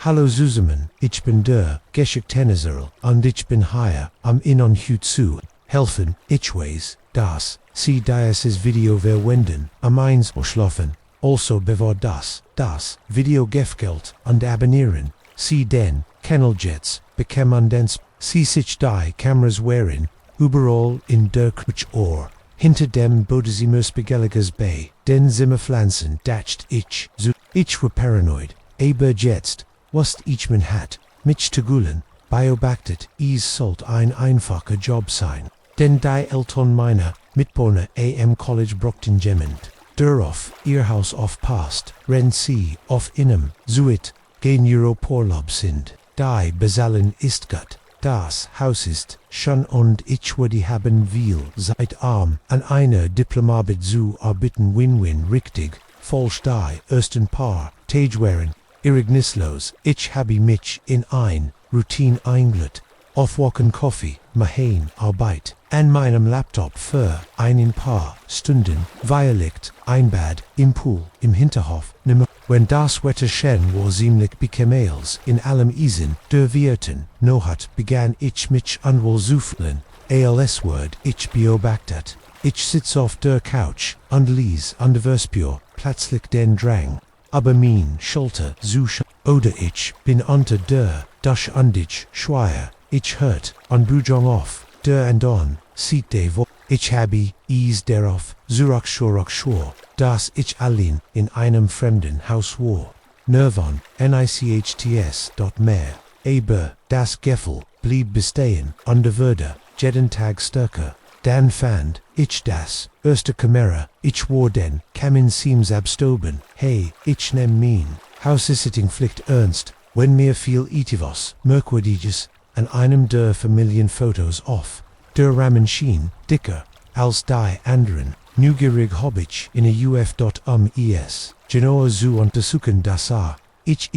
Hallo zusammen, ich bin der Geschichtenerzähler und ich bin hier, Ihnen zu helfen, ich weiß, dass Sie dieses Video verwenden, einschlafen. Also bevor das Video gefällt und abonnieren Sie den Kanal jetzt, bekommen Sie sich die Kameras wehren, überall in der Küche or hinter dem Bodesimersbegeliges bei den Zimmerpflanzen dacht ich war paranoid, aber jetzt, was ich mein hat, mich zu gulen, beobachtet, sollte ein einfacher Job sein, denn die Eltern meiner Mitbewohner am College Brockton jemand, der auf ihr Haus aufpasst, wenn sie auf einem Suit gehen Urlaub sind, die bezahlen ist gut. Das Haus ist schon und ich würde haben will seit an einer Diplomatie zu arbeiten win-win richtig, falsch die ersten paar Tage waren irregnislos, ich habe mich in ein Routine eingeleitet, aufwachen Kaffee, machen Arbeit, an meinem Laptop für ein paar Stunden, Violet, ein Bad, im Pool, im Hinterhof, wenn das Wetter schön war ziemlich bequemels in allem Eisen der Wirten, hat begann ich mich unwohl zu fühlen, als word ich beobachtet. Ich sitz auf der Couch und lies an der Verspür, plötzlich den Drang, aber mein Schulter zu oder ich bin unter der Dusche und ich schweier, ich hört an Bujong auf, der und on, sieht de wo, ich habe darauf, schur, dass ich allein in einem fremden Haus war. Nervon, nichts dort mehr, aber das Gefühl blieb bestehen und wurde jeden Tag stärker. Dann fand ich das erste Kamera, ich war den Kamin seems abstoben, hey, ich nehm mein Hausgesitting Pflicht ernst, wenn mir viel etwas Merkwürdiges an einem der Familienfotos auf der Rahmen schien, dicker als die anderen. Neugierig hab ich in a genauer zu untersuchen das ich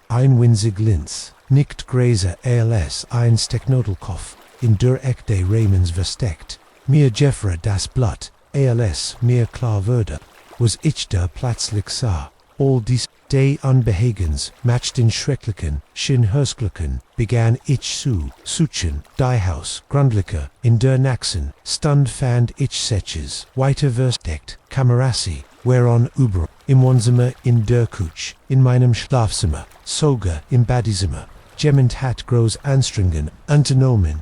ein winzig Linz, nicht gräser als ein Stecknodelkopf, in der echte Raymons versteckt. Mir Jeffra das Blatt, als mir klar wurde, was ich da plötzlich sah. All dies die Unbehagens matchten schrecklichen, schönhörsglichen, begann ich zu suchen, die Haus, grundlicher, in der Naxen, stund fand ich Setches, weiter versteckt, Kamerassi, whereon über, im Wohnzimmer, in der Küche, in meinem Schlafzimmer, sogar im Badezimmer, jemand hat groß Anstrengungen unternommen,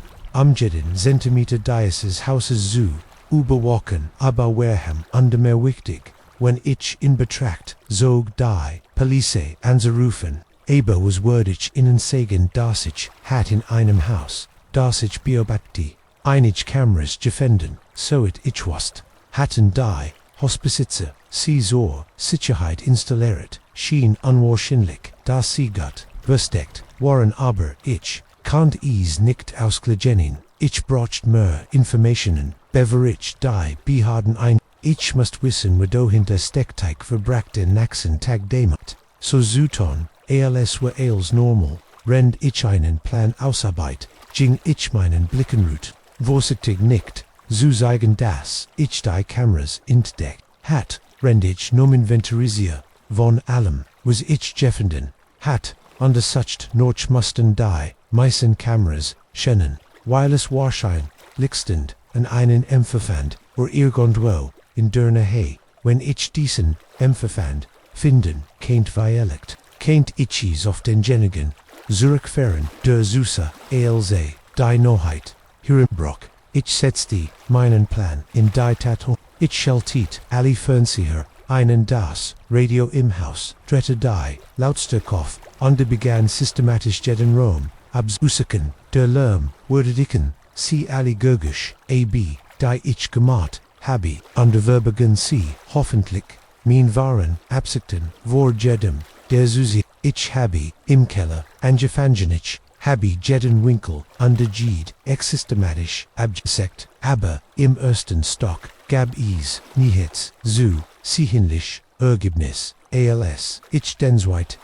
jeden Zentimeter dieses Hauses zu überwachen, aber warum und mehr wichtig, wenn ich in Betracht zog die Polizei anzurufen, aber was würde ich ihnen sagen, dass ich hat in einem Haus, das ich beobachte, einige Kameras gefunden, so ich wusste, hatten die Hausbesitzer sie zur Sicherheit installiert, schien unwahrscheinlich, dass sie gut versteckt waren, aber ich konnte es nicht ausgleichen, ich brauchte mehr Informationen, bevor ich die Behörden ein. Ich musste wissen, wo dahinter Steckteig verbrachte nächsten Tag demat. So zuton, als war als normal, rend ich einen Plan ausarbeit, ging ich meinen Blickenroute, vorsichtig nicht, zu zeigen, dass ich die Kameras entdeckt hat, rend ich nun inventarisier, von allem, was ich gefunden hat, untersucht noch mussten die meisten Kameras scheinen, weil es wahrscheinlichstens an einen empfand, oder irgendwo in der Nähe, wenn ich diesen empfand, finden, keint Violet, keint ich auf den Jenigen, zurückfahren, der Süße, die Neuheit, Hirnbrock, ich setzte meinen Plan in die Tat um, ich schaltet alle Fernseher, einen das Radio im Haus, drehte die Lautstärke und begann systematisch jeden Raum abzusuchen, der Lärm wurde dicken, sie alle gurgisch, die ich gemacht habe, und begann sie, hoffentlich, mein wahren Absichten vor jedem, der Susi, ich habe, im Keller, angefangen habe jeden Winkel und Jed, systematisch abgeseckt, aber im ersten Stock gab es nichts zu sicherlich Ergebnis, als ich den zweiten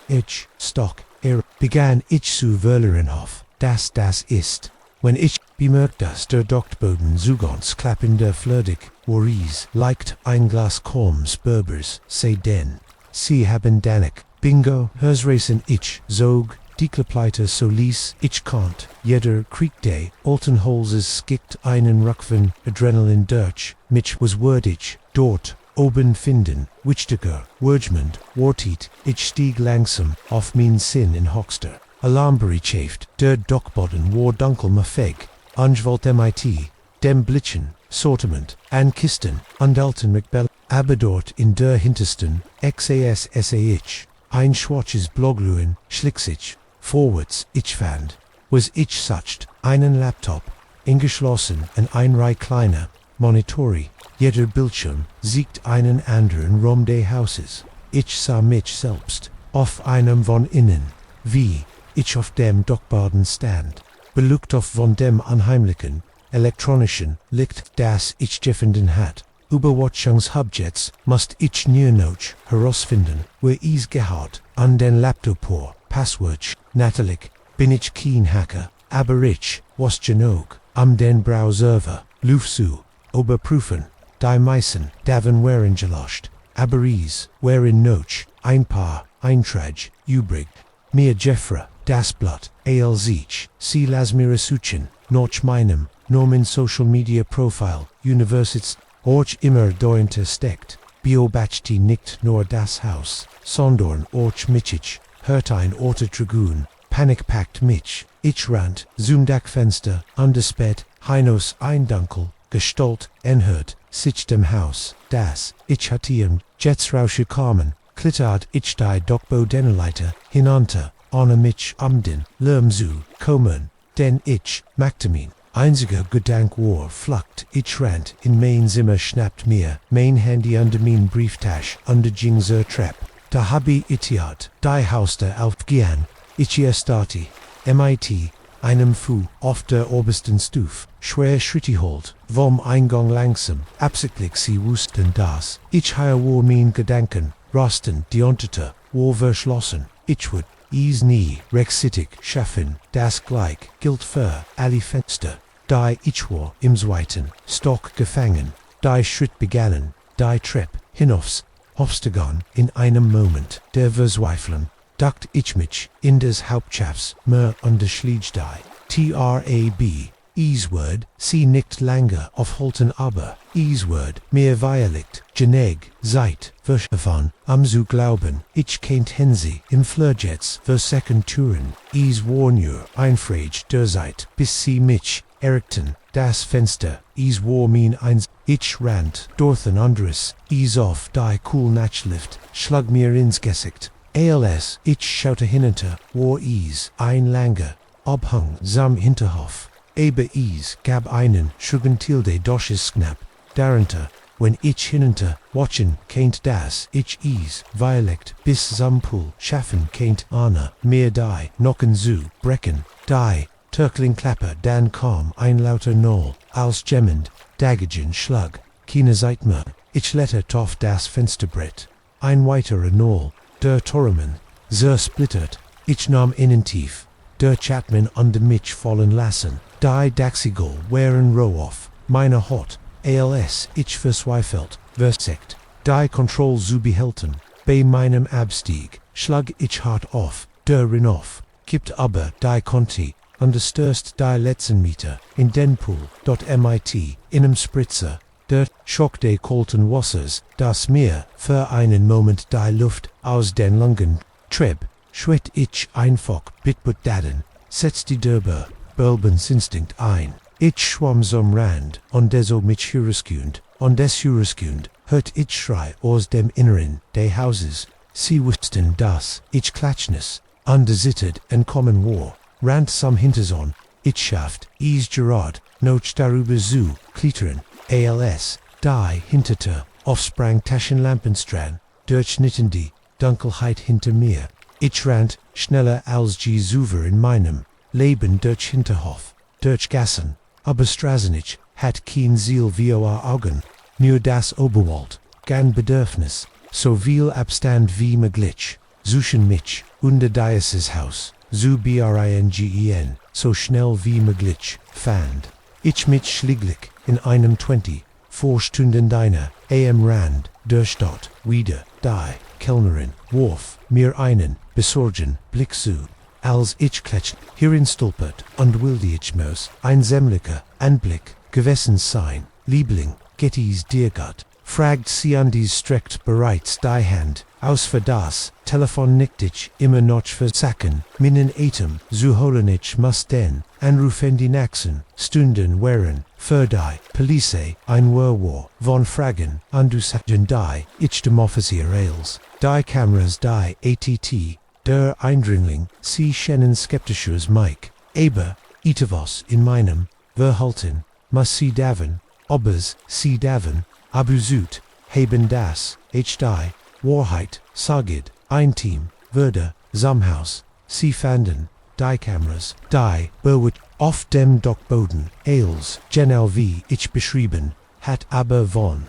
Stock begann ich zu verlieren auf, dass das ist, wenn ich bemerkt, dass der Dachboden so ganz klappender flirtig war, leicht ein Glas Kalms Berbers, sei denn, sie haben danach Bingo, Hersracen ich, Zog, Dieklepleiter Solis, ich kant, Jeder Kriegday, Alton Holzes skikt einen Ruckven, Adrenalin Dirch, Mitch was wordig, dort, oben finden, Wichtiger, Wurgmund, Wartiet, ich stieg langsam, auf min Sinn in Hoxter. Alarmbury chafed, der Dockboden war dunkel mafeg, Angevalt mit, dem Blitchen, Sortiment, an Kisten, Undalton McBell, Aberdort in der Hintersten, XASSAH, ein Schwarzes Blogruin, Schlicksich, Forwards, ich fand, was ich sucht, einen Laptop, ingeschlossen und ein Reihe kleiner, Monitori, jeder Bildschirm, siegt einen anderen Raum des Hauses. Ich sah mich selbst, auf einem von innen, wie ich auf dem Dockboden stand, belugt auf von dem unheimlichen, elektronischen Licht, das ich gefunden hat. Überwachungshubjets must ich nur noch herausfinden, wo is gehaut, an den Laptop, Passwort, natürlich, bin ich kein Hacker, aber ich, was genug, den Browser, Lufsu, überprüfen, die meisten, davon waren gelöscht, aber is, waren noch, ein paar, Eintrag, übrig, mir Jeffra, das Blatt, sich, sie las mir suchen, noch meinem, Norman Social Media Profile, Universität, orch immer dahinter steckt, beobachti nicht nur das Haus, sondern orch Mitchich, hört ein Orte Dragoon, Panik packt mich, ich rant, Zoomdack-Fenster, Underspät, Heinos Eindunkel, Gestalt, enhört, sich dem Haus, das, ich hatiem, Jetsrausche kamen, Klittert ich die Dockbodenleiter, hinunter, ohne mich den Lärm zu kommen, denn ich, Magdamin, einziger Gedank war flucht, ich rant, in mein Zimmer schnappt mir, mein Handy under mein Brieftasch, under Jingser Trepp, da hab ich itiat, die Hauster aufgehen, ich stati, mit, einem Fu, auf der obersten Stuf, schwer Schritte holt, vom Eingang langsam, absichtlich sie wussten das, ich habe war mein Gedanken, rosten, dionte, war verschlossen, ich would, is nie, rexittig, schaffen, das gleich, gilt für, alle Fenster, die ich war, im zweiten, Stock gefangen, die Schritt begannen, die Trepp, hinaufs, Obstagon, in einem Moment, der Verzweiflung, dacht ich mich, in des Hauptschafs, mehr an der Schliegdei, trab, Easword, sie nicht langer aufhalten aber, Easword, mir weierlicht, geneg, seid, verschaffen, zu glauben, ich kennt Hensi, im Flirjets, second Touren, Eas war nur, einfrage der Zeit, bis sie mich, erregten, das Fenster, Eas war mein eins, ich rant, dorthen anderes, Eas auf die cool Nachlift, schlag mir ins Gesicht, als, ich schaute hinunter, war Eas, ein langer, Abhang, sam Hinterhof. Aber is gab einen Schugentilde dosches Knapp, darunter, wenn ich hinunter watchen kennt das ich is Dialekt bis Sampul schaffen kennt Anna, mehr die knocken zu brecken, die Türkling Klapper dann kam ein lauter Noll, als gemmend, Dagegen Schlag, keine Zeit mehr, ich lettert auf das Fensterbrett, ein weiterer Noll, der Tormen, splittert, ich nahm innen tief, der Chatman under mich fallen lassen. Die Daxigol waren roh auf, meine Hot, als ich verzweifelt, versekt, die Kontroll zu behalten, bei meinem Abstieg, schlag ich hart auf, der Rinoff, kippt aber die Conti, understürst die letzten Meter, in den Pool, dort mit,inem Spritzer, der Schock des kalten Wassers, das mir, für einen Moment die Luft, aus den Lungen, trieb, schritt ich einfach, bitbut-daden, setzt die Derbe, Bulbens Instinkt ein. Ich schwamm zum Rand, und deso mich hureskund, und des hureskund, hört ich Schrei aus dem Inneren des Hauses. Sie wussten das, ich klatschnis, undersittet entkommen war, rand sam Hinterson, ich schafft, is Gerard, noch darüber zu, klittern, als, die hinterte, aufsprang Taschenlampenstrahlen, durchschnitten die Dunkelheit hinter mir. Ich rant, schneller als die Zuver in meinem Leben durch Hinterhof, durch Gassen, aber Straßenich hat kein Ziel wie Augen, nur das Oberwald, gan Bedürfnis, so viel Abstand wie möglich, suchen mich, unter dieses Haus, zu bringen, so schnell wie möglich, fand. Ich mich schlieglich, in einem 20, 4 Stunden deiner, am Rand, der Stadt, wieder, die, Kellnerin, Wurf, mir einen, besorgen, Blick zu, als ich kletsch, hierin stolpert, und wilde ich muss, ein sämtlicher Anblick, Gewissenssein, Liebling, Gettys Diergott, fragt sie an dies streckt bereits die Hand, aus für das, Telefon nickt ich, immer noch versacken, minnen Atem, zu holen ich muss den, anrufen die nächsten, Stunden wären, für die, Police, ein Werwar, von Fragen, an du sagen die, ich dem Offizier als, die Kameras die, ATT, der Eindringling, sie scheinen skeptisches Mike, aber, etwas in meinem, Verhalten, muss sie daven, obers, sie daven, abusut, haben das, die, Wahrheit, sagid, ein Team, würde, Samhaus, sie fanden, die Kameras, die, bewit, auf dem Dockboden, als, genau wie ich beschrieben, hat aber von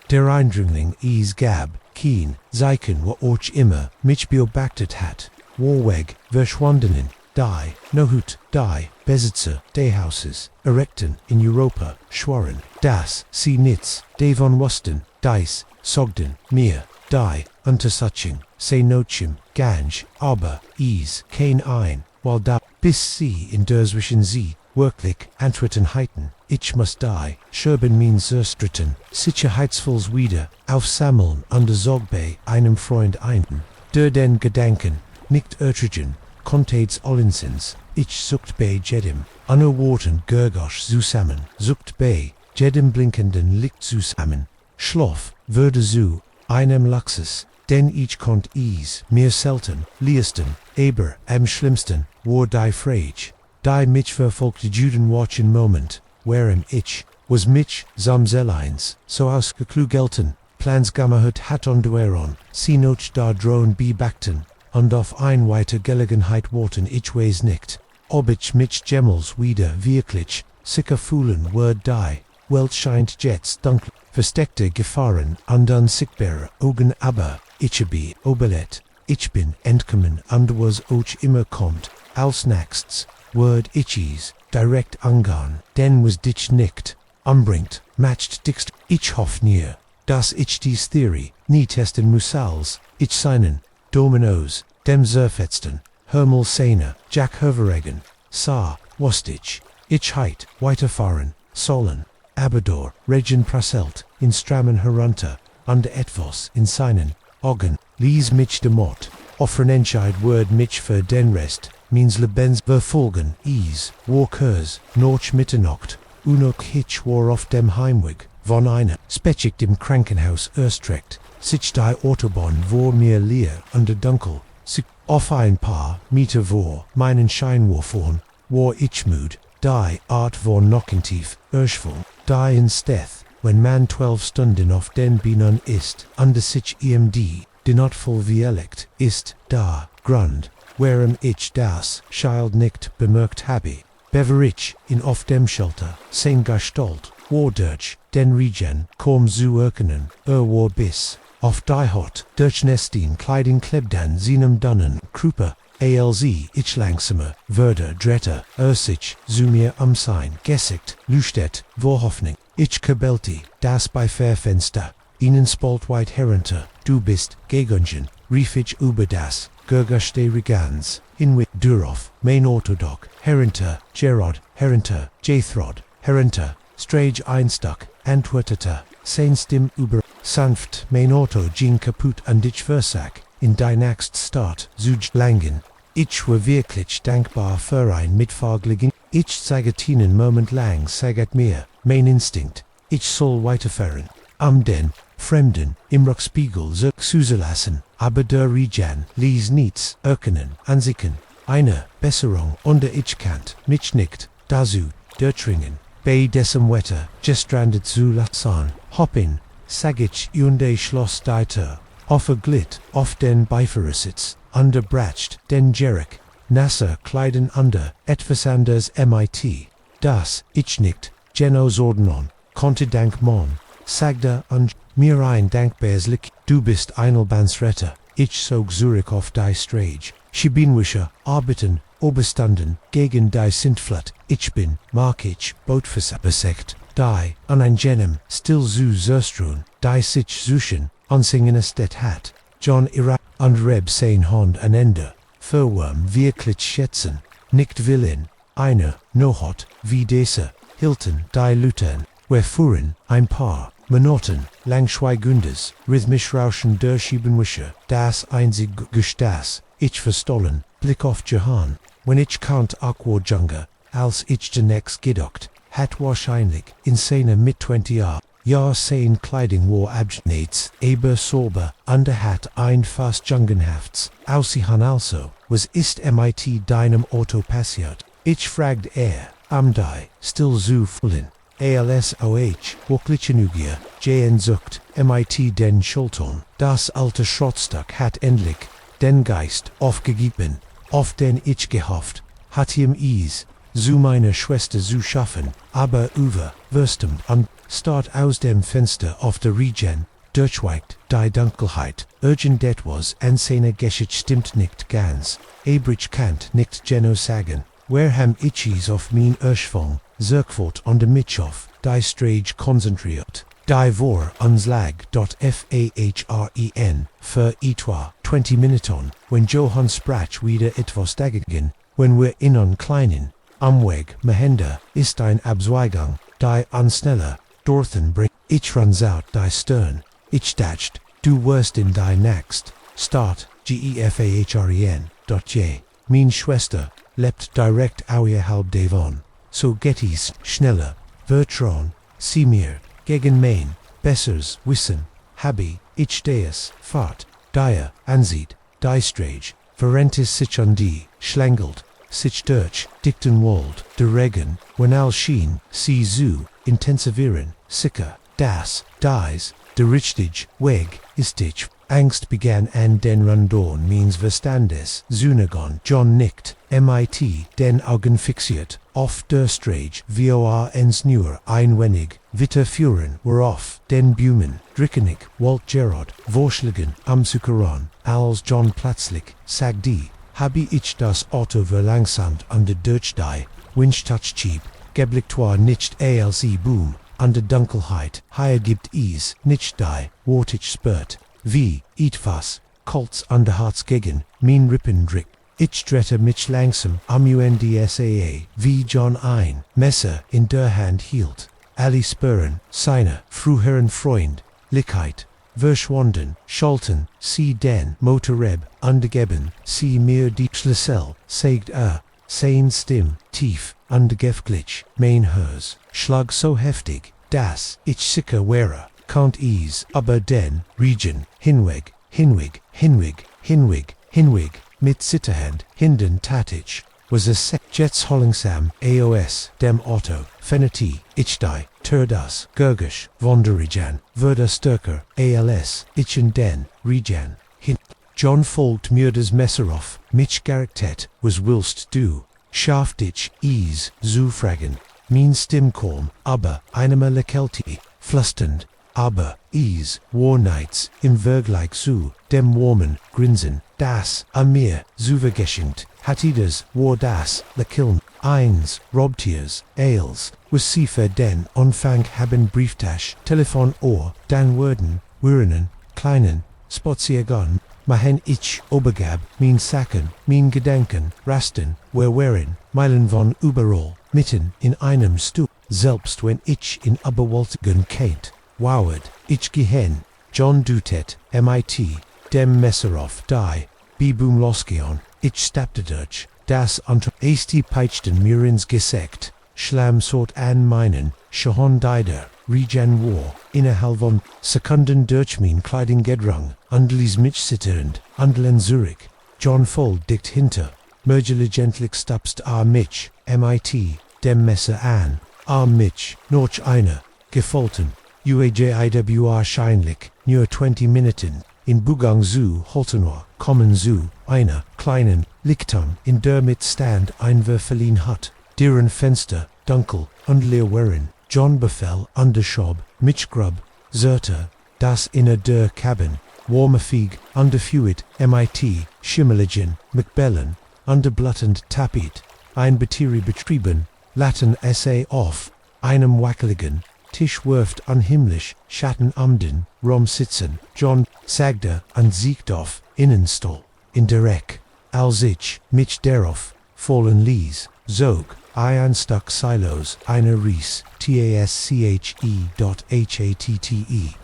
der Eindringling is gab, keen, Zeichen wo euch immer, mich beobachtet hat, Warweg, verschwundenen, die, Nohut, die, Besitzer, des Hauses, erecten, in Europa, schworen, das, sie nits, devon wusten, dies, sogden, mir, die, untersuchung, se nochem, ganj, aber, is, kein ein, while da, bis sie in der zwischen sie, wirklich, antworten heiten, ich muss die, scherben min zerstritten, sicherheitsvolls wieder, auf Sammlung an der Sorge einem Freund einen, der den Gedanken, nicht erträgen, kontates allensins, ich sucht bei jedem, unerwarten Gergosch zusammen, sucht bei jedem blinkenden Licht zusammen, Schlaf, würde zu, einem Luxus, denn ich konnt is, mir selten, liesten, aber am schlimmsten, war die Frage, die mich verfolgte Juden watchen Moment, wherein ich, was mich, samselines, so ausgeklugelten, plans gemacht hat und whereon, sie noch da drohen bebackten, und auf ein weiter Gelegenheit warten ich weiß nicht, ob ich mich jemals wieder wirklich, sicher fühlen wird die, Welt scheint jetzt dunkel, versteckte Gefahren und unsichtbare Augen aber, ich bin überlebt, ich bin entkommen und was euch immer kommt, als nächstes, wird ich's, direkt angehen, denn was dich nicht, umbringt, matcht dickst, ich hoff nie, dass ich dies Theorie, nie testen muss als, ich seinen, Dominoes, dem zerfetzten, Hermel Sena, Jack Herveregen, Sa, Wostich, ich heit, weiterfahren, sollen, Abador, Regen Praselt, in Strammen herunter, under etwas, in seinen, Augen, lies mich de Mott, offren Entscheid word mich für den Rest, means Lebens verfolgen, is, Walkers, noch Mitternacht, unok hitch war auf dem Heimweg, von einer, spechig dem Krankenhaus erstreckt, sich die Autobahn vor mir leer under dunkel, sich auf ein paar Meter vor meinen Scheinwurf vorn, war ich müd, die Art von Nockentief, erschvoll, die in Steth, wenn man 12 Stunden auf den Bienen ist, under sich EMD, die not voll vielect, ist, da, Grund, wherein ich das, Child nicht bemerkt habe, beverich, in auf dem Shelter, sein Gestalt, war durch, den Regen, kaum zu erkennen, war bis, auf die Hot, durch Nestin Kleiding klebdan seinem Dunnen, Krupe, alz, ich langsamer, würde dretter, sich, zu mir sein, gesickt, lüstet, vor Hoffnung, ich kabelti, das bei Fairfenster, ihnen spalt weit herunter, du bist, gegungen, rief ich über das, Gergerste Regans, Inwit Duroff, Main Orthodox, Herunter, Gerard, Herunter, Jathrod, Herunter, Strage Einstuck, antwortete, Seinstim über, sanft, Main Auto Jean kaputt und ich versack, in die nächst Start, Zuj Langen. Ich war wirklich dankbar für ein mitfahrgligen, ich zeigt ihnen Moment lang, sagt mir, mein Instinkt, ich soll weiterfahren, am den, Fremden, im Rückspiegel zuzulassen, aber der Regen ließ nichts erkennen, ansicken, eine Besserung unter ich kannt, mich nicht, dazu, der Tringen, bei dessen Wetter, gestrandet zu lassen, hoppin, sag ich unde Schloss deiter, offerglitt, auf den Beifahrersitz, underbracht, den Jerek, nasser Kleiden under, etwas anders MIT, das, ich nicht, Genos Ordnung, konnte dank Mon, sagte und mir ein dankbares Lick, du bist Einelbandsretter, ich sog Zurich auf die Strage, Schibinwischer, Arbeiten, Oberstanden, gegen die Sintflut, ich bin, mag ich, Bootversa besekt, die, unangenehm, still zu zerstrun, die sich suchen, unsingenes det hat, John Ira, und Reb sein Hond an Ende, Verwurm wirklich schätzen, nicht willen, eine, nohot, wie diese, Hilton, die Lutern, wir fuhren, ein paar, Minuten, langschweigendes, rhythmisch Rauschen der Schiebenwische, das einzig Gestas, ich verstollen, Blick auf Jahan, wenn ich count Aqua als ich zunächst gedacht, hat wahrscheinlich, in seiner mit-20er, Jahr sein Kleiding war abgeschnitzt, aber sauber, hat ein fast jungenhafts, aussehen also, was ist mit deinem Auto passiert, ich fragt am die, still zu fullen. ALSOH, Worklichenugia, JN sucht, mit den Schulton, das alte Schrottstück hat endlich, den Geist, aufgegeben, auf den ich gehofft, hat ihm zu meiner Schwester zu schaffen, aber verstimmt und start aus dem Fenster auf der Regen, durchweicht, die Dunkelheit, urgent etwas an seiner Geschichte stimmt nicht ganz, ich kannt nicht genau sagen, wer ham ich auf mein Ursprung, Zirkfort on de Mitchof, die Strage konzentriert, die vor uns lag. Fahren, für etwa 20 Minuten, wenn Johann sprach wieder etwas dagegen, wenn wir in kleinen, Amweg, Mehender, ist ein Abzweigung, die schneller, dorthin bringt, ich runs out die Stern, ich dacht, du wirst in die next, start, gefahren, mein Schwester, lebt direkt außerhalb davon. So geht's schneller, Vertrauen, sie mir, gegen mein, bessers Wissen, habe ich des, Fahrt, die ansieht, die Strage, verrentis sich an die, schlängelt, sich durch, dichten Wald, der Regen, wenn all schien, sie zu, intensivieren, sicker, das, dies, der richtige Weg, ist ich, Angst begann an den Randon means Verstandes, Zunagon, John nickt, mit, den Augen fixiert, auf der Strage, vor ens nur, einwendig, Witter führen, worauf, den Bumen, Drickenig, Walt Gerard, Vorschlagen, am Zuckeron, als John plötzlich, sagt die, habe ich das Auto verlangsamt an der Dirtdei, Winchtouch cheap, geblickt war nicht als Boom, an der Dunkelheit, hier gibt es, nicht die, wort ich spürt, wie, etwas, Kolz an der Harz gegen, mein Rippen drick. Ich drehte mich langsam am UNDSAA, wie John ein Messer in der Hand hielt. Alle Spüren, seine früheren Freund, Lichkeit, verschwunden, schalten, sie den Motorreb, angegeben, sie mir die Schlüssel, sagt sein Stimm, tief, angefglitsch, mein Hers, schlag so heftig, dass ich sicher wäre. Can't ease, aber den, Regen, hinweg, mit Zitterhand, hinden tatich, was a sec jets hollingsam, AOS, dem Auto, feneti, ich die, das, gurgisch, wonderijan, verder stärker, ALS, ichen den, Regen, hin. John folgt mir das Messer auf, mich Charaktet, was willst du, scharf dich, zu fragen, mein Stimm calm, aber, einmal lekelti, flüsternd, aber, war nights, im Vergleich zu, dem warmen, Grinsen, das, an mir, zuvergeschenkt, das, war das, lekiln, eins, Robtiers, Ales, was sie für den Anfang haben Brieftasch, Telefon Ohr, dann wurden, Wirenen, kleinen, Spaziergang, machen ich, Obergab, mein Sacken, mein Gedanken, rasten, wären, Meilen von überall, mitten in einem Stub, selbst wenn ich in Aberwaltigen kennt. Woward, ich gehen, John Dutet, mit, dem Messer auf die, Bibum losgeon, ich stappte durch, das unter esti peitschten mir ins Gesicht, Schlamm sort an meinen, Schahon dider, Regen war, innerhalb von Sekunden durch mein Kleiding gedrang, ließ mich zitternd, len Zurich, John voll dicht hinter, mergeligentlich stapst mich, mit, dem Messer an, mich, noch einer, gefolten, UAJIW wahrscheinlich, nur 20 Minuten, in Bugang zu Holtenor, kommen zu, einer, kleinen, Lichtern, in der Mitstand einwerfelin hat, deren Fenster, dunkel, und leer waren, John befell, Underschob, Mitchgrub, Zerter, das inner der Cabin, Warmefig, Underfuit, mit, Schimmeligen, McBellen, Underbluttend Tapit, ein Batterie betrieben, Latin SA off, einem wackeligen, Tisch wirft unheimlich, Schatten den Rom sitzen, John, sagte und Siegdorf, Innenstall, in Derek, als ich, mich darauf, fallen ließ, zog, ein Stück Silos, eine Ries, tasche.hatte,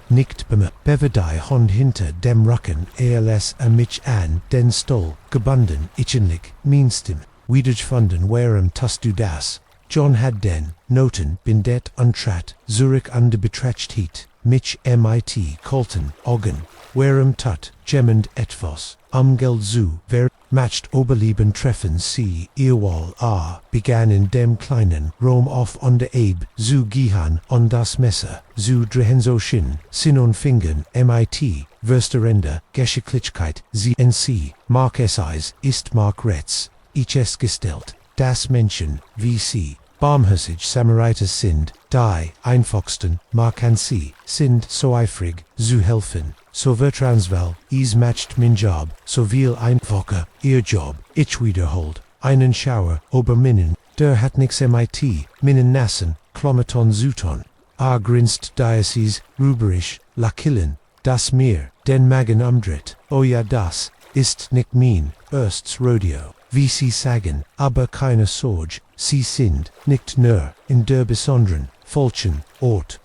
nicht bevedei Hond hinter dem Rücken, als mich an den Stuhl, gebunden, ichenlich, mienstim, wiedergefunden, warum tust du das? John had den Noten bindet untrat, Zurich under betracht mich mit Colton, Oggen, warum tut, gemmend etwas, Geld zu, wer, matched Oberlieben treffen Sie, Ehrwall begann in dem kleinen Rom auf der Abe, zu gehen, on das Messer, zu drehenso Shin, Sinn und Fingern, mit, Versterende, Geschicklichkeit, Sie Mark Esseis, ist Mark Retz, ich es gestellt, das Menschen, wie Sie, barmherzig Samaritas sind, die einfachsten, markan Sie, sind so eifrig, zu helfen, so vertransval, is matched min Job, so viel einfacher, ihr Job, ich wiederholt, einen Schauer, Oberminnen, der hat nix mit, Minnen nassen, Klometon Zuton, grinst Diocese, Ruberisch, Lakillen, das Meer, den Magen umdreht, oh ja das, ist nicht mein, ersts Rodeo, wie Sie sagen, aber keine Sorge, Sie sind, nicht nur, in der besonderen, falschen, Ort,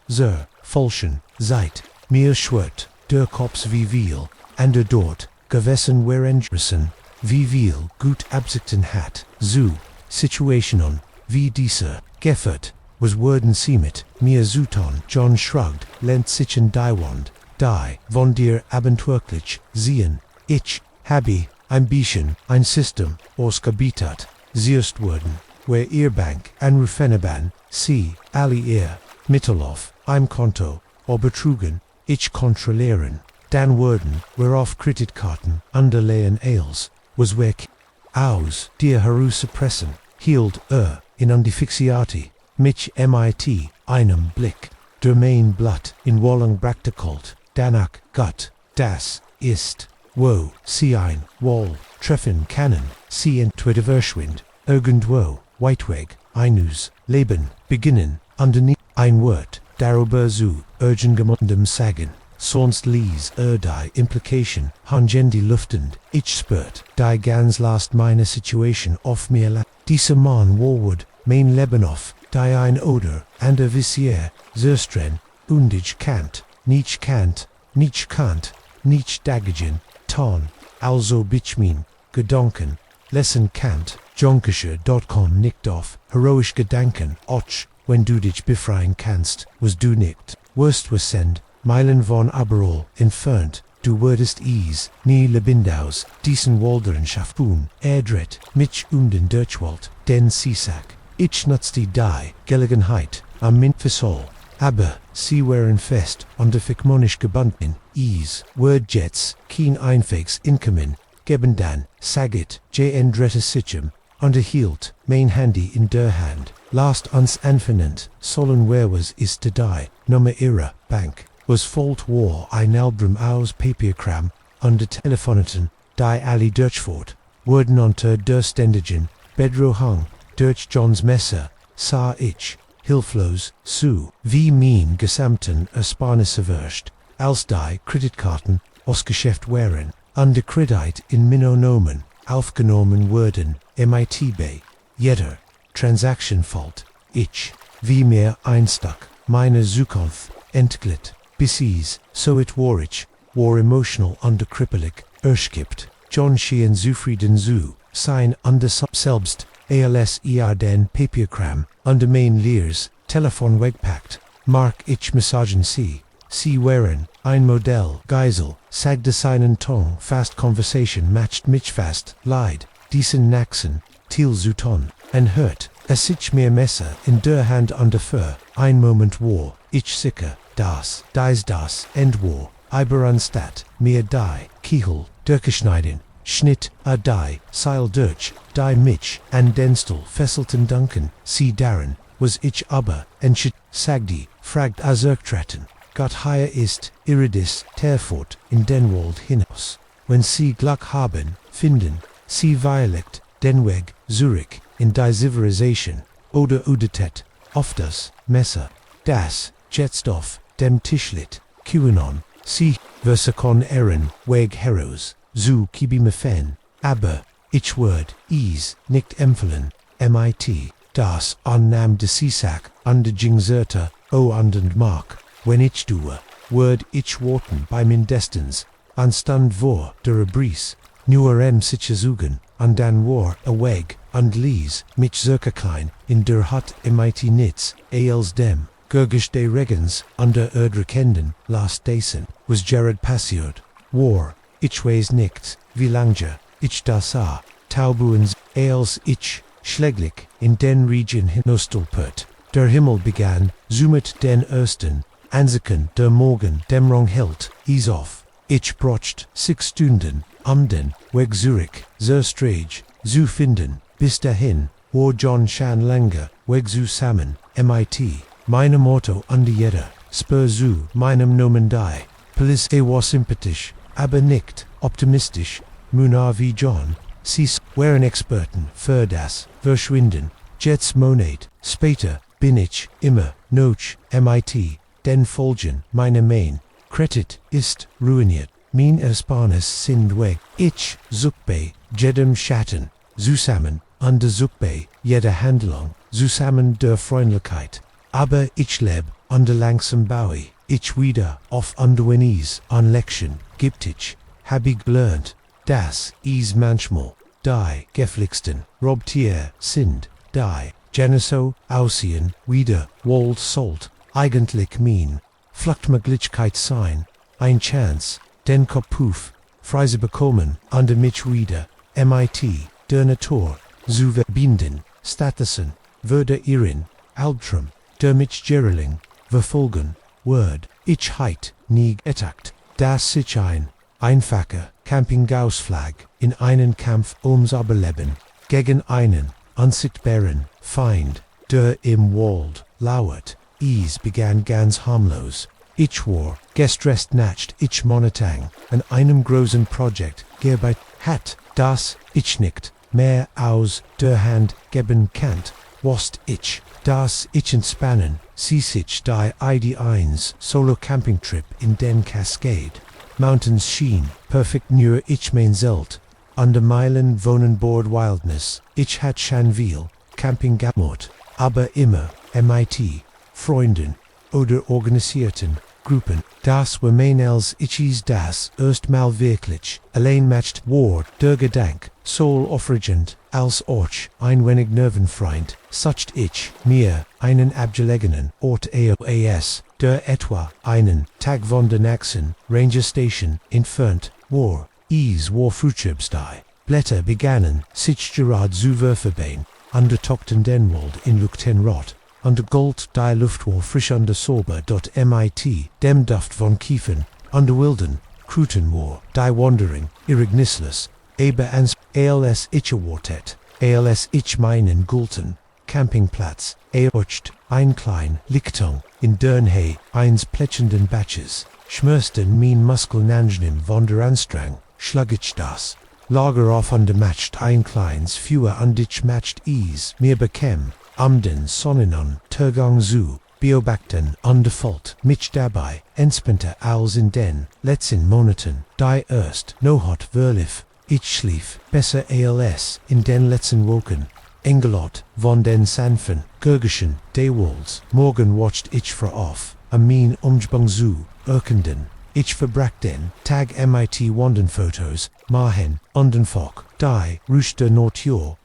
falschen, Zeit, mir schwört, der Kopf wie viel, ander dort, gewesen währenddessen, wie viel gut Absichten hat, zu, Situationen, wie dieser, Geffert, was worden Sie mit, mir zuton, John shrugged, lehnt sich in die Wand, die, von dir abenteuerlich, sehen, ich, habe, ein bisschen, ein System, ausgebietet, siehst worden, where ihr Bank, anrufeneban, Sie, alle ihr, Mittelof, ein Konto, betrügen, ich kontrollieren, dan worden, whereof Kreditkarten, underlayen Ales, was weg, aus, dir herusuppressen, hielt in undifixiati, mich mit, einem Blick, der mein Blatt, in Wollung praktikalt, danach, Gott, das, ist, wo, Sie ein, Wall, treffen können, Sie entweder verschwind, irgendwo, weitweg, einus, Leben, beginnen, underneath, ein Wort, darüber zu, gemundem sagen, sonst ließ die Implication, hangendi luftend, ich spürt, die ganz last meine Situation auf mir la, dieser Mann warwood, mein Leben auf, die ein Oder, ander Visier, Zerstren, undig nicht kannt, nicht dagigen, ton, also bitchmin, Gedanken, lesen kannt, jonkische.com nicht auf, heroisch Gedanken, och, wenn du dich befreien kannst, was du nicht, worst was send, Meilen von Aberol, entfernt, du würdest nie Lebindaus, diesen Walderen tun, erdret, mich den Deutschwald, den Seesack, ich nutzte die Gelegenheit, am Mintfisol, aber, sie waren fest, und fikmonisch gebunden, Wordjets, keen einfägs inkommen, geben dann, sagit, jn drette sitchem, unterhielt, mein Handy in der Hand, last uns anfanend, sollen was ist die, Nummer ihrer Bank, was volt war ein Album aus Papierkram, under Telefoneten, die alle Deutschfort, wurden unter der ständigen, Bedrohung, durch Johns Messer, sah ich, hilflos, zu, wie mein gesamten Ersparnisse wirst, als die Kreditkarten, ausgeschäft wären, under Kredit in Minonomen, aufgenommen wurden, mit bei jeder Transaction fällt, ich, wie mir einstuck, meine Zukunft, entglitt, bis so it war emotional under krippelig, erschgibt, John schien zufrieden zu, sein under selbst, als den Papierkram, under mein Lears, Telefon wegpackt, mark ich Messagen Sie waren, ein Modell, Geisel, sagte seinen Ton, fast conversation matched mich fast, leid, diesen Naxen, Thiel Zuton, en hört, es ich mir Messer in der Hand ungefähr, ein Moment war, ich sicher, das, Endwar, Iberanstadt, mir die, Kiehel, durchgeschneiden, Schnitt, die, Seil durch, die mich, an Denstel fesselten Duncan, Sie darin, was ich aber, sagdi, fragt azerktraten, Gott hier ist, Iridis, Terfort, in Denwald hinaus, wenn Sie Glück haben, finden, Sie Violet, den Weg, Zurich, in die Zivilisation, oder Udetet, oft das, Messer, das, Jetstoff, dem Tischlit, QAnon, Sie, Versakon Erin, Weg Heroes, Zu Kibimefen, Aber, Ich Word, Ease, Nicht Empfehlen, MIT, Das Annam de Sisak, Under Jingzerter, O und Mark, When Ich Due, Word Ich Worten bei Mindestens, Anstand vor, der Bries, Nur Sicherzugen, und dann war, Weg, und Lies, Mich Zerkerklein, in der Hut MIT Nitz, Als dem, Gurgisch de Regens, under Erdrekenden, Last Daisen, was Jared passiert, war, Ich weiß nicht, wie lange, Ich das sah, Taubuens, Als Ich, Schläglich, in den Region Hinostelpert, der Himmel begann, Zumet den Ersten, Ansiken, der Morgen, Dämmerung hält, Isof, Ich brocht, 6 Stunden, den, Weg Zurich, Strage, zu finden, bis dahin, war John Shan Langer, Weg zusammen, MIT, meine Motto under jeder, Spur zu meinem Nomen die, Police war sympathisch, aber nicht, optimistisch, Muna wie John, Sie waren Experten für das Verschwinden, Jets Monat, später, bin ich, immer, noch, MIT, den Folgen, meine Main, Credit, ist, ruiniert, mein Ersparnis sind weg, ich, Zuckbei, jedem Schatten, zusammen, under Zuckbei, jede Handlung, zusammen der Freundlichkeit, aber ich leb, under langsam Baui, ich wieder, auf Underwenis, an Lection, gibt ich, hab ich gelernt, das, is manchmal, die, geflixten, Robtier, sind, die, Geneso, aussehen, wieder, Wald Salt, eigentlich mein, Fluchtmöglichkeit sein, ein Chance, den Kopf, Freise bekommen, under mich wieder, MIT, der Natur, zu verbinden, Statusen, würde ihren, Albtraum, der mich Gerling, verfolgen, Word, ich heit, nie etakt, das sich einfache, Campinghausflag, in einen Kampf ums Überleben, gegen einen, unsichtbaren, Feind, der im Wald, lauert, is begann ganz harmlos, ich war, gestresst nacht ich monatang, an einem großen Projekt, gearbeitet, hat, das, ich nicht, mehr aus, der Hand, geben kannt, was ich, das ich entspannen, sie sich die ID1, Solo Camping Trip in den Cascade, Mountains schien, perfekt nur ich mein Zelt, under Meilen wohnen board Wildness, ich hat Chanville, Camping Gamot, aber immer, MIT, Freunden, oder organisierten, Gruppen, das war mein als ichis das erstmal wirklich, allein matcht war, der Gedank, soul aufregend, als Orch, ein wenig Nervenfreund, sucht ich, mir, einen abgelegenen Ort AOAS, der etwa, einen, Tag von den Achsen, Ranger Station, entfernt, war, is war Frühschirbstei, Blätter begannen, sich gerade zu verbein, undertockten den Wald in Luktenrot, under Gold die Luft war frisch under Sorber. MIT, dem Duft von Kiefern, under Wilden, Kruten war, die Wandering, irregnissless, aber ans als ich erwartet, als ich meinen Gulten, Campingplatz, erorcht, ein klein, Lichtung, in Dernhey, eins plätschenden Batches, schmörsten mein Muskelnanjnen von der Anstrang, schlug ich das, Lager auf under matcht ein kleins Fewer und ich matcht is, mir bekäm, den Sonnenon, Tergang zu, beobachten, default, mich dabei, entspannte als in den letzten Monaten, die erst, no hot verlief, ich schlief, besser als, in den letzten Wochen, Engelot, von den sanfen, gurgischen, Dewolds, morgen watcht ich auf, mein Umgebung zu, erkenden, ich verbrach den Tag MIT Wandenfotos, Mahen, Undenfok, die, Rusch der Natur,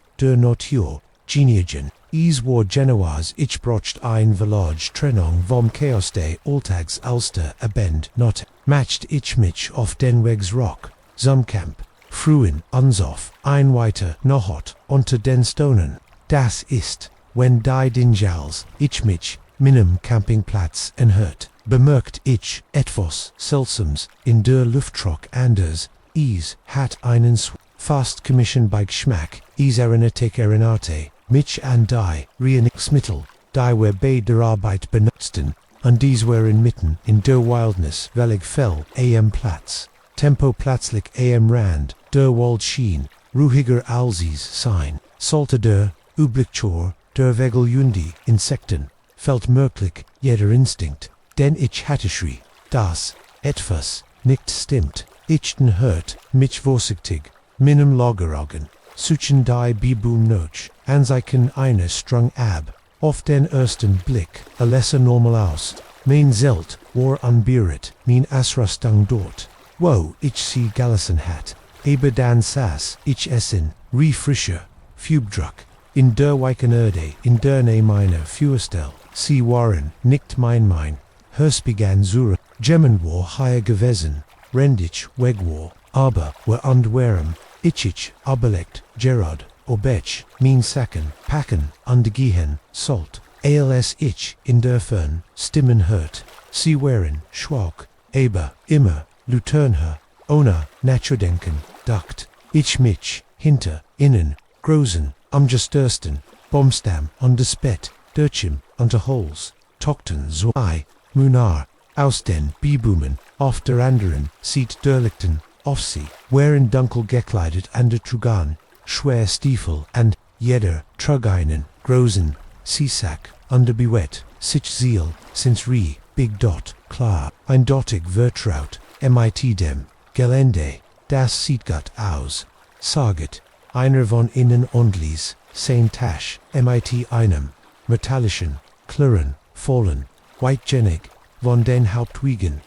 Geniagen, is war Genoas ich brocht ein Village Trennung vom Chaos de Alltags Ulster abend not, matcht ich mich auf den Wegs Rock, Zumkamp, Frühen, Unsof, ein weiter Nohot, unter den Stonen, das ist, wenn die Dinjals, ich mich, minem Campingplatz enhört, bemerkt ich, etwas Seltsames, in der Luftrock anders, is, hat einen fast Commission bei Geschmack, is erinate, mich and die, Reinigsmittel, die wir bei der Arbeit benutzten, und dies were inmitten in der Wildnis, wellig fell, am Platz, Tempo plötzlich am Rand, der Wald schien, ruhiger Alsis sein, sollte der, Ublichor, der Vegelundi, Insekten, felt merklich, jeder Instinkt, denn ich hatte schrie, das, etwas, nicht stimmt, ich den hört, mich vorsichtig, minim lageraugen, suchen die Bibum noch, anzeichen eine strung ab, auf den ersten Blick, a lesser normal aus, mein Zelt, war unbeirrt, mein Asrastung dort, wo ich sie galassen hat, aber dann saß ich essen, refrischer, Fubdruck, in der Weiken Erde, in der ne meine Fuerstel, sie waren, nicht mein, Hers begann zur, Gemmen war higher gewesen, Rendich weg war, aber, war andwerem, ich, aberlegt, Gerard, Obech, mein Sacken, Packen, undergehen, Salt, als ich, in der Fern, Stimmen hört, sie waren, schwach, aber, immer, Luternher, ohne, Naturdenken, dacht, ich mich, hinter, innen, großen, am gestersten, Bomstam, on de Spett, Dirchim, unter Holes, Tochten so Munar, aus den Bibumen, auf der anderen, sieht Derlichten, auf sie, waren dunkel gekleidet an der Trugan, schwer Stiefel, and, jeder, Trugeinen, großen, Seesack, under Bewett, sich Ziel, since Re, Big Dot, klar, eindeutig Vertraut, mit dem, Gelände, das sieht gut aus, saget, einer von innen Ondlies, sein Tasch, mit einem, metallischen, klirren, vollen, whitegenig, von den Hauptwegen,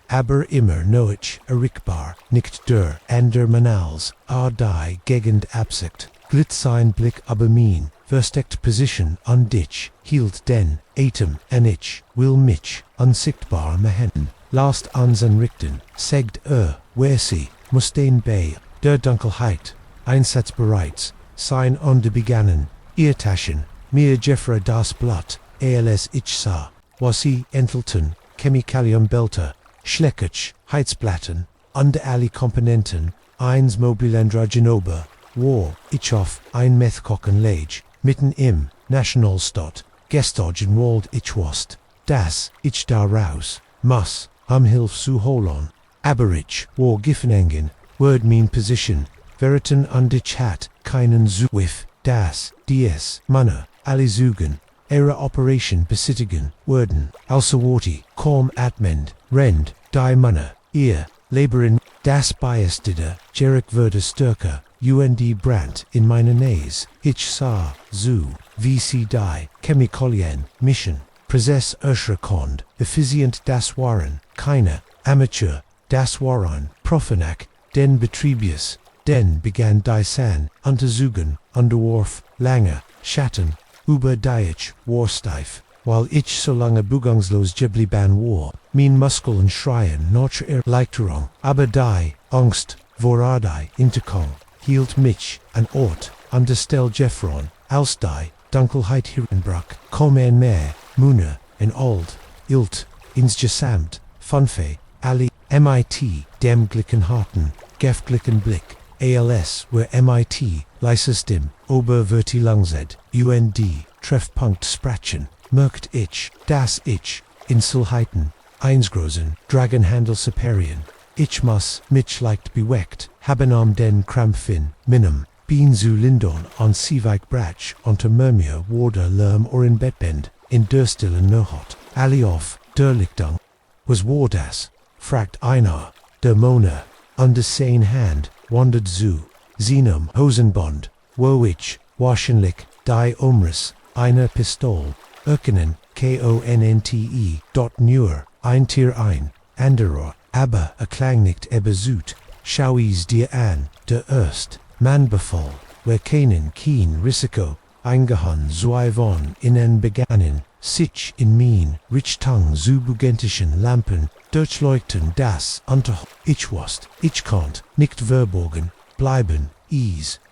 aber immer noich, errickbar, nicht der, ander Manals, die Gegend absicht, glitt sein Blick aber mein, versteckt Position an dich, hielt den, Atem, an ich, will mich, unsichtbar mehen, last ansen richten, segt wer sie, muss den bei, der Dunkelheit, einsatzbereit, sein onde begannen, ihr Taschen, mir Jeffra das Blatt, als ich sah, was sie enthalten, Chemikalium Belter, Schleckert, Heizplatten, under alle Komponenten, eins Mobilendra-Genober, war, ich auf, ein Methkochen Lage, mitten im, Nationalstadt, Gestogen Wald ich wast, das, ich daraus, muss, Hilf zu holen, aber ich, war Giffenengen, word mean position, Veriten und ich hat, keinen Zuwif, das, dies, Manne, alle Zugen, ihre Operation besittigen, werden, also Worti, kaum atmend, rend, die Manne, ihr, Laborin, das Biasdide, Jerick würde stärker, Brand, in meine Näs, ich sah, wie sie die, Chemikalien, mischen, Präsess Erschrekond, effizient das waren, keine, Amateur, das waren, Profanak, den Betriebius, den begann die San, untersuchen, unterworf, lange, Schatten, über die warsteif, while ich so lange bugungslos geblieben war, mein Muskeln schreien noch Erleichterung, aber die Angst, vor die Interkong, hielt mich an Ort, an der Stelle Jeffron, als die Dunkelheit Hirnbrach, kommen mehr, Mune, en old, ilt, insgesamt, Funfe, alle, mit, dem glicken Harten, gefglicken Blick, als, where mit, leisestim, oberverti langzed, Treffpunkt Sprachen, merkt ich, das ich, Inselheiten, einsgroßen, Dragonhandel Superian, ich muss, mich leicht beweckt, haben am den Krampfin, minim, bin zu Lindon on Seewijk Brach, unter Murmur, Wurde, Lärm or in Bettbend, in der Stille Nohot, alle auf, der Lichtung, was war das, fragt einer, der Mona, under sein Hand, wandert zu, Zenum, Hosenbond, wo ich, wahrscheinlich, die Umriss, einer Pistol, erkennen, Konte, dort nur, ein Tier ein, anderer, aber a Klang nicht ebesut, schau is dir an, der erst, man befahl, wer keinen Risiko, eingehan zwei von innen begannen, sich in mein, Richtang zu bugentischen Lampen, durchleuchten das unter, ich wast, ich konnt, nicht verborgen, bleiben,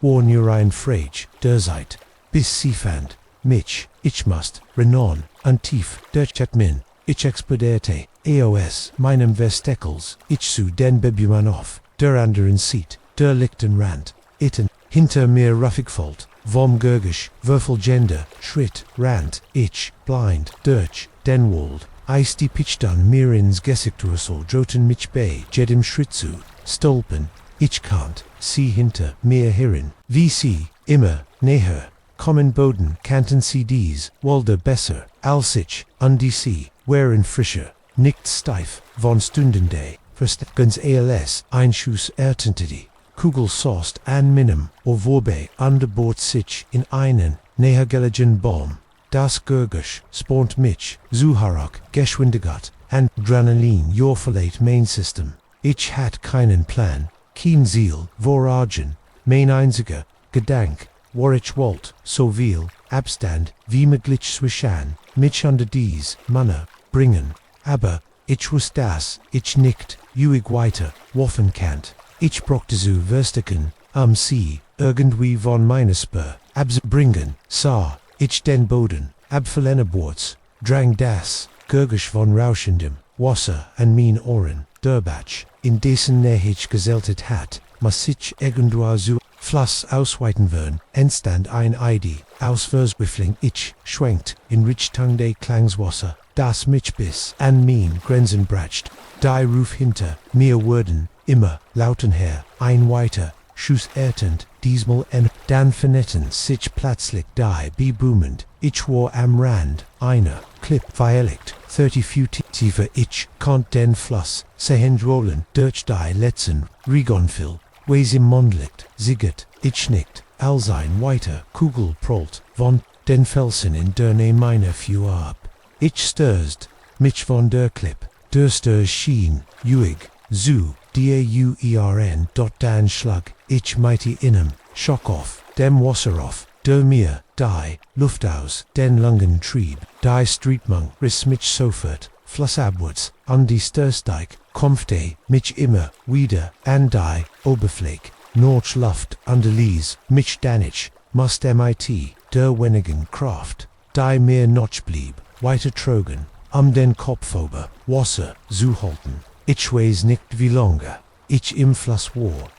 war nur ein Frage, der Zeit, bis sie fand, mich, ich must, renon, und tief, durchat min, ich explodierte, eos, meinem Vestekels, ich zu den Bebuman auf, der anderen Seat, der lichten Rand, itten, hinter mir Raffigfold, vom Gurgisch, Würfelgender, Schritt, Rand, ich, blind, durch, den Wald, eis die Pitchdan mir ins Gesichtursel droten mich bei, jedem Schritt zu, stolpen, ich kannt, sie hinter mir herin, wie sie, immer, näher, Kommen Boden, Kanten CDs, Walder besser, als ich, sie, wären frischer, nicht steif, von Stundendei, verstärkens als, Einschuss ertentity, Kugel sost an minim, or vorbei, underboard sich, in einen, nähergelegen Baum, das Gurgisch, spont mich, Zuharak, Geschwindigkeit, and Dranalin, your verlate main system. Ich hat keinen Plan, kein Ziel, voragen, mein einziger, Gedank, war ich wollt, so viel, Abstand, wie möglich zwischen, mich unter dies, Manne, bringen, aber, ich wusste das, ich nicht, juig weiter, waffen kannt, ich brochte zu verstehen, sie, irgendwie von meiner Spur, bringen, sah, ich den Boden, abverlennerboards, drang das, Gurgisch von rauschendem, Wasser an mein Ohren, Durbach, in dessen Nähe ich geseltet hat, mas sich irgendwo zu Fluss ausweiten würden, entstand ein Eidi, ausverswiffling ich, schwenkt, in Richtung de Klangswasser, das mich bis an mein Grenzen bracht, die Ruf hinter mir wurden, immer, lautenher, ein weiter, Schuss ertend, diesmal dann vernetten sich plötzlich die boomend, ich war am Rand, einer, Clip Violect, 30 Feet tiefer ich, konnt den Fluss, sehend rollen, durch die letzten, Regonfil, Weis im Mondlicht, siggert, ich nicht, als ein weiter, Kugel prollt, von den Felsen in der Nähe meiner Fuhr ab. Ich stürzt, mich von der Clip, der Stür schien, juig, zu, dauern, dann schlag, ich mighty innem, Schock auf, dem Wasser auf, der mir, die, Luft aus, den Lungen trieb, die Streetmung, riss mich sofort, flussabwärts, an die Störsteig, komfte, mich immer, wieder, an die, Oberfläche, Nordluft, underlies, mich danich, must mit, der wenigen Kraft, die mir noch blieb, weiter trogen, den Kopf ober, Wasser, zu halten, ich weiß nicht wie lange, ich im Fluss war,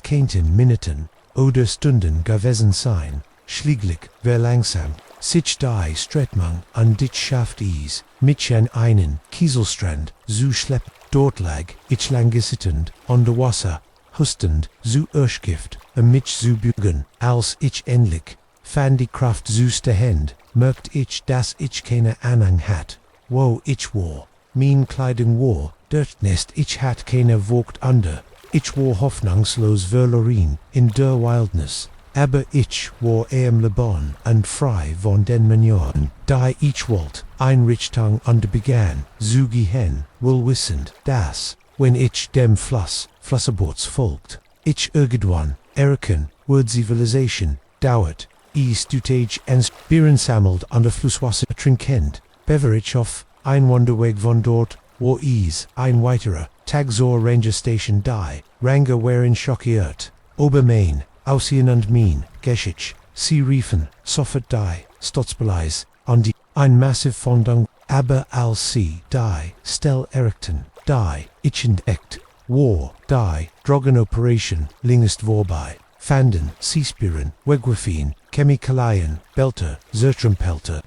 keinten Minuten, oder Stunden gewesen sein, schließlich, verlangsamt, sich die Stretmung an dich schafft mich an einen Kieselstrand, zu schlepp, dort lag, ich lang gesittend, an der Wasser, hustend, zu Urschgift, mich zu bügen, als ich endlich, fand die Kraft zu's der Hand, merkt ich, dass ich keine Ahnung hat, wo ich war, mein Kleidung war, dort nest ich hat keine Vogt under, ich war hoffnungslos verloren, in der Wildnis, aber ich war am Leben und frei von den Manioren, die ich wollt, Einrichtung und begann, zu gehen, wohl wissend, dass, wenn ich dem Flussabots folgt, ich irgendwann, erken, word Zivilisation, dauert, Stutage and Bieren sammelt an der Flusswasser trinkend, beverage auf, ein Wanderweg von dort, wo ein weiterer, Tagsor Ranger Station die, Ranger wären schockiert, Obermain, Aussehen und Mien, Geschich, Sie riefen, sofort die, Stotzbeleis, an die, ein Massiv Fondung, aber als sie, die, Stell erregten, die, ich entdeckt, war, die, Drogenoperation, lingest vorbei, fanden, Seaspieren, Wegwafien, Chemikalien, Belter, Zertrampelter,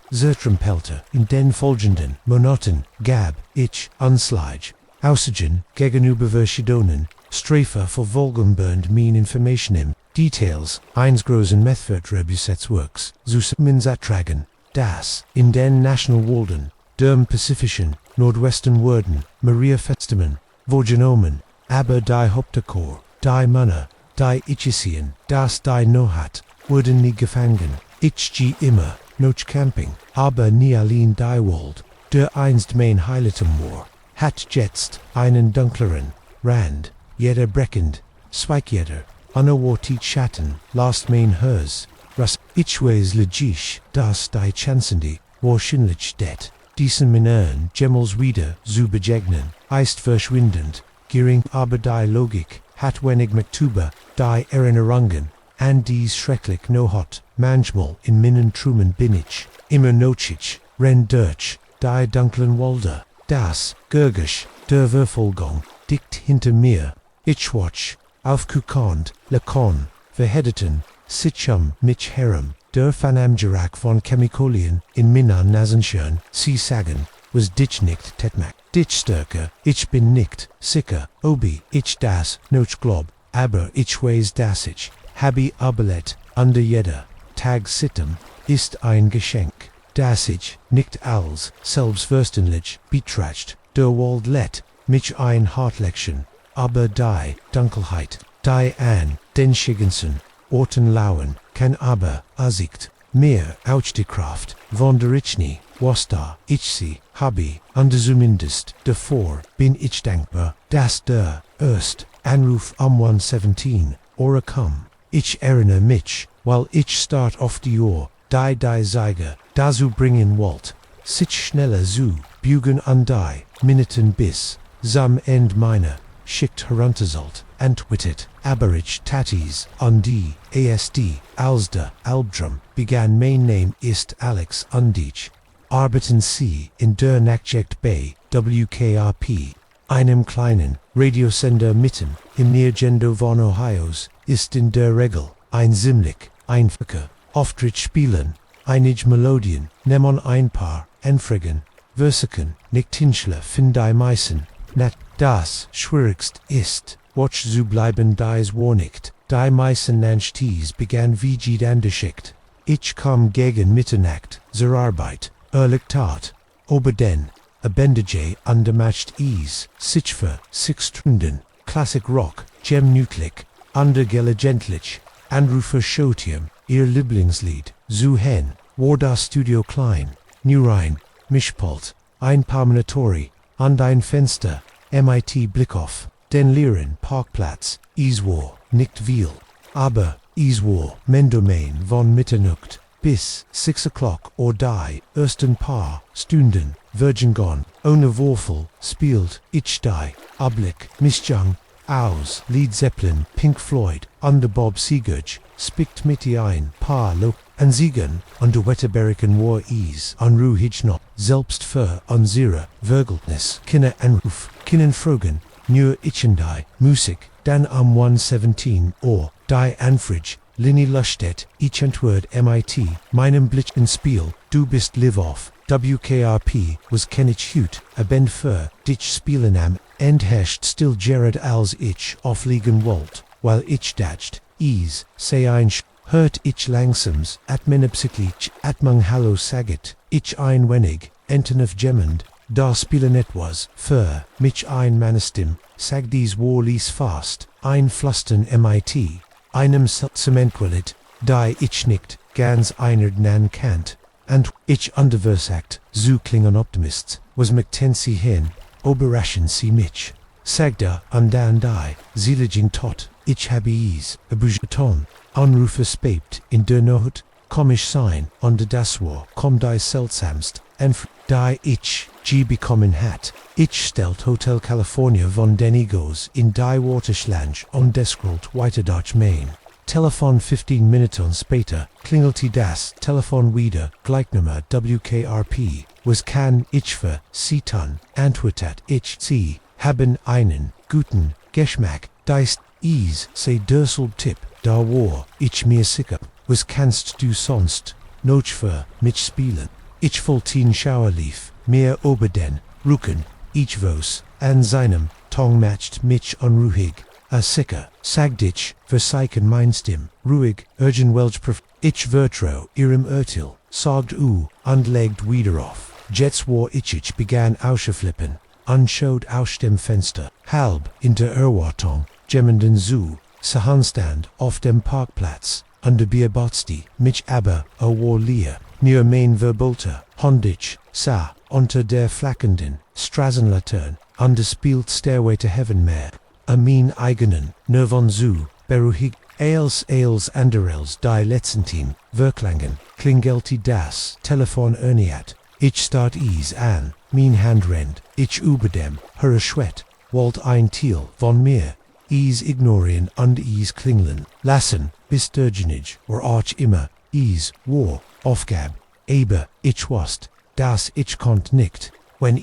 in den folgenden Monaten, gab, ich, Anslage, Aussigen, gegenüber verschiedenen, Strafe verfolgenbernd mein Information im, Details, eins großen Methvertreibungsworks, Susminsatragen, das, in den National Walden, derm Pazifischen, Nordwestern Worden, Maria Festemann, Vorgenomen, aber die Hauptakor, die Männer, die Ichisian, das die Nohat, wurden nie gefangen, ich immer, noch Camping, aber nie allein die Wald, der einst mein Heiligtum war, hat jetzt einen dunkleren Rand, jeder breckend, zweig jeder, unerwartet Schatten, last mein Hers, was ich weiß legisch, dass die Chancen wahrscheinlich det, diesen Männern jemals wieder zu begegnen, ist verschwindend, gering aber die Logik, hat wenig Mektuba, die Erinnerungen, an dies schrecklich no hot, manchmal in meinen Trumen bin ich, immer notchig, renn durch, die dunklen Walder, das, Gurgisch, der Verfolgung, dicht hinter mir, ich watch, aufgekonnt, lekon, verhedeten, sichum, mich herum, der Fanamgerak von Chemikalien, in Minna Nasenschön, sie sagen, was dich nicht tetmak, dich stärker, ich bin nicht, sicher, obi, ich das, noch glob, aber ich weiß das ich, habe Abelet, under jeder, Tag sitten, ist ein Geschenk. Das ich, nicht als, selbstverständlich, betracht, der Wald let, mich ein Hartleckchen, aber die Dunkelheit, die an den Schiggensen, Orten lauen, kann aber, Asicht, mehr Ausgekraft, von der ich nie, was da, ich sie, habe, und zumindest, davor, bin ich dankbar, dass der, erst, Anruf 117, oder komm, ich erinnere mich, while ich start auf die Uhr, die Zeiger, dazu bringen wollt, sich schneller zu, bügen an die, Minuten bis, zum End meiner, schickt heruntersollt, antwittert, aber ich tatis, an die, ASD, als der Albdrum, begann mein Name ist Alex und ich, arbeiten Sie in der Nachtschicht bei, WKRP, einem kleinen, Radiosender mitten, im Nirgendo von Ohios, ist in der Regel, ein ziemlich, einfacher, Auftritt spielen, einige Melodien, nemon ein paar, Anfragen, Versiken, nicht hinschlafen die meisten, nat, das schwierigst ist, watch zu bleiben dies war nicht, die meisten Nanchties begann wie Anderschicht. Ich kam gegen Mitternacht, zur Arbeit, ehrlich tat, oberden, Abendage undermatched ease, sich für 6 Stunden, Classic Rock, gemütlich, undergelegentlich, Anrufer Schotium, ihr Lieblingslied, zu hen, war das Studio klein, nur ein, Mischpult, ein paar Monitori, und ein Fenster, MIT Blick auf, den leeren Parkplatz, es war, nicht viel, aber, es war, mein Domain von Mitternacht, bis 6 o'clock oder die ersten paar Stunden, Virgin Gone, ohne Würfel, spielt, ich die, Oblick, Mischung, aus, Led Zeppelin, Pink Floyd, under Bob Seger, spickt mit ein paar Lok, an Siegen, under Wetterberiken war es, an Ruhig noch, selbst für unsere Vergeltnis, Kinder Anruf, Kinnen Fragen, nur ich und die, Musik, dann am 117 or, die Anfrage, Lini Lustedt, ich antwort MIT, meinem Blitzchen Spiel, du bist live off, WKRP, was kenn ich hut, abend für, dich spielen am, end herrscht still Gerard als ich aufliegen wollt, while ich dacht, sei ein hört ich langsams, at menepsiklich, at mang hallo saget, ich ein wenig, entenef gemmend, da spielen etwas, für, mich ein Mannestim, sag dies war lies fast, ein Flustern MIT, einem Zementqualit, die ich nicht, ganz einerd nan kant, and ich underversagt, zu klingen Optimists, was McTensie hin, oberraschen sie mich, sagda und dann die, seeligen tot, ich habe es, abujeton, Anrufe spebt, in der Not, komm ich sein, und das war, komm die seltsamst, die ich, bekommen hat, ich stellt Hotel California von den Egos in die Waterschlange und descrollt weiter durch Main. Telefon 15 Minuten später, klingelte das Telefon wieder, Gleichnummer WKRP, was kann ich für Sie tun, antwortet ich, Sie haben einen guten Geschmack, dies sei derselbe Tipp, da war ich mir sicher, was kannst du sonst, noch für mich spielen? Ich wollte ihn Schauerlief, mehr über den Rücken, ich was, an seinem Tong matcht mich unruhig, sicher, sagt ich, versichern mein Stimm, ruhig, urgen welch ich vertrau ihrem Urteil, sagt und legt wieder auf, jetzt war ich begann auszuflippen, und schaut aus dem Fenster, halb in der Erwartung, jemanden zu, Handstand auf dem Parkplatz, und der Bierbotsti, mich aber, war leer, mir mein Verbolter, Hondich, sah, unter der flackenden Straßenlaterne, und der spielt Stairway to Heaven mehr, mein eigenen, Nervon zu, beruhigend, als anderels die letzten Verklangen, klingelte das Telefon erniat, ich start an, mein Hand rennt, ich über dem, höre Schwett, wollt ein Teil von mir, ignorieren und klingeln, lassen, bis derjenige, or auch immer, war, Aufgabe, aber, ich wusste, dass ich konnt nicht, wenn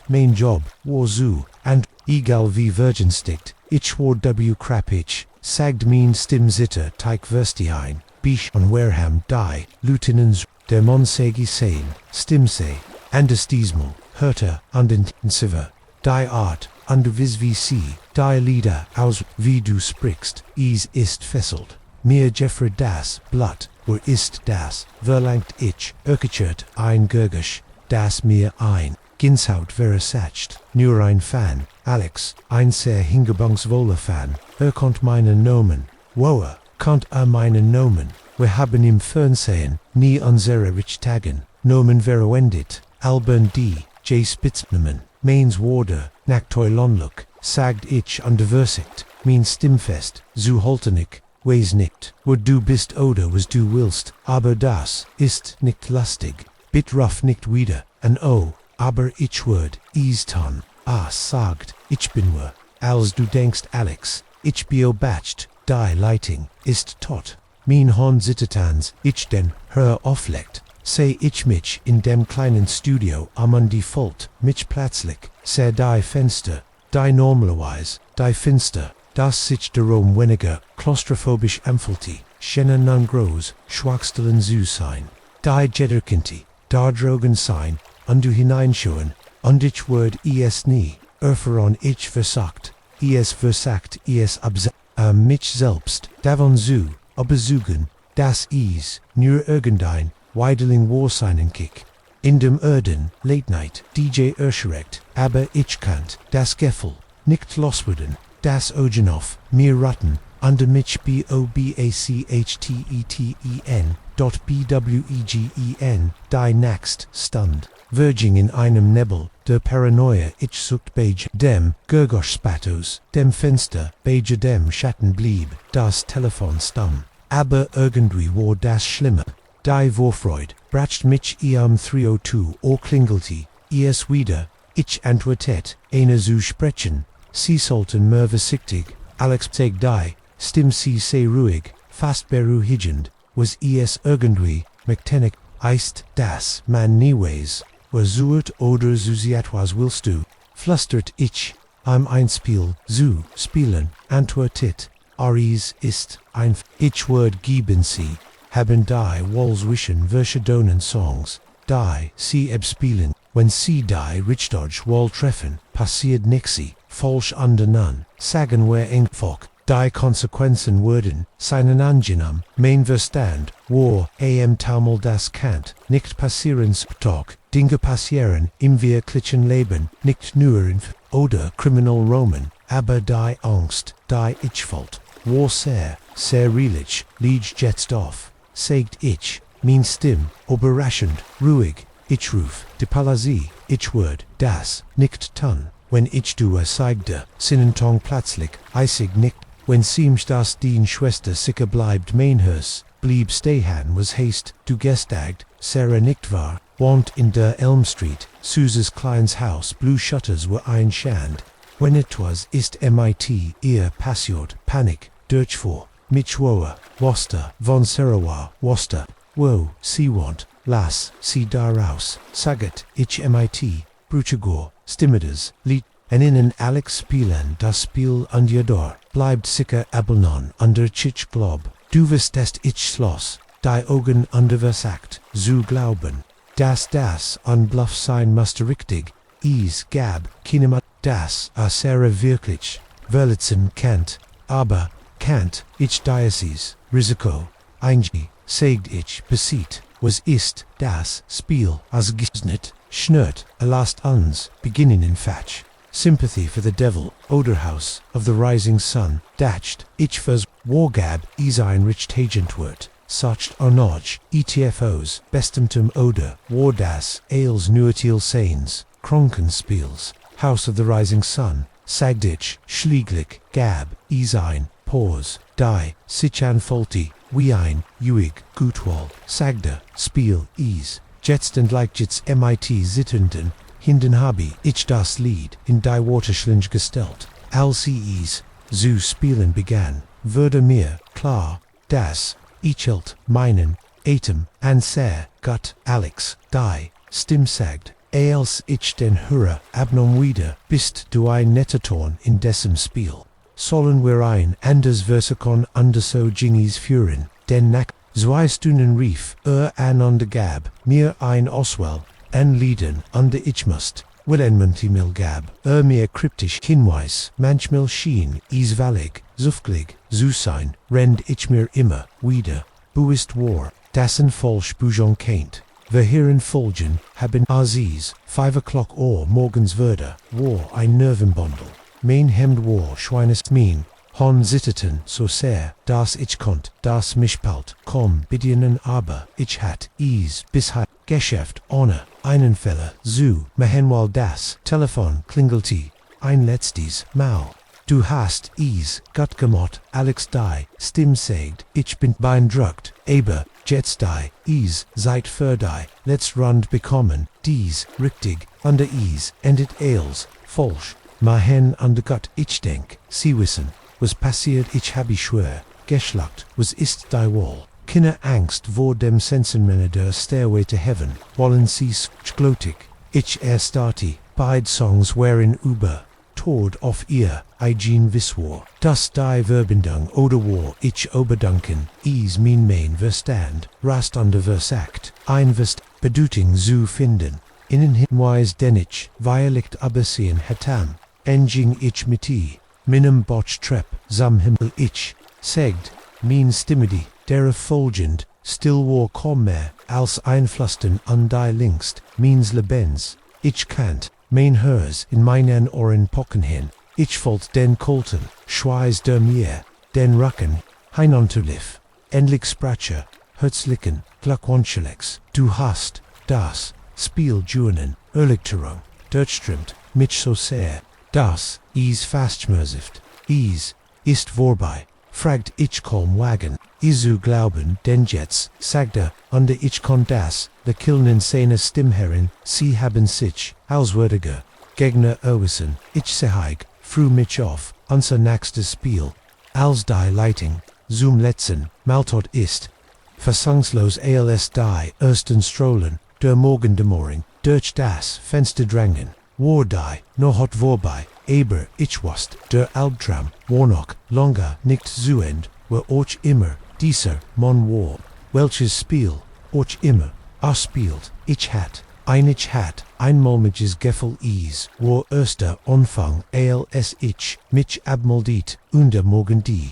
mein Job, war so, und, egal wie vergenstickt, ich war krapich, sagt mein Stimmsitter teig versti ein, bich und warham die, Lieutenants, der Monsegi sein, Stimmsei, anders diesmal, hörte und intensiver, die Art, und du vis wie sie, die Lieder aus, wie du sprichst, ist fesselt, mir Jeffrey das Blatt, wo ist das, verlangt ich, erkechert ein Gurgisch, das mir ein, Ginshaut versacht, nur ein Fan, Alex, ein sehr hingebangsvoller Fan, kommt meinen Nomen, woher, kommt meinen Nomen, wir haben im Fernsehen, nie unsere Richtagen, Nomen verwendet, Albern die, J. Spitznomen, Mains wurde, Nachtoi Lonluk, sagt ich an der Versicht, mein Stimmfest, zu Holtenig, weis nicht, wo du bist oder was du willst, aber das ist nicht lustig, bit rough nicht wieder, an aber ich würd, ton, sagt, ich bin nur, als du denkst Alex, ich beobacht, die Leitung ist tot, mein Horn zittertans, ich den, hör auflegt, seh ich mich in dem kleinen Studio am Default, mich plötzlich, seh die Fenster, die normalerweise, die Finster, das sich darum weniger, klaustrophobisch empfiehlt, schenen non groß, schwachstellen zu sein, die Jederkinti, da drogen sein, und du hineinschauen, und ich würd es nie, erfahren ich versagt, es versagt, es mich selbst, davon zu, übersuchen, das nur irgendein, Weideling Warseinen Kick. In dem Erden, Late Night, DJ erschreckt, aber ich kannt, das Gefühl, nicht loswerden, das Augen auf, mir raten, under mich bobachchten, die next Stund. Verging in einem Nebel, der Paranoia ich sucht beige dem Gurgosch-Spatos, dem Fenster, beige dem Schatten blieb, das Telefon stumm. Aber irgendwie war das schlimmer. Die Vorfreude, bracht mich 302 klingelte, es wieder, ich antwortet, eine zu sprechen, sie sollten mehr vorsichtig, Alex sag die, stimm sie sehr ruhig, fast beruhigend, was es irgendwie, mechanic, ist das man nieweis, versucht oder so etwas willst du, flüstert ich, ein Spiel, zu spielen, antwortet, ist ein, ich würd geben sie, haben die Walls wischen verschiedenen Songs, die sie abspielen, wenn sie die Richtige Wall treffen, passiert nixi, falsch undernan, sagen wir einfach, die Konsequenzen würden, seinen angenehm, mein Verstand, war, taumel das Kant, nicht passieren Talk, Dinge passieren, im wirklichen Leben, nicht nur in, oder Criminal Roman, aber die Angst, die ich fällt, war sehr relich, liegt jetzt auf, sagt ich, mein Stimm, überraschend, ruhig, ich ruf, die Palasie, ich würd, das, nicht tun, wenn ich du sagte, Sinnentong plötzlich, eisig nicht, wenn seems das die Schwester sicher bleibt mein Haus, blieb stehen was heißt, du gestagt, Sarah nicht war, wohnt in der Elm Street, Susas kleines Haus, blue shutters were ein Schand, wenn etwas ist mit, ihr passiert, Panik, durchfuhr, mich woa, Worcester, von Sarawa, Worcester, wo, sie wohnt, lass, sie daraus, saget, ich mit, Bruchegor, Stimmides, Lied, en innen Alex spielen das Spiel an dir Dor, bleibt sicher abelnon under Chich Glob, du wirst ich schloss, die Augen under versagt, zu glauben, das an Bluff sein muster richtig, gab, kinema, das Sarah wirklich, Verletzen kennt, aber, kennt, ich Diocese, Risiko, eingi, sagt ich, besieht, was ist, das Spiel, als gesnit, schnürt, last uns, beginning in Fatch. Sympathy for the devil, Oderhaus, of the rising sun, datcht, ich vers, Wargab, ein Richtagentwort, sucht Arnoj, ETFOs, Bestemtum Oder, Wardas, Ales Nuatil Sains, Kronkenspiels, House of the Rising Sun, Sagdich, Schlieglich, Gab, ein, Pause, Die, Sichan Folti, Wiein, Uig, Gutwal, Sagda, Spiel, Jetstand Leichtjits mit Zitternden, Hinden habe ich das Lied in die Waterschlinge gestellt, als zu spielen begann, wurde mir klar, dass ich meinen Atem an sehr Gott Alex, die Stimm sagt, als ich den Hörer abnom wieder, bist du ein netter Ton in dessen Spiel. Sollen wir ein anders Versikon under so Jingis führen, denn nach zwei Stunden rief an der Gab, mir ein Oswell, an Lieden under ich must, Willenmuntimil gab, mir kryptisch Hinweis, manchmal schien, isvalig, zuftlig, zu sein, rend ich mir immer, wieder. Buist war, dassen falsch bujon kaint. We heren folgen haben Aziz, 5 o'clock or morgens würde, war ein Nervenbondel. Mein Hemd war Schweines mean, hon zitteten so sehr, das ich konnt, das mich bald, komm, bedienen aber, ich hat, bis Geschäft, ohne, einen Fälle, zu, mehenwal das, Telefon, klingelte, ein letztes Mal. Du hast, Gott gemot, Alex die, Stim sagt, ich bin beeindruckt, aber, jetzt die, seid für die, let's rund bekommen, richtig, under endet als, falsch, mahen under Gott, ich denk, sie wissen, was passiert, ich hab schwör, geschlacht, was ist die Wall, keine Angst vor dem Sensenmänner der Stairway to Heaven, wollen sie glotig, ich starte, beide Songs wären über, Tod auf ihr, Eigen Viswar, das die Verbindung oder war ich oberdanken, mein Verstand, rast under versagt, ein Bedeutung zu finden, innen hinweis den ich, violet abersehen hatam, enging ich mit minem botch trep, sam himmel ich, segt, mein Stimmedi, der folgend, still war kaum mehr, als einflüstern an die linkst, means lebens, ich kannt, mein hers in meinen Ohren pocken hin, ich folgt den Kolten, schweiß der mir, den Racken, hinunterlief, endlich sprache, herzlichen, glückwunschelex, du hast, das, Spiel Junen, Erlichterung, Deutschstrimmt, mich so sehr, das, fastschmerzift, ist vorbei, fragt ich kaum wagen, zu glauben, denn jetzt, sagte, under ich kon das, the killen seine Stimmherren, sie haben sich, auswärtiger, Gegner erwiesen, ich seheig, fru mich auf, unser nächstes Spiel, als die Leitung, zum letzten, Maltot ist, versangslos als die ersten Strollen, der Morgendämmerung, durch das Fenster drängen, war die, noch hot vorbei, aber ich wusste, der Albtraum, war noch, longer nicht zu End, war auch immer, dieser, Mon war, welches Spiel, auch immer, spielt, ich hat, ein mulmiges Gefühl war erster Anfang, als ich, mich abmeldet, unter morgen die,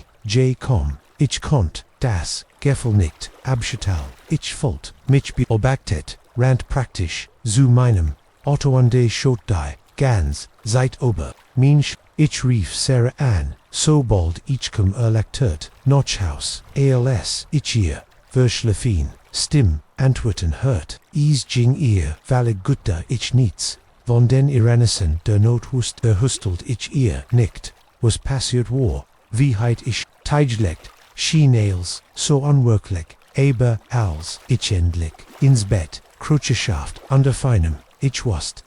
kom, ich konnt, das, Gefühl nicht, abschütteln, ich folgt, mich beobachtet, rand praktisch, zu meinem, Otto an de Schot die, ganz, seit ober, Mensch, ich rief Sarah an, sobald ich erleichtert, Notchhaus, als, ich ihr, verschlafen, Stimm, antworten hört, ging ihr, weil guter ich nichts, von den Iranissen der Nothust hustelt ich ihr nicht, was passiert war, wie heit ich, teiglegt, Schienels, so unwirklich, aber als, ich endlich, ins Bett, Krutscheschaft, under feinem, ich wusst,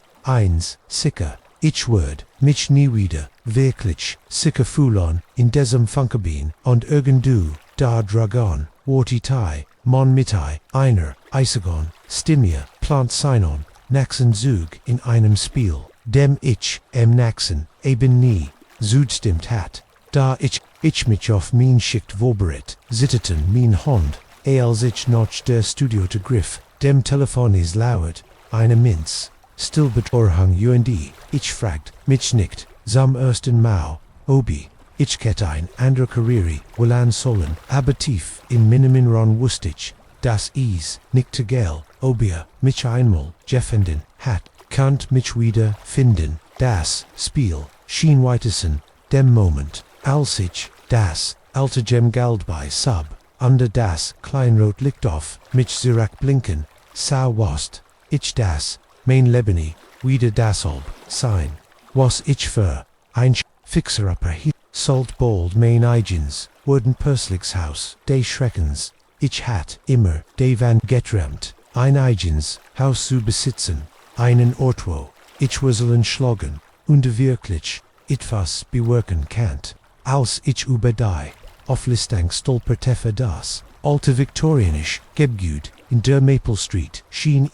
sicher, ich würd, mich nie wieder, wirklich, sicher fühlen, in diesem Funkabin, und irgendu, da Dragon, Wortitai, Mon Mitai, einer, Eisagon, Stimmia, Plant Sinon, Naxen Zug in einem Spiel, dem ich, Naxen, eben nie, Zudstimmt hat, da ich mich auf mein Schicht vorbereitet, zitteten mein Hund, als ich noch der Studio to griff, dem Telefon is lauert, eine Minz, still betorhang und ich fragt, mich nicht, zum ersten Mal, obi, ich kette ein andere Karriere, willan sollen, aber tief in Minimin ron wustig, das nicht gel, obia, mich einmal, jeffenden, hat, kannt mich wieder finden, das Spiel, schien weitesten, dem Moment, als ich, das, alte Gem Geld bei Sub, under das, Kleinrot Licht auf, mich Zirak blinken, sa wast, ich das, mein Lebeni, wieder das ob, sein, was ich für, ein Fixer-Upper hier, Salt bald mein Eigens, wurden Perslichs Haus, de Schreckens, ich hat, immer, de van geträumt, ein Eigens, Haus zu besitzen, einen Ortwo, ich wuseln schlagen, und wirklich, etwas bewirken kannt, als ich über die, Auflistung stolperte das, alte Viktorianisch, Gebgut, in der Maple Street, schien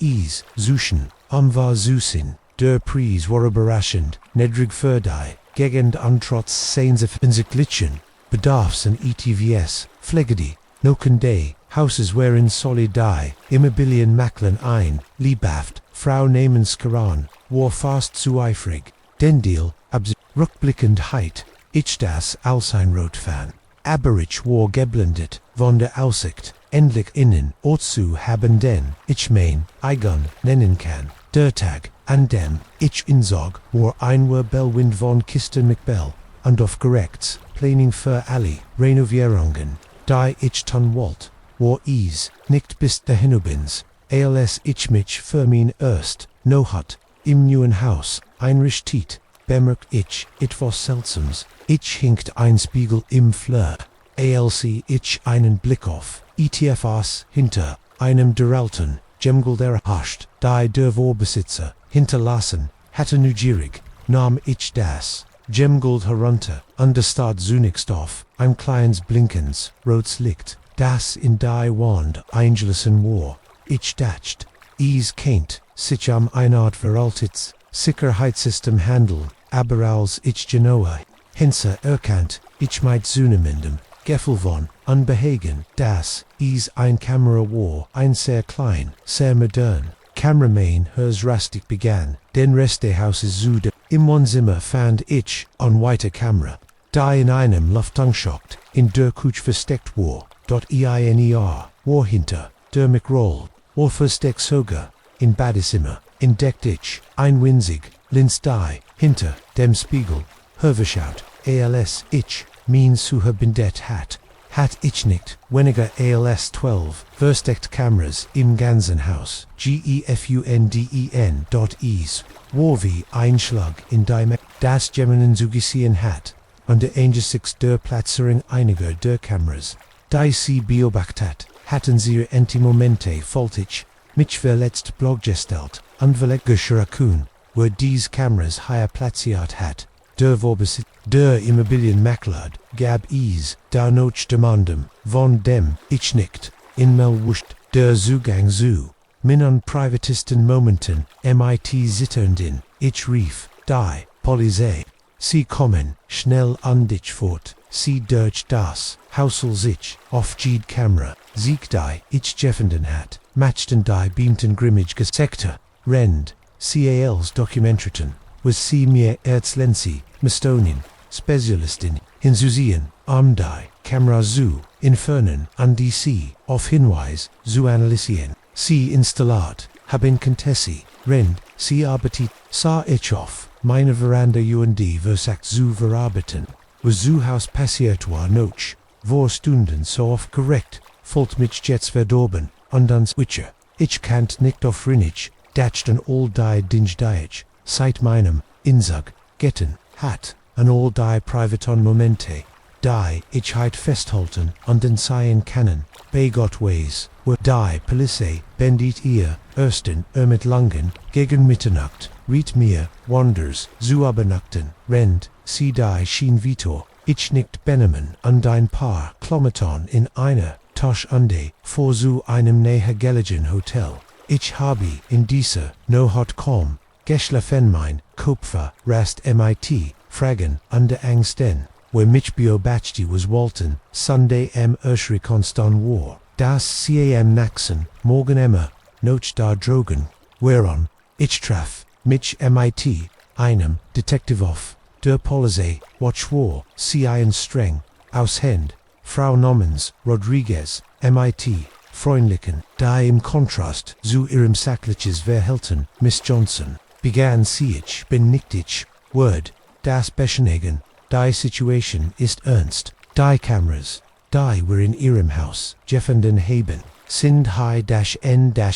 Suchen, war Susin, der Preis war überraschend, nedrig für die, Gegend an trotz Sehnseffensichtlichen, Bedarfs an ETVS, Pflegedi, Noken Day, Houses wherein solid die, Immobilien maklen ein, Liebhaft, Frau namens Karan, war fast zu eifrig, den Deal, rückblickend heit, ich das als ein Rotfan. Aber ich war geblendet, von der Aussicht, endlich innen, Otsu haben den, ich mein, eigen, nennen kann, der Tag, an dem, ich inzog, war einwer Bellwind von Kisten McBell, und auf gerechts, planing für alle, Renovierungen, die ich tun wollt, war nicht bis dahin ubins, als ich mich für mein erst, no hat, im neuen Haus, einrichtet, bemerkt ich, etwas Seltsames, ich hinkt ein Spiegel im Flur, als ich einen Blick auf, ETFs hinter, einem der alten, Gemgulder hascht, die der Vorbesitzer, hinterlassen, hatte neugierig, nahm ich das, Gemguld herunter, und der Stadt zunächst auf, ein kleines Blinkens, rotes Licht, das in die Wand eingelassen war, ich dacht, kennt, sich eine Art veraltetes Sicherheitssystem handeln, aber als ich genauer hinse erkannt, ich mit zunehmendem Gefühl von Unbehagen, dass ein Kamera war, ein sehr klein, sehr modern, Kameramann hers rastig begann, den Rest des Hauses zude, im Wohnzimmer fand ich an weiter Kamera, die in einem Luftanschockt, in der Couch versteckt war, EINER, war hinter, der Mikroll, war versteckt sogar, in Badezimmer, entdeckt ich, ein winzig, Linz die, hinter, dem Spiegel, herverschaut, als ich, mein zu bindet hat ich nicht, weniger als 12, versteckt Kameras im ganzen Haus, gefunden.es, wo wie ein Schlag in die das Geminen zugesehen hat, und der Angesichts der Platzierung einiger der Kameras, die sie beobachtet, hatten sie Momente faltig, mich verletzt bloßgestellt, und verleggeschrakun, wo dies Kameras higher platziert hat, der Vorbesitzer, der Immobilienmakler, gab da noch demandem, von dem, ich nicht, in Melwuscht, der Zugang zu, minan privatisten Momenten, mit zitternden, ich rief, die, Polizei, sie kommen, schnell an dich fort, sie durch das, Hausel sich, auf jede Kamera, sieg die, ich gefunden hat, matchten die beamten grimmig Gesekte, Rend, CALs Dokumentarten, was sie mir Exzellenz, Mistonin, Spezialistin, hinzusehen, die, Kamera zu, entfernen, an die sie, auf Hinweis, zu analysieren, sie installiert, haben Contessi, Rend, sie arbeitet, sah ich auf, meine Veranda versagt zu verarbeiten, was zu Haus passiert war noch, vor Stunden so oft korrekt, folgt mich jetzt verdorben, und dann switcher, ich kannt nicht auf Rinnig, datchten all die Dinge ich, seit meinem, Insag, Getten, hat, an all die privaton Momente, die ich heit festhalten und den seien kann, Begotways, wo die Polizei, bendit ihr, ersten, mit Langen, gegen Mitternacht, riet mir, Wonders, zu übernachten, Rend, sie die schien Vito, ich nicht benehmen, und ein paar Kilometern in einer Tasch ande, vor zu einem nähergelegenen Hotel. Ich habe in dieser, no hat kaum, geschlafen mein, Kopfer, rast mit, fragen, und der Angsten, wo mich beobachtet was Walton, Sunday Erschri konstant war, das Naxen, morgen immer, noch da drogen, whereon, ich traf, mich mit, einem, Detective auf, der Polizei, watch war, streng, aus Hand, Frau Nommens, Rodriguez, mit, freundlichen, die im Kontrast zu ihrem sachliches Verhalten, Miss Johnson, begann sie ich, bin nicht ich, Word, das Beschenigen, die Situation ist ernst, die Kameras, die wir in ihrem Haus, gefunden haben, sind high-n-profes,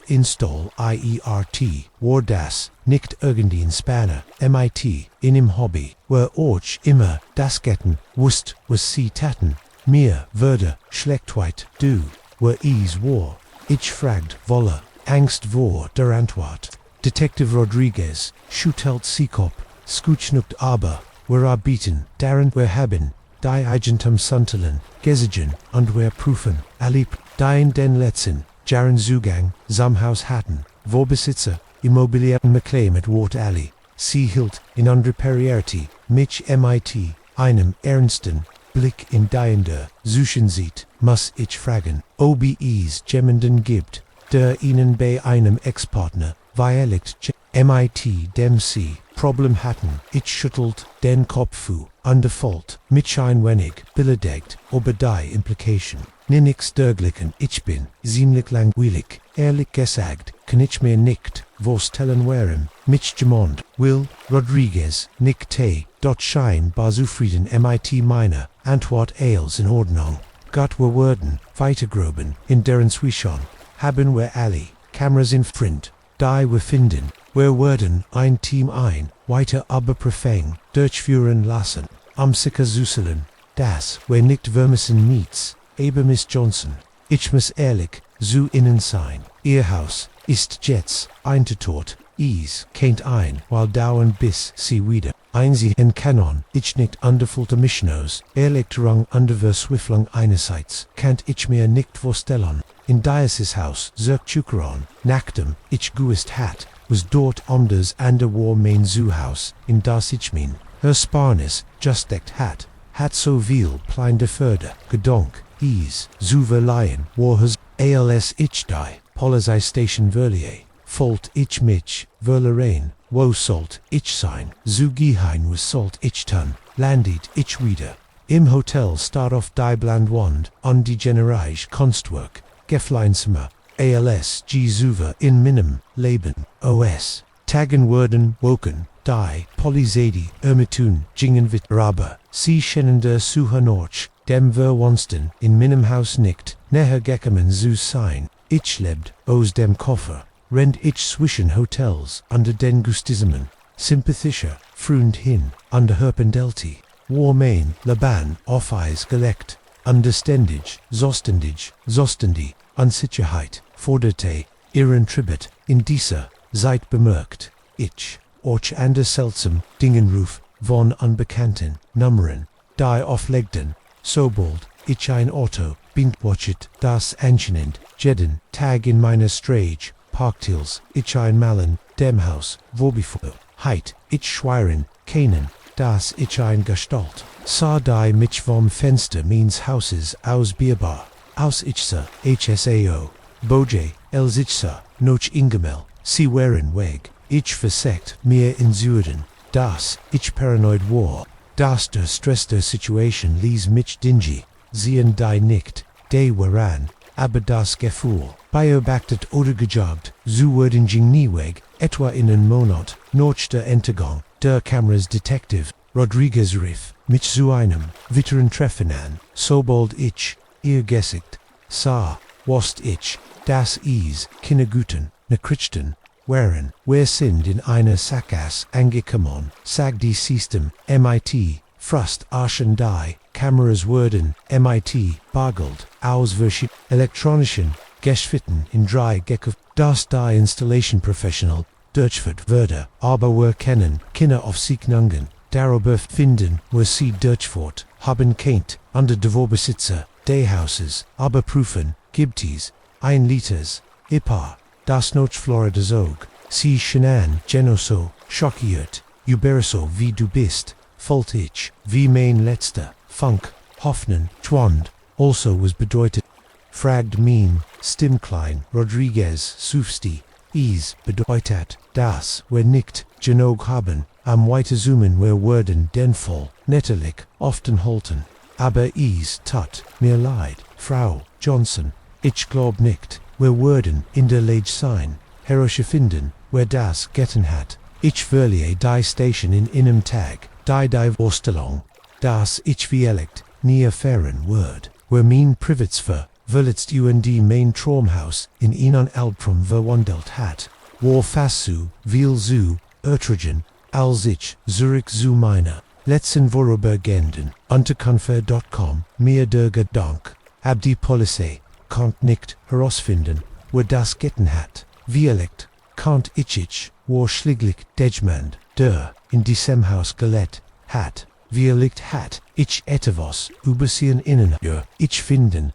install iert, war das, nicht irgendein Spanner, mit, in im Hobby, wo euch immer, das Getten, wusst, was sie taten, mir würde, schlechtweit, du, wo war, ich fragt, wolle, Angst vor der Antwort. Detective Rodriguez, schüttelt Sikop, skutschnuckt aber, wir arbeiten, daran wir haben, die Agentum Sunderland, gesigen, und wir prüfen, alle, die in den letzten, Jahren Zugang, Samhaus hatten, Vorbesitzer, Immobilien mit Wort alle, sie hielt, in andere Perierte, mich mit, einem ernsten, Blick in diender, suchen sieht, muss ich fragen, ob es jemanden gibt, der ihnen bei einem Ex-Partner, mit dem sie, Problem hatten, ich schüttelt den Kopf, under fault, mit ein wenig, beledegt, obedei implication. Ninix derglichen, ich bin, ziemlich langweilig, ehrlich gesagt, kann ich mir nicht vorstellen warum, mich jemand, Will, Rodriguez, Nick Tay, dort scheinbar zufrieden mit meiner Antwort als in Ordnung. Gott wir werden, weitergroben, in deren Zwischon, haben wir alle, Kameras in Front, die wir finden, wir werden ein Team ein, weiter aber perfekt, durchführen lassen, am sicher zuselen, das wir nicht vermissen nichts. Aber Miss Johnson, ich muss ehrlich zu Ihnen sein. Ihr Haus ist jetzt eingetort. Is kennt ein, weil dauern bis Sie wieder einsehen kann. Ich nicht underfulte Mischnos, Erleichterung under Verswiflung einerseits, kannt ich mir nicht vorstellen. In Diasis Haus, Zurchukeron, nachdem ich gewusst hat, was dort anders ander war mein Zuhaus, in das ich mein Ersparnis just deckt hat so viel plein de Förder, Gedank, is, zu verleihen, war has als ich die, Polizei Station Verlier, Fault ich mich, verlerein, wo sollt ich sein, zu gehen was sollt ich tun, landet ich wieder. Im Hotel start auf die Blandwand, an die Generage Kunstwerk, Gefleinzimmer, als G-Zuver in meinem Leben, OS, Tagen werden woken, die Polizei ermitteln, gingen wit aber, sie scheinen der Suchernorch, dem verwonsten, in meinem Haus nicht, näher gekommen zu sein, ich lebt, aus dem Koffer, rennt ich zwischen Hotels, under den Gustismen, sympathischer, Freund hin, under Herpendelti, war mein Laban auf Eis gelegt, underständig, zostendi, Unsicherheit, forderte, ihren Tribut, in dieser Zeit bemerkt, ich, och ander seltsam, Dingenruf, von unbekannten Nummern, die auflegten, sobald ich ein Auto, binkwatchet, das anscheinend, jeden Tag in meiner Strage, parktils, ich ein Malen, dem Haus, wo bevor, heit, ich schweiren, keinen, das ich ein Gestalt, sah die mich vom Fenster meines Hauses ausbierbar, aus ichsa, HSAO, Boje, els ichsa, noch ingemel, sie wären weg. Ich versekt mir in Süden, das ich paranoid war, das der Stress der Situation ließ mich dingy, sehen die nicht, de waran, aber das Gefühl, beobachtet oder gejagt, zu werden ging nie weg, etwa in einen Monat, nach der Entergang, der Kameras Detective, Rodriguez rief, mich zu einem weiteren Treffen an, sobald ich, ihr Gesicht, sah, wast ich, das is, keine guten, Nachrichten, waren, wir sind in einer Sackgasse angekommen, sagt die System, MIT, Frust Arschen die, Kameras wurden, MIT, bagelt, aus verschiedenen elektronischen Geschwitten in drei gekauft, das die Installation Professional, durchführt würde, aber wir kennen, Kinder auf Signungen, darüber finden, wo sie durchführt, haben kennt, under de Vorbesitzer, de Houses, aber prüfen, gibt es, ein Liters, Ipa, das noch Florida Zog, sie schenan, genoso, schockiert, überso wie du bist, folgt ich, wie mein letzter, Funk, Hoffnen, Twand, also was bedeutet, fragt meme, Stimmklein, Rodriguez, Sufsti, is, bedeutet, das, wir nicht, genog haben, am weiterzoomen wir werden den Fall, netterlich, often halten, aber is, tat, mir leid, Frau Johnson, ich glaub nicht, wir würden in der Lage sein, herausfinden, wer das getan hat. Ich verliere die Station in einem Tag, die Vorstellung, dass ich vielleicht nie erfahren wird, wer mein Privatsphäre, verletzt und mein Traumhaus in einen Albtraum verwandelt hat, war fast so viel zu ertragen, als ich zurück zu meiner letzten vorübergehenden Unterkunft.com, mir der Gedank, ab die Polizei, konnt nicht herausfinden, wer das getan hat. Vielleicht konnt ich, war schließlich Dejmand, der in diesem Haus gelebt hat. Vielleicht hat ich etwas übersehen innen, ich finden,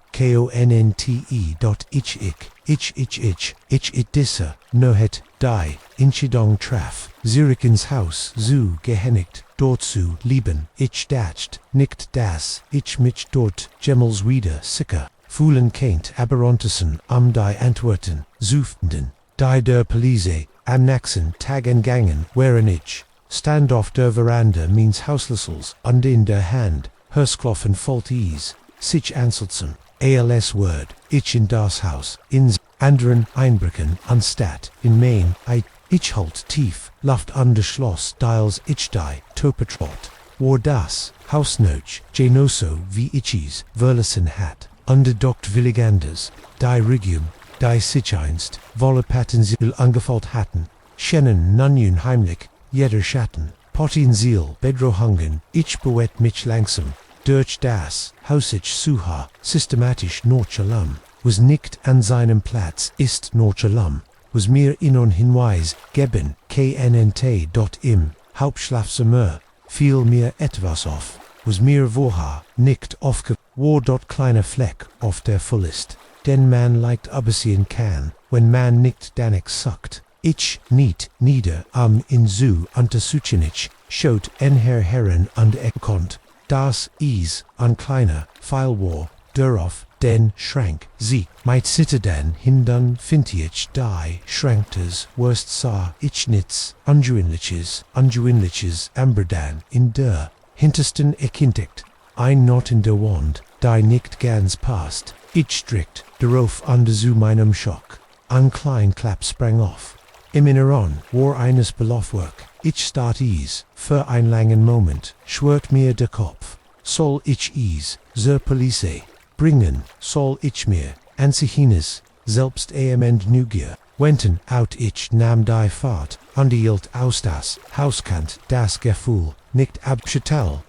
ich disse, no het, die, Entscheidung traf, zurück ins Haus, zu gehänigt, dort zu lieben, ich dacht, nicht das, ich mich dort, jemals wieder, sicher. Fühlen kennt aber untersen am die Antworten, suchten, die der Polizei, am nächsten Tag entgangen, waren ich, stand auf der Veranda means Hausschlüssels under in der Hand, Hörskloffen fault ease, sich anselzen, als word, ich in das Haus, ins anderen Einbrechen anstatt, in Main, ich halt tief, Luft under Schloss, dials ich die, Topetrot, war das, Hausnoch, genoso wie ichis, Verlassen hat, under Doct Williganders, die Regium, die sich einst, wolle Patenziel angefalt hatten, schennen nun unheimlich, jeder Schatten, Pottin Ziel, Bedrohungen, ich bewet mich langsam, durch das, Haus ich suha, systematisch nonchalant, was nicht an seinem Platz ist nonchalant, was mir Ihnen Hinweis geben, knnt.im, Hauptschlafzimmer, fiel mir etwas auf, was mir vorher nicht war dort kleiner Fleck auf der Fullist, den man leicht übersehen kann, wenn man nicht danach sucht. Ich niet nieder am Insu untersuchen schaut en Herren an der Eckkont, das is an kleiner Pfeil war, darauf den schrank sie, might sitteren hindern fintiech die schranktes worst sah ich nits, unjuinliches amberdan in der hintersten Ekintigt, ein Not in der Wand, die nicht ganz passt, ich strikt, darauf under zu meinem Schock, ein klein Klapp sprang auf. Im Inneren war eines Belaufwerk, ich start is, für ein langen Moment, schwört mir der Kopf, soll ich is, zur Police, bringen, soll ich mir, ansichines, selbst amend Neugier, wenten out ich nahm die Fahrt, andielt aus das, Hauskant, das Gefühl, nicht abschüttel,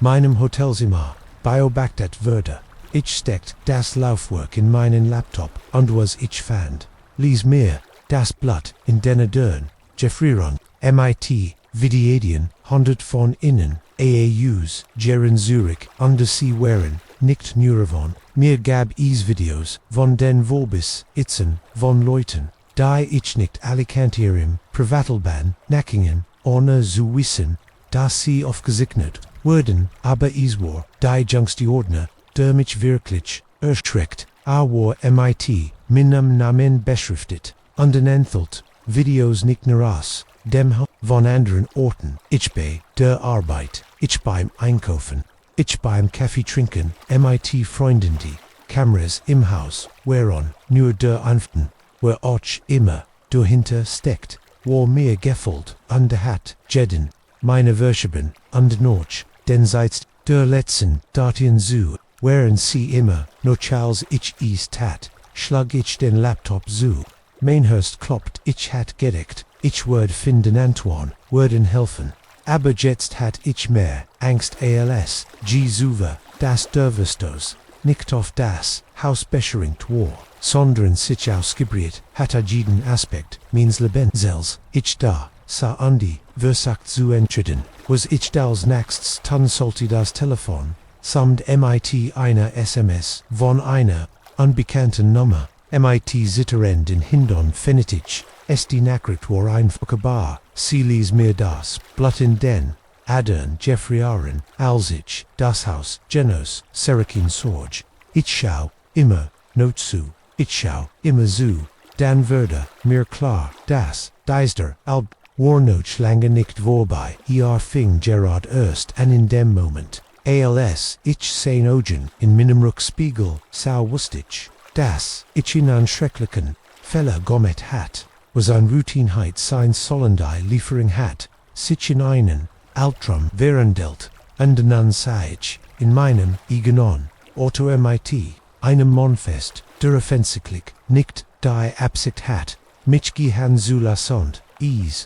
meinem Hotelzimmer, beobachtet würde, ich steckt das Laufwerk in meinen Laptop, und was ich fand, lies mir, das Blatt in den Dörn, Jeffreyron, MIT, Videodien, 100 von innen, AAUs, Geren Zurich, Undersea Waren, nicht Neurovon, mir gab Videos, von den Vorbis, Itzen, von Leuten, die ich nicht Alicantierium, Privatelban, Nackingen, ohne zu wissen, dass sie aufgesegnet wurden, aber war, die Jungstordner, der mich wirklich erschreckt, war MIT, meinem Namen beschriftet, undenenthelt, Videos nicht nur aus, dem von anderen Orten, ich bei der Arbeit, ich beim Einkaufen, ich beim Kaffee trinken, MIT Freunden die, Kameras im Haus, whereon nur der Anften, where auch immer, dahinter steckt, war mir gefällt, und hat, jeden, meine Verschieben, und noch, denn seit der letzten, dorthin zu, wären sie immer, nur Charles ich is tat, schlag ich den Laptop zu. Mainhurst kloppt, ich hat gedeckt, ich werd finden Antoine, werden helfen. Aber jetzt hat ich mehr Angst als Jesuve, das Dervestos, nicht auf das Haus beschränkt war, sondern sich ausgebriet, hat jeden Aspekt, means Lebensels, ich da, sa Andi, versagt zu entscheiden, was ich als nächstes tun sollte das Telefon, samt MIT einer SMS, von einer unbekannten Nummer. MIT zitterend in Hindon Fenitich, die Nachricht war einfachbar, sie ließ mir das Blatt in den Adern Jeffrey Aaron, Alsich, das Haus, Genos, Serakin Sorge. Ich schau immer not zu, ich schau immer zu, dann würde mir klar, das, Deister, war noch lange nicht vorbei, fing Gerard erst an in dem Moment, als ich sein Augen in meinem Rückspiegel sah wusste ich, das, ich in an schrecklichen Fälle gommet hat, was an Routinheit sein sollendei liefering hat, sich in einen Altrum verandelt, und nun sah ich, in meinem eigenen Auto MIT, einem Monfest, der offensichtlich nicht die Absicht hat, mich gehen zu lassen,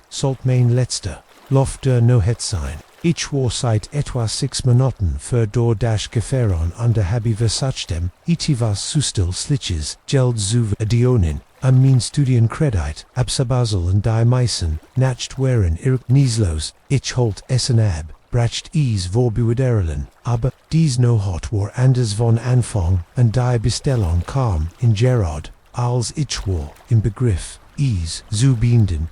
sollt mein letzter Loft der Nohet sein. Ich war seit etwa 6 Minuten für das Gefahren an der Habi versachdem, was sustil slitches, geld zu adionin, am min Studienkredit, absabasel und die Meissen, nacht waren nieslos, ich holt essen ab, bracht vorbuederelen, aber dies no hot war anders von Anfang, und die Bestellung kam in Gerard, als ich war im Begriff, zu binden,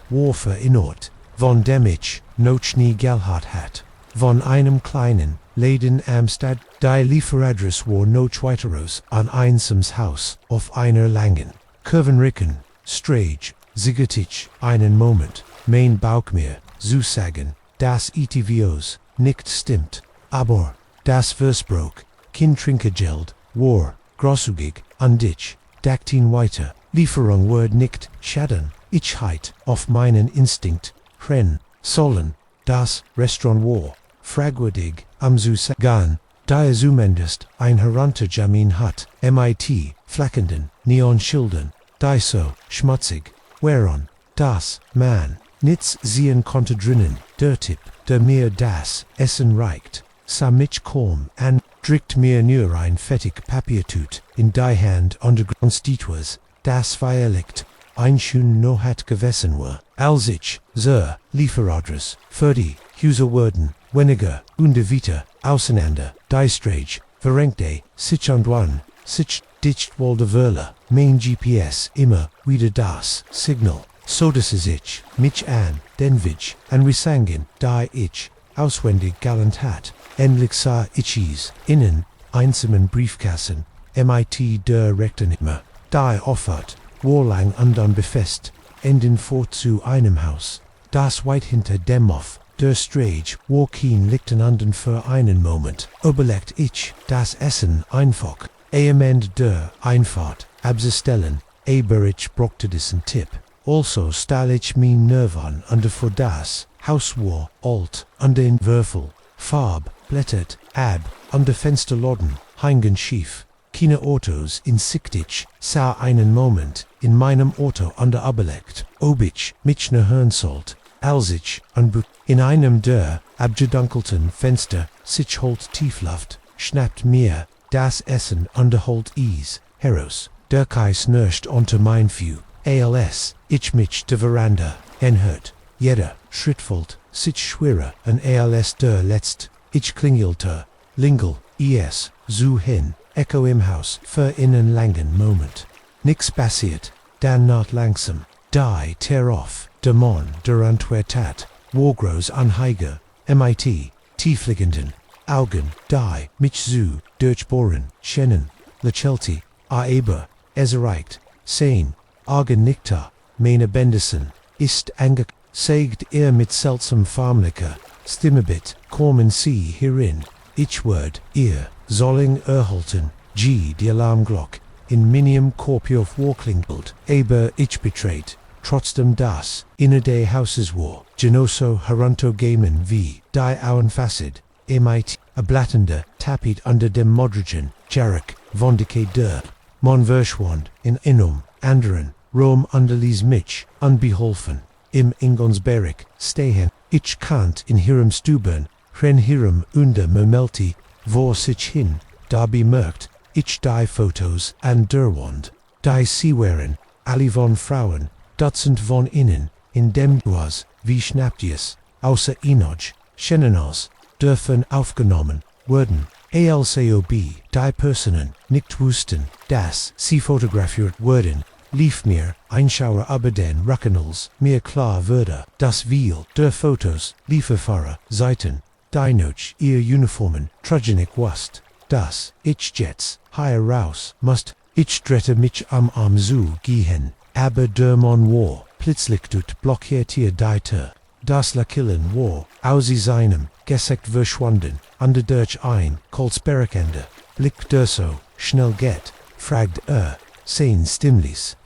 war verinnert. Von dem ich noch nie Geld hat, von einem kleinen Läden am Stadt, die Lieferadresse war noch weiteros an einsames Haus auf einer langen Kurvenricken, Strage, Sigertich, einen Moment, mein Bauch mir, zu sagen, das ETVOs, nicht stimmt, aber, das Versprach, Kind Trinkgeld, war, großzügig, und ich, dachte weiter, Lieferung wird nicht schaden, ich heit auf meinen Instinkt, rennen sollen, das Restaurant war, fragwürdig, zu sagen, da zumindest ein Herunterjamin hat, mit, flackenden, Neonschildern, die so schmutzig waren, dass man nichts sehen konnte drinnen, der Tipp, der mir das Essen reicht, sah mich kaum an, drückt mir nur ein fertig Papiertut in die Hand und constituas, das feierlicht, ein schön no hat gewesen war, als ich, Sir, Lieferadress, für die Huserwürden, weniger, und wieder, auseinander, die Strage, verrenkte, sich und wann, sich, dicht wolde Wörler, mein GPS, immer, wieder das, Signal, so dass es ich, mich an, den Witsch, an Resangen, die ich, auswendig galant hat, endlich sah ich's, innen, einsamen Briefkassen, mit der Rechternehmer, die offert, warlang und dann befest, enden vor zu einem Haus, das weit hinter dem Hof, der Strage, war keen lichten anden für einen Moment, überlegt ich, das Essen einfach, am Ende der Einfahrt, abzustellen, aber ich brauchte diesen Tipp, also stahl ich mein Nervan under für das Haus war alt, und in Würfel, Farb, blättert, ab, und der Fensterladen, hängen schief, keine Autos in Sicht, ich sah einen Moment, in meinem Auto under überlegt, ob ich mich ne hören sollt, als ich, in einem der abgedunkelten Fenster, sich holt Tiefluft, schnappt mir, das Essen under holt Ease, heraus, der Kais nörscht unter mein View, als, ich mich de Veranda, hört, jeder, Schritt folgt, sich schwerer, und als der letzt, ich klingelte, lingel, so hin, echo im Haus, für einen langen Moment. Nix passiert, dann not langsam, die tear off, der Mann, der Antwertat, wargroß unheimliche, mit, tiefliegenden, Augen, die, mich so, durchbohren, schennen, lächelte, aber, es reicht, sehen, Augen nickte, meine Bendison, ist sagt mit seltsam förmlicher Stimmebit, kommen Sie hierin, ich werd, ihr, sollen erhalten, die Alarmglock, in meinem Korb auf klingelt, aber ich betrete, trotzdem das, inner des Hauses war, genoso heruntergegangen wie, die Auenfacid, mit, blattende, Tapet unter dem modrigen, Jarek, Wondike der, Mon verschwand, in anderen, Rom underlies mich, unbeholfen, im Ingonsberg, stehen, ich kant in Hirem Stubern, ren Hirem under Memelti, vor sich hin, da bemerkt, ich die Fotos an der Wand, die sie waren, alle von Frauen, Dutzend von innen, in dem was, wie schnappt es, außer Inoj, Schenenos, dürfen aufgenommen, wurden, alcob, die Personen, nicht wussten, dass sie fotografiert wurden, lief mir, Einschauer aber den Rückenals, mir klar würde, dass viel der Fotos, Lieferfahrer, Seiten, die noch ihr Uniformen, trugenig wast, dass ich jetzt, hier raus, must, ich drehte mich am Arm zu gehen, aber der Mann war, plötzlich blockiert ihr die Tür, das Lakillen war, aus seinem, Gesicht verschwunden, under durch ein, Kolsbergende, Blick der so, schnell geht, fragt sehen stimmlis,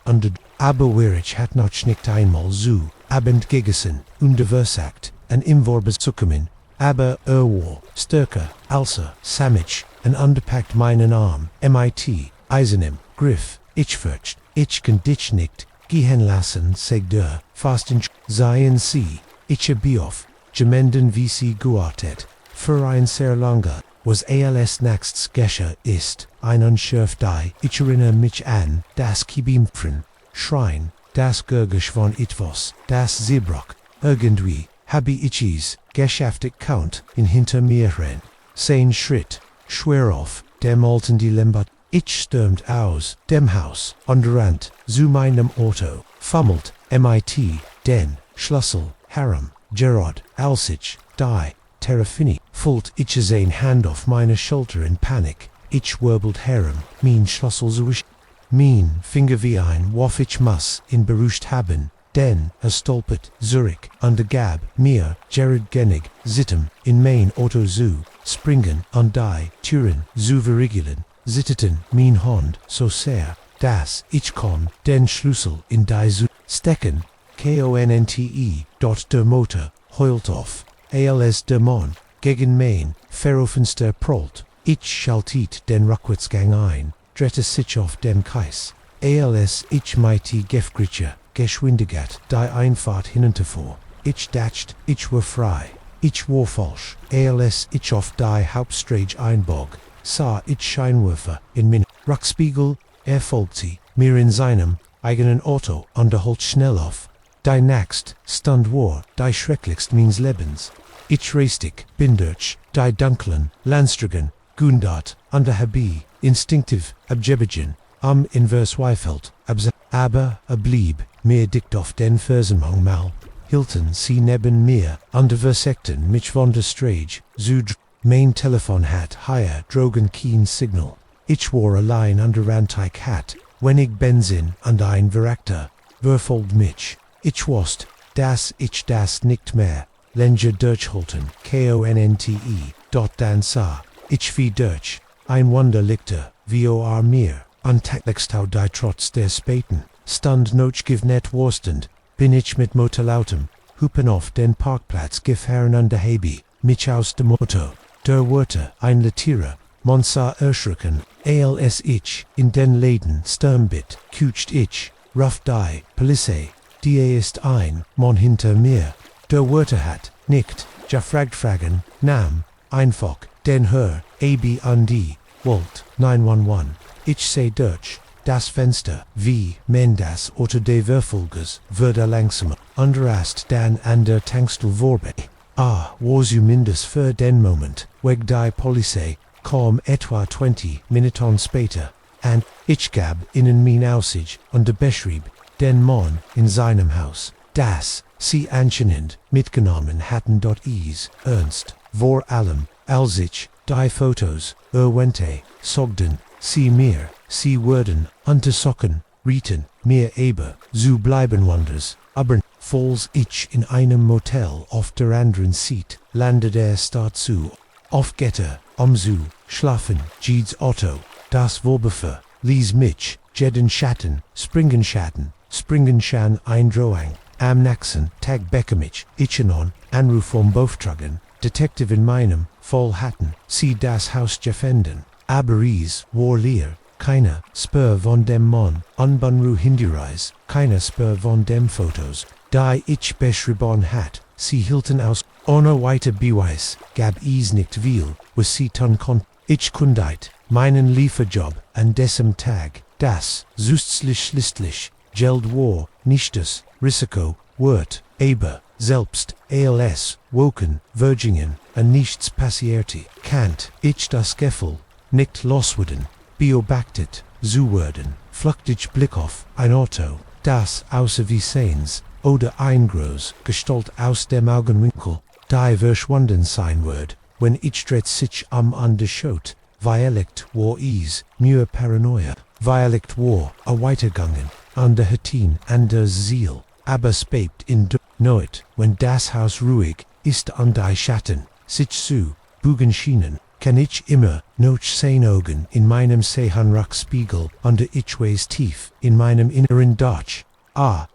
aber ich hat noch nicht einmal so, abend gegessen, versagt, an im Vorbezukommen, aber war, stärker, also, samich, und underpackt meinen Arm, mit, eisenem, Griff, ich fürcht, ich kann dich nicht, gehen lassen, sagt fast in seien Sie, ich auf, gemenden wie sie geartet, für ein sehr langer, was als nächstes geschah ist, ein unschärf die, ich erinnere mich an, das Kibimpfen, Schrein, das Gurgisch von etwas, das Zerbrock, irgendwie, habe ich es, geschäftig count, in hinter mir rein, sein Schritt, schwer auf, dem alten Dilemma, ich stürmt aus, dem Haus, und rannt, zu meinem Auto, fummelt, mit, den, Schlüssel, Harem, Gerard, Alsich, die, Terrafini, fullt ich sein Hand auf meine Schulter in Panik, ich wirbelt Harem, mein Schlüssel suisch, mein Finger wie ein, wof ich muss, in beruhigt haben, Den, Stolpert, Zurich, under Gab, Mir, Gerard Genig, Zittem, in Main Otto Zoo, Springen, Undai, Turin, Zu Verigelen, Zitteten, Mien Hond, Soser, Das, Ichkon, Den Schlüssel, in Die Zoo, Stecken, Konente, Dot der Motor, Heulthof, als der Mon, gegen Main, Ferrofenster Prolt, Ich schaltet den Rückwärtsgang ein, Drette sich auf dem Kais, als ich mighty Gefgriche, Geschwindigat, die Einfahrt hinunterfuhr, ich dacht, ich war frei, ich war falsch, als ich auf die Hauptstraße einbog, sah ich Scheinwerfer in min Rückspiegel, folgt sie, mir in seinem eigenen Auto, unterholt schnell auf, die Naxt, Stund war, die schrecklichst meines Lebens, ich reistig, bin durch, die dunklen, Landstrigen, Gundart, under Habi, instinctiv, abjebigen, inverse Weifeld, aber, blieb, mir dicht auf den Fersenmang mal, Hilton sie neben mir, under Versekten mich von der Strage, Main Telefon hat higher drogen keen signal, ich war allein under Ranteig hat, wenn ich Benzin und ein Verakter, verfold mich, ich wast, das nicht mehr, Lenger durchhalten, Konente, dort dann sah, ich wie durch, ein Wunderlichter, vor mir, antäglichst die trotz der Späten, Stund noch givnet warstend, bin ich mit Motorlautem, hupen auf den Parkplatz gefahren under Habi, mich aus dem Auto, der Wörter, ein Letierer, Monsa erschrocken, als ich, in den Läden Sturmbit, kutscht ich, rough die, Polizei, die ist ein, Mon hinter mir, der Wörter hat, nickt, ja fragen, Nam, einfach, den Hör, AB und die, Walt, 911, ich seh durch, das Fenster, wie, men das Auto de Verfolgers, würde langsamer, underast dann an der Tankstelle vorbei. War zumindest für den Moment, weg die Polizei, kam etwa 20 Minuten später, and ich gab ihnen mein Aussicht und beschrieb, den Mann in seinem Haus, das sie anscheinend mitgenommen hatten dort ernst, vor allem, als ich die Fotos erwähnte, sagten sie mir, sie würden untersuchen, rieten mir aber zu bleiben wanders, aber falls ich in einem Motel auf der anderen Seite landet Start zu, auf Gitter, zu schlafen, Jedes Auto, das Wohlbefer, ließ mich, jeden Schatten, Springenschan eindrohung, am nächsten Tag bekam ich Anruf vom Beauftragten, Detective in meinem Fall hatten sie das Haus gefunden, aber es war leer, keiner Spur von dem Mann, unbenru Hinweis, keiner Spur von dem Fotos, die ich beschrieben hat, sie hielten aus, ohne weiter Beweis, gab es nicht viel, was sie tun konnten. Ich kundeit meinen Lieferjob an diesem Tag, das schließlich Geld war, nichts Risiko, wird, aber selbst als Woken, Virgingen, und nichts passierte, kannt ich das Gefühl nicht loswerden, beobachtet zu werden, flüchtig Blick auf ein Auto, das außer wie Sehens, oder ein groß Gestalt aus dem Augenwinkel, die verschwunden sein wird, wenn ich dreht sich an der Schot, Violet war es, mir Paranoia, Violet war weitergegangen, an der Hatin, an der Ziel, aber spät in der Nacht, wenn das Haus ruhig ist an die Schatten, sich zu bugen schienen, kann ich immer noch sehen Augen in meinem Sehanrachspiegel und ich weiß tief in meinem inneren Dach,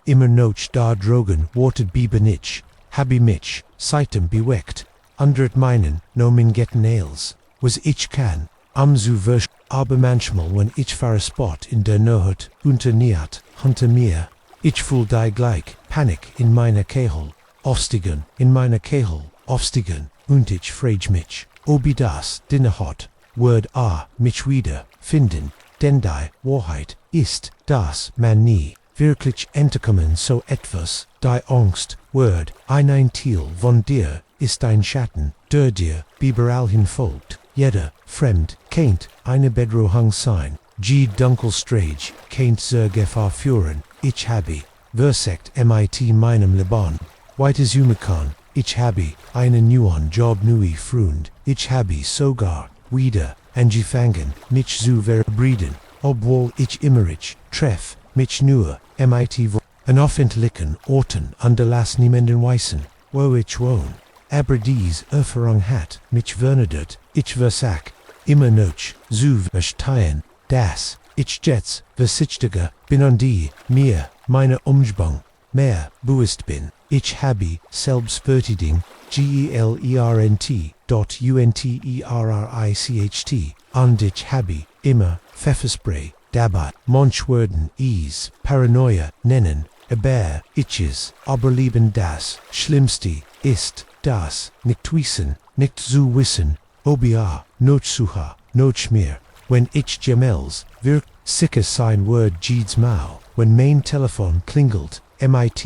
immer noch da drogen wartet bieben ich, hab ich mich, seitdem bewegt, undert meinen Nomen get nails, was ich kann, zu versch, aber manchmal wenn ich Spot in der Nacht unterniert, hinter mir, ich fühl die gleich, Panik in meiner Kehle, aufstiegen, in meiner Kehle, aufstiegen, und ich frage mich, ob ich das Dinner hat, wird mich wieder finden, denn die Wahrheit ist, dass man nie wirklich entkommen so etwas, die Angst, wird ein Teil von dir, ist ein Schatten, der dir überall hin folgt, jeder Fremd kennt eine Bedrohung sein, die Dunkelstrage kennt zur Gefahr führen, ich habe, versekt mit meinem Leben, weites Unicorn, ich habe einen neuen Job neu Freund, ich habe sogar wieder angefangen, mich zu verbreden, obwohl ich immer treff mich nur mit Een offentlichen Orten underlas niemanden wijzen, wo ich woon. Aber dies Erfahrung hat mich vernedert, ich versak, immer noch, zu verstehen, dass ich jetzt versichtiger bin an die, mir, meine Umgebung, mehr bewusst bin. Ich habe Selbstverteidigung, GELERNT.UNTERRICHT, und ich habe immer Pfefferspray dabei. Manch würden es Paranoia nennen, aber ich überleben das Schlimmste ist, das nicht wissen, nicht zu wissen, ob ja, noch sucher, noch mehr. Wenn ich Jamels wirk sicher sein word jedes Mal, wenn mein Telefon klingelt, mit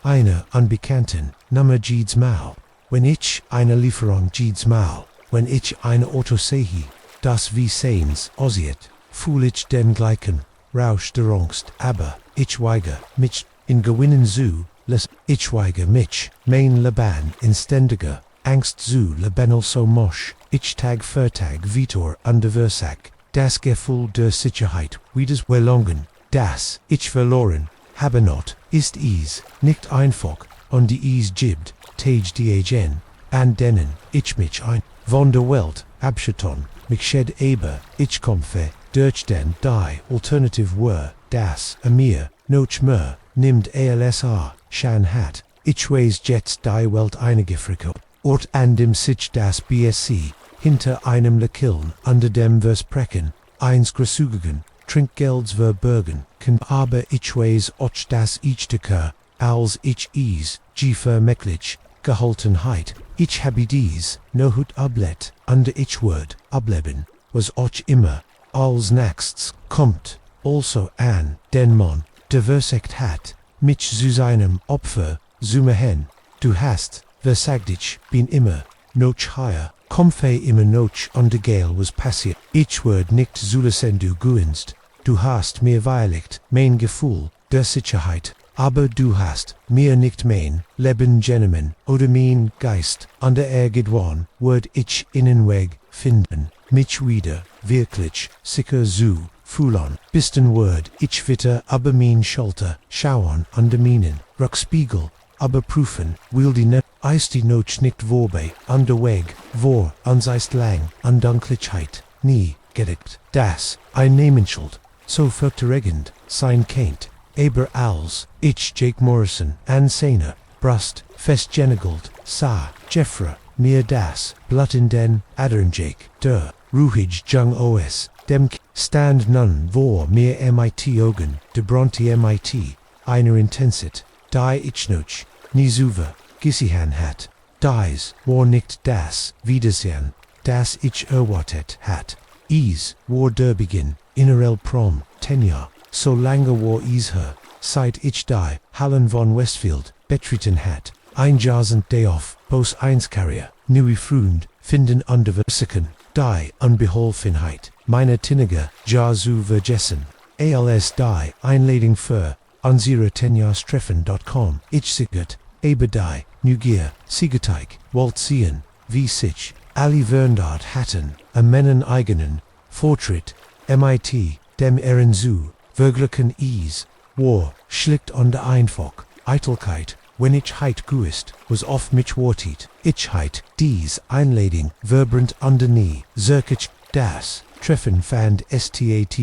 einer unbekannten Nummer jedes Mal, wenn ich eine Lieferung jedes Mal, wenn ich ein Auto sehe, das wie seins aussieht, fühl ich den gleichen Rausch der Angst, aber ich weige mich in Gewinnen zu lassen, ich weige mich, mein Leben in ständiger Angst zu leben also mosch, ich Tag für Tag Vitor underversak, das Gefühl der Sicherheit wiedererlangen, das ich verloren habe not, ist es nicht einfach, und es gibt Tage an denen ich mich ein von der Welt abschotton, mich shed aber ich kämpfe durch den die Alternative were, das mir noch mehr nimmt ALSA Shan hat, ich weiß jetzt die Welt eingefrickelt, Ort an dem sich das BSC hinter einem Lekiln unter dem Versprechen eins gruseligen Trinkgelds verbergen kann, aber ich weiß auch das ich als ich es vermecklich gehaltenheit, ich habe dies no hut ablet, und ich word ableben, was auch immer als nächstes kommt, also an den man der versagt hat, mich zu seinem Opfer zu machen. Du hast versagt, ich bin immer noch hier, Kompfe immer noch und der Gale was passiert. Ich word nicht zulassen du guenst, du hast mir weiligt mein Gefühl der Sicherheit, aber du hast mir nicht mein Leben genommen oder mein Geist, und irgendwann werd ich einen Weg finden, mich wieder wirklich sicher zu fühlen. Bis dann werd ich wieder über mein Schulter schauen und meinen Rückspiegel überprüfen, will die ne ist die noch nicht vorbei, und der Weg vor uns ist lang und Dunkelheit nie gedeckt, das ein Namensschild so verträgend sein kennt, aber als ich Jake Morrison an seiner Brust festgenagelt sah, Jeffra mir das Blut in den Adern Jake, der ruhig jung os, dem stand nun vor mir mit Augen, de bronte mit einer Intensität, die ich noch nie zuver gesehen hat, dies war nicht das Wiedersehen, das ich erwartet hat, es war der Beginn innerel prom, 10 Jahre, so lange war es her, seit ich die Hallen von Westfield betreten hat, ein Jahr sind auf, bos Einskarrier, neue Freund, finden und versichern, die Unbeholfenheit, meine Tinniger, ja zu vergessen, als die Einladung für unsere 10jahrstreffen.com, ich siegert, aber die Neugier, Siegeteig, wollt sehen, wie sich alle Verndart hatten, meinen eigenen Vortritt, mit dem zu wirklichen es war schlicht und einfach Eitelkeit, wenn ich heit gewusst, was auf mich wartet, ich heit dies Einladung vibrant und nie, circuit das Treffen fand statt,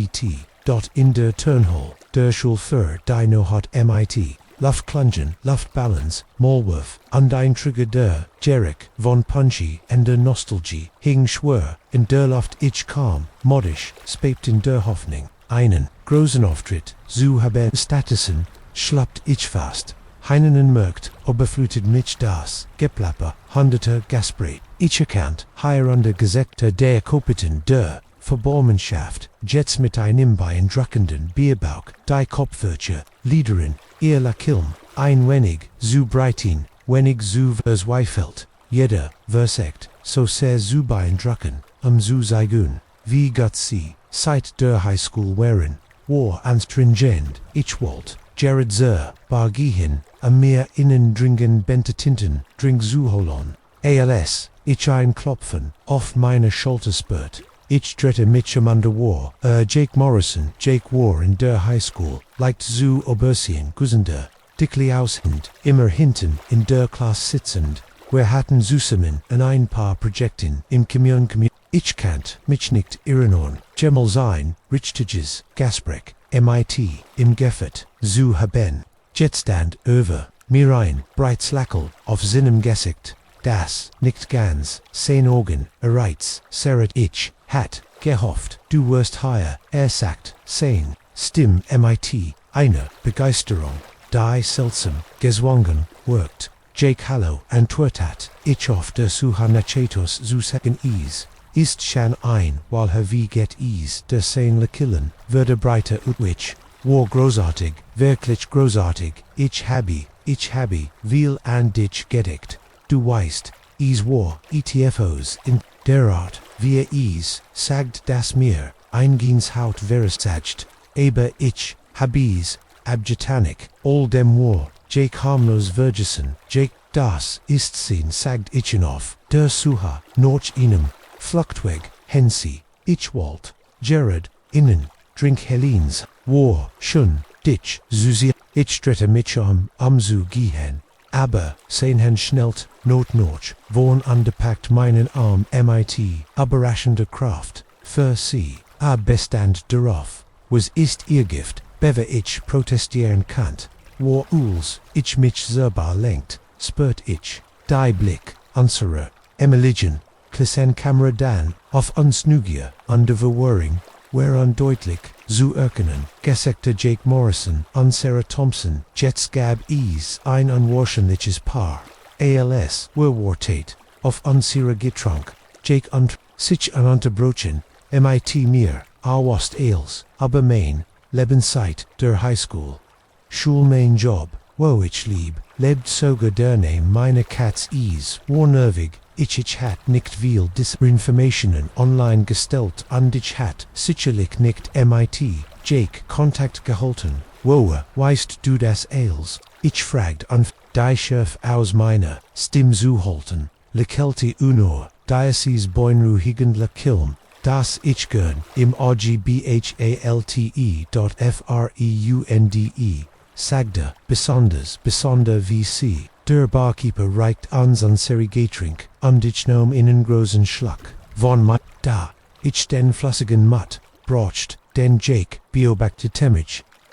dort in der Turnhall, der Schulfür die no hat mit, Luftklungen, Luftballons, Maulwurf, und ein Trigger der Jerick von Punchy and der Nostalgie, hing schwer, in der Luft ich kam, modisch, spebt in der Hoffnung, einen großen Auftritt, zu haben Statusen, schlappt ich fast, heinen merkt, überflutet mich das, Geplapper, hunderter Gaspray, ich erkannt, hier unter Gesäckter der Kopiten der Verbormenschaft, jetzt mit einem beeindruckenden Bierbauch, die Kopfwürze, Liederin, ihr Lakilm, ein wenig, zu breitin, wenig zu verzweifelt, jeder, versagt, so sehr zu beeindrucken, zu zeigen, wie Gott sie, seit der Highschool waren, war anstringend, ich wollt, Jared zur Bargihin, mir innen dringen bente Tinten, zu holen, als, ich ein Klopfen, auf meine Schulter spürt, Ich dritte Mitchum under war. Jake Morrison, Jake war in der High School, liked zu Obersien, Gusender, dickli aushend, immer hinten, in der Klasse sitzend, wir hatten zusammen ein paar Projekten im Commun. Ich kannt, mich nicht erinnern, Gemel sein, Richtiges, Gasbrek, MIT, im Geffert, zu haben, Jetstand over, mir ein, Breitslackel, auf Sinem Gesicht, das, nicht ganz, sein Augen, erreiz, Seret ich, hat, gehofft, du wirst higher, sagt, sein, Stim MIT, eine, Begeisterung, die seltsam, gezwungen, worked, Jake Hallo, antwortet, ich auf der Suche nach etwas zu sagen ist schon ein, weil wie geht der sein lekillen, würde breiter utwich, war großartig, wirklich großartig, ich habe, viel an dich gedacht, du weißt, war, ETFOs, in der Art, wie sagt das mir, eingehens haut versagt, aber ich, hab's, abgetanik, all dem war, Jake harmlos Vergessen, Jake, das ist sin sagt ich auf, der Suche, noch einem, Fluchtweg, Hensi, Ichwald, Gerard, innen, drink Helens, war, schon, dich, Susi, ich dritte mich zu gehen, aber, sein hen schnellt, not, vorn angepackt meinen Arm MIT, überraschende Kraft, für sie, bestand darauf, was ist ihr Gift, bever ich protestieren kannt, war ich mich selber lenkt, spürt ich, die Blick, unserer, Emiligen, Klissen Kamera dan, auf uns Nugier, under Verwaring, where undeutlich, zu erkennen, gesägte Jake Morrison, Sarah Thompson, Jets gab ein unwahrscheinliches Paar, ALS, Werwartate, auf unsere Getränk, Jake sich an unterbrochen, MIT mir, Awast Ales, aber mein, Lebenszeit, der High School, Schulmain Job, wo ich lieb, lebt sogar der Name meiner Katz war nervig, ich hat nicht viel Disinformationen online gestellt und ich hat sicherlich nicht MIT, Jake, Kontakt gehalten, woher weißt du das Ales, ich fragt die Chef aus meiner Stimme zu halten, lekelte unor, Diocese beruhigend kilm, das ich gern, im AGBHALTE.FREUNDE, sagte, besonder wie sie. Der Barkeeper reicht uns unsere Getränk, ich nahm einen großen Schluck, von da, ich den flüssigen Matt, braucht, den Jake, beobachtete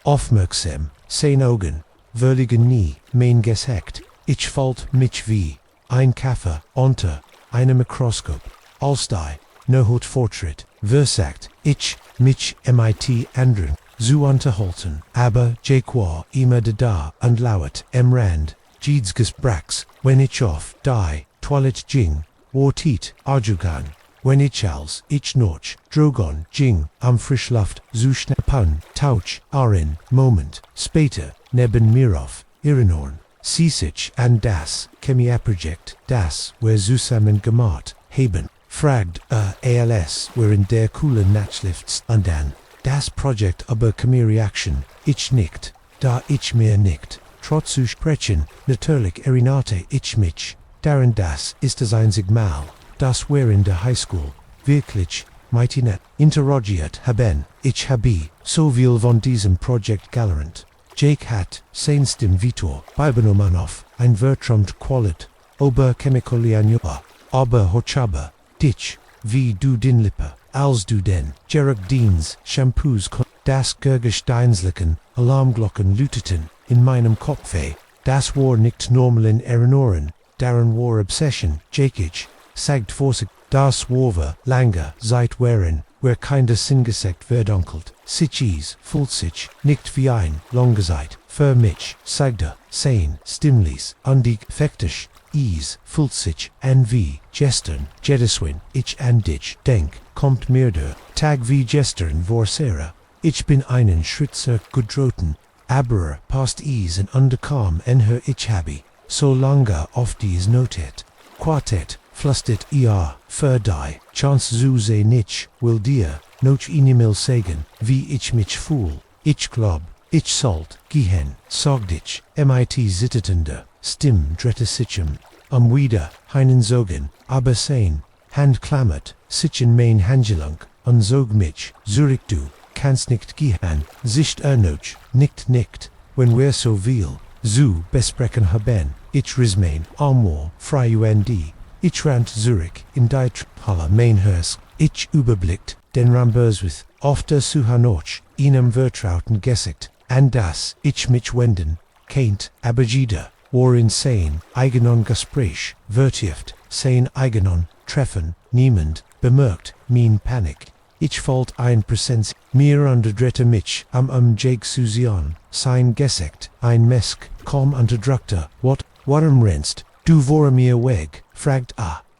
aufmerksam, sein Augen, würdigen nie, mein Gesicht, ich fällt mich wie, ein Kaffee, unter, einem Mikroskop, als die, hat Fortschritt, versagt, ich, mich MIT ändern, zu unterhalten, aber Jake war immer da und lauert, Rand, Jedsges Brax, wenn ich auf die Toilette ging, war tiet, Arjugan, wenn ich als ich noch, Drogon, ging, am Frischluft, zu schnappen, Tauch, Arin, Moment, später, neben mir auf, Irinorn, sich an das, Chemieprojekt, das, wir zusammen gemacht, haben, fragt, ALS, wir in der coolen Nachtschlifts, und dann, das Projekt aber Chemiereaktion, ich nicht, da ich mir nicht, trotz zu sprechen, natürlich erinnerte ich mich, daran das ist das einzig Mal, das wir in der High School, wirklich, mighty net, interrogiert haben, ich habe, so viel von diesem Projekt gelernt. Jake hat, sein Stim Vitor, beibenommen auf, ein Vertramt Qualit, Oberchemikalianjupa, aber Hochaba, dich, wie du den Lippe, als du den, Gerard Deans, Shampoos, das Gergesteinslichen, Alarmglocken lüteten, in meinem Kopfe, das war nicht normal in Erinnerungen, daran war Obsession, Jakich, sagt vorsichtig, das war lange Zeit wären, wir keine Singesekt verdunkelt, sich fühlt sich, nicht wie ein, lange Zeit, für mich, sagte, sein, stimmlich, und die fektisch, fühlt sich, an wie, gestern, jedeswin, ich an dich, denk, kommt mir der, Tag wie gestern vor Sarah, ich bin einen Schritt zurückgedroten, aber passt in underkam en her ich habe, so lange auf dies notet, Quartet, flüstert ihr, für die, Chance zu sehen ich, will dir, noch einmal sagen, wie ich mich fühl, ich glaub, ich sollt, gehen, sagt ich, MIT zitterende, Stimm dritte Sitchem, wieder, heinen Sogen, aber sein, Hand klammert, sich in mein Hangelung, unzog mich, Zurich du, kannst nicht gehen, Sicht ernoch, nicht, when we're so viel, zu besprechen haben, ich rismain, amor, frei und, ich rand Zurich, in die Halle Mainhurst, ich überblickt, den Ramberswith, after Suhanoch, Ihnen vertrauten Gesicht, and das, ich mich wenden, keint, Abajida, war insane, eigenon Gespräch, vertieft, sein eigenon, treffen, niemand, bemerkt, mein Panik. Ich fällt ein Präsenz, mir underdrette mich, am Jake Susion, sein Gesicht, ein Mesk, kaum unterdrückter, warum rennst, du vor mir weg, fragt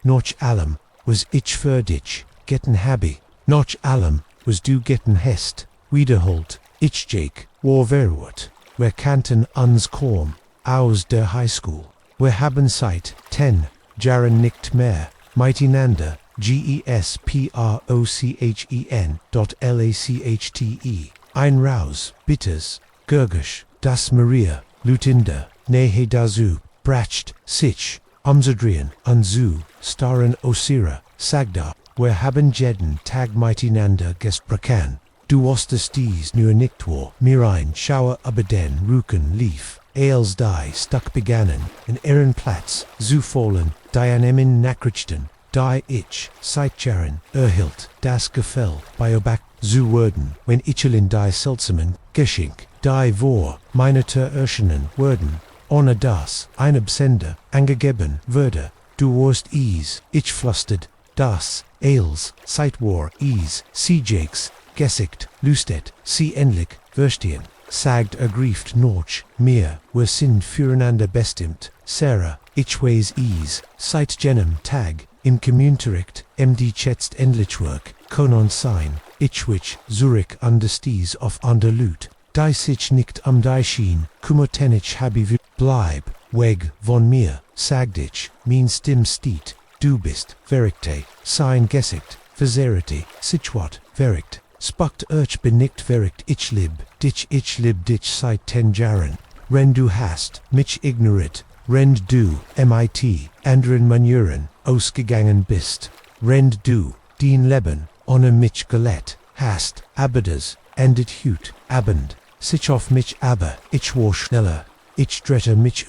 noch allem, was ich für dich, getten habi, noch allem, was du getten hest, wiederholt, ich Jake, war verwort, wir kannten uns kaum, aus der High School, wir haben seit 10 Jahren nicht mehr, miteinander, gesprochen.lachte, ein Raus, bitters, Gurgisch, das Maria, Lutinde, Nehe dazu, bracht, sich, umzudrehen, unzu, starren Osira, sagda, wir haben jeden Tag miteinander gesprochen. Du wusstest dies nur nicht war, mir ein Schauer über den Rücken lief, als die stuck begannen, in ihren Platz, zu fallen, die an emin Nachrichten, die ich, seit Jahren, erhielt, das Gefühl, bioback, zu werden, wenn ich in die seltsamen, Geschenk, die vor, meine erschenen würden, ohne das, ein Absender, angegeben würde, du warst ich flüstert, das, als, seit war, sie Jakes, Gesicht, lustet, sie endlich, verstehen, sagt ergrieft noch, mir, wir sind füreinander bestimmt, Sarah, ich weiß seit jenem Tag, im Kommunenrecht, MD schätzt endlich Work, Konon sein, ich wich, Zurich understies auf Anderlut, die sich nicht die schien, kummertenich habi bleib, weg, von mir, sagt ich, mein Stimm steht, du bist, verrichte, sein Gesicht, verzehrte, situat, verricht. Spuckt bin nicht verricht ich lib dich seit 10 Jahren. Wenn du hast, mich ignoriert, wenn du, mit, anderen Manieren, ausgegangen bist, wenn du, dein Leben, ohne mich gelebt, hast, aber das, endet hüt, abend, sich auf mich aber, ich war schneller, ich drehte mich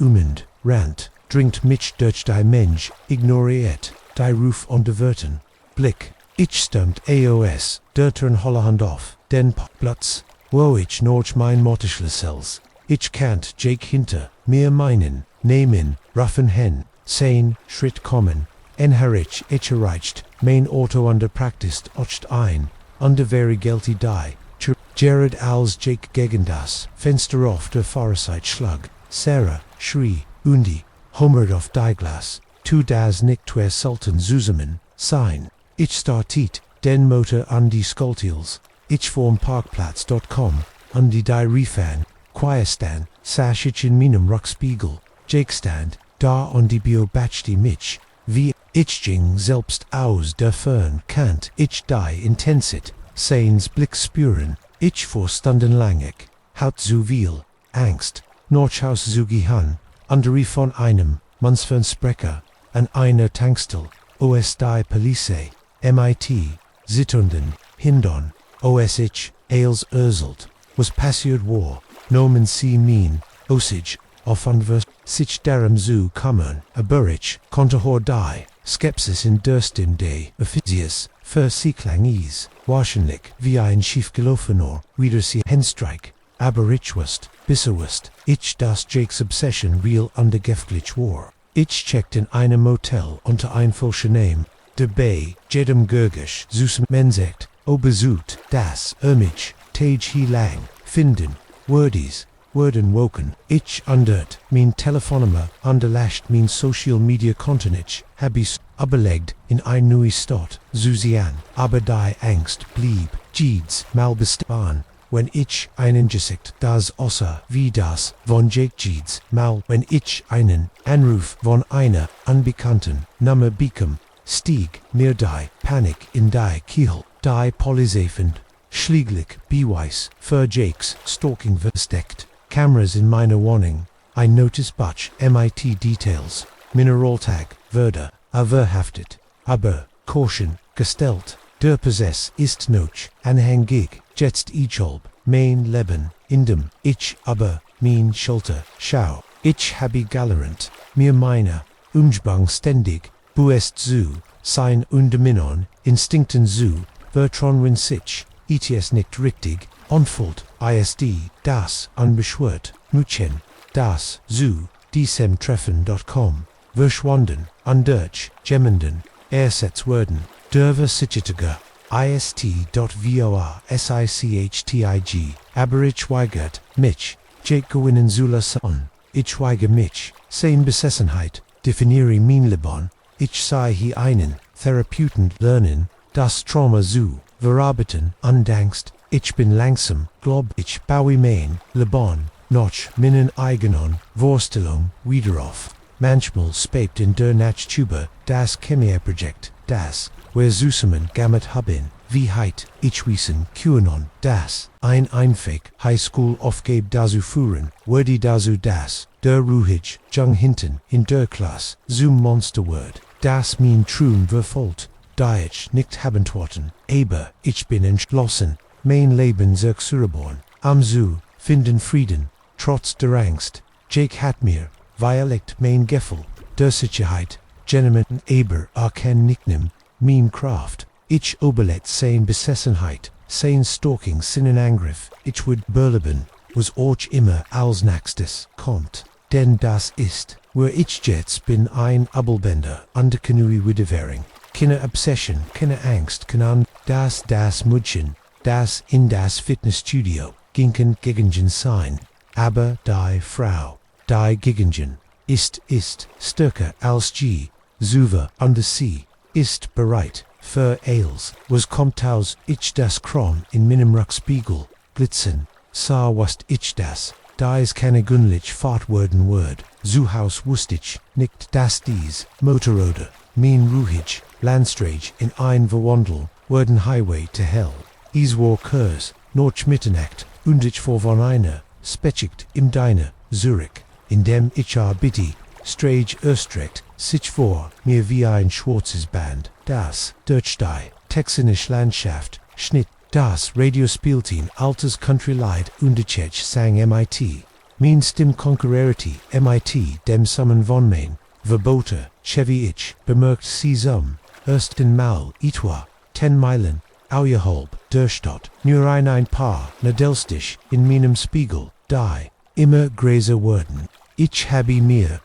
rant, dringt mich durch die Mensch, ignoriert, die Ruf unterwerten, Blick, ich stimmt AOS, dertern Holland auf, den Platz, wo ich noch mein Mottischlesels, ich kannt Jake hinter, mir meinen, nehmen, raffen hen, sein, Schritt kommen, enharich ich erreicht, mein Auto under practiced ocht ein, under very guilty die, Jared als Jake gegen das, Fenster auf der Fahrerseite schlag, Sarah, schrie, undi, hommered auf die Glas, tu das nicht twer Sultan zusammen, sein. Ich startet, den Motor an die Skoltiels, ich vom Parkplatz.com, an die Refan, Quierstan, sasch ich in meinem Rockspiegel, Jake stand, da an die Biobatchti mich, wie ich ging selbst aus der Fern kant ich die Intensit, seins Blick spüren, ich vor stundenlangig, haut zu viel, Angst, Nordhaus zu gehen, andere von einem, Mansfern Sprecher, an einer Tankstel, OS die Police, MIT, Zittunden, Hindon, OSH, Ailes Urzelt, was passiert war, nomen sie mean, Osage, auf anvers, sich darum zu kommen, aburich, konterhor die, Skepsis in Durstin de, Ophidius, für sie Klang wahrscheinlich, wie ein schiefgelaufener, wieder sie Henstreik, aber ich wusst, bisserwusst, ich das Jakes Obsession real undergeftlich war. Ich checkt in einem Motel unter ein falscher Name, de Bay, jedem Gurgisch, Zusem Mensekt, Obersut, das, mich, Tage he lang, finden, Worden woken, ich undert, mein Telefonnummer, underlascht mein Social Media Kontonich, habis, überlegt, in ein neues Stadt, Susian, aber die Angst blieb, Jeeds, malbestaan, wenn ich einen Gesicht, das außer wie das, von Jake Jeeds, mal, wenn ich einen Anruf von einer unbekannten Nummer bekam, stieg mir die Panik in die Kiel, die Polizeifind, schlieglich, beweiss, für Jakes Stalking versteckt, Cameras in meiner Wohnung, ein Notice Batch, MIT Details, Mineraltag, wurde, verhaftet, aber, Caution, gestellt, der Possess ist noch anhängig, jetzt ich halb, mein Leben, in dem, ich aber, mein Schulter, schau, ich habe galerant, mir meine, Umgebung ständig, buest zu, sein und Minon, Instinkten zu, Vertron win sich, ETS nicht richtig, onfult, ISD, das, unbeschwert, Muchen, das, zu, diesem Treffen.com, verschwunden, undurch, Gemmenden, Ersetzwerden, der Sichtiger, ist.vor.sichtig, aber ich weigert, mich, Jake gewinnen Zula Son, ich weige mich, sein Besessenheit, definiere mein Leben, ich sei hier einen, Therapeuten lernen, das Trauma zu, verarbeiten, undankst, ich bin langsam, glaub ich, baue mein Leben, noch, meinen eigenen, Vorstellung, wieder auf. Manchmal spebt in der Nachtüber, das Chemie-Projekt, das, wir zusammen gammet haben, wie heit, ich wissen, QAnon, das, ein einfach, Highschool aufgab dazu führen, wurde dazu das, der ruhig, jung hinten, in der Klasse, zum Monsterword, das mein Traum verfolgt, da ich nicht habentworten, aber, ich bin entschlossen, mein Leben zurückzubauen, am zu, finden Frieden, trotz der Angst, Jake hat mir, Violet mein Gefühl, der Sicherheit, Gentleman aber kein Nickname, mein Kraft, ich oberlet sein Besessenheit, sein Stalking seinen Angriff, ich would berleben, was euch immer als nächstes kommt, denn das ist, wo ich jetzt bin ein Abelbender, under Kanui Widevering, keine Obsession, keine Angst, keine das Mudchen, das in das Fitnessstudio, ginken Gegengen sein, aber die Frau, die Gegengen, ist stärker als G, Zuver under See, ist bereit, für Ales, was kommt aus, ich das Kron in meinem Rückspiegel, glitzen, sah wast ich das, da is keine Gunlich Fahrtworden Word, zu Haus wust ich, nicht das dies, Motorroder, mein ruhig, Landstrage in ein Verwandel, Worden Highway to Hell, is war Kurs, noch Mitternacht, und ich vor von einer, spechigt im Deine, Zurich, in dem ich bitte, Strage Östrecht, sich vor mir wie ein schwarzes Band, das, Deutschdei, texanisch Landschaft, Schnitt, das Radio spielten altes Country-Lied und ich sang MIT. Mein Stimm konkurrierte MIT dem Summen von mein, verbote, Chevy ich, bemerkt sie ersten Mal, etwa, 10 Meilen, auerhalb, der Stadt, nur ein paar, nadelstich, in meinem Spiegel, die, immer gräser wurden. Ich habe mir,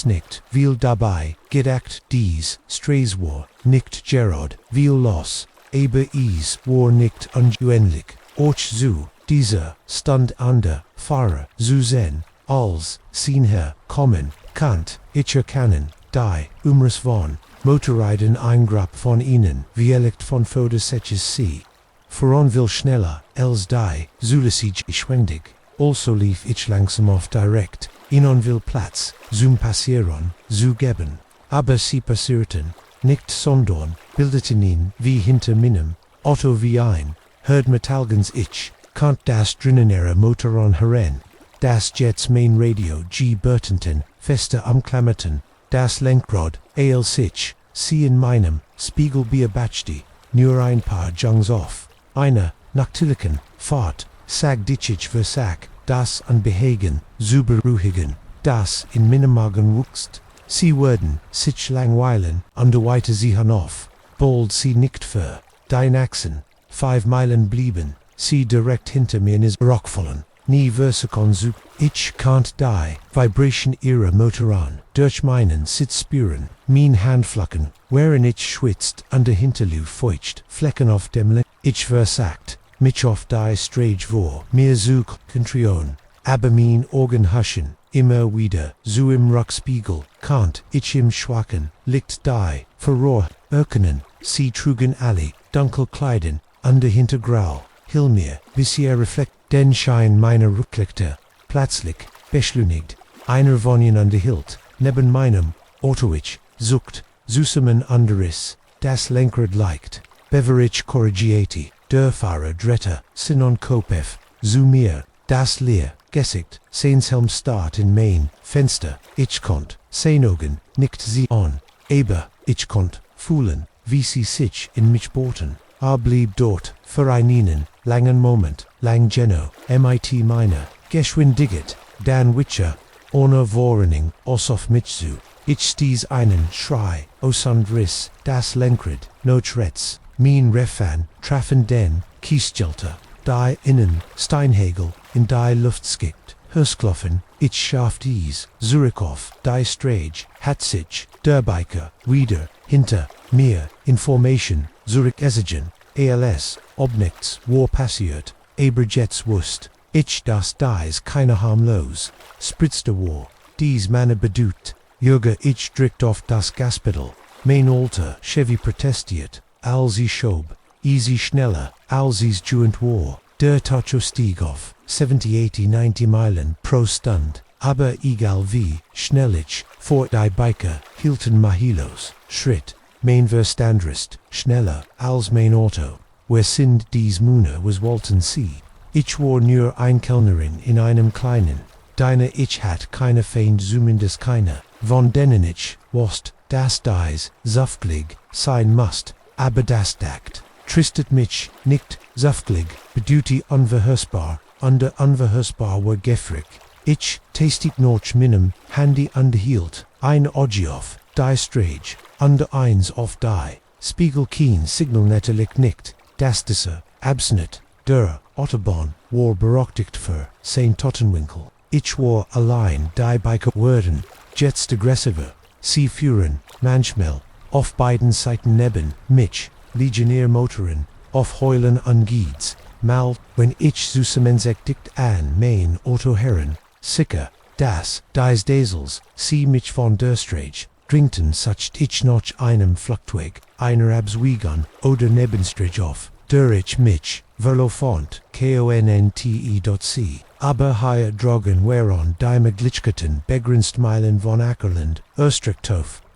nicht viel dabei, gedacht dies, Strays war, nicht Gerard, viel los, aber is war nicht unähnlich, och zu, dieser, stand an der Fahrer, zu sehen, als, sehen her, kommen, Kant, ich erkennen, die, Umriss von, Motorriden ein Grab von ihnen, Vielicht von Fodersetches See. Voran will schneller, als die, zulässig schwendig, also lief ich langsam auf direkt, Ihnen will Platz, zum Passieren, zu geben, aber sie passierten, nicht sondern, bildeten ihn, wie hinter meinem, Otto wie ein, hört Metallgens ich, kant das drinnenere Motoron heran, das Jets Main Radio G Burtenten, fester umklammerten, das Lenkrad, AL sich, sie in meinem, Spiegel beobachtete, nur ein paar Jungs auf, einer, natürlichen, Fahrt, sag ditchich versag, das an Behegen, zu beruhigen, das in meinem Magen wuchst, sie würden, sich langweilen, weiter sie hinauf, bald sie nicht für, dein Achsen, 5 Meilen blieben, sie direkt hinter mir ins Rockfallen, nie Versikon zu, ich can't die, Vibration ihrer Motoran, durch meinen Sitz spüren, mein Handflacken, wherein ich schwitzt, Hinterluf feucht, Flecken auf dem ich versagt, mich auf die Strage vor, mir zu konzentrieren, aber mein Augen huschen, immer wieder, so im Rückspiegel, kant ich im schwachen, Licht die, verrohr, erkennen, sie trugen alle, dunkel kleiden, hinter Grau, hill mir, bis ihr reflekt, den Schein meiner Rücklichter, plötzlich, beschleunigt, einer von ihnen hielt, neben meinem, Auto ich, zuckt, zusammen anderes, das Lenkrad leicht, beverage korrigierte, der Fahrer dritter, Sinon Kopef, zu mir, das leer, Gesicht, Seinshelm start in mein, Fenster, ich konnt, sein Augen, nicht sie an, aber, ich konnt, fühlen, wie sie sich in mich boten. Blieb dort, für einen langen Moment, lang Geno, mit meiner Geschwindigkeit, dan Witcher, ohne Warning, auf mich zu. Ich stieß einen Schrei, und riss das Lenkrad, notretz, mein Refan, trafen den Kiesjelter, die Innen, Steinhagel, in die Luft skickt, Hörsklopfen, ich schaff dies, Zurichow, die Strage, hat sich, der Biker, wieder, hinter, mir, Information, Zurich Esigen, ALS, Obnichts, War passiert, Aberjets Wust, ich das dies keine harmlos, spritzte War, dies Manne bedut, Jürger ich drückt auf das Gaspedal, mein Alter, Chevy protestiert, als sie schob, easy schneller, als sie's joint War, der Tacho stieg auf, 70, 80, 90 Meilen pro Stund, aber egal wie, schnell ich, vor die Biker, hielten Mahilos, Schritt, mein Verstandrist, schneller, als mein Auto, wer sind dies Mune was Walton See, ich war nur ein Kellnerin in einem kleinen, deine ich hat keine Feind zumindest keine, von denen ich, wast, das dies, saftlig, sein must, aber das dakt, tristet mich, nicht, saftlig, beduti unverhörsbar, under unverhörsbar war gefrig, ich, tastig noch minim, handy underhielt, ein Ogioff, die Strage, under eins auf die, Spiegel keen signal netterlich nicht, das disse, absnet, der, Autobahn, war berechtigt für, St. Tottenwinkel, ich war allein, die Biker werden, jetzt aggressiver, sie führen, manchmal, auf beiden Seiten neben, mich, Legionärmotoren, auf Heulen angeeds, mal, wenn ich zusammensektigt an mein Autoherren, sicker, das, dies Dasels, sie mich von der Strage, dringten sucht ich noch einem Flugzeug, einer Abzweigung, oder Nebenstrich auf, der ich mich, verlofont, konente.c, aber hier drogen waren die Möglichkeiten begrenzt Meilen von Ackerland, Österreich,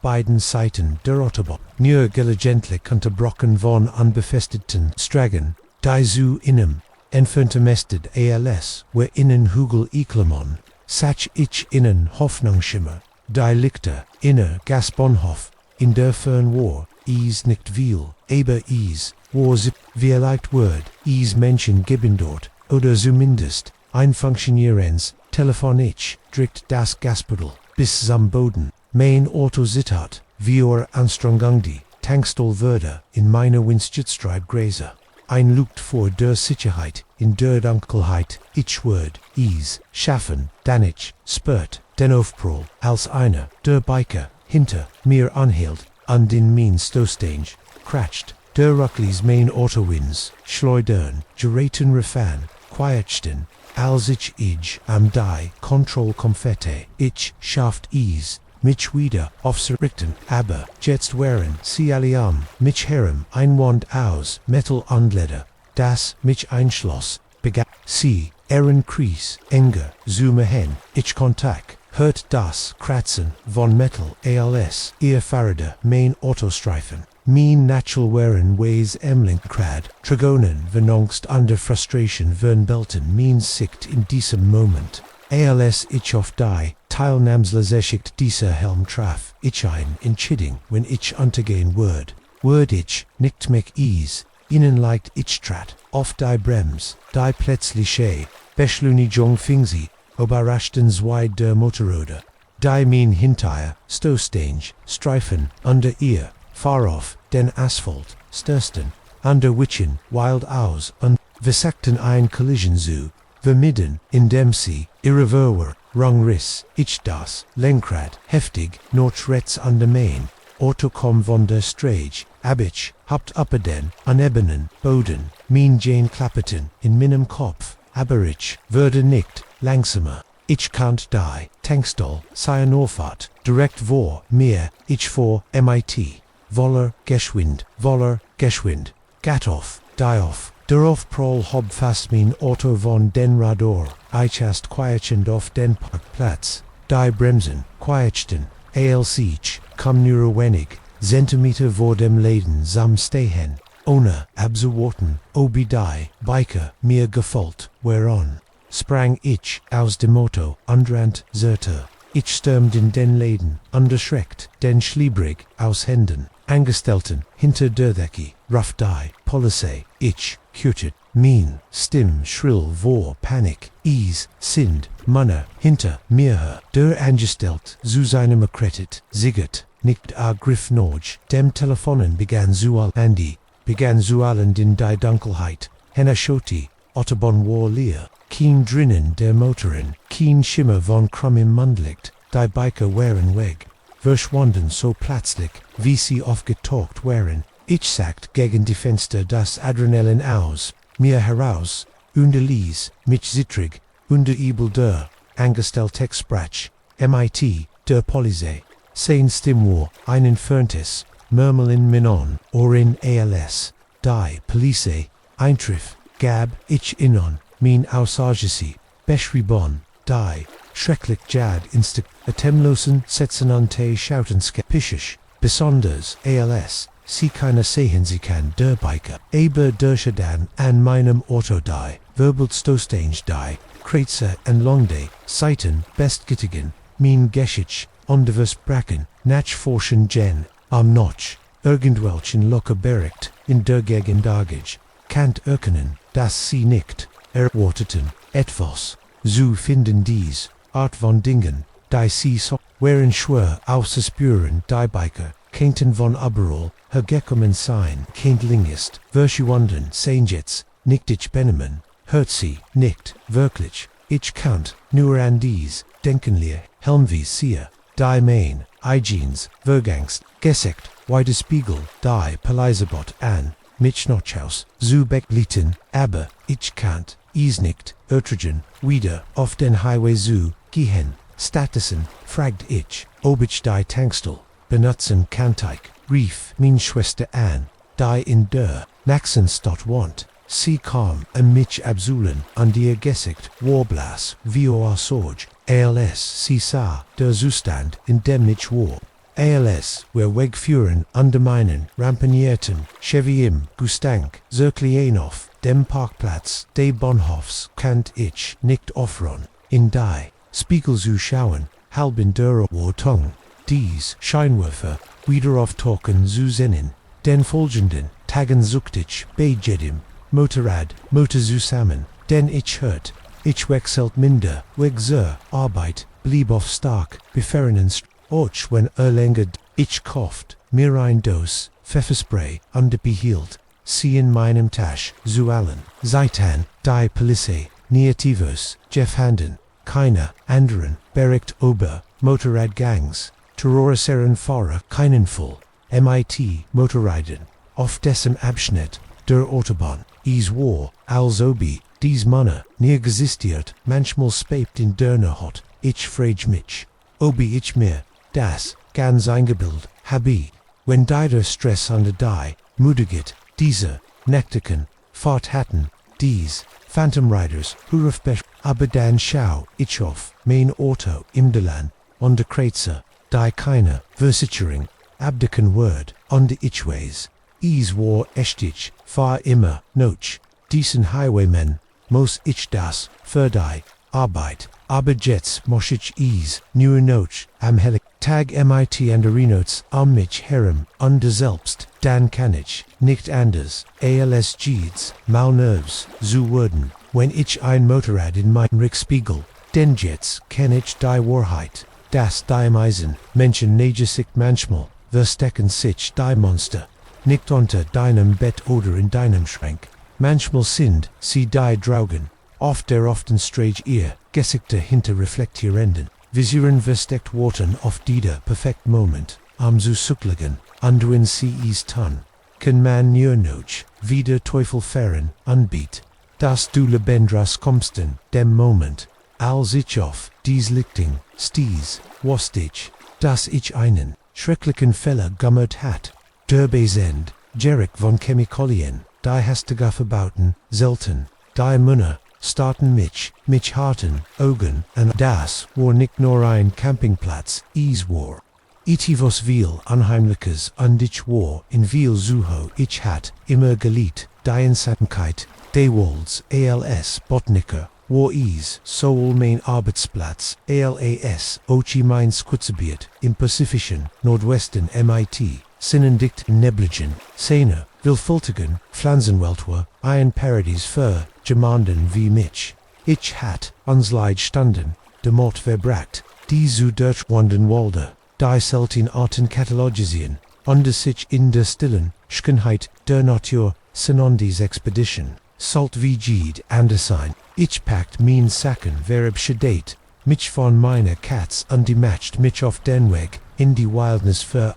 beiden Seiten der Autobahn, nur gelegentlich unterbrochen von unbefestigten Stragen, die zu innen, entfernte Mested ALS, wer innen Hügel Iklemon, sach ich innen Hoffnungsschimmer, die Lichter, inner Gasbahnhof, in der Fern war, is nicht viel, aber is, war sie, wie leicht word, is Menschen geben dort, oder zumindest, ein funktionierendes Telefon ich, drückt das Gaspedal, bis zum Boden, mein Auto zittert, wie Anstrengung die, Tankstall würde, in meiner Windschutzstreib Gräser. Ein Lucht vor der Sicherheit, in der Dunkelheit, ich word, is, schaffen, dann ich, spürt, den Aufprall, als einer, der Biker, hinter mir anhält, an den mein Stoßstange, cratscht, der Rucklis mein Auto wins, schleudern, geraten Refan, quietsten, als ich am die, Control Konfette, ich schafft is, mich wieder aufzurichten, aber jetzt wären sie alle mich herum, einwand aus, Metal Anleder, das mich einschloss, begann sie, Kries, enger, zoome hen, ich Kontakt, hört das Kratzen von Metal, als, ihr Faraday, mein Autostreifen. Mein natural wären ways Krad, Trigonen vernongst under frustration vern belten mein sicht in diesem Moment. Als ich auf die, Teilnahmsleserschicht dieser Helm traf, ich ein in Chidding, wenn ich untergehen word ich, nicht mich is, ihnen leicht ich trat, auf die Brems, die plötzliche, Beschleunigung fing sie, überraschten zwei der Motorräder, die mein hinter, Stoßstange, Streifen, unter ihr, far off, den Asphalt, störsten, under witchen, wild aus, und versagten ein Collision zu, vermidden, indem sie, irreverwer, Rungriss, ich das, Lenkrad, heftig, notretz an der Main, Auto kom von der Strage, abich, habt den, anebenen, Boden, mein Jane Clapperton, in meinem Kopf, aber ich, würde nicht, langsamer, ich kannt die, Tankstall, Cyanophat, direkt vor, mir, ich vor, MIT, voller, geschwind, gatoff, dioff, darauf prall hob fast mein Auto von den Radar, ich hast quietschend auf den Parkplatz, die Bremsen, quietschten, sich, kam nur wenig, Zentimeter vor dem Laden sam stehen, ohne abzuwarten, obi die, Biker, mir gefolgt, whereon, sprang ich aus dem Auto, undrant zerter, ich stürmt in den Laden, unterschreckt, den Schliebrig, aus Händen, angestelten, hinter der Decke, rough die, policy, itch, cured, mean, stim, shrill, vor, panic, ease, sind, manner, hinter, mir, der angestelt, zu seinem Kredit, ziggert, nicht Griff Norge, dem Telefonen begann zu allen in die Dunkelheit, henna schoti, Autobahn war leer, keen drinnen der Motoren, keen Schimmer von krummem Mundlicht, die Biker waren weg, verschwanden so plötzlich, wie sie aufgetaucht waren. Ich sagt gegen die Fenster das Adrenalin aus, mir heraus, und Lies, mich zittrig, und übel der, angestellte Sprach, MIT, der Polizei, sein Stimmwar, einen Ferntes, Murmel in Minon, or in ALS, die Police, Eintriff, gab, ich innon, min Aussagesi, beschrieben, die, schrecklich jad instig, atemlosen Sätzen ante schautenskeptisch, besonders ALS, sie keine sehen sie kann, der Biker, aber der Sedan an meinem Auto die, Wirbelstoßstange die, Kreutzer en Longday, Seiten, bestgittigen, min Geschichte, ondivers Bracken, nachforschen gen, am Notch, irgendwelchen locker bericht, in der Gegendagage, Kant erkennen, dass sie nicht, erwarteten, etwas, zu finden dies, Art von Dingen, die sie so, waren schwer auszuspüren, die Biker, kennten von überall, hergekommen sein, kindlingist, verschwunden, seinjets, nicht ich benehmen, hört sie, nicht, wirklich, ich kannt, nur an dies, denkenlier, helmwies siehe, die mein, Hygiens, Vergangst, Gesekt, Weide Spiegel, die Paleisebot an, mich Notchaus, zu begleitet, aber, ich kannt, nicht, ertragen, wieder, auf den Highway zu, gehen, Statusen, fragt ich, ob ich die Tankstel, benutzen kannte, rief, min Schwester an, die in der, Naxenstadt wohnt, sie kam, mich abzuholen, an dir Gesekt, Warblas, VOA Sorge, ALS, sie sah, der Zustand, in dem ich war. ALS, wer wegführen, underminen, rampenierten, Chevy im, Gustank, Zirklienow, dem Parkplatz, des Bahnhofs, kannt ich, nicht offron, in die, Spiegel zu schauen, halben der Wartung, dies, Scheinwerfer, wieder auftauchen zu sehen, den folgenden, Tagen sucht ich, bei jedem, Motorrad, Motor zusammen, denn ich hört, ich wechselt minder, weg zur Arbeit, blieb auf stark, befernen och wenn länger, ich kauft, mir ein Dos, Pfefferspray, underbehielt, sie in meinem Tasch, zu allen, Zeitan, die Police, Negativos, Jeff Handen, keiner, anderen, Bericht über, Motorradgangs, terrorisieren Fahrer, keinen Fall, MIT, Motorräden, auf dessen Abschnitt, der Autobahn, is war, als obi, dies Manner, nie existiert, manchmal spebt in der Nacht, ich frage mich, obi ich mir, das, ganz eingebildet, habe, wenn der Stress under die, müdigit, diese, Nektiken, Fahrt hatten, dies, Phantom Riders, Hurufbesch, aber dann schau, ich auf, mein Auto, im Delan, on der Kreutzer, die keine, Versichering, abdiken Word, on der Itchways, is war echtich, fahr immer, noch, diesen Highwaymen, muss ich das, für die, Arbeit, aber jetzt muss ich nur noch, am Helig, Tag MIT and Arenots, am mich herem, under selbst, dann kann ich, nicht anders, ALS Jeeds, Malnerves, zu werden, wenn ich ein Motorrad in mein Rückspiegel, denn jetzt kenn ich die Wahrheit, das die Meisen, Menschen neigen sich manchmal, verstecken sich die Monster, nicht unter deinem Bett oder in deinem Schrank, manchmal sind sie die Draugen, oft der often strage ihr, Gesichter hinter reflektierenden, visieren versteckt worden auf dieser perfekt Moment, am zu suckligen, anduin sie is tan, kann man nur noch, wie der Teufel fern, anbiet, dass du lebendras kommsten, dem Moment, als ich auf, dies Lichting, sties, wusst ich, dass ich einen, schrecklichen Fehler gemacht hat, der Besend, Jerick von Chemikalien, die hastiger verbauten, selten, die Männer, starten mich harten, Augen, und das war nicht nur ein Campingplatz, es war. Etivos viel unheimliches und ich war in viel Suho, ich hat immer geliebt, die Einsamkeit, die Walls, ALS, Botniker, war sowohl mein Arbeitsplatz, ALAS, Ochi mein Squitzgebiet, im Pazifischen, Nordwesten MIT, Sinnendicht Nebligen, Sene, Wilfultigen, Flansenweltwer, Iron Parodies Fur, Gemanden wie mich. Ich hat, uns Leid standen, de Mort verbracht, die zu Deutschwanden Walde, die Seltin Arten Katalogisien, under sich in der stillen, Schönheit der Natur, Sinondis Expedition, Salt wie Jede Andersine, ich packt mein Sacken verab Schedate, mich von meiner Katz undematched mich auf den Weg, in die Wildnis für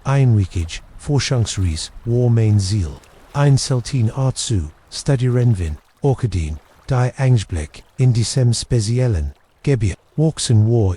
einwegig, Forschungsreis, war mein Ziel. Ein Seltin Art zu, studieren Orchideen, die Angstblick, in diesem speziellen Gebiet, Walksen war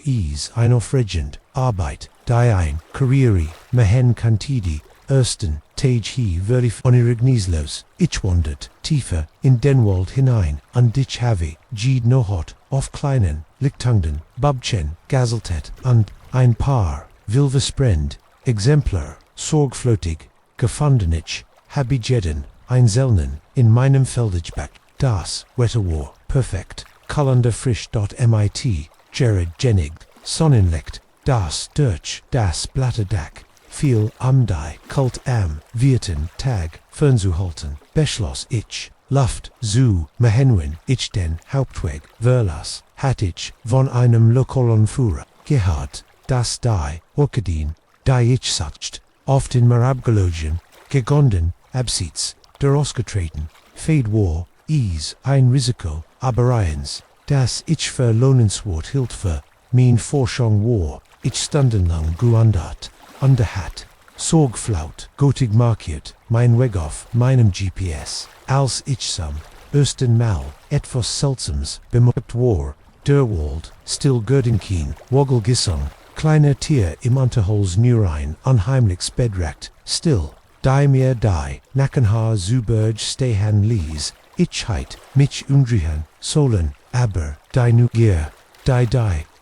ein aufregend, Arbeit, die ein Karriere, mehen kantidi, ersten, Tage he wirklich onirignislos, ich wandert, tiefer, in den Wald hinein, und ich habe, Jede nohot, auf kleinen, Lichtungen, Bubchen, Gazeltet, und ein paar, Wilversprend, Exemplar, sorgfältig, gefundenich, habijeden, einzelnen, in meinem Feldgebäck, das Wetter war, perfekt, kalenderfrisch.mit, Jared Jenigt, Sonnenlicht, das Deutsch, das Blatterdack, viel am die, Kult am, Vierten, Tag, fernzuhalten, beschloss ich, Luft, zu, mehenwin, ich den Hauptweg, Verlass, hat ich, von einem Lokolonführer, gehabt, das die, Orchideen, die ich sacht, oft in mir abgelogen, gegonden, abseits, der ausgetreten, fade war, ein Risiko, aber eins, das ich für lohnenswert hielt für, mein Forschung war, ich stundenlang geandert, underhat, sorgflaut, gotig markiert, mein Weg auf meinem GPS, als ich zum ersten Mal etwas Seltsames bemerkt war, der Wald, still Gördinkin, Woggelgesang, kleiner Tier im Unterholz Nurein, unheimliches Bedrecht, still, die mir die, Nackenhaar Zuberg stehen ließ, ich heit, mich undrihan, sollen, aber, die Nugier, die,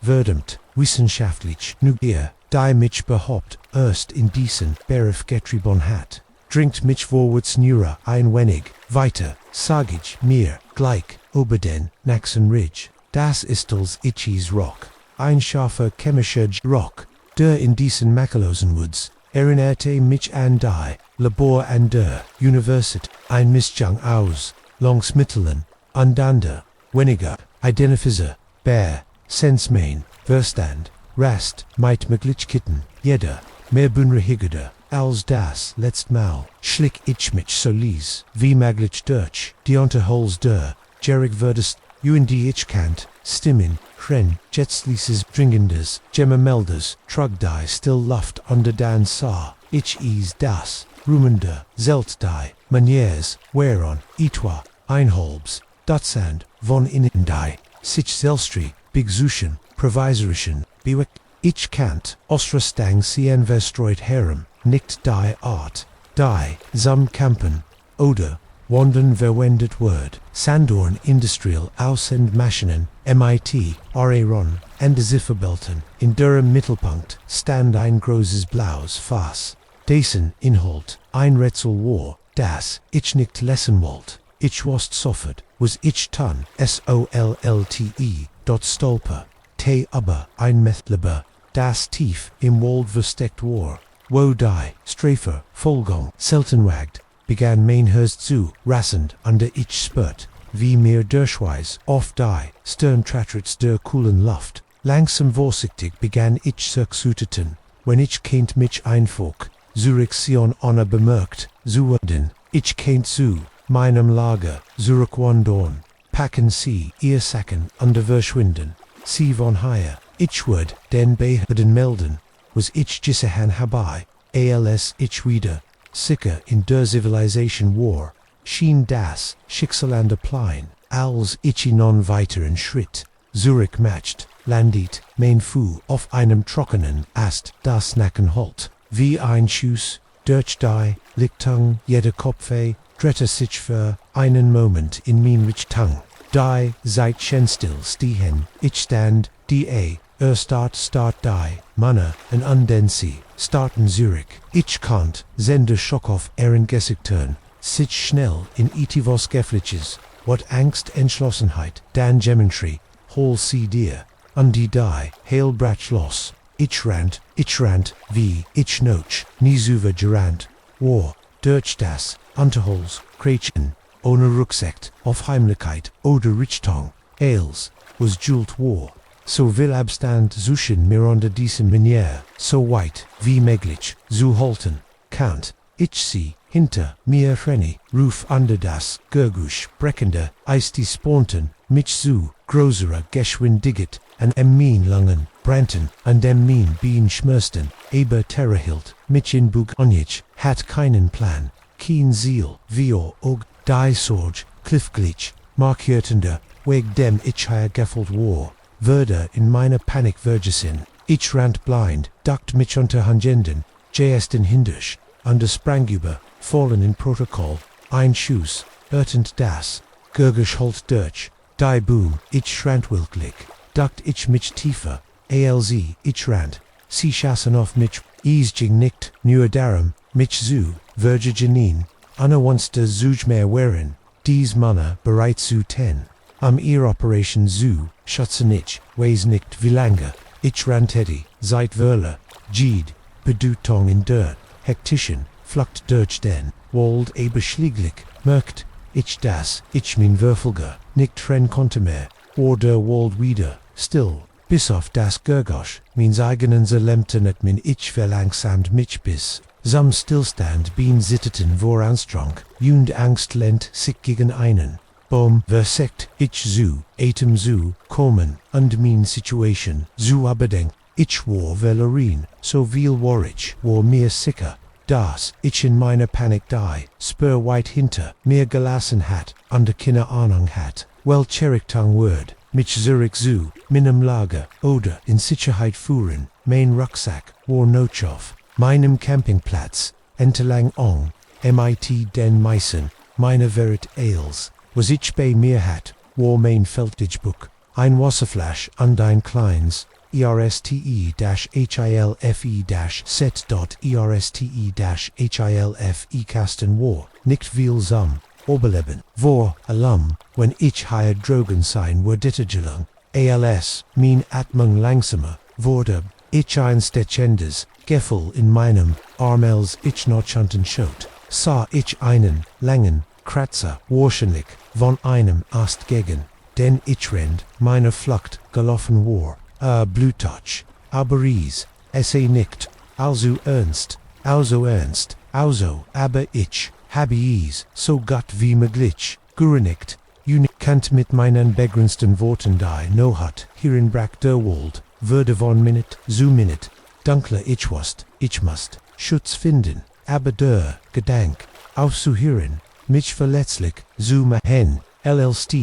verdammt, wissenschaftlich, Nugier, die mich behaupt, erst in diesen Beruf getrieben hat, dringt mich vorwärts nur ein wenig, weiter, sag ich mir, gleich, über den nächsten Ridge, das ist als Itchies Rock, ein scharfer chemischer Rock, der in diesen makellosen Woods, erinnerte mich an die, Labor an der Universität, ein Mischung aus, Longsmittelen, Andander, weniger, Identifizer, Bär, Sensmain, Verstand, Rast, Might Möglichkeiten, jeder, mehr bunrehigeder, als das letztmal, schlick ich mich so lies, wie möglich durch, die Unterholz der, Jerig würdest, die ich kannt, Stimmen, Hren, Jetslieses Dringendes, Gemmermelders, Trug die still Luft under dan Saar, ich das, Rumender, Zelt die, Maniers, whereon, etwa, Einholbs, Dutsand, von innen die, sich Zelstri, Big Zuschen, Provisorischen, beweckt, ich kannt, Ostrastang cien verstroit herem, nicht die Art, die, zum Campen, oder, wandern verwendet Word, Sandorn Industrial Ausendmaschinen, MIT, Aron, and Zifferbelten, in Durham Mittelpunkt, stand ein großes blaues Fass, dessen Inhalt, ein Rätsel war, das, ich nicht lesen wollt, ich was soffert, was ich tun, SOLLTE, dort stolper, te aber, ein Methleber, das tief im Wald versteckt war, wo die, Strafer, Vollgang, Seltenwagt, begann Mainhurst zu, rassend under ich spurt, wie mir durchweis, auf die, Sterntratrits der coolen Luft, langsam vorsichtig begann ich zurücksuteten, wenn ich kennt mich einfog, Zurückziehen ohne bemerkt, zuwenden, ich kennt zu, meinem Lager, zurückwandern, packen Sie Ihr Sacken under verschwinden, Sie von hier, ich würd den Behörden melden, was ich gesehen habe, als ich wieder, sicher in der Zivilisation war, schien das Schicksal an der Plein, als ich non weiteren Schritt, Zurück matcht, landet, mein Fu auf einem trockenen Ast, das Nacken halt, wie ein Schuss, durch die Lichtung jeder Kopfe, drehte sich für einen Moment in mein Richtung, die Zeitchen still stehen, ich stand, die start die, Manne, und den Sie, starten Zurich, ich kannt, Sender Schockhoff Gesichtern, sich schnell in itivos Gefliches, wat Angst Entschlossenheit, dan Geometry, hol Sie dir, und die Heil Bratschloss, ich rant, wie, ich noch, nie zuver gerant, war, durch das, Unterholz, Krätchen, ohne Rucksack, auf Heimlichkeit, oder Richtong, Ailes, was Jult war. So will abstand zwischen mir unter diesem Manier, so weit, wie möglich, zu halten, Kant, ich sie, hinter, mir Renny, Ruf under das, Gergusch, Breckende, Eis die Sponten, mich zu, größerer Geschwind digget, an Emmin langen, Branten, an dem Min bien schmörsten, aber Terrahilt, mich in Bug onjich, hat keinen Plan, kein Ziel, Vio, og, die Sorge, Cliffglitch, markiertender, weg dem ich hier gefolt war. Würde in meiner Panik vergessen, ich rant blind, duckt mich unter Hangenden, den hindurch, under Sprangüber, fallen in Protokoll, ein Schuss, irrtend das, Gurgisch holt durch, die Boom, ich rant willklich, duckt ich mich tiefer, alz, ich rant, sie schassen auf mich, easjing nickt, nur darum, mich zu, Verge Janine, unerwünschte Zuge mehr wären, dies Manner bereits zu 10. Am ihr Operation zu, schutzen ich, weis nicht wie lange, ich rantedi, seit Wörler, Jede, Bedeutung in der, hektischen, flucht durch den, Wald beschläglich, merkt, ich das, ich mein Würfelger, nicht trennen konnte mehr, oder Wald wieder, still, bis auf das Gergosch, meins eigenen Selemten et min ich verlangsamt mich bis, sam Stillstand bien sitteten vor Anstrang, und Angst lent sich gegen einen. Versekt, ich zu, atem zu, kommen, und mein Situation, zu abedenk, ich war Valerin, so viel war ich, war mir sicher, dass ich in meiner Panik die, spur weit hinter, mir gelassen hat, under keine Ahnung hat, well Cherrichtang word, mich Zurich zu, meinem Lager, oder in Sicherheit fuhren, mein Rucksack, war noch auf, meinem Campingplatz, entlang mit den Meissen, meine Verit Ailes, was ich bei mir hat, war mein Felddichbuch, ein Wasserflash und ein kleines, erste-hilfe-set.erste-hilfe Kasten war, nicht viel sam, Oberleben, war, alarm, wenn ich hier drogen sein wurde gelang, als, mein Atmung langsamer, wurde, ich ein Stechendes, Gefühl in meinem, Armels ich noch unten schaut, sah ich einen, langen, Kratzer, wahrscheinlich, von einem Ast gegen, den ich rennt, meine Flucht, gelaufen war, Bluttouch, aber es nicht, also ernst, aber ich, habe es, so Gott wie möglich, gereinigt, kannt mit meinen begrenzten Worten die no hat, hierin brack der Wald, würde von Minute zu Minute, dunkler ich wast, ich must, Schutz finden, aber der, Gedank, aufzuhören, mich verletzlich, zu machen, llst,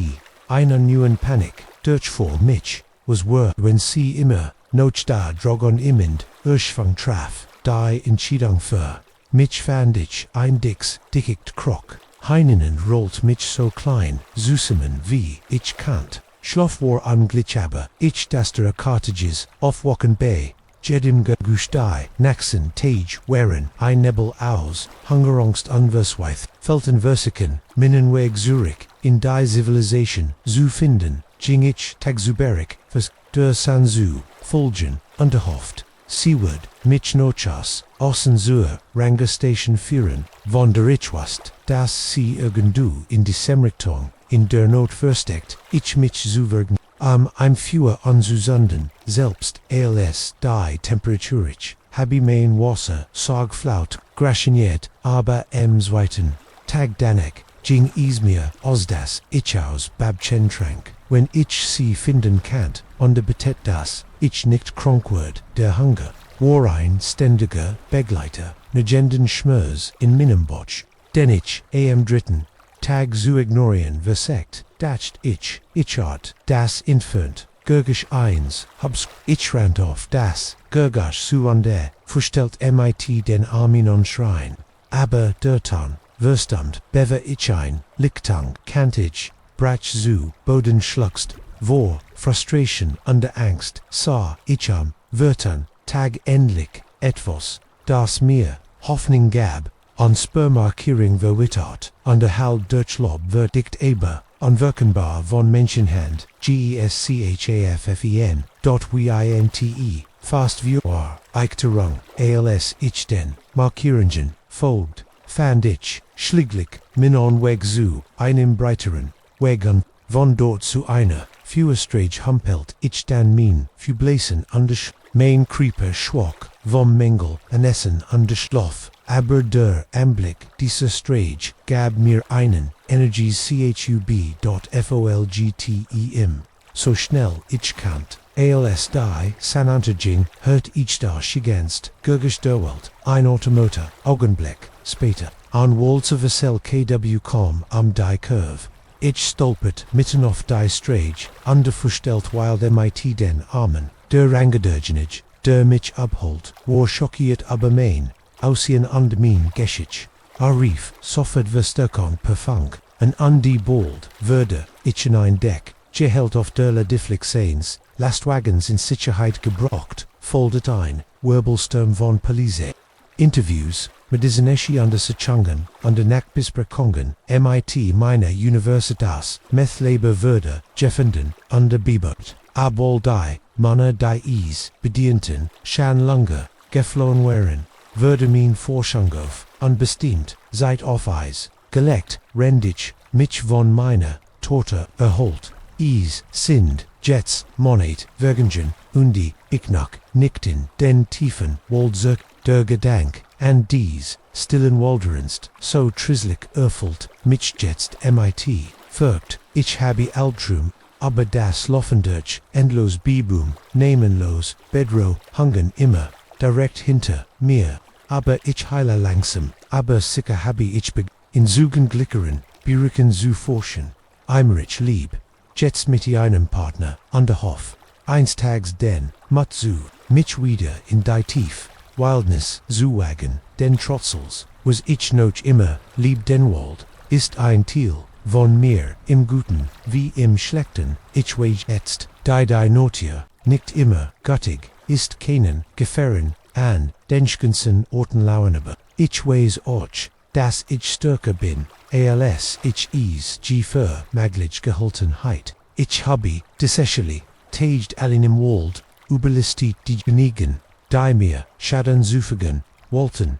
einer neuen Panik, durch vor mich, was were, wenn sie immer, noch da drogon immend, Urschfang traf, die Entscheidung für, mich fand ich, ein dickicht Krok, Heininen rollt mich so klein, zusammen wie, ich kannt, Schlaf war anglitch aber, ich dastere Cartages, auf Wacken Bay, Jedim Gustei, Naxen, Tage, Waren, ein Nebel aus, Hungerangst unversweith, Felten Versiken, Minnenweg Zurich, in die Zivilisation, zu finden, Jing ich, Tagzuberik, vers, der Sanzu, Fulgen, Unterhoft, Seaward, mich Nochas, Ossensur, Ranger Station führen, von der ich wast, das sie irgendu in die Semrichtung, in der Not versteckt, ich mich zu werden. Im Fewer anzusunden, selbst, als, die Temperaturich, habe mein Wasser, Sorgflaut, grationiert, aber zweiten Tag Danek, ging es mir, aus das, ich aus, Babchentrank, wenn ich sie finden kannt, und betet das, ich nicht krank wird, der Hunger, war ein ständiger Begleiter, negenden Schmörs in Minnenbotsch, den ich, am dritten Tag zu ignorieren versekt, dacht ich art, das entfernt, Gurgisch eins, hab's, ich rant auf das, Gurgasch zu an der, vorstellt mit den Armin on Schrein, aber dertan, verstamt, bever ich ein, Lichtang, kantig, brach zu, Boden schluckst, vor, Frustration, under Angst, sah, ich Wörtern, Tag endlich, etwas, das mir, Hoffnung gab, an Spermarkierung verwittert, an der halb Deutschlob verdict aber, unwirkenbar von Menschenhand, GESCHAFFEN, .WINTE, fast viewer, Eikterung, als ich den, markieringen, folgt, fand ich, schliglich, minon weg zu, einem breiteren, Weg von dort zu einer, Feuerstrage humpelt, ich dan min, Fublasen under main creeper schwach, vom Mengel, Essen under Schlaf, aber der Anblick dieser Strage, gab mir einen, Energies chub.folgtem, so schnell ich kannt, als die Sananterging, hört ich da schigenst, gurgisch der Welt, ein Automotor, Augenblick, später, an Walzer Vassell KW kom am die Curve. Ich stolpert mitten auf die Strage, underverstellt weil mit den Armen, der Rangedurgenage, der mich abholt, war schockiert aber mein, aussehen und mein Geschichte. Rief, sofort Verstärkung per Funk, an die Bold, würde, ich in ein Deck, gehelt auf der Difflixains, Lastwagens in Sicherheit gebracht, foldet ein, Wirbelsturm von Police. Interviews, mit diesen Eschi under Sichungen, under Nakbisbrekongen, MIT meiner Universitas, Methlebe würde, Jeffenden, under Bebert, Abol die, Manner die Ease, Bedienten, Shan Lunger, geflohen wären, würde mein Forschunghof, unbestimmt, seit auf Eis, gelegt, rendig, mich von meiner, Torte, erholt, Ease, sind, Jets, Monet, Vergengen, Undi, Icknack, Nickten, den Tiefen, Waldzirk, der Gedank, and dies, stillen Walderenst, so trislich erfüllt, mich jetzt MIT, folgt, ich habe Altrum, aber das Laufendurch, endlos Bibum, namenlos, Bedro, hungen immer, direkt hinter mir, aber ich heile langsam, aber sicher habe ich in Zugen glickern, beruhigen zu forschen, Eimerich lieb, jetzt mit einem Partner, an der Hof, einstags den, Matzu, mich wieder in die Tief, Wildness, zuwagen, den Trotzels, was ich noch immer, lieb den Wald, ist ein Teil, von mir, im Guten, wie im Schlechten, ich weiß jetzt, die Notier, nicht immer, göttig, ist keinen, Gefahren, an, denschgensen Orten lauernebe, ich weiß auch, dass ich stärker bin, als ich für maglich gehaltenheit, ich habe, desecheli, taged allen im Wald, überlistet die Genigen, die mir, Schaden zufügen, wollten,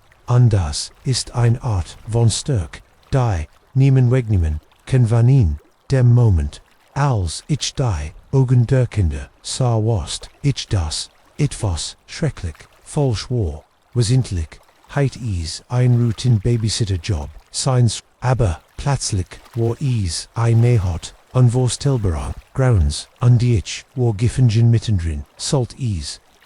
das ist eine Art von Stärk, die, niemen wegnehmen, kann dem Moment, als ich die, Augen der Kinder, sah was, ich das, etwas, schrecklich, falsch war, wesentlich, heit ein Routine Babysitter-Job, seins, aber, plötzlich, war ein Mehot, unvorstellbarer, Grounds, die ich, war Giffingen mittendrin, sollt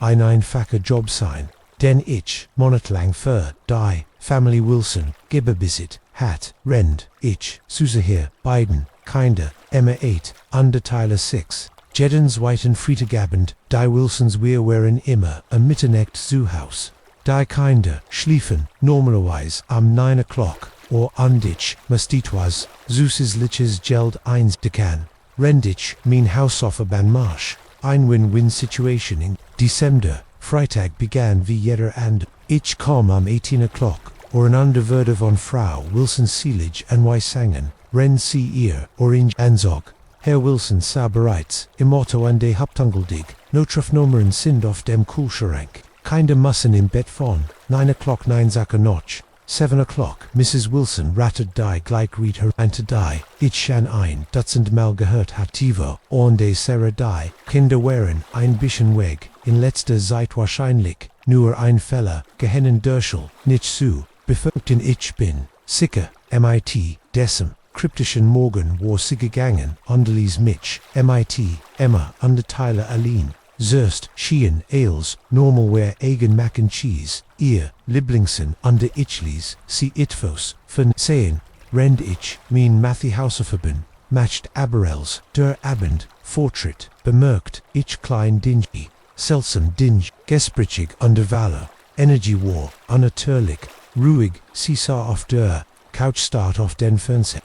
ein einfacher Job sein, den ich, monatelang für die Family Wilson, Gibberbisit, hat, rend, ich, Susaher, beiden, kinder, Emma 8, Underteiler 6, Jeddens weiten Freitagabend, die Wilsons wir wären immer am Mitternacht zu Haus. Die kinder, schliefen, normalerweise am 9 o'clock, or ich, mastitwas, Süßes liches Geld eins dekan, rend ich, mein Hausoffer ban Marsch, ein Win-Win-Situation in December, Freitag begann wie jeder and, ich kam am 18 o'clock, or an Underwürde von Frau Wilson Seelig an Weisangen, Rend Sie ihr, Orange Anzog, Herr Wilson sah bereits, im Auto an der Hauptanguldig, Notrufnummern sind auf dem Kühlschrank, keine Massen im Bett von, 9 o'clock 9 Sache noch, 7 o'clock, Mrs. Wilson rattet die gleich her ante die, ich schon ein Dutzend Mal gehört hat Tivo, und de Sarah die, Kinder wären ein bisschen weg, in letzter Zeit wahrscheinlich, nur ein Fäller, gehennen Dörschel, nicht so, befürchten ich bin, sicher, MIT, dessen, kryptischen Morgen war sie gegangen, Andelies Mitch, MIT, Emma, Underteiler Aline, Zerst, Schien, Ales, Normalware Eigen Mac and Cheese, ihr, Lieblingsen, under Ichlies, sie Itfos, von Sehen, Rend ich, mein Matthi Hauserverbund, matcht Aberels, der Abend, Fortschritt, bemerkt, ich klein dingy, seltsam dingy, gesprichig under Valor, Energy War, unnatürlich, ruhig, sie sah auf der Couchstart auf den Fernseher,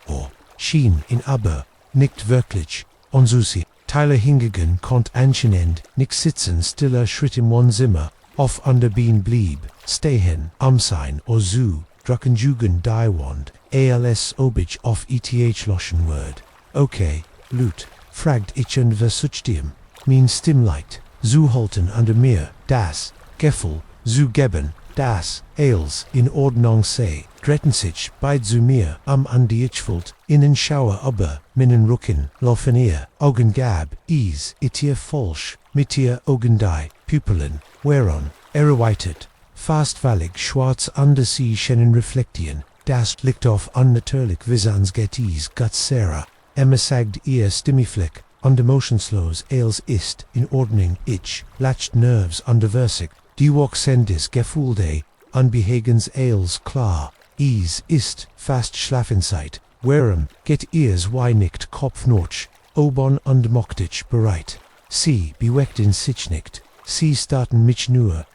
schien in aber, nicht wirklich, und Susi, Tyler hingegen konnt anscheinend nicht sitzen, stiller Schritt im Wohnzimmer, auf under Bean blieb, stehen, sein, o zu, drucken Jugend die Wand, als obich auf ETH loschen word. Okay, Lut, fragt ich und versucht ihm, mein Stimmleit, zu halten under mir, das Gefühl, zu geben, das Eils in Ordnung sei, dretten sich beid zu mir, andiechfult, innen Schauer aber, minnen Rücken, laufen ihr, Augen gab, it ihr falsch, mit ihr Augen die, Pupillen, whereon, erweitet, fast wallig schwarz under sie scheinen reflektieren, das liegt auf unnatürlich visans getis gut Sarah, sagt ihr Stimmifleck, under motionslos Eils ist, in Ordnung, ich, latched nerves underversig, die Wachsendis Gefühlde, unbehagens Eils klar, ist, fast Schlafenzeit, warum, geht ihrs nicht Kopfnotch, obon und mochtich bereit. Sie bewegten sich nicht, sie starten mich nur,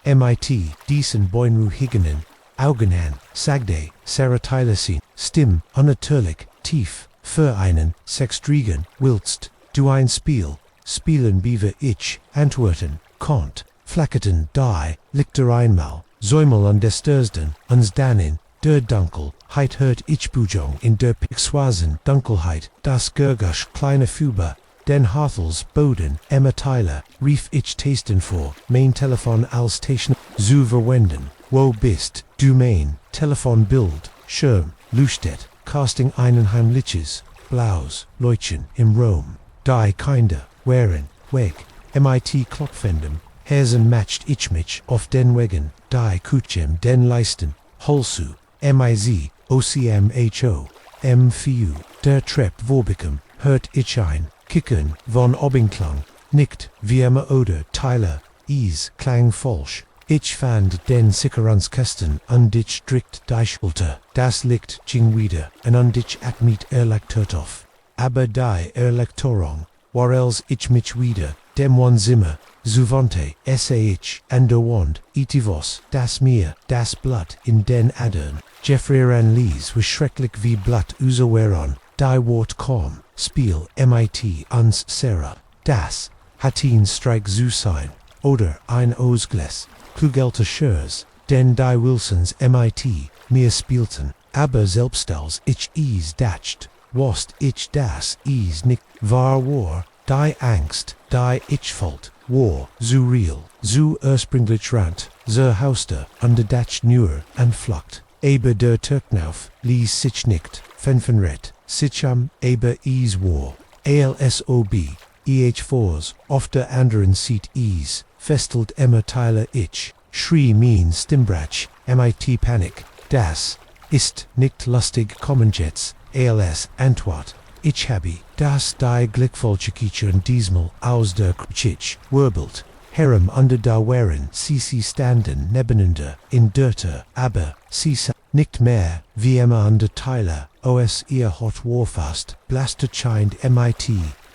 diesen beruhigenden, Augen an, sagte, Sarah Tylersin, Stimm, unnatürlich, tief, für einen, Sextrigen, willst, du ein spielen beaver ich, antworten, konnt, flacketen die, lichter einmal, säumel an des Thursden, uns danin, der Dunkel, heit hört ich Bujong in der Pixwasen Dunkelheit, das Gurgusch kleine Fuber, den Harthels Boden, Emma Tyler, rief ich tasten vor, mein Telefon als Station, zu verwenden, wo bist, du mein, Telefonbild, Schirm, Lustedt, casting einheimliches, Blaus, Leutchen, im Rom, die Kinder, waren, weg, Klopfendem, Hersen matcht ich mich auf den Wegen, die Kutchem den Leisten, Holsu, OCMHO, MFU, der Trepp Vorbicum, hört ich ein, Kicken, von Obinklang, nickt, wie immer oder Tyler, Klang falsch, ich fand den Sicherungskasten und ich strikt Deichulter, das liegt ging wieder, und ich admit Lektortoff, aber die Lektorung, warels ich mich wieder, dem one Zimmer, Zuvante, andauernd, itivos, das Meer, das Blatt in den Adern, Jeffrey Lees was schrecklich wie Blatt useweron, die Wort kaum, Spiel, uns Sarah, das, Hatin streik zu sein, oder ein Ausgles, Klugelte Schurs, denn die Wilsons mir spielten, aber selbst als ich dacht, wast ich das nicht, war, die Angst, die ich falt, war, zu real, zu ursprünglich rant, zur Hauster, under datch nur, and flucht, aber der Turknauf, ließ sich nicht, fenfenret, sicham, aber war, alsob, fors, auf der anderen Seat festelt Emma Tyler ich, schrie mein Stimmbrach, Panik, das, ist nicht lustig kommen jetzt, als Antwort, ich habe, das die Glückvolchekitchen diesmal aus der Kutschich, wirbelt, herem under da waren, sie standen nebeneinander, in Dörte, aber, sie nicht mehr, wie Emma under Tyler, ihr hot warfast, blaster scheint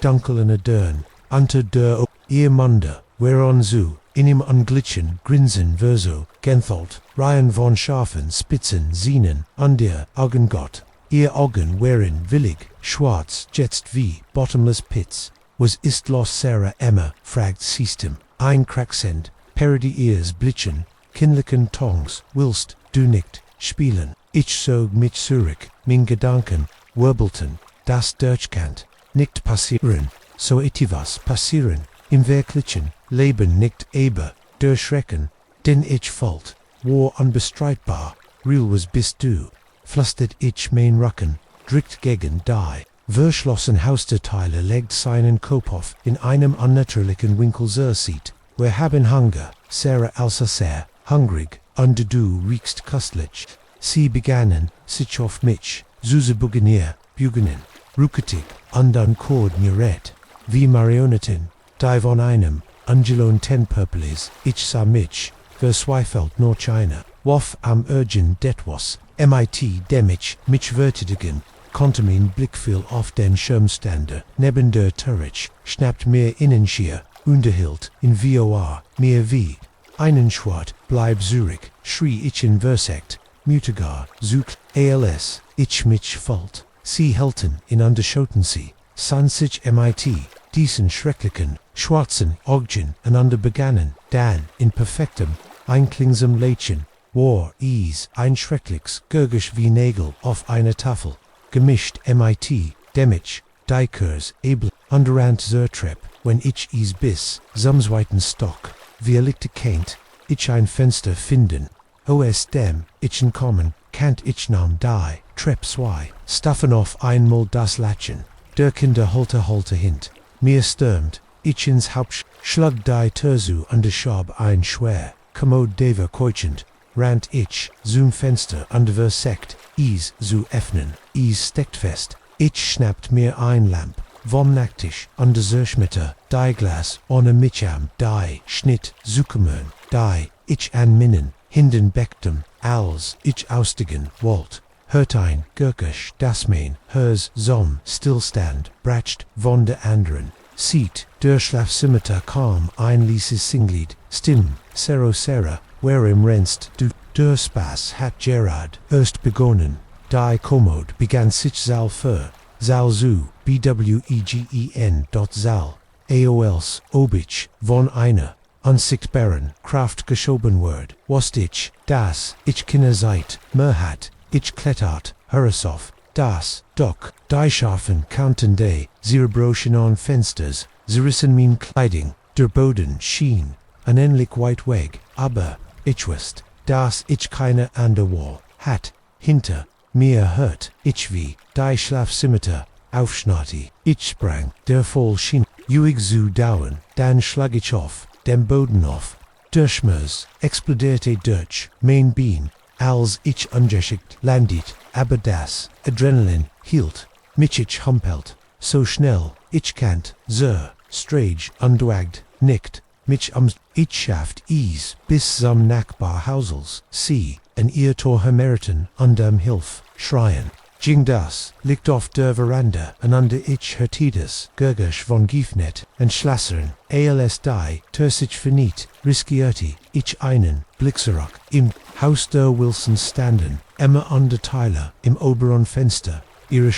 dunkel in Dörn, unter der ihr Munde, whereon zu, in ihm anglitschen, grinsen verso, Gentholt, Reihen von scharfen Spitzen Sehnen, an der Augengott, ihr Augen wären willig, schwarz, jetzt wie, bottomless pits, was ist los Sarah Emma, fragt System, ein Kraxend, Parody ears blitschen, kindlichen Tongs, willst, du nicht, spielen, ich sog mich zurück, min Gedanken, wirbelten, das Deutschkant, nicht passieren, so etwas passieren, im wirklichen Leben nicht aber, der Schrecken, den ich falt, war unbestreitbar, real was bist du, flüstert ich mein Rücken, drückt gegen die, verschlossen Hausterteile legt seinen Kopf auf in einem unnatürlichen Winkel sieht, wir haben Hunger, Sarah Alsacer, hungrig, und du riechst köstlich, sie begannen, sich auf mich, zu bugenieren, rucketig, und dann Chord miret, wie Marionetten, die von einem, Angelon ten Purples, ich sah mich, verzweifelt nur China, wof am Urgen detwas, demich, mich vertigen, konnte mein Blick fiel auf den Schirmständer, neben der Turret, schnappt mir Innenschier, unterhielt, in VOR, mir wie, einen Schwart, bleib Zürich, schrie ich in Versekt, mutigar, sucht, als, ich mich falt, sie hälten, in underschoten sie, sich diesen schrecklichen, schwarzen Augen einander begannen, dann, in perfektem, einklingsam Lädchen, war ein schreckliches, gurgisch wie Nägel auf einer Tafel, gemischt demich, Dikers, Able, underant Zertrep, wenn ich is bis, samsweiten Stock, wir lichte kennt, ich ein Fenster finden, os dem, ich'n kommen, can't ich nam die, trep zwei, staffen auf einmal das Latchen, der Kinder holte hint, mir stürmt, ich'ns Haupt, schlug die Terzu under schab ein schwer, kommod deva keuchend, rant ich, zum Fenster under sekt, is zu öffnen, is steckt fest, ich schnappt mir ein Lamp, vom Nacktisch, under Zerschmitter, die Glas, ohne Micham, die, Schnitt, Zuckermön, die, ich an Minnen, hinden Becktem, als, ich austigen, Walt, hört ein, Gürkisch, das Main, hers, Som, Stillstand, bracht, von der anderen, sieht, der Schlafzimmer kaum, ein lieses Singlied, Stimm, Sera, wherein rennst du, der Spaß hat Gerard, erst begonnen, die Kommod begann sich Zal für, Zal zu, bwegen. Zal, aols, obich, von einer, unsichtbaren, Kraft geschoben word, was ich, das, ich kinne seit, Merhat, ich klettert, Herasoff, das, Dock, die scharfen Kanten de, zerbrochen on Fensters, zerrissen min Kleiding, der Boden schien, unendlich weit weg, aber, ich wist, das ich keine an der Wall, hat, hinter, mir hört, ich wie, die Schlafzimmer, aufschnarrte, ich sprang, der Fall schien, juig zu dauern, dann schlag ich auf, dem Boden auf, der Schmerz, explodierte durch, mein Bein, als ich ungeschickt landet, aber das Adrenalin hielt, mich ich humpelt, so schnell, ich kannt, strange, undwagt, nickt, mich ich schafft is, bis zum Nachbarhausels, sie, en ihr Tor Meriten, Hilf, schreien. Ging das, liegt auf der Veranda, und under ich hörtides, Gurgisch von Giefnet, en Schlassern, als die, Tursich verniet, riskierte, ich einen, Blixerock, im Haus der Wilson standen, Emma under Tyler, im oberen Fenster, ihre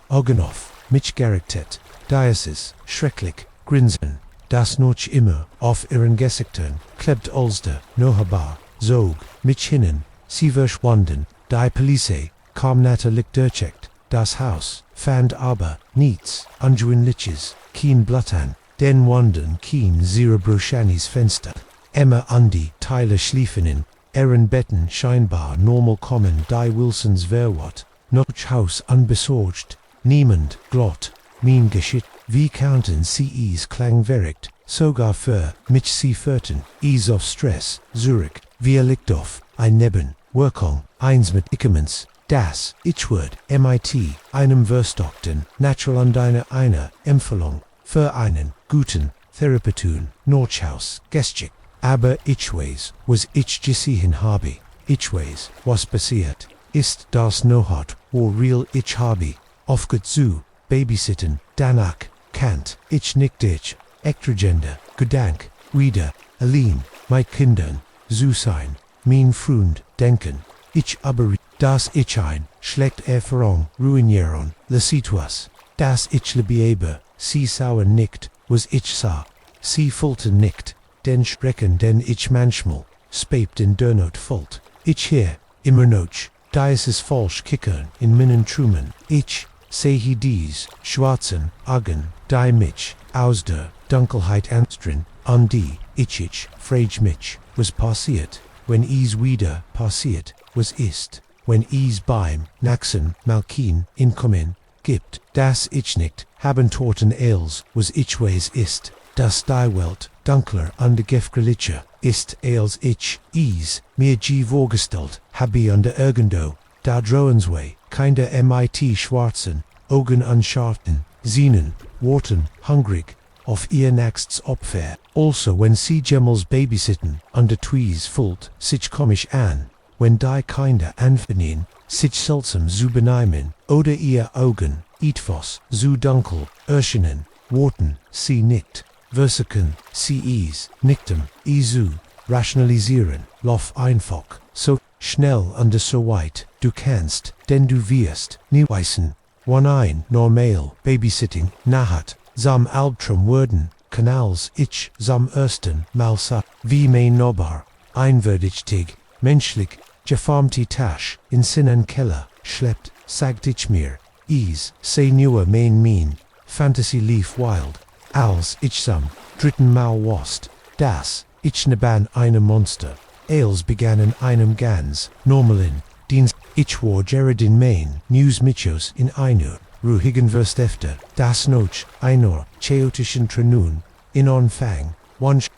Augen auf, mich gerichtet, Diasis, schrecklich, grinsen, das noch immer, auf ihren Gesichtern, klebt Olster, nohabar, zog, mich hinnen, sie verschwanden, die Police, kam natürlich durchcheckt, das Haus, fand aber, nichts, unjuinliches, kein Blatt den wandern kein Zerebrochanis Fenster, Emma Andi, Tyler schliefen in, Betten scheinbar normal kommen, die Wilsons verwat, noch Haus unbesorgt, niemand, glott, min geschit, wie counten sie es Klang verricht, sogar für, mich sie führten, ease of Stress, Zurich, wir liegt auf, ein Neben, Wirkung, eins mit Ickemens, das, Ichword, MIT, einem Verstockten, Natural und einer Empfehlung, für einen, guten, Therapetun, Nordhaus, Gestchik, aber Ichways, was ich gesehen habe, Ichways, was passiert, ist das nohat, wo real ich habe, aufgeht zu, babysitten, danach, Kant, ich nicht dich, Ektragender, Gedank, wieder, allein, mit Kindern, zu sein, mein Freund, denken, ich aber, das ich ein, schlägt Verong, ruinieren, lasitwas, das ich liebe, sie sauen nicht, was ich sah, sie fulten nicht, den Schrecken, den ich manchmal, spebt in der Not fult, ich hier, immer noch, dies ist falsch kickern, in meinen Trumen, ich, sehe dies, schwarzen, Augen, die mich, aus der Dunkelheit anstren, an die, ich, frage mich, was passiert, wenn es wieder passiert, was ist, wenn es beim Naxen, Malkin, inkommen, gibt, das ich nicht, haben Torten als, was ich weiß ist, das die Welt, dunkler und gefährlicher, ist als ich, es, mir vorgestellt, habe und irgendwo, da drohensway, kinder mit schwarzen, Augen anscharten, Sehnen, Worten, hungrig, auf ihr nächstes Opfer, also wenn sie Gemmels babysitten, und Twees fult, sich komisch an, wenn die Kinder anfangen, sich seltsam zu benehmen, oder ihr Augen, etwas, zu dunkel, erscheinen, Worten, sie nicht, Versiken, sie es, nicktem, zu, rationalisieren, lauf einfach, so, schnell und so weit, du kannst, denn du wirst, nie wissen, wann ein, normal, babysitting, nahat, zum Albtraum werden, Kanals, ich, zum ersten, mal sa, wie mein Nobar, einwürdigtig, menschlich, geformte Tasch, in seinen Keller, schleppt, sagt ich mir, is, say nur mein Fantasy lief wild, als ich zum dritten Mal wast, das ich neban einem Monster. Ales began in einem ganz normalen Dienst. Ich war Gerard in Main, News Michos in einer ruhigen Verstefte, das noch einer chaotischen Trenun in Anfang.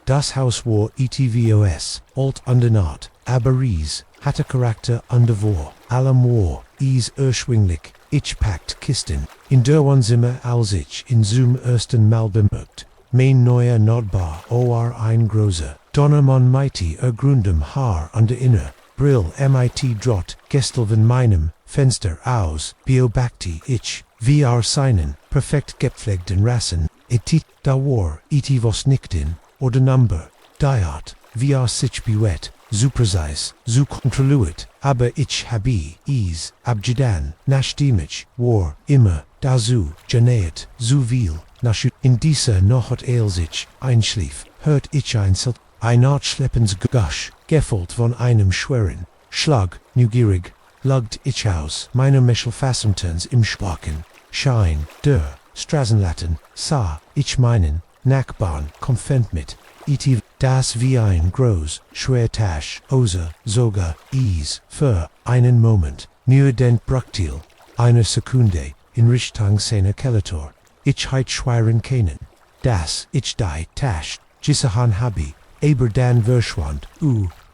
Das Haus war etvos, alt undernaht, aber ries, hatte Charakter undervor, allem war, erschwinglich, ich packt Kisten, in der Wohnzimmer als ich in zum ersten Mal bemerkt, mein neuer Nordbar or ein großer, Donnermann mighty Grundem Haar an der Inner, Brill mit Drott, Gestel von meinem Fenster aus, beobachte ich, seinen, perfekt gepflegten Rassen, da war, was nicht in, oder Number, diat, sich bewet, zu präzise, zu kontrolliert, aber ich habe abgedan, nachdem ich war, immer, dazu, genäht, zu viel, in dieser Nacht als ich einschlief, hört ich ein Art schleppens Gusch, gefolgt von einem schweren Schlag, neugierig, lugt ich aus meiner Mechelfassentens im Sprachen, Schein, der Straßenlatten, sah ich meinen Nachbarn konfent mit, das wie ein groß, schwertasch, außer sogar für einen Moment, nur den Bruchteil einer Sekunde, in Richtung seiner Kellertor, ich heit schweren kennen, das ich die Tasch, gisahan habi, aber dann verschwand,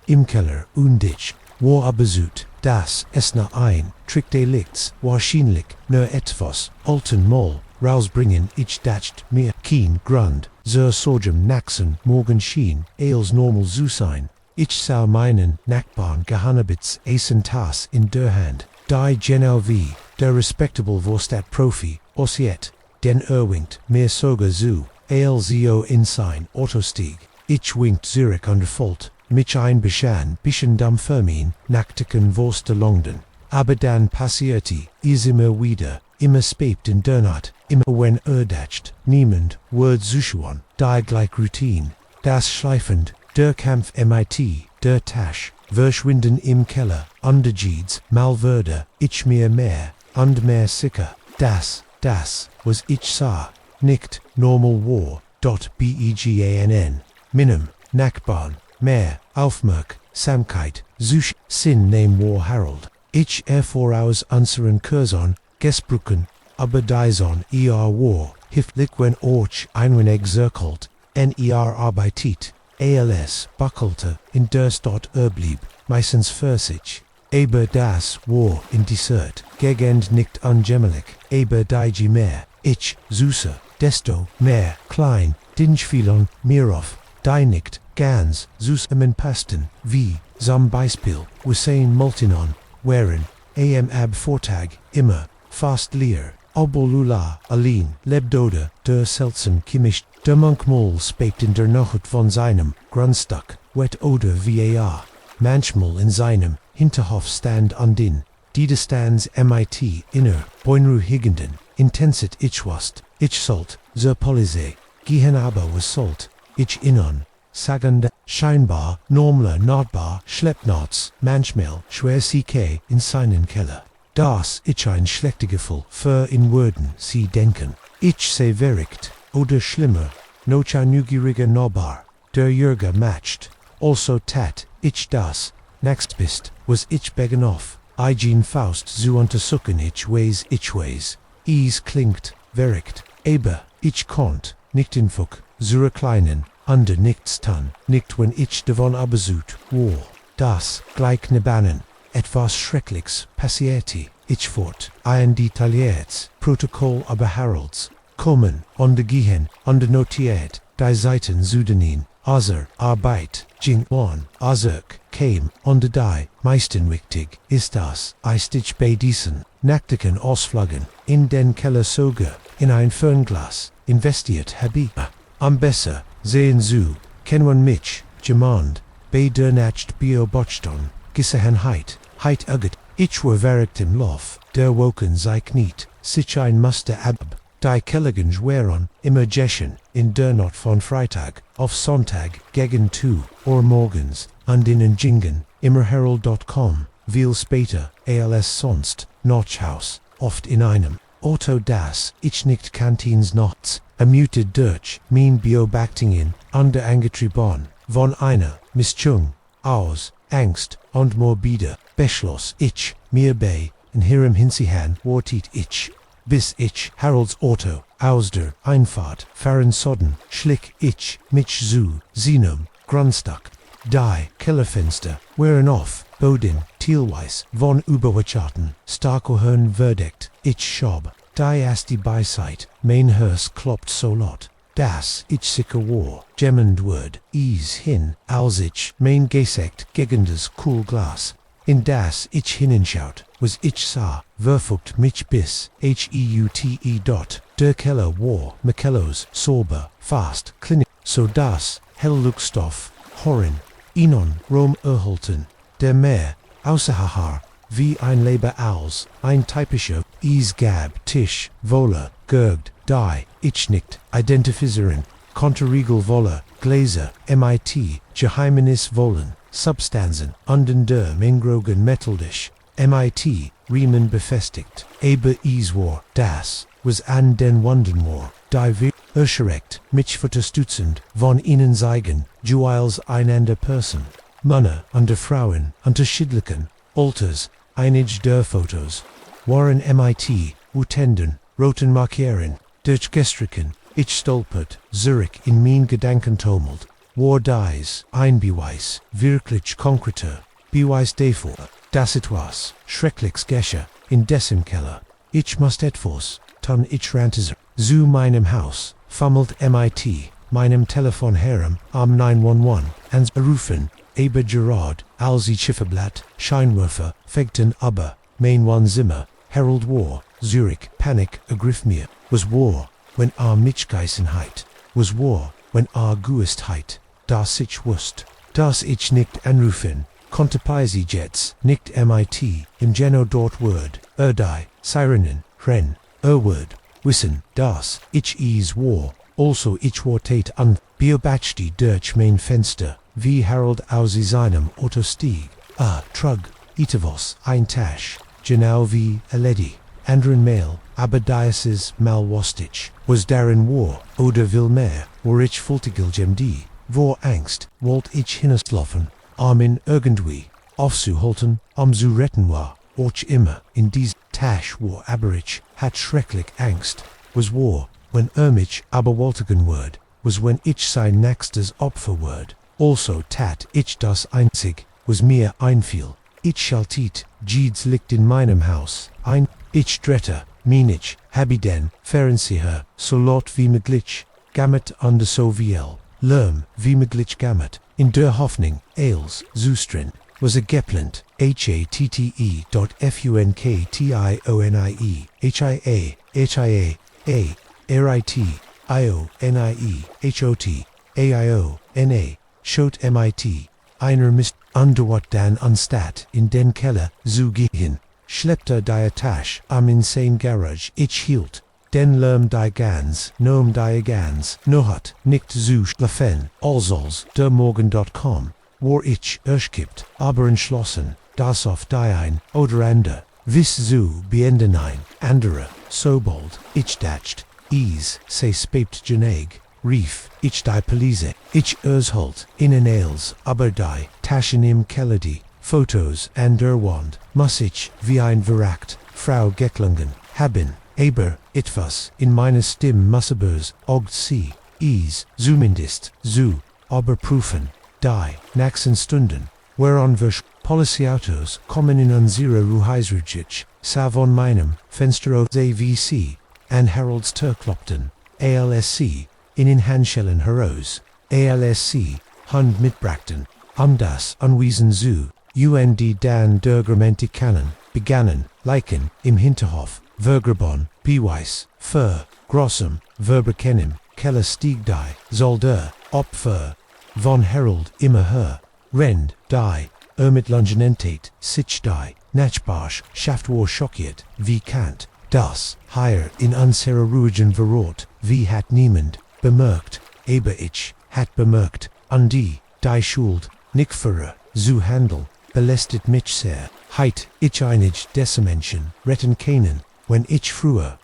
im Keller und ich, war abesut, das es na ein Trick delicts, wahrscheinlich nur etwas, alten Mal, rausbringen ich dacht mir, kein Grund, so sorgem Naxen, morgen schien, als normal zu sein, ich sah meinen Nachbarn gehanabits tas in der Hand, die genau wie, der respectable Vorstat Profi, osiet, den winkt, mir sogar zu, alzo in sein Autostieg, ich winkt Zurich under Fault, mich ein bisschen dam Fermin, Naktiken Vorste Longden, aber dann passierte, immer wieder, immer spät in der Nacht, immer wenn dacht, niemand, Word Suschuan, die gleich Routine, das schleifend, der Kampf mit, der Tasch, verschwinden im Keller, underjeeds, malverde, ich mir mehr, und mehr sicher, das, was ich sah, nicht, normal war, begann, minim, Nachbarn, mehr, Aufmerksamkeit, Such, Sinn name war Harold, ich voraus unseren Kurson, gesprochen, aber dison war, hiftlich wenn einen exerkelt, arbeitet, als buckelte, in der Stadt blieb, meistens für sich, aber das war in Dessert, gegend nicht ungemelig, aber die mehr, ich, süßer, desto mehr, klein, dinchfilon, mirov, die nicht, ganz, süß pasten, wie, zum Beispiel, Hussein Multinon, wären, ab Vortag, immer, fast leer, Obolula, allein, lebdode, der seltsam gemischt, der Manchmal spät in der Nacht von seinem Grundstück, wet oder var, manchmal in seinem Hinterhof stand andin, die stands mit, inner, beruhigenden, intensit ich wast, ich sollt, zur Polizei, gehen aber was sollt, ich innon, sagende, scheinbar, normler, notbar, schleppnots, manchmal, schwer ck, in seinen Keller. Das ich ein schlechte Gefühl, für in Worten, sie denken. Ich se verricht, oder schlimmer, noch ein neugieriger Nobbar, der Jürger matcht. Also tat, ich das, next bist, was ich begen auf, eigen Faust zu untersuchen ich weiß. Es klingt, verricht, aber, ich konnt, nicht in Fuck, zu kleinen, under nichts tun, nicht wenn ich davon abesut, war, das, gleich nebannen, etwas Schreckliches passierte, ich fort, ein detailliertes Protokoll aber Harolds, kommen, gehen, notiert, die Seiten Sudanin, Arbeit, Jingwan, käm, die, meisten wichtig, ist das, ich bei diesen, Naktiken ausflaggen, in den Keller sogar, in ein Fernglas, investiert habe, am besser, sehen zu, kennen mich, jemand, bei der Nacht beobachtung, Gesehenheit, ich war verrückt im Lauf, der Woken sei nicht, sich ein Muster ab, die Kelligens waren, immer Jeschen, in der Nacht von Freitag, auf Sonntag, gegen 2 Uhr morgens, und in Jingen, immer Herald.com, viel später, als sonst, Notchhaus, oft in einem Auto das, ich nicht Kantins nachts, ermutet durch, mein Beobachtungen, under angetrieben, von einer Mischung aus Angst und morbide, beschloss ich, mir bei, in ihrem Hinsihan, wortet ich, bis ich, Harolds Auto, aus der Einfahrt, fahren Sodden, schlick ich, mich zu, seinem, Grundstück, die Kellerfenster, waren off, Bodin, teilweise, von Überwachschatten, starko hören Verdict, ich schob, die erste Beiseit, mein Herz kloppt so laut, dass ich sicher war, gemmend word, hin, als ich, mein Gesekt gegen das Coolglas, in das ich hinenschaut, was ich sah, verfugt mich bis, heute, der Keller war, Michelos, sauber, fast, clinic, so das, Hellluckstoff, Horin, Ihnen, Rom erhalten, der Meer, außer wie ein Leber als, ein typischer, Gab, Tisch, Wolle, Gergd, die, ich nicht, identifizieren, Konterriegel Wolle, Gläser, mit, Geheimenis wollen, Substanzen, unden der Mengrogen Metaldisch, mit, Riemen befestigt, aber war, das, was an den Wunden war, die wir, erschreckt, mich unterstützend, von ihnen zeigen, Juils einander Person, Männer und Frauen, unterschiedlichen, Alters, einige der Fotos, waren mit, Utenden, roten Markieren, durchgestrichen, ich stolpert, Zurich in mein Gedankentumult, war dies, ein Beweis, wirklich konkreter, Beweis davor, dass etwas, schreckliches geschehe, in dessen Keller, ich muss etwas, tun ich rannte zu meinem Haus, fummelt mit, meinem Telefon herum, am 911, ans rufen, aber Gerard, als ich Schifferblatt, Scheinwerfer, fegten aber, mein Wohnzimmer, Harold war, Zurich, Panik ergriff mir, was war, wenn Mitgeißenheit, was war, wenn Guestheit, das ich wusst, dass ich nicht anrufen, konnte Paisi Jets, nicht mit, im Geno dort word, die, Sirenen, Ren, word, wissen, dass ich war, also ich war tat an, beobachte durch mein Fenster, wie Harold aus seinem Auto stieg, trug, etwas, ein Tasch, genau wie Lady, anderen Mail, aber dieses Mal wusste was darin war, oder will mehr, war ich fultigil die, vor Angst, wollt ich hinauslaufen, in irgendwie, aufzuhalten, zu retten war, och immer, in dies Tasch war aber ich, hat schrecklich Angst, was war, wenn mich aber woltigen word, was wenn ich sein nächstes Opfer word, also tat ich das einzig, was mir einfiel, ich schaltet, Jeeds liegt in meinem Haus, ich drette, ich, habe den, Fernseher, so laut wie möglich, gammet an de so viel, Lärm wie möglich gammet, in der Hoffnung, als, zustrin, was geplant, schot mit, einer Mist, underwat dan anstatt, in den Keller, zu gehen, schleppte die Tasch, in sein Garage, ich hielt, den Lärm die ganz, nohat, nicht zu schlafen, als der Morgen.com, war ich erschkippt, aber entschlossen, das auf die ein oder andere, vis zu beenden ein, andere, sobald, ich dacht, se spept geneg, rief, ich die Police, ich halt, in als, aber die, Taschen im Keller die, Fotos an der Wand, muss ich, wie ein verrackt, Frau Geklungen, haben, aber, etwas, in meine Stimme mussebers, ogt sie, zumindest, aber prüfen, die, nächsten Stunden, whereon wir Polizeiautos kommen in unsere Ruheisrujitsch, von meinem Fenster aus AVC, an Harolds Türklopten, ALSC, in Handschellen heraus, ALSC, Hund mitbrachten, das Anwiesen zu, dan der Grammatikanen, begannen, Leichen, im Hinterhof, Vergerbon, Beweis, für, grossem, Verbekennen, Keller stieg die, soll der, Opfer, von Harold immer her, Rend, die, mit Longenentate, sich die, Natchbarsch, Schaft war schockiert, wie Kant, das, hier in unserer ruhigen Verrot, wie hat niemand, bemerkt, aber ich, hat bemerkt, an die Schuld, nicht für, zu handel, belästet mich sehr, heit, ich einig Menschen, retten können, wenn ich früher,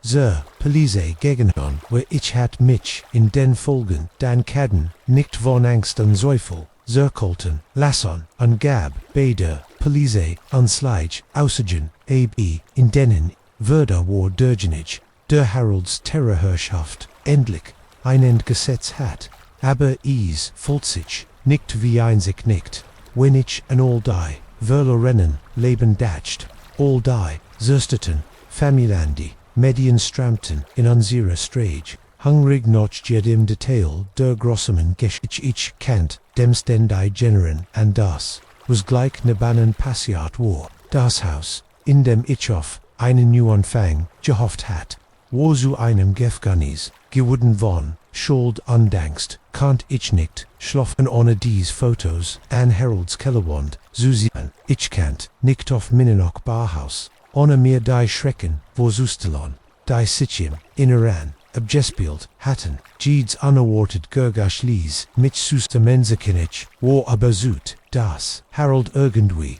Police gegenhorn, wo ich hat mich in den Folgen, dan kadden, nicht von Angst und Zweifel, kolten, lassen, und gab, beide, Police, Slide, aussigen, in denen, würde war derjenige, der Harolds Terrorherrschaft, endlich, ein End gesetzt hat, aber is, folgt sich, nicht wie sich nicht, wenn ich an all die, verlorennen, Leben dacht, all die, zerstörten, Familiandi, Medien stramten, in unserer Strage, hungrig noch jedem Detail, der grossemen Geschichte ich kennt, dem ständig generen, and das, was gleich nebannen passiert war, das Haus, in dem ich auf einen Neuanfang gehofft hat, wo zu einem Gefängnis geworden von, Schuld undankst, kannt ich nicht, schlafen ohne dies Fotos, an Harolds Kellerwand, Susan, ich kannt, nicht auf Minnenoch Barhaus, ohne mir die Schrecken, wo Sustelon, die Sitchim, in Iran, abgespielt hatten, Jeeds unerwartet Gergaschlies, mit Sustermensekinich, war aber süd, das, Harold irgendwie,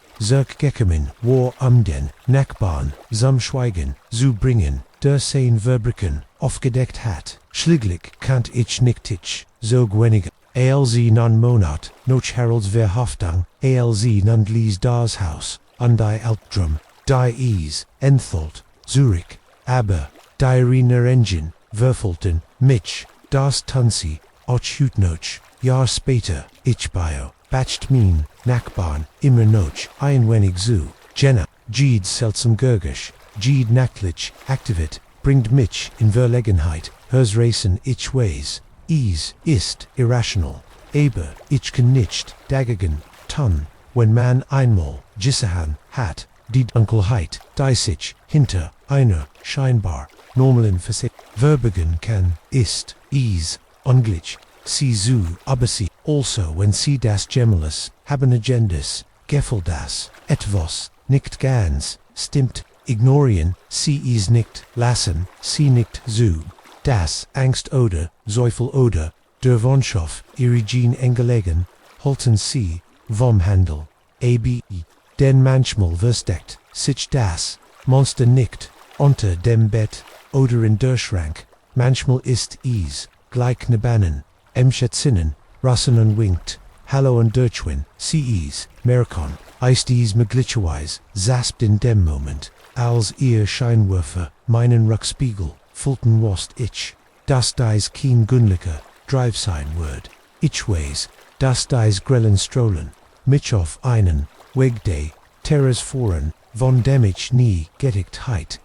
gekommen, war den Nachbarn, zum Schweigen, zu bringen, der sein Verbricken, aufgedeckt hat, schlieglich kannt ich nicht ich, so gweniger, sie non Monat, noch Harolds Verhaftung, sie non lies das Haus, an die Albtrum, die entholt, Zurich, aber, die Riener Engine, Würfelten, mich, das Tansi, och hutnoch, Jahr später, ich bio, batcht min, Nachbarn, immer noch, ein wenig zu, Jenna, Jeed seltsam Gergisch, Jeed nachtlich, aktivit, bringt mich in Verlegenheit, hers Racen ich ways, ist irrational, aber ich kann nicht, dagegen, tun, wenn man einmal, Gissahan, hat, die Dunkelheit, die sich, hinter, einer, scheinbar, normalen verbergen kann, ist, ungleich, sie zu, aber sie, also wenn sie das Gemeles, haben Agendas, Gefühl das, etwas, nicht ganz, stimmt, ignorieren, sie nicht, lassen, sie nicht zu, das, Angst oder, Zweifel oder, der Wunschhof, Irigen engelegen, halten sie, vom Handel, denn manchmal versteckt, sich das, Monster nicht, unter dem Bett, oder in der Schrank, manchmal ist gleich nebannen, Schätzinnen, Rassen und winkt, Hallo und Durchwin, Merkon, ist möglicherweise, zaspt in dem Moment, als ihr Scheinwerfer, meinen Rückspiegel, Fulton wost ich, das dies kein Gunlicher, Drive sein wird, ich weiß, das dies grellen Strollen, mich auf einen, Wegday, Terras voran, von dem ich nie getickt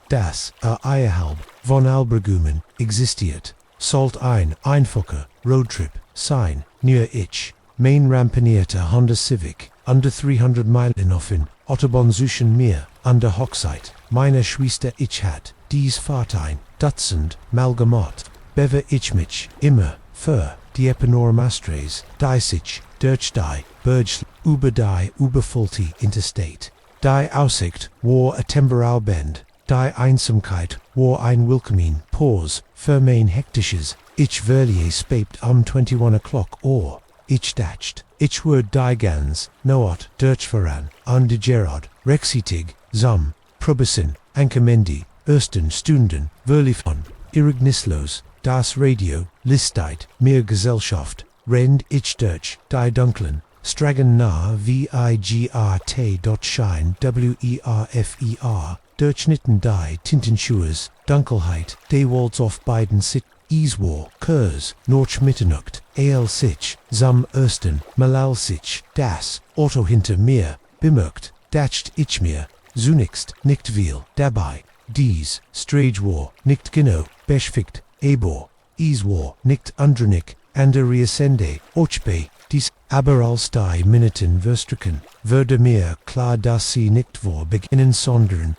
das, eierhalb, von Albergumen, existiert, sollt ein, einfacher, Roadtrip, sein, nur ich, mein rampanierter Honda Civic, under 300 Meilen offen, Autobahn zwischen mir, an der Hochzeit, meine Schwester ich hat, dies Fahrtein, Dutzend, mal gemacht, bewe ich mich, immer, für, die Epinormastres, die sich, durch die, Burg, über die, überfüllte Interstate. Die Aussicht war a Temporalbend, die Einsamkeit war ein Willkommen, Pause, für mein hektisches, ich verliere spät 21 o'clock or, ich dacht, ich werde die ganz, noat, durch voran, an de Gerard, Rexitig, zum, Probessen, Ankermendi, ersten Stunden, Verlifon, Irignislos, das Radio, Listeit, mir Gesellschaft, rend ich durch, die Dunklen, Stragen nah vigrt dot shine werfer, durchschnitten die Tintenschuhes, Dunkelheit, Dewalds auf beiden Sit, Iswar, Kurs, Norch Mitternacht, sich, zum ersten, Malal sich, das, Auto hinter mir, bemerkt, dacht ich mir, zunächst, nicht viel, dabei, dies, Strage war, nicht genau, beschfickt, Ebor, Iswar, nicht andronik, andere Ascende, Ochbe, dies, aber als die Minuten verstrichen, würde mir klar, dass sie nicht vor beginnen sondern,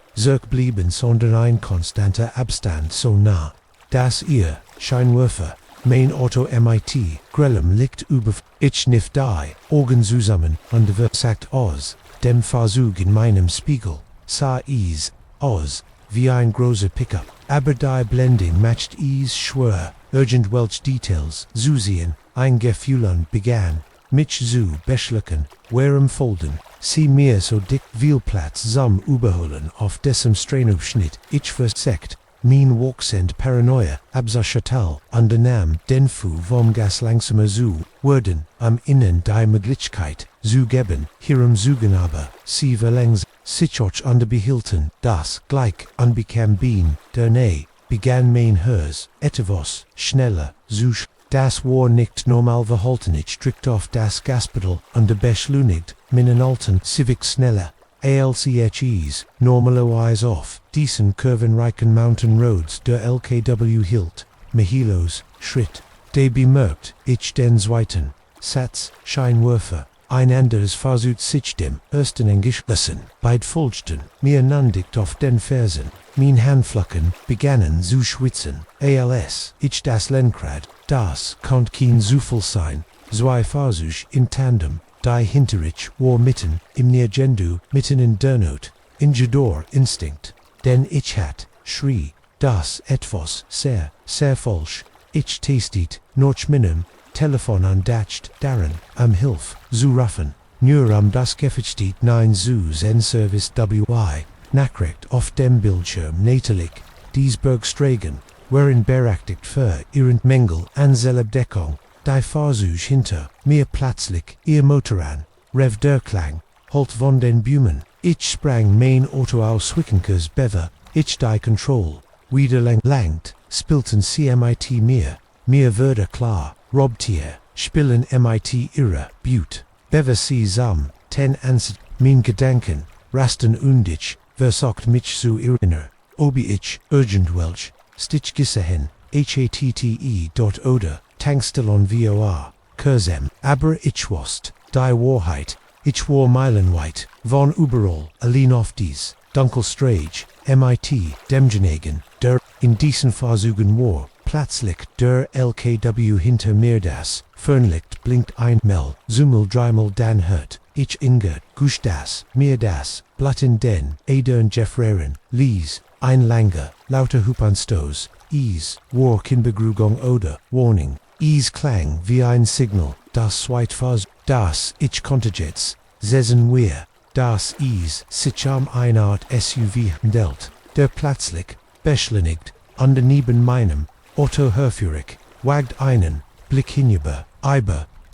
blieben sondern ein konstanter Abstand so nah, dass ihr, Scheinwerfer, mein Auto mit, grellem Licht über, ich niff die, Augen zusammen, und sagt aus, dem Versuch in meinem Spiegel, sah aus, wie ein großer Pickup, aber die Blending matcht schwer, urgent welch Details, zu sehen, ein Gefühlen begann, mich zu beschlecken, warem Folden, Sie mir so dick viel Platz zum Überholen auf diesem Straßenabschnitt, ich versekt. Mein Walksend Paranoia, Absachatal, undernahm, den Fu vom Gas langsamer zu werden, Ihnen die Möglichkeit zu geben, hierum Zugen aber, Sie verlängs, sich underbehielten, das gleich anbekam bin, der begann mein Hers, etwas, schneller, das war nicht normal verhalten, ich strikt auf das Gaspedal, beschleunigt, meinen alten Civic schneller. ALCHEs, normalerweise auf diesen kurvenreichen Mountain Roads der LKW hielt, Mihilos, Schritt, de bemerkt, ich den zweiten Satz, Scheinwerfer, ein anderes Versuch sich dem ersten Englischlassen, beid folgten, mir nandigt auf den Fersen, mein Handflacken begannen zu schwitzen, ALS, ich das Lenkrad, das konnt kein Zufall sein, zwei Versuch in Tandem, die Hinterich war mitten im Nirgendu, mitten in der Not, Ingedor Instinkt, denn ich hat, schrie, das etwas sehr, sehr falsch, ich tastet, noch minim, Telefon andacht, darin, Hilf, zu raffen, nur das Gefecht nein zu Zen-Service WI, Nachricht auf dem Bildschirm natürlich, dies Bergsträgen, waren berechtigt für ihren Mängel an Selbstdeckung. Die Versuch hinter mir plötzlich ihr Motor an, Rev der Klang, halt von den Bäumen, ich sprang mein Auto aus Wickenkes Bever, ich die Control, wieder langt, spielten CMIT mir würde klar, Robtier, spielen MIT ihre Beaut, Bever sie sam, ten anset, mein Gedanken, rasten ich, versagt mich zu erinnern, obi ich, urgent welch, stich gesehen, HATTE. Oder, Tankstellon VOR, Kursem, aber ich wusste, die Wahrheit, ich war meilenweit, von überall, allein auf dies, Dunkelstrage, MIT, demjenigen, der, in diesen Versuchen war, plötzlich der LKW hinter mir das, Fernlicht blinkt einmal, Zummel dreimal dann hört, ich inge, gush das, mir das, Blatten den, Adern Jeffreren, Lies, ein langer, lauter Hupanstos, war Kinbegrügung oder, Warning, klang wie ein Signal, das Zweitphase, das ich konnte jetzt, sehen wir, das sich eine Art SUV handelt, der plötzlich, beschleunigt, neben meinem, Auto herführig, wagt einen, Blick hinüber,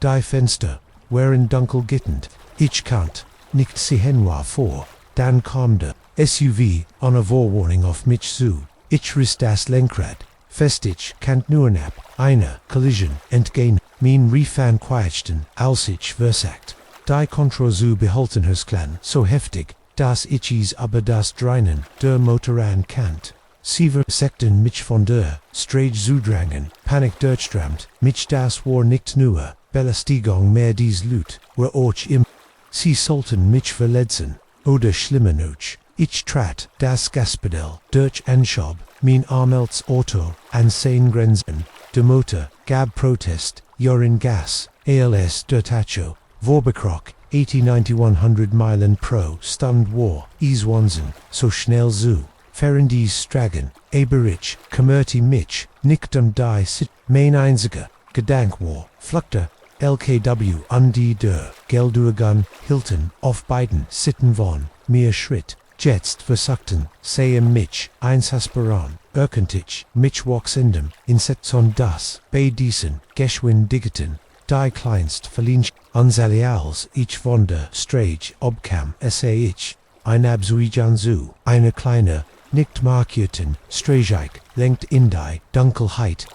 die Fenster, waren dunkel gittend, ich kannt, nicht sehen war vor, dann kam der SUV, ohne Vorwarnung auf mich zu, ich riss das Lenkrad, fest ich kannt nur ab, einer Collision entgehen, mein Refan quietschten, als ich versagt. Die Kontrolle zu behalten klang so heftig, dass ich aber das Dreinen der Motoran kannt. Sie versekten mich von der Strage zu drängen, Panik durchstrammt, mich das war nicht nur Belästigung mehr dies Lut, war auch im. Sie sollten mich verletzen, oder schlimmer noch. Ich trat das Gaspedal durch Anschob, mein armels Auto an seine Grenzen, der Motor gab Protest, Jorin Gas, ALS der Tacho, Vorbekrock, 80-90-100 Meilen pro Stunde war, Wansen, so schnell zu, Ferendies Stragen, Eberich, Commerti mich, nicht die Sit, mein einziger Gedank war, Fluchte, LKW an die der Geldurgan, Hilton, auf beiden Sitten von, mir Schritt. Jetzt versagten, seien mich, einsasperen, ökentlich, mich wachsendem, insetzon das, bei diesen, geschwindigten, die kleinst verlinch, Ansalials, ich von der Strage, obkam, ich, ein Absuijan zu, eine kleine, nicht markierten, Strageik, lenkt in die, Dunkelheit,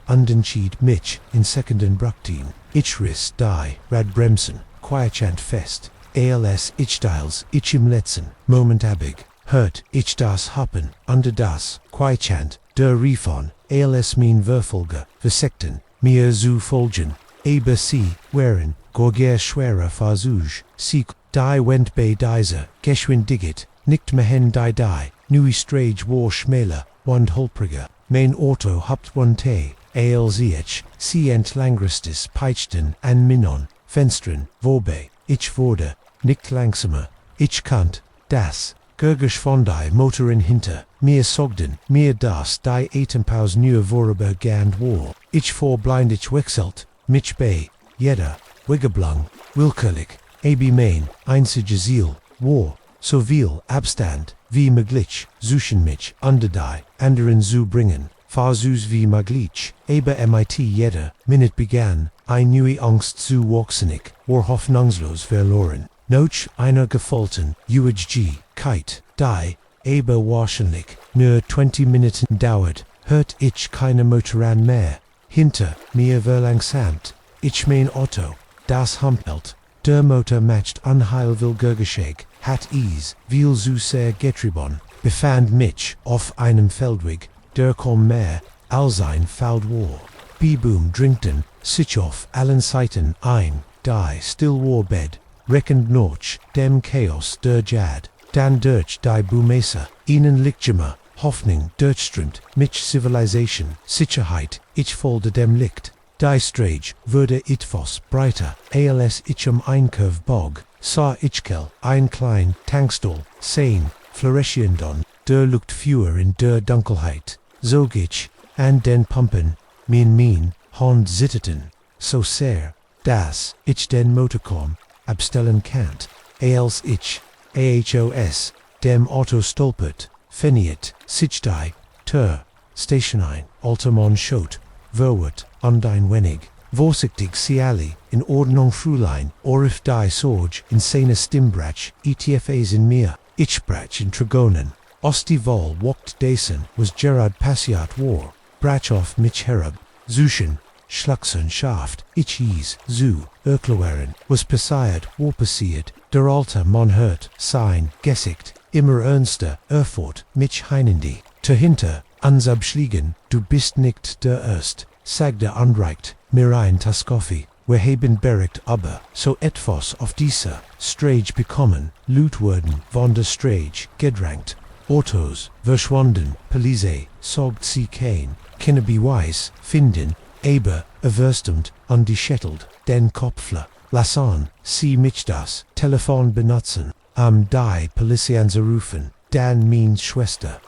undentschied mich, in Sekunden Brachtin, ich riss die, Radbremsen, quietschant fest. ALS ich teils, ich im letzten Moment abig, hört ich das Happen, under das, quietschant, der Refon, ALS mein Verfolger, versekten, mir zu folgen, aber sie, waren, gorger schwerer Versuch, sie, die went bei dieser, geschwindigit, nicht mehen die, nui Strage war schmäler, und holpriger, mein Auto habt one ALZH, sie entlangristes peitschten an Minon, Fenstern, vorbei, ich wurde, nicht langsamer, ich kannt, das, Gergisch von die Motoren hinter, mir sogden, mir das die Atempaus nur vorübergehend war, ich vor blind ich wechselt, mich bei, jeder, Wiggeblung, willkürlich, ab main, einzige Ziel, war, so viel, Abstand, wie möglich, suchen mich, underdie, anderen zu bringen, versuch wie möglich, aber mit jeder Minute begann, neue Angst zu wachsenig, war hoffnungslos verloren, noch einer gefolten, Keit, die, aber wahrscheinlich, nur 20 Minuten dauert, hört ich keine Motoren mehr, hinter mir verlangsamt, ich mein Auto, das humpelt, der Motor macht unheimliche, hat viel zu sehr getrieben, befand mich auf einem Feldweg, der kaum mehr als ein Feld war. Beboom drinken, sich auf allen Seiten ein, die still war Bed, reckend noch dem Chaos der Jad, dann durch die Bumesa, ihnen Lichtjimmer, Hoffnung durchströmt, mich Civilization, Sicherheit, ich folge dem Licht. Die Strage wurde etwas breiter, als ich Einkurve bog, sah ich ein klein Tankstall, sehen, florierenden, der Luft fewer in der Dunkelheit, zog ich, an den Pumpen, mein Hand zitterte, so sehr, dass ich den Motorkom abstellen kann, als ich, ahos, dem Auto stolpert, finiet, sich die, Station ein, Altamon schot, verwort, ein wenig, vorsichtig siali, in Ordnung Fräulein, orif die Sorge, in seine Stimmbrach, etfas in mir, ich brach in Trigonen, osti vol wokt desen, was Gerard passiat war, brach auf mich herab, zuschen, schlucksen schaft, ich zu, was passiert, war passiert, der Alter man hört, sein, gesicht, immer ernster, erfurt, mich heinende, dahinter, ansabschliegen, du bist nicht der Erst, sagte anreicht, mir ein Tass Kaffee, wir haben beregt aber, so etwas auf dieser Strage bekommen, Loot wurden von der Strage gedrängt, Autos, verschwunden, Police, sorgt sie kein, Kinderbeweis, finden, aber, erwürstend, angeschüttelt, den Kopfler, lassen sie mich das Telefon benutzen, die Polizei anzurufen, dann mein Schwester,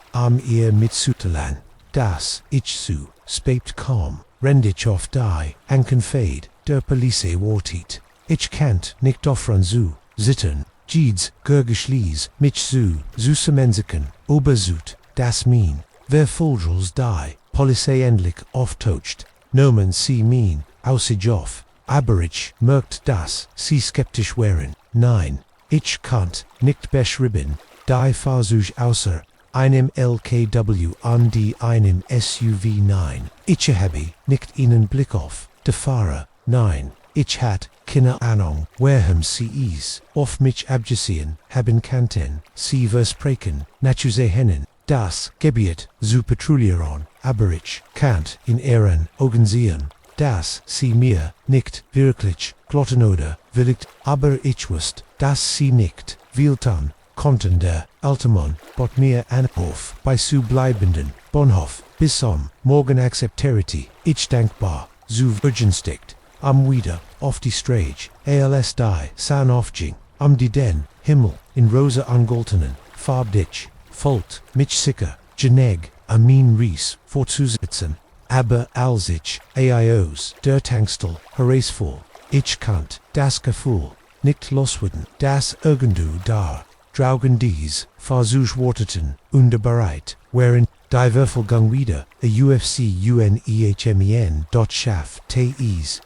ihr mitzuteilen, dass ich zu spät kam, rend ich auf die Ankenfade, der Polizei wartet. Ich kannt nicht offran zu sitzen, Jids, Gergeschlies, mich zu semensiken, obersut, das mein, verfolgels die Polizei endlich auftaucht, nomen sie mein, aussich auf, aber ich merkt das, sie skeptisch wären, nein, ich kannt nicht beschreiben, die Versuch außer einem LKW an die einem SUV nein, ich habe nicht ihnen Blick auf, der Fahrer, nein, ich hat keine Ahnung, worum sie auf mich abgesehen haben kannten, sie versprechen, nachzusehen, das Gebiet zu patrouillieren, aber ich kannt in ihren Augen sehen, dass sie mir nicht wirklich glotten oder willigt, aber ich wusste, dass sie nicht wiltan konnten. Der alte Mann bot mir an auf bei zu bleibenden Bahnhof bis morgen akzeptierte ich dankbar, zu vergünstigt, wieder auf die Strage, als die San aufging, die den Himmel in rosa angoltenen Farbditch, folgt mich sicher, geneg, min Ries vorzusitzen, aber als ich aios der Tankstall herausfuhr, ich kannt das Gefühl nicht loswerden, das irgendwo da draugen dies Versuch warteten, bereit, während die Würfelgang wieder, UFC unheimlichen dort schaff,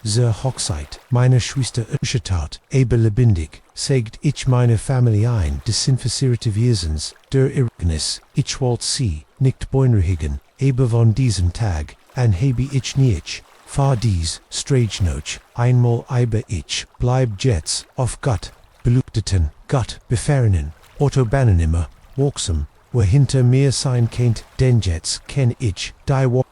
zur Hochzeit, meine Schwester Unschattat, aber lebendig, sägt ich meine Familie ein, desinfizierte Wesens, der Irrnis, ich wollt sie, nicht beunruhigen, aber von diesem Tag, an habe ich nicht, fahr dies, Strage noch, einmal aber ich, bleib jetzt, auf Gott, belügteten, Gott, befernen, Autobahnen immer, wirksam, wo hinter mir sein kennt, denn jetzt kenn ich,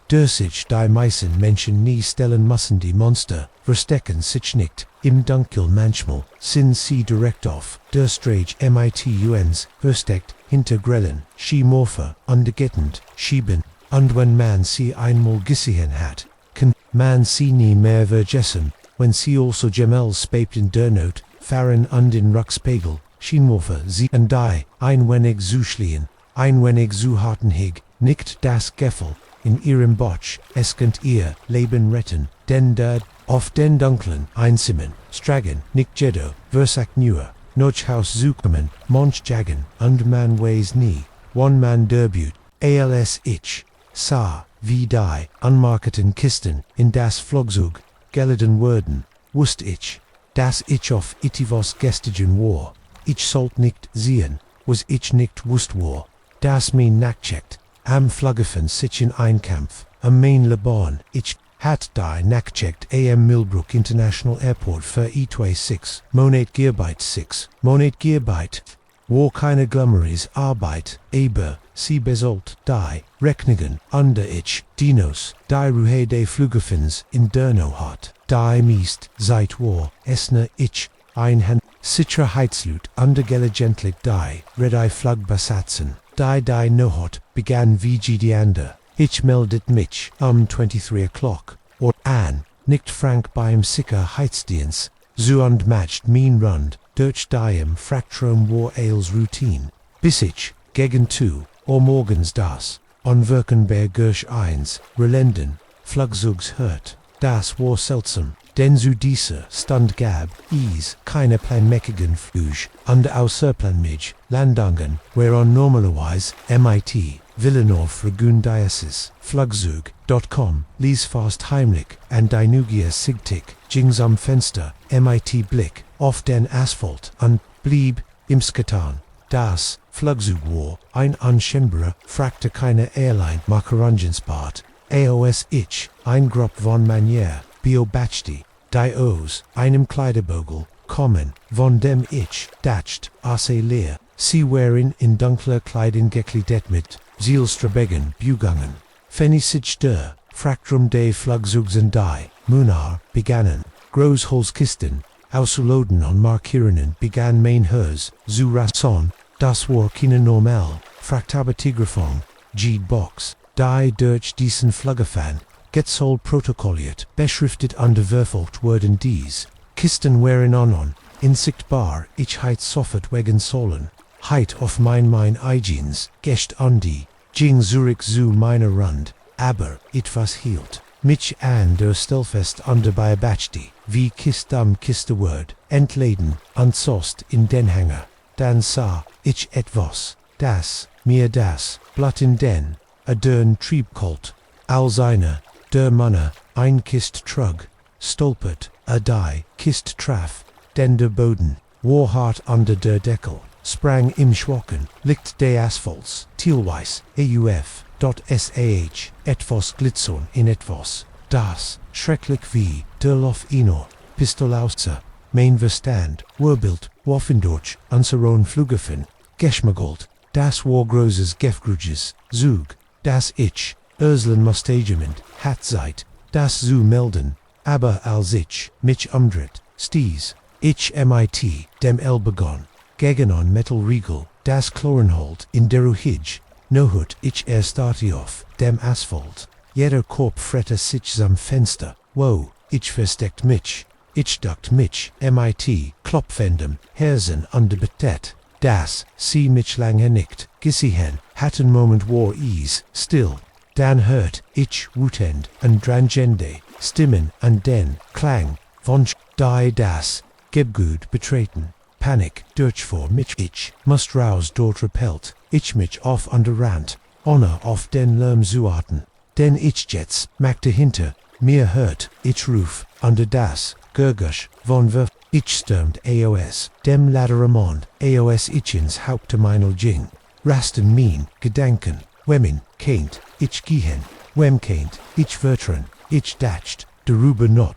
die sich die meisten Menschen nie stellen müssen, die Monster, verstecken sich nicht, im Dunkel manchmal, sind sie direkt auf, der Strage mit versteckt, hinter Grellen, Skimorpher, undergettend, schieben, und wenn man sie einmal gesehen hat, kann man sie nie mehr vergessen, wenn sie also Gemels spät in der Not, fahren und den Rückspiegel, Schienmorpher sie und die, ein wenig zu schlien, ein wenig zu hartenhig, nicht das Gefühl, in Ihrem Botsch, es könnt ihr Leben retten, denn der auf den dunklen Einzimmern, Stragen, nicht jedo, versak nur, Notchhaus zukommen, Monch jagen, und man weiß nie, one man debut, als ich, sah, wie die unmarketen Kisten in das Flugzeug geleden wurden, wusst ich, dass ich auf itivos gestigen war, ich sollt nicht sehen, was ich nicht wusst war, das mein nachcheckt, am Flughafen sich in Einkampf, am mein Leban, ich hat die nachcheckt am Millbrook International Airport für E26, Monat Gearbeit 6, Monat Gearbeit, war keine Glummeries Arbeit, aber sie besollt die Rechnungen under ich, Dinos, die Ruhe de Flughafens in Derno hat, die meist seit war, esne ich, einhand, Sicherheitslut undergelegentlich die Red-Eye Flug besatzen, die nohot begann wie die ander. Ich meldet mich 23 o'clock, or an, nicht frank beim Sicherheitsdienst, so und matcht mein Rund, durch diem Fractrum war als Routine, bis ich, gegen 2, morgens das, on Wirkenberg Gersch 1, relenden, Flugzeugs hört, das war seltsam, denn zu dieser Stund gab es keine planmäßigen Flüge, und außerplan mich, Landungen, whereon normalerweise MIT, Villanov Regendiasis, Flugzeug.com, lies fast heimlich, and Dinugia Sigtik, Jings am Fenster, MIT Blick, auf den Asphalt, und blieb im Skatan. Das Flugzeug war ein unscheinbarer, fragte keine Airline Makarangensbart, AOS ich, ein Grupp von Manier, Beobachte, die aus einem Kleiderbogel, kommen, von dem ich, dacht, asse leer, sie waren in dunkler Kleidung gekleidet mit, Zielstrebegen, Bugangen, Fenicig der, Fractrum de Flugzeugs und die, Munar, begannen, Großholzkisten, auszuloden und markieren begann mein Hers, zu Rasson, das war keine normal, Fraktabetigrafong, G-Box, die durch diesen Flughafen, Getzoll protokolliert, beschriftet underverfolgt wurden dies, Kisten waren insichtbar, ich heit sofort wegen sollen, heit auf mein Eigens, gecht an die, ging Zurich zu meiner Rund, aber, etwas hielt, mich an der Stellfest under bei Bachti, wie Kist am Kisteword, entladen, ansost in den Hänger, dann sah, ich etwas, das, mir das, Blatt in den, dern Triebkolt, als einer, der Manne, ein Kist trug, stolpert, die, Kist traf, denn der Boden, war hart under der Deckel, sprang im Schwachen, liegt de Asphalts, teilweise, AUF.SAH, etwas glitzern in etwas, das, schrecklich wie, der Lof Ino, Pistolauser, mein Verstand, Urbild, Waffendurch, unseron Flughafen, Geschmagold, das war großes Gefgruges, Zug, das ich, Urslen Mustagement, hat seit, das zu melden, aber als ich, mich umdreht, sties, ich mit, dem Elbegon, gegenon Metal Riegel, das Chlorenhold in der Ruhig, nohut ich starte auf, dem Asphalt, jeder Korb frette sich am Fenster, wo, ich versteckt mich, ich duckt mich, mit, klopfendem, Herzen under Bettet, das, sie mich lange nicht, gesehen, hatten Moment war is, still, dann hört, ich wutend, und drangende, Stimmen, und den, Klang, von die das, Gebgut betreten, Panik, durch vor mich, ich, must raus dort repelt, ich mich auf under Rand, Honor auf den Lärm zuarten, denn ich jetzt, machte hinter, mir hört, ich ruf, under das, Gurgusch, von Wirf, ich stürmt AOS, dem Laderamond, AOS ichins Haupte meiner Jing, Rasten mein, Gedanken, Wemmin, Kaint, ich gehen, Wem Kaint, ich vertren, ich dacht, darüber noch,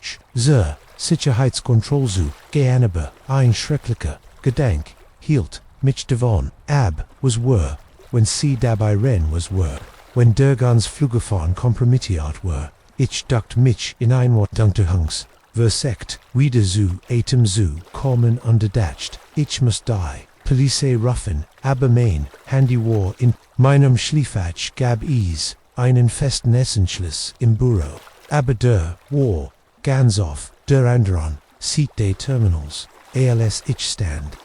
Sicherheitskontrollzu, geanebe, ein schrecklicher, Gedank, hielt, mich davon, ab, was were, when sie dabei ren was were, when Durgans Fluggefahren kompromittiert were, ich duckt mich in ein Wort Dunkelhungs, versekt, wieder zu, Atem zu, kommen underdacht, ich muss die, Police ruffen, aber mein, Handy war in, meinem Schliefach gab es, einen festen Essenschluss im Büro, aber der, war, ganz auf, der anderen, sieht de Terminals, als ich stand.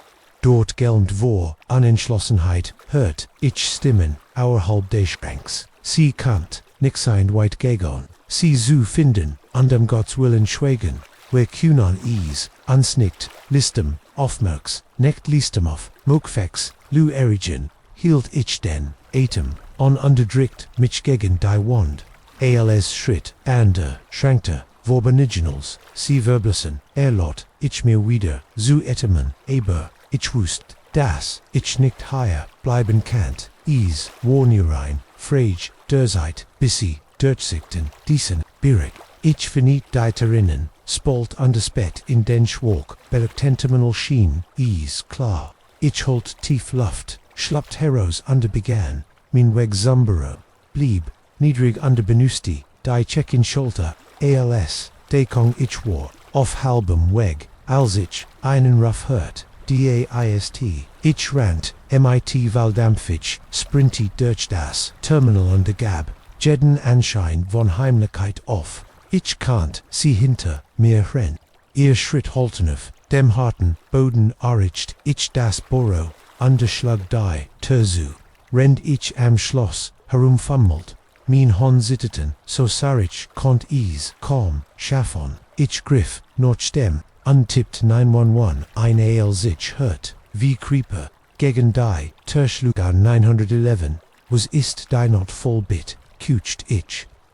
Dort gelmt war, Unentschlossenheit, hört, ich Stimmen, außerhalb des Schranks. Sie kommt, nix ein white gegon. Sie zu finden, andem Gottes Willen schweigen. Where Kunan ease, unsnickt, listem, aufmerks, neckt listem auf, mokfex, lu erigen, hielt ich den, atem, on underdrikt, mich gegen die Wand. Als Schritt, ander, schrankte, Vorbeniginals, sie verblussen, erlot, ich mir wieder, zu etemen, aber, ich wust, das, ich nicht higher, bleiben kannt, is, warnierein, frage, derzeit, bissi, durchsichten, diesen, birig, ich verniet deiterinnen, spalt underspet in den Schwalk, bergtentimenal schien, is, klar, ich holt tief Luft, schlappt heroes under began, min weg zumbero, blieb, niedrig under benusti, die check in Schulter, als, dekong ich war, auf halbem weg, als ich, einen rough hurt, daist, ich rant, mit Valdampfich, sprinty durch das, terminal under gab, jeden Anschein von Heimlichkeit auf, ich kannt, sie hinter, mir ren, ihr Schritt holtenuf, dem harten, Boden aricht, ich das Boro, underschlag die, terzu, rend ich am Schloss, herumfummelt, min hon sitteten, so sarich, kont is, calm, schaffon, ich griff, noch stem, untippt 911, ein sich hurt, wie Creeper, gegen die, Terschlugar 911, was ist die not voll bit, kucht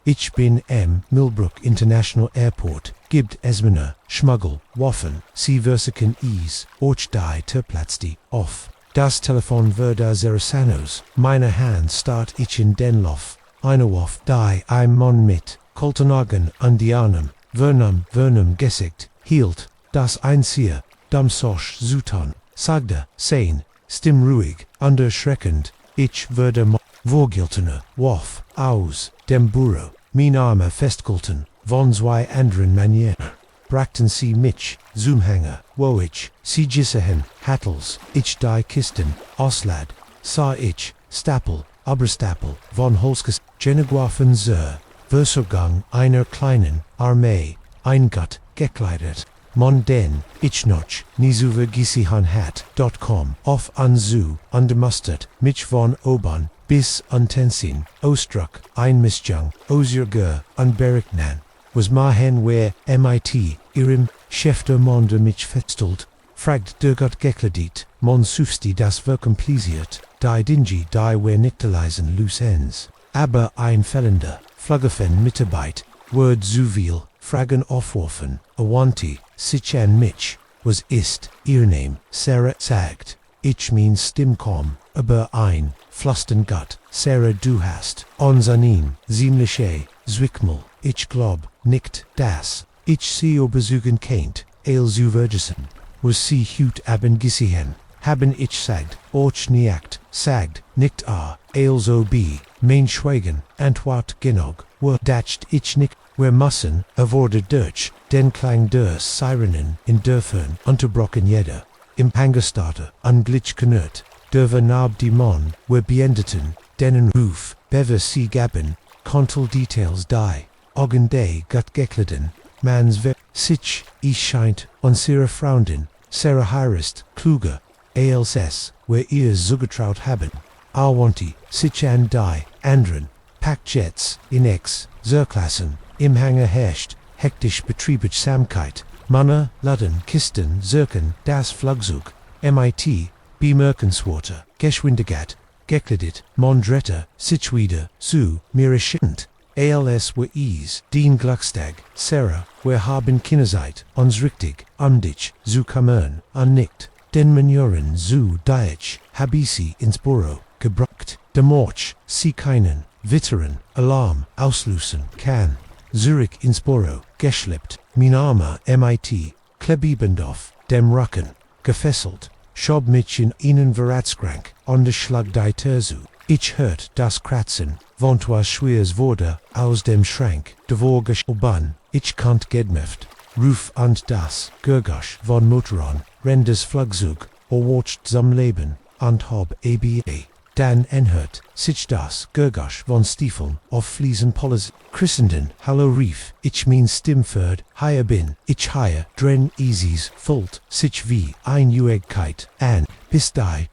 ich bin Millbrook International Airport, gibt Esmener, Schmuggel, Waffen, sie versiken is, och die terplatzti, off, das Telefon verda Zerasanos, meine Hand start ich in Denlof, Einerwof die ein Mon mit, Koltenagen Andianum, Vernum gesigt, hielt, das Einzieher, Damsosch Zutan, sagde, sein, stimm ruhig, underschreckend, ich würde vorgiltener, wof, aus, dem Büro, min Arme festgehalten, von zwei anderen Manier, brachten sie mich, Zoomhanger, wo ich, sie gissehen, Hattels, ich die Kisten, Oslad, sah ich, Stapel, Oberstapel, von Holskes, Geneguafen zur, Versorgung einer kleinen Armee, eingat, gekleidet, Monden, ich noch, nisuver gisihan hat.com, off anzu, undermustert, mich von oban, bis untensin, ostruck, einmisjung, osjurger, unberiknan, was mahen where mit, irim, schefter monde mich festelt, fragt dergot gekledit, mon sufsti das verkomplisiert, die dingi die where nicteleisen loose ends, aber ein fellender, fluggefen mitarbeit, word zuviel, fragen aufworfen, awanti, sichan mich, was ist, ihr name, Sarah sagt, ich mean stimkom, aber ein, Flustengut, Sarah du hast, onzanin, ziemliche, zwickmal, ich glaub, nicht, das, ich sie besuchen kennt, zu vergessen, was sie hut haben gesehen, haben ich sagt, och niakt, sagt, nicht so b, mein Schweigen, antwort genog, wo dacht ich nicht, wir müssen, wurde durch, den Klang der Sirenen in Dörfern unterbrochen jeder, im Pangestarter, unglitch knurrt, der Vernab die Mon, wir beendeten, denen Ruf, bever sie gaben, kontel details die, Augen day gut gekleden, mans ver, sich, ich scheint, on Sarah fraunden, Sarah heirest, kluger, als, where ihr zugetraut haben, awanti, sich an die, anderen, Packjets, in ex, Zerklassen, im Hangar herrscht, hektisch betriebig Samkeit, Manner, Ludden, Kisten, Zirken, das Flugzeug, mit, Bemerkenswater, Geschwindigat, Gekledit, Mondretter, Sichwieder, zu, Mirischend, als were ease, Dean Gluckstag, Sarah, were haben Kinnerzeit, ons richtig, dich, zu kammern, unnickt, den Manuren zu Deitsch, habisi ins Büro, gebracht, demorch, sie keinen, Witteren, Alarm, auslösen, kann, Zurich ins Büro, geschleppt, min Arme, mit, Klebibendorf, dem Rücken, gefesselt, schob mich in Ihnen Veratzkrank, on de Schlag die Terzu, ich hört das Kratzen, von was schweres wurde, aus dem Schrank, devorgesch oban, ich kant gedmeft, Ruf und das, Gurgasch von Motoron, rendes Flugzeug, watcht zum Leben, und hob aba. Dan enhört, sich das, Gurgasch von Stiefeln, auf Fliesen Poliz, Christenden, Hallo Rief, ich mean Stimford, higher bin, ich higher, dren easies, fult, sich wie, ein Uegkeit, an, bis die,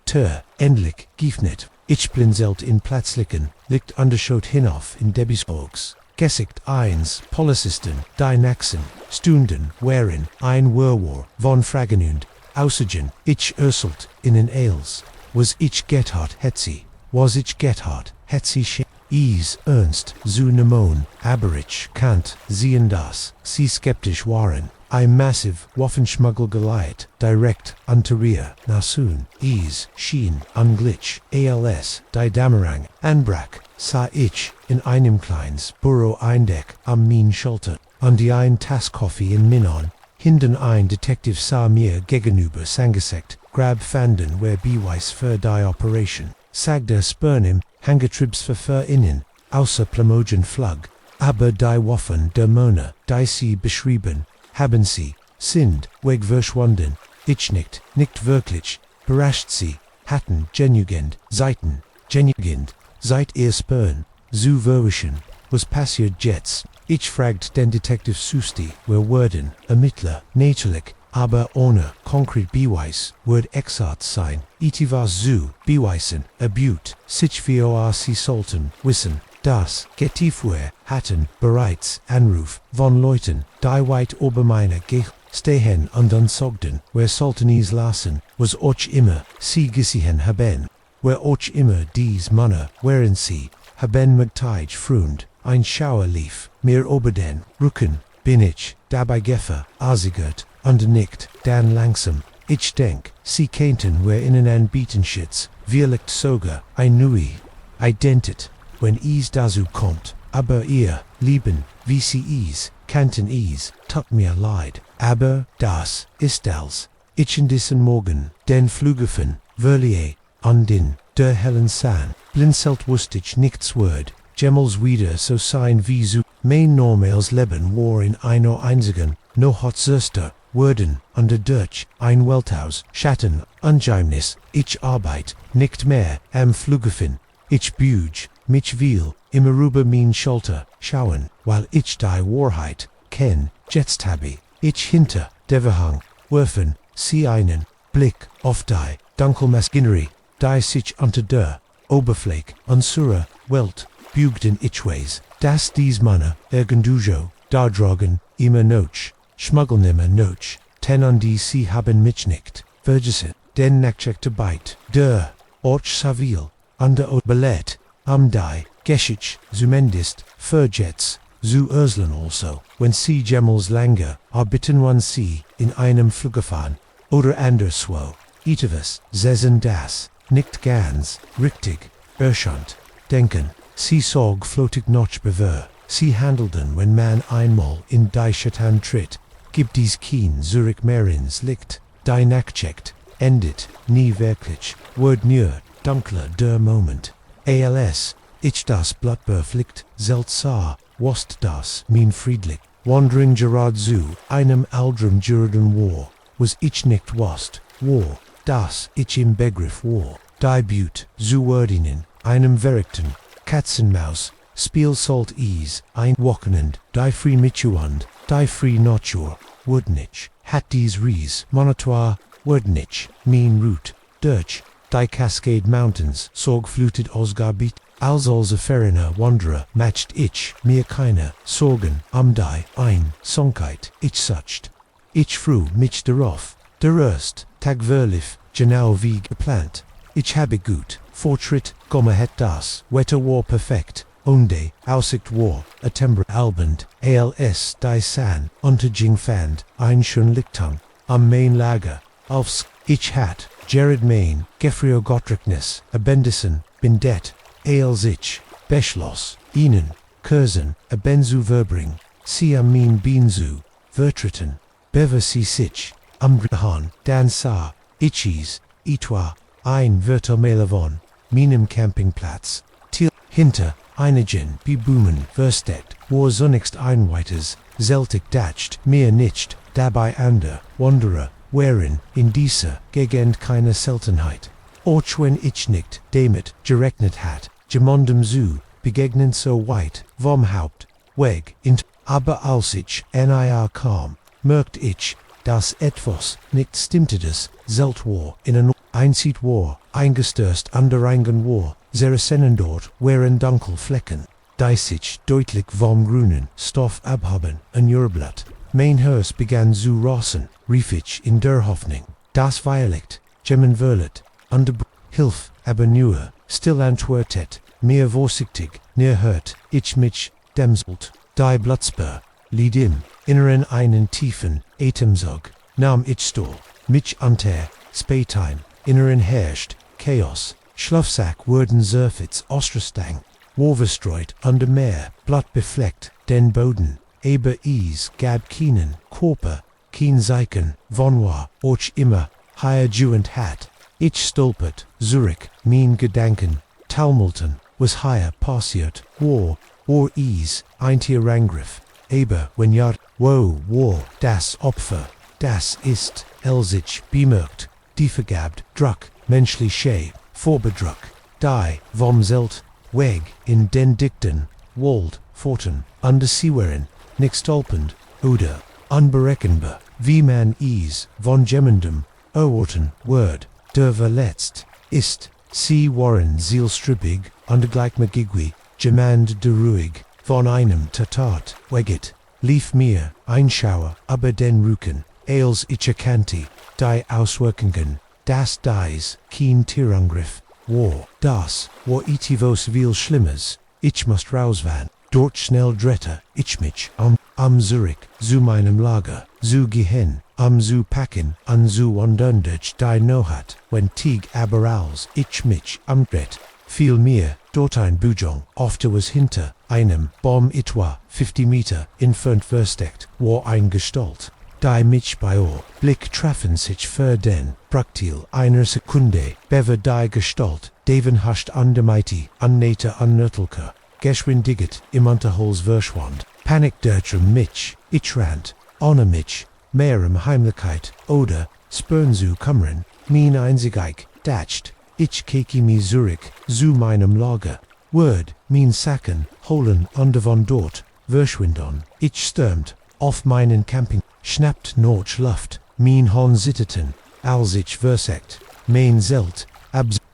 endlich, giefnet, Ich blinzelt in Platzlicken, liegt underschoot hinauf in Debbysbogs. Gesicht eins, Polizisten, die Naxen, Stunden, wherein, ein Werwar, von Fragenund, Aussigen, ich urselt, in den Ales. Was ich Gethard Hetzi, was ich Gethard, Hetzi Sch. Is, Ernst, zu Nemon, Aberich, Kant, sehen das, sie skeptisch waren. Ein massiv, Waffenschmuggelgeleit, direkt, Unterrier, Nasun, Is, Schien, Unglitch, ALS, die Damerang, Anbrack, sah ich, in einem kleins, Büro Eindeck, am Min Schulter, an die ein Tasskoffee in Minon, hinden ein Detective sah mir gegenüber sangesekt, grab fanden wer beweis für die Operation, sagde Spernim, Hangetribs für innen, außer Plamogen Flug, aber die Waffen der Mona, die sie beschrieben, haben sie, sind, weg verschwunden, ich nicht wirklich, überrascht sie, hatten, genügend, seit ihr Spern, zu verwischen, was passiert jetzt, ich fragt den Detective Susti, wer worden, Ermittler, natürlich, aber ohne, konkret Beweis, wird exart sein, was zu, beweisen, abut, sich vor sie sollten, wissen, das, Getifue, hatten, bereits, Anruf, von Leuten, die weit ober meine stehen und ansogden, wer sollten is lassen, was och immer, sie gesehen haben, wer och immer dies Manner, wären sie, haben magteij frund, ein Schauer lief, mir ober den, Rücken, bin ich, dabei geffer, asigert, und nickt, dann langsam, ich denk, sie kennten wer innen anbieten schitz, vielleicht sogar, ein nui, identit, wenn is dazu kommt, aber ihr, lieben, wie sie is, kannten is, tut mir leid, aber, das, ist als, ich in diesen Morgen, den Flügefen, Verlier, an den, der hellen San, blinzelt wusst ich nichts word, Gemmels wieder so sein wie zu, mein normales Leben war in einer einzigen, no hot Zerster, Worden, under Durch, ein Welthaus, Schatten, Ungeheimnis, ich arbeit, nicht mehr, am Flügefen, ich büge, mich will, immer rüber min Schulter, schauen, weil ich die Wahrheit, kenn, jetzt hab ich hinter, der Verhang, werfen, sie einen, Blick, auf die, Dunkelmaschinerie, die sich unter der, Oberfläche, unserer, Welt, bugden itchways, das dies Manner, irgendujo, da drogen, immer noch, schmuggelnimmer noch, ten an die sie haben mich nicht, vergessen, den nachcheckte Beit, der, och savil, under o Ballet, am die, Geschichte, zumindest, vergetz, zu Urslen also, wenn sie Gemmels lange, bitten wann sie, in einem Fluggefahren, oder anderswo, etwas, sehen das, nicht ganz, richtig, erschant, denken, sie sorg flotig noch bewer, sie handelten wenn man einmal in die Schatan tritt, gibt dies kein Zurich mehr ins Licht, die nachcheckt, endet, nie wirklich, wird nur, dunkler der Moment, als, ich das Blatt beflickt, seltsam, wast das, min friedlich, wandering gerad zu, einem aldrum Jurden war, was ich nicht wast, war, das ich im Begriff war, die Büt, zu Wordingen, einem verrückten, Katzenmaus, Spiel sollt is, ein Wochenend, die free mitjuand, die free natur, wurdnich, hat dies Ries, Monitoire, wurdnich, mean route, Durch, die Cascade Mountains, sorg flutet Osgarbit, als ferner Wanderer, matcht ich, mir keine, Sorgen, die, ein, Sonkheit, ich sucht. Ich fru mich darauf, der erst, Tag verlief, genau wie geplant. Ich habe gut, Fortschritt, het das, Wetter war perfekt, onde, Aussicht war, Timbre albend, als die San, Unterjing fand, ein schon Lichtung, am Main Lager, aufs, ich hat, Jared Main, Gefrio Gottrickness, Abendison, Bindet, als ich, beschloss, Ihnen, Kursen, Benzu verbring, sie am min Binzu, vertreten, bever sie sich, Grahan, dan sa, Ichis, Itwa, ein Vertelmelavon, minem Campingplatz, Til, hinter, einigen, Biboomen, versteckt, war zunächst einweites, zeltig dacht, mir nicht, dabei ander, Wanderer, wherein, in dieser Gegend keine Seltenheit, och wenn ich nicht, damit, gerechnet hat, gemondem zu, begegnen so weit, vom Haupt, weg, aber als ich, nia kam, merkt ich, dass etwas nicht stimmtedes, selt war, in ein Einzit war, eingestürzt under eigen war, Zeresennendort, wären dunkel Flecken. Die sich deutlich vom grünen Stoff abhaben, ein Jurblatt. Mein Herz begann zu rossen, rief ich in der Hoffnung. Das Violet, Gemmen Verlet, under Hilf, aber nur, still antwortet, mir vorsichtig, near hört, ich mich, dämselt, die Blutzber, lied im, inneren einen tiefen, Atemzug, nahm ich stohl, mich unter, Spaytime, inneren herrscht, Chaos, Schlafsack wurden Surfits Ostrastang, Woverstreut under Meer, blattbefleckt, den Boden, aber Ease gab keinen, Körper, kein Zeichen, von war, och immer, higher juent hat, ich stolpert, Zurich, mein Gedanken, Talmulten, was higher passiert, war, or Ease, ein Tierangriff, aber wenn ja, war, das Opfer, das ist, sich bemerkt, die vergabt, druck, menschliche, vorbedruck, die, vom Zelt, weg, in den dichten, Wald, Forten, under Seeweren, nicht stolpend, oder, unberechenbar, wie man es, von jemandem, erwarten, word, der verletzt, ist, sie waren zielstrebig, under gleichmagigui, jemand der ruhig, von einem Tatat, weget, lief mir, ein Schauer, aber den Rücken, als ich erkannte, die Auswirkungen, das dies, kein Tierangriff, das war etwas viel Schlimmes, ich musste rausfahren, dort schnell drehte ich mich am Zurich, zu meinem Lager, zu gehen, zu packen, zu wandern durch die Nohat, wenn Tieg aber als ich mich drehte, fiel mir, dort ein Bujong, oft was hinter einem Baum etwa 50 Meter entfernt versteckt, war ein Gestalt. Die mich bei Ohr Blick trafen sich für den Praktil einer Sekunde, bever die Gestalt, Deven hascht an de Mighty, annähte annötelke, geschwindiget im Unterholz verschwand, Panik dertrum mich, ich rant, ohne mich, mehrem Heimlichkeit, oder, spürn zu Kammern, mein einzigeig, datscht, ich keki mi Zurich, zu meinem Lager, word, mein Sacken, holen under von dort, verschwindon, ich stürmt, auf meinen Camping, schnappt Notch Luft, mein Horn zitteten, als ich versekt, mein Zelt,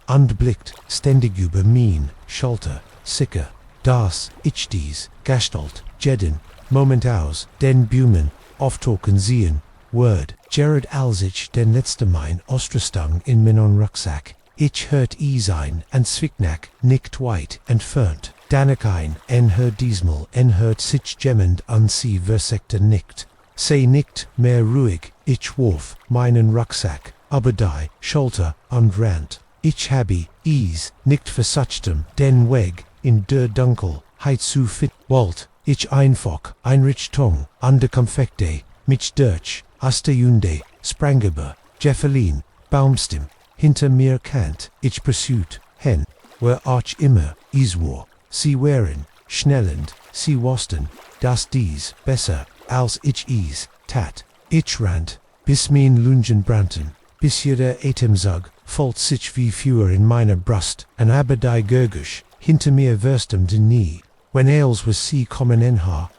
und blickt, ständig über mein Schulter, sicker, das, ich dies, Gestalt, Jeden, Moment aus, den Blumen, auftoken sehen, word, Jared als ich den letzten mein Ostrastang in meinen Rucksack, ich hört sein, und Zwicknack, nicht weit entfernt, Danekein, hört diesmal, hört sich jemand an sie versekte nicht. Sei nicht mehr ruhig, ich warf meinen Rucksack, aber die Schulter und rant. Ich habe es nicht versachtem, den Weg in der Dunkelheit zu fit. Walt, ich einfach ein Richtung an der Konfekte, mit Deutsch, Aste Junde, Spranggeber, Jeffelin, Baumstim, hinter mir kant, ich pursuit, hen, where arch immer, is war, sie wären, schnellend, sie wussten, dass dies besser als ich es tat. Ich rant, bis mein Lungen brannten, bis jeder Atemzug folgt sich wie Feuer in meiner Brust, und aber die Gurgusch hinter mir würstem den nie. Wenn was sie kommen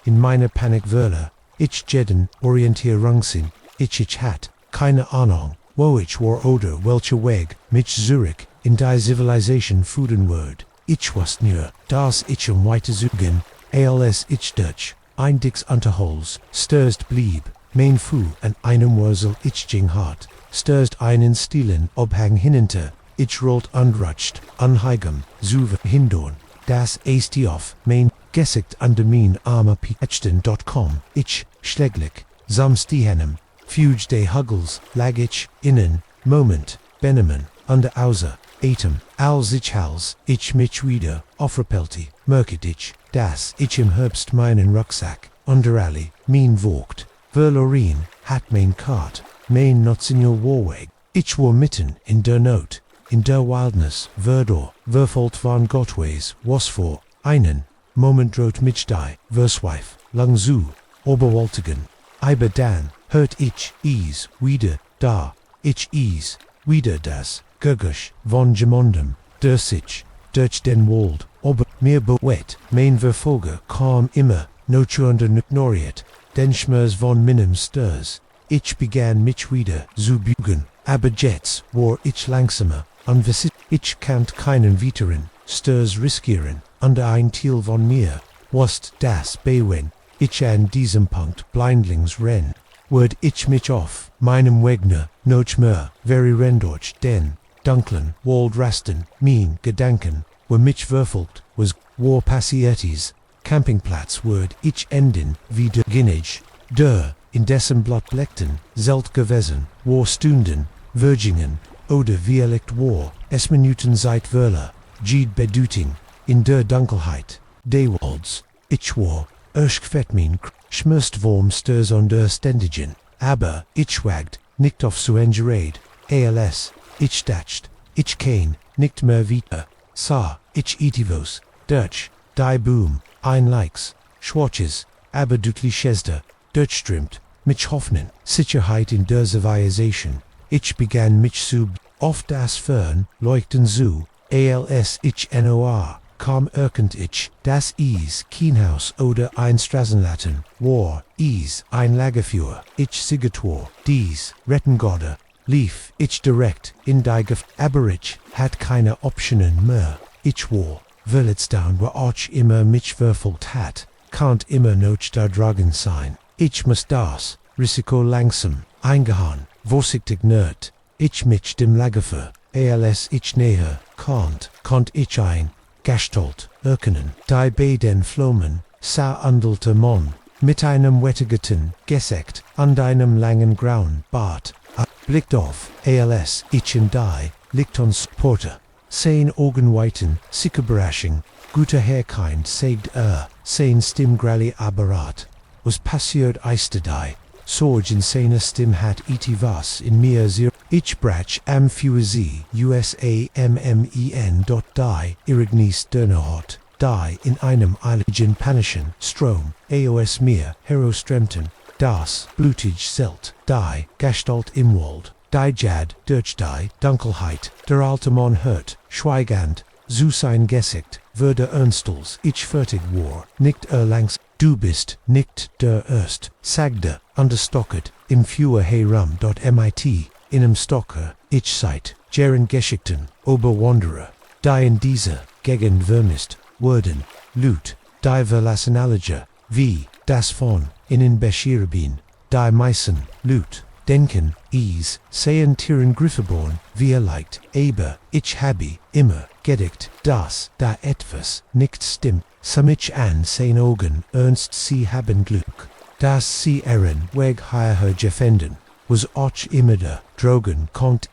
in meiner Panikwirle, ich jeden Orientierungssinn, ich hat, keine Ahnung, wo ich war oder welcher Weg mich Zurich in die Zivilisation führen wird. Ich wusste nur, dass ich weiter suchen, als ich Dutch, ein dicks Unterholz, störst blieb, mein Fu an einem Wursel ich ging hart, störst einen stilen Obhang hinunter, ich rollt unrutscht, unheigem, zuwe hindorn, das ist auf, mein Gesicht under mein armer Pietchten.com, ich, schläglich, samstihenem, fuge de Huggles, lag ich, innen, Moment, Benemen, under außer, Atem, als ich mich wieder, aufrepelti, merket ich, dass ich im Herbst meinen Rucksack, under alle, mein vogt, verloren, hat mein Kart, mein Notzinio Warweg, ich war mitten in der Not, in der Wildnis, verdor, verfolgt von Gottways, was vor, einen, Moment droht mich die, verswife, lang zu, oberwaltigen, aber dann, hört ich, es, wieder, da, ich es, wieder das, Gurgusch, von Gemondem, der sich, durch den Wald, aber mir bewet, mein Verfolger kam immer, noturnder ignoriert, den Schmerz von meinem Sturs. Ich begann mich wieder zu bügen, aber jetzt war ich langsamer, und ich kannt keinen weiteren, Sturs riskieren, under ein Thiel von mir, wast das Bewen, ich an diesem Punkt blindlings renn. Word ich mich auf, meinem Wegner, noch mehr, very rendorch, denn, dunklen, wald rasten, mein Gedanken, were mich verfolgt, was, war passieties, Campingplatz word ich enden, wie der Ginnage, der, in dessen Blattbleckten, zelt gewesen, war Stunden, Virgingen, oder Vielect war, es Minuten Zeit Wörler, Jede Beduting, in der Dunkelheit, Dewalds, ich war, Erschkvetmin, schmust vorm sturs on der Stendigen, aber, ich wagd, nicht auf zu engerade, als, ich dacht, ich kein, nicht mehr wieder, sa, ich etivos, Dutch, die Boom, ein Likes, Schwarches, aber deutlich Chester, Dutchstrimmt, mich Hoffnen, Sicherheit in der Zivilisation, ich begann mich zu, auf das Fern, leuchten zu, als ich nor, kam irgend ich, das Kienhaus oder ein Straßenlatten, war, ein Lagerfeuer, ich Sigetor, dies, Rettengorde, lief, ich direkt, in die aber ich, hat keine Optionen mehr, ich war, Wurlitsdown wo ich immer mich verfolgt hat, kan't immer noch da Dragon sein, ich muss das, Risiko langsam, eingehauen, vorsichtig nerd, ich mich dem Lagerfeuer, als ich näher, konnt ich ein, Gestalt, erkennen, die beiden Flomen, sa andelte Mon, mit einem wettigeten Gesicht, an deinem langen grauen Bart, blickt auf, als ich in die, liegt uns Porter, sein Augenweiten, sicher Überraschung, guter Herkind, sagt sein Stimmgrally Apparat, was passiert eiste die, Sorge in seiner Stimme hat was in mir sehr, ich brach am für Sie, USAMMEN. Die, Irignis Dönerhot, die in einem eiligen panischen Strom, AOS mir, Herostremten, das, blutig Zelt, die, Gestalt im Wald, die Jad, durch die, Dunkelheit, der alte Mann hört, schweigend, zu sein Gesicht, würde ernstels, ich fertig war, nicht langs, du bist, nicht der Erst, sagte, understocket, im Führer herum. Mit,inem Stocker, ich seit, Jeren Geschichten, Oberwanderer, die in dieser Gegend vermisst, wurden, Lut, die Verlassenalleger, wie, das von, innen Beschirabin, die Meissen, Lut, denken, sehen Tieren Grifferborn, wie leicht, aber, ich habe, immer, gedickt, dass, da etwas, nicht stimmt, samich an sein Augen, ernst sie haben Glück, dass sie weg hierher gefänden, was och immer der, drogen konnt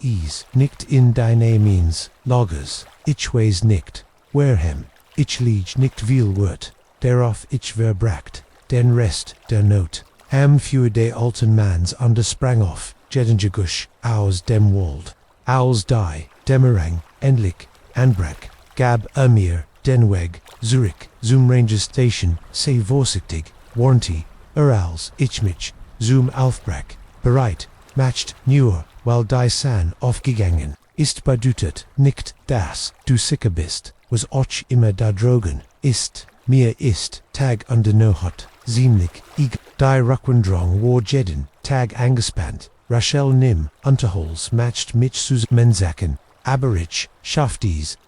nicht in deine means, lagers, ich weiß nicht, werhem, ich lieg nicht viel wort, darauf ich verbracht, den Rest der Not, am für de alten Mans sprang auf, Jedingegusch, aus dem Wald, aus die, Demerang, endlich, Anbrack, gab mir, den Weg, Zurich, zum Ranger Station, sei vorsichtig, warranty, als ich mich, zum Aufbrach, bereit, matcht, nur, weil die San aufgegangen, ist bedeutet, nicht, dass, du sicher bist, was och immer da drogen, ist, mir ist, Tag undernohot, ziemlich, die Ruckwendrong war jeden, Tag angespannt, Rachel nimm, Unterholz matcht mich zu Mensaken, aber ich, Schafties,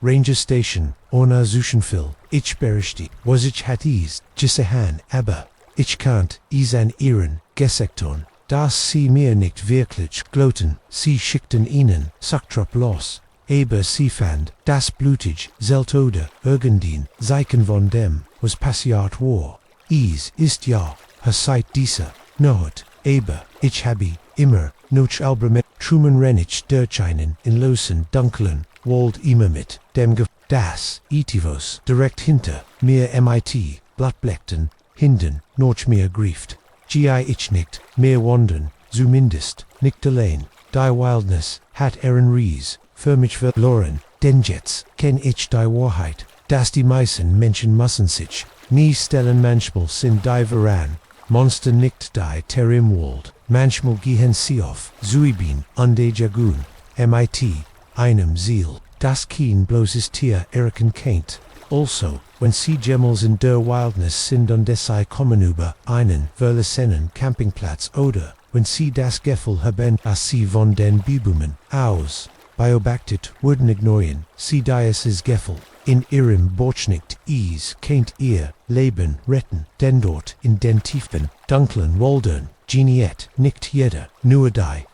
Ranger Station, ohne Suchenfil, ich berischte, was ich hat Gisehan, aber, ich kannt, an ihren, Gesekton, dass sie mir nicht wirklich gloten, sie schickten ihnen, Saktrop los, aber sie fand, das blutig, zelt oder, irgendein, Zeichen von dem, was passiert war. Ist ja, seit dieser, not, aber, ich habe, immer, noch albermet, Truman Renich durchscheinen, in losen, dunklen, Wald immer mit, dem das, etivos, direkt hinter, mir mit, Blattbleckten, hinden, noch mir grieft. Ich nicht, mehr wandern, zumindest, nicht allein, die Wildness, hat Ries, für mich verloren, denn jetzt, kenn ich die Wahrheit, dass die meisten Menschen müssen sich, nie stellen manchmal sind die voran, Monster nicht die Ter im Wald, manchmal gehen sie auf, Zuibin, an de Jagun, mit, einem Ziel, das kein bloßes Tier erken kennt. Also, wenn sie jemals in der Wildnis sind und deshalb kommen über einen verlassenen Campingplatz oder, wenn sie das Gefühl haben, dass sie von den Bibungen aus, beobachtet, wurden ignorieren, Sie dieses Gefühl, in ihrem Borchnicht, kennt ihr Leben retten, denn dort, in den tiefen, dunklen Wäldern, geniet, nicht jeder, nur die,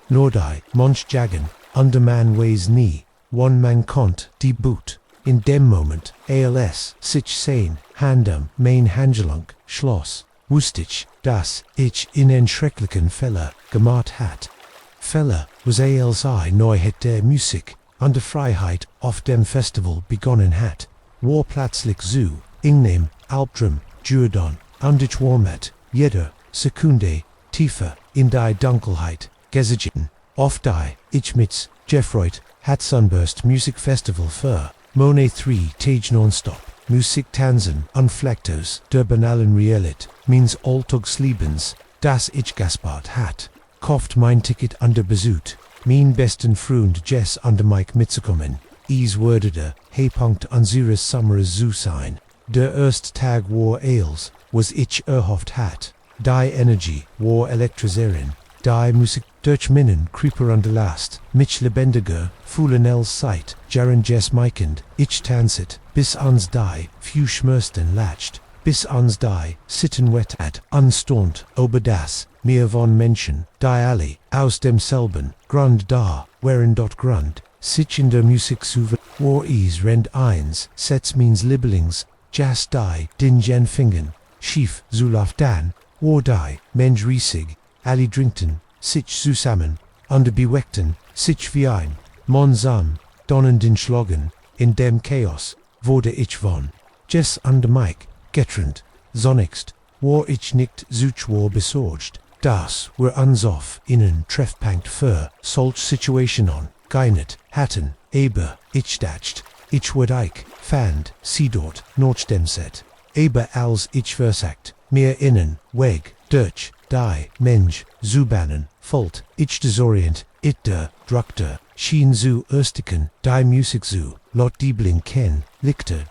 Monch jagen, under man ways nie, one man konnt, die Boot, in dem Moment, als, sich sein, handam, mein Handgelung, Schloss, wusste dass ich in en schrecklichen Fälle gemacht hat. Fälle was als Neuheit der Musik, an der Freiheit auf dem Festival begonnen hat, war plötzlich so, ingnem, Albtraum, Jordan, und ich war mit jeder Sekunde tiefer in die Dunkelheit gesichert. Auf die ich mit gefreut hat Sunburst Music Festival für Monet 3 Tage nonstop. Musik tanzen, unflektos, der banalen Realität, means Alltagslebens, das ich gespart hat. Kauft mein Ticket an der Besuch, mein besten Freund Jess an der Mike mitzukommen. Wurde der Höhepunkt unseres Sommers zu sein. Der erste Tag war als, was ich erhofft hat. Die Energie war elektrisierend. Die Musik durch Minnen Creeper an der Last, mich lebendiger, fühlen als Zeit, Jaren Jess Mikend, ich tanzet, bis ans die, few schmersten latcht, bis ans die, sitten wet at, unstaunt, ober das, mir von Menschen, die alle, aus demselben, Grund da, wären dort Grund, sich in der Musik suve, war rend eins, sets means Libelings, jas die, dingen fingen, schief, zulaf dan, war die, Mensch riesig, alle drinkten, sich zusammen, under beweckten, sich wie ein, monsam, donnenden Schlagen, in dem Chaos, wurde ich von, Jess under Mike, getrennt, sonnigst, war ich nicht war besorgt, das war uns auf, innen treffpunkt für, solch Situationen, geinet, hatten, aber, ich dacht, ich wurde ich, fand, sie dort, noch dem Set, aber als ich versagt, mir innen, weg, durch, die, Mensch, zubannen, fault, ich desorient, it der, druckte, schien zu ersticken, die Musik zu, lot diebling ken, lichte,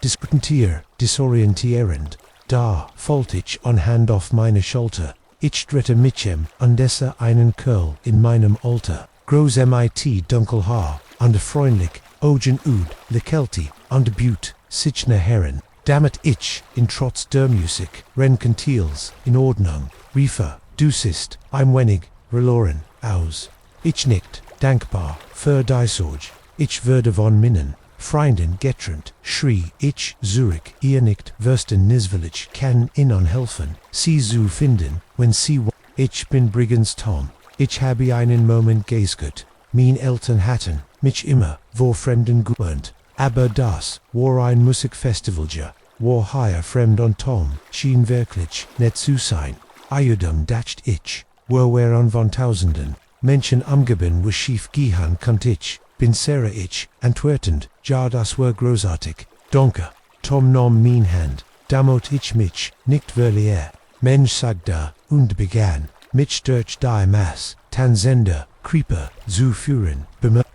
disorientierend, da, fault ich an Hand auf meine Schulter, ich drehte michem, andesse einen Curl in meinem Alter, groß mit dunkel Haar, und freundlich, Augen Lekelti, und Beaut, sich Herren, damit ich, in trotz der Musik, Renkentiels, in Ordnung, riefe, du sist, I'm wenig, verloren, aus. Ich nicht, dankbar, für die Sorge, ich würde von Minnen, Freunden getrennt, schrie, ich, Zurich, ihr nicht, wirsten niswillig, kann Ihnen helfen, sie zu finden, wenn sie ich bin Brigands Tom, ich habe einen Moment geisget, mein Eltern hatten, mich immer, vor Fremden gewohnt, aber das, war ein Musikfestivalja, war hier fremd und Tom, schien wirklich, net zu sein. Ayudum dacht ich, wir an von Tausenden, Menschen umgeben was schief gehen konnte ich, bin Sarah ich, antwortend, ja das war großartig, danke, Tom nahm mein Hand, damit ich mich, nicht verliere, Mensch sagte, und begann, mich durch die Mass, Tanzender, Creeper, zu führen,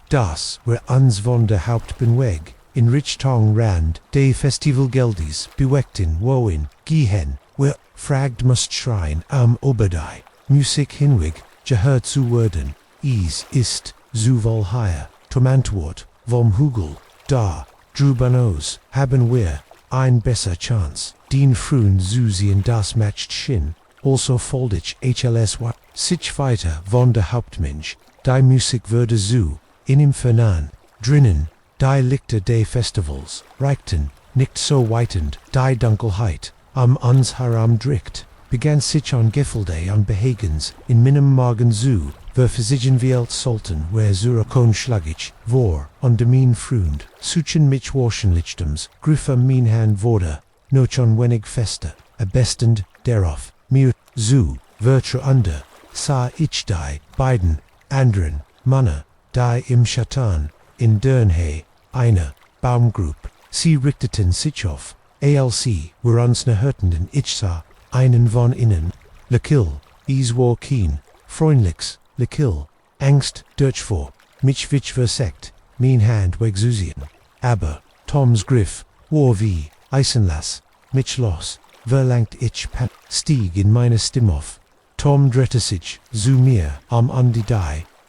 das war uns von der Hauptbahnweg, in Richtung Rand, de Festivalgeldies, beweckten, wohin, gehen, wir, fragt must schreien, Oberdei, Musik hinweg, gehört zu werden, ist, zu wohl hier, zum Antwort, vom Hügel, da, drüben aus, haben wir, ein besser Chance, den frühen Susien das matcht Shin, also fold ich HLSY, sich weiter von der Hauptmensch, die Musik würde zu, in ihm vernahen, drinnen, die Lichter de Festivals, reichten, nicht so weitend, die Dunkelheit, uns heram drickt, begann sich an Gefilde an Behagens, in meinem Magen zu, versichern wir als sollten, wer Surakon schlagig, vor, an de mein Freund, suchen mich Warschenlichtums, griffe mein Hand wurde, noch an wenig feste, bestend, darauf, mir, zu, virtue under, sah ich die, beiden, anderen, Manne, die im Schatan, in Dernhe, eine, Baumgrupp, sie richteten sich auf, ALC, wir uns ne hörtenden, ich sah, einen von innen, Lekill, war keen, freundlichs, Lekill, Angst, durch vor, mich wich versekt, mein Hand wegsusien, aber, Toms Griff, war wie, Eisenlass, mich los, verlangt ich pan, stieg in meine Stimme auf, Tom drehte sich, zu mir, an die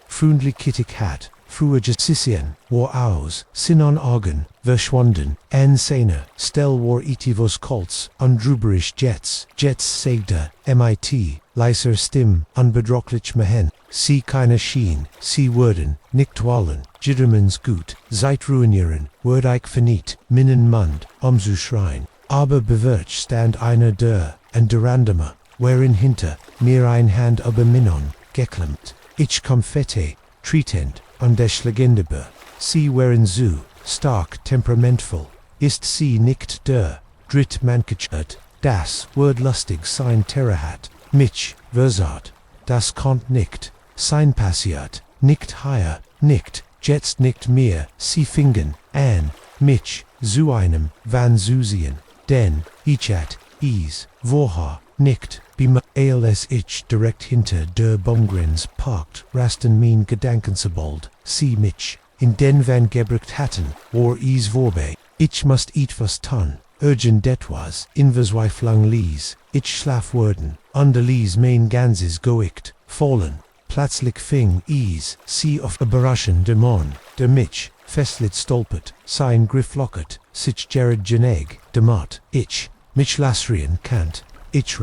freundlich kittig hat, früher Sissien, war aus, Sinon Augen, verschwunden, Szene, Stell war itivos Colts, undruberisch Jets segde, MIT, leiser Stimm, unbedrocklich Mehen, sie keine Schien, sie wurden, nicht wallen, jedermans gut, seit ruinieren, word ich verniet, minnen Mund, zu schreien, aber bewirch stand einer der, en derandeme, wherein hinter, mir ein Hand über Minon, geklemmt, ich Konfette, tretend, an der Schlegendebe, sie waren so, stark temperamentvoll, ist sie nicht der, dritt mankechert, das Word lustig sein Terrahat, mich, versat, das konnt nicht, sein passiert, nicht higher, nicht, jetzt nicht mehr, sie fingen, an, mich, zu einem, van Susien, denn, ich hat, woher, nicht, bima, als ich direkt hinter der Baumgrenze parkt, rasten mein Gedankensobald, sie mich, in den van gebracht hatten, or vorbei, ich must etwas tun, urgent etwas, inversweiflang lies, ich schlaf worden, under lies mein ganzes Goicht, fallen, plötzlich fing sie auf überraschen Dämon, der mich, festlit stolpert, sein Griff lockert, sich Jared Geneg, demot, ich, mich lasrien kannt, ich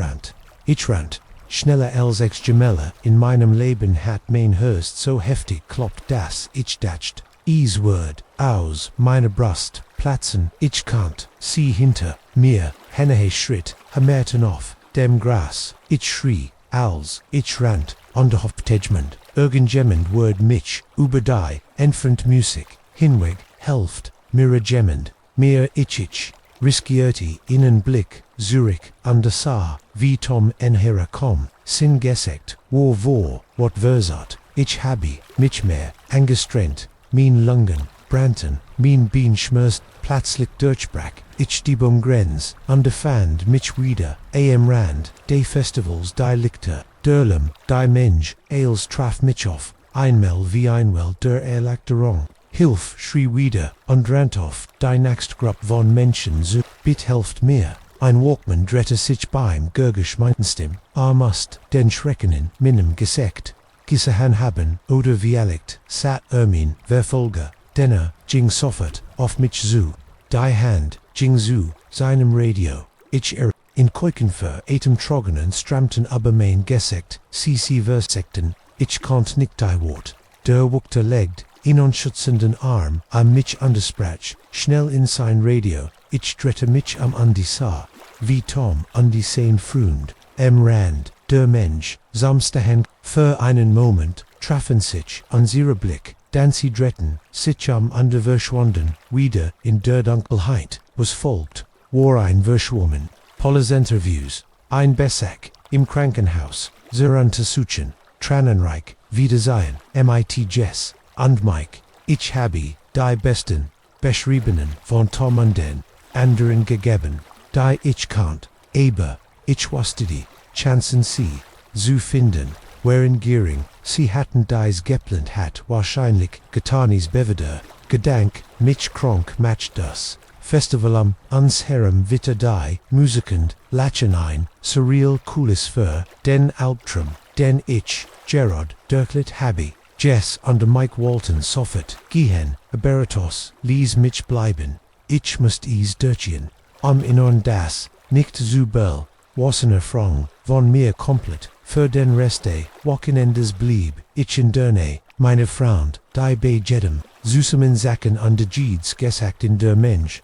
rant, schneller als ich Gemelle, in meinem Leben hat mein Hörst so heftig kloppt, dass ich datscht, Word, aus, meine Brust, platzen, ich kannt, sie hinter, mir, hennehe Schritt, hammerten auf, dem Gras, ich schrie, als, ich rant, onderhoftegement, irgendjemand Word mich, über die, entfernt Musik, hinweg, helft, mir gemmend, mir ich, riskierte, Innenblick, Zürich, an der Saar, wie Tom enher kom, sin gesekt, wat versat, ich habe, mich mehr, angestrengt, mein Lungen, brannten, mein Bein schmerzt, plötzlich durchbrach, ich die Baumgrenze, underfand mich wieder, am Rand, de Festivals, die Lichter, derlem, die Mensch, als traf mich auf, einmal wie einmal der Erlachterung. Hilf, schrie wieder, und rant auf, die Nachtgrupp von Menschen so, bit helft mir. Ein Walkman drehte sich beim Gurgeschmeintenstim, must, den Schreckenen, minim gesekt, gesehen haben, oder vialikt, sat Ermin, Verfolger, denner, ging sofort, auf mich zu, die Hand, ging zu, seinem Radio, ich in Keukenfer, trogenen Stramten aber mein gesekt, sie versekten, ich konnt nicht die Wort, der Wuckte legt, in unschützenden Arm, am mich undersprach, schnell in sein Radio, ich drehte mich an die Saar, wie Tom an die Sein fründ, Rand, der Mensch, samstahen, für einen Moment, trafen sich, an ihre Blick, dann sie drehten, sich under verschwunden, wieder, in der Dunkelheit, was folgt, war ein Verschwommen, Polles Interviews, ein Besack, im Krankenhaus, Untersuchen, Tränenreich, Wiedersehen, MIT Jess, und Mike, ich habe, die besten, beschriebenen, von Tom und den, anderen gegeben, die ich kannt, aber, ich wusste die, Chancen sie, zu finden, wherein Giering, sie hatten dies geplant hat, wahrscheinlich, getanis Beveder, Gedank, mich krank matcht das, Festival ans Herem Witter die, Musikend, Lachen ein, surreal cooles für, den Albtraum, den ich, Gerard, Dirklet habe, Jess under Mike Walton Soffert, Gehen, Aberitos, lies mich bleiben, ich must durchgehen, in on das, nicht zu bell, wassener Frong, von mir komplett, für den Reste, Wochenendes blieb, ich in Derne, meine Freund, die bei jedem, zusammen Sachen an de Jeeds gesagt in der Mensch,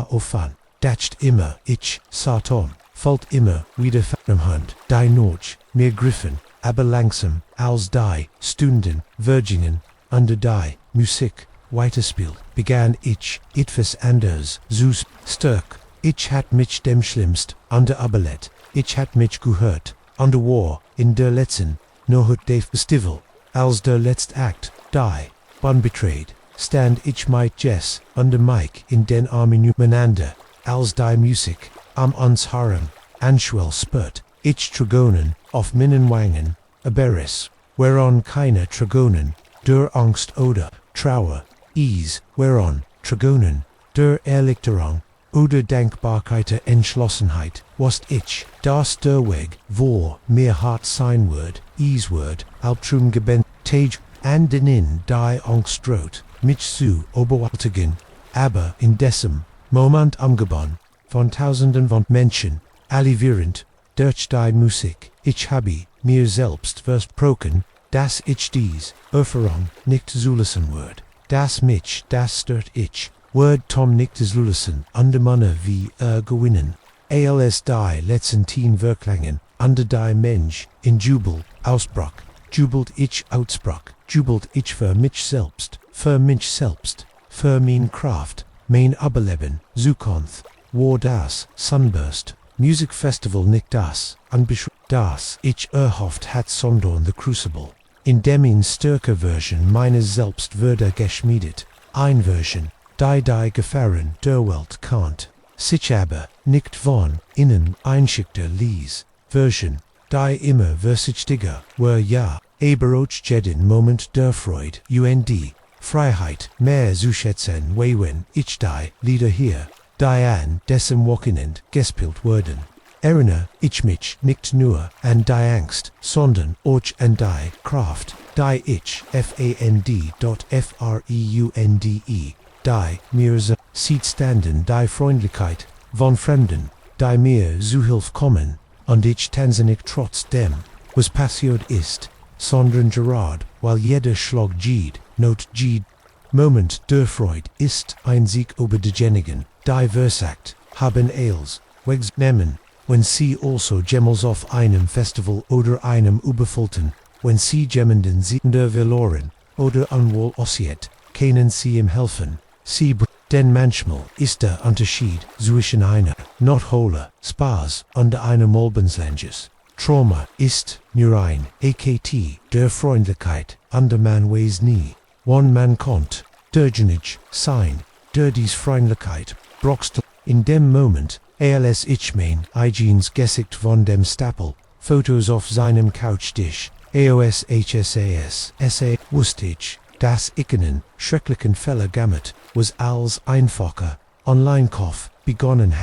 ofan, datscht immer, ich, sa Tom, fällt immer, wieder am Hand, die Notch, mir griffen, aber langsam, als die, Stunden, Virginen, under die, Musik, weiterspielt, begann ich, etwas anders, sus, stark, ich hat mich dem schlimmst, an der Abelet, ich hat mich gehört, an der War, in der letzten, no hut de Festival, als der letzte Akt, die, bon betrayed, stand ich mit Jess, under Mike, in den Armen menander, als die Musik, am uns harem, anschwell spurt, ich Tragonen, auf Minnen Wangen, Aberis, whereon keine Tragonen, der Angst oder, Trauer, whereon, Tragonen, der Erlichterung, oder Dankbarkeit Entschlossenheit, was ich, das der Weg, wo, mir hart sein wird, Word, Albtrum geben, Tage, den in die Angstrot, mich zu oberwältigen, aber in diesem Moment umgeban, von tausenden von Menschen, alle während, durch die Musik, ich habe mir selbst versprochen, dass ich dies Erfahrung nicht zulassen wird, das mich, das stört ich, wird Tom nicht zulassen, und Manne wie gewinnen. Als die letzten 10 Werklangen, under die Mensch, in Jubel, ausbrach, jubelt ich ausbrach, jubelt ich für mich selbst, für mein Kraft, mein Überleben, Zukunft, war das, Sunburst, Musikfestival nicht das, das ich erhofft hat, sondern the Crucible, in dem in stärker Version meines Selbst würde geschmiedet, ein Version, die Gefahren der Welt kannt, sich aber nicht von innen einschickte ließ, Version, die immer versichtiger war ja, aber auch jeden Moment der Freude, Freiheit, mehr zu schätzen, wenn ich die Lieder hier, die an diesem Wochenende gespielt wurden. Erinnere ich mich nicht nur an die Angst, sondern auch an die Kraft, die ich die mir sieht standen, die Freundlichkeit von Fremden, die mir zu Hilfe kommen, und ich tanze nicht trotzdem, was passiert ist, sondern gerade, weil jeder Schlag Not Moment der Freude ist ein Sieg über diejenigen, die versagt haben als Wegs nehmen, wenn sie also jemals auf einem Festival oder einem überfüllten, wenn sie jemanden siegender verloren oder unwohl aussieht, können sie ihm helfen, denn manchmal ist der Unterschied zwischen einer notholer Spaß und einem Albenslanges. Trauma ist nur ein AKT der Freundlichkeit, und man weiß nie, wann man kommt, derjenige sein, der dies Freundlichkeit brauchst in dem Moment, als ich mein eigenes Gesicht von dem Stapel, Fotos auf seinem Couchtisch, wusste ich, dass ich einen schrecklichen Fehler gemacht, was als einfacher Online-Kauf begonnen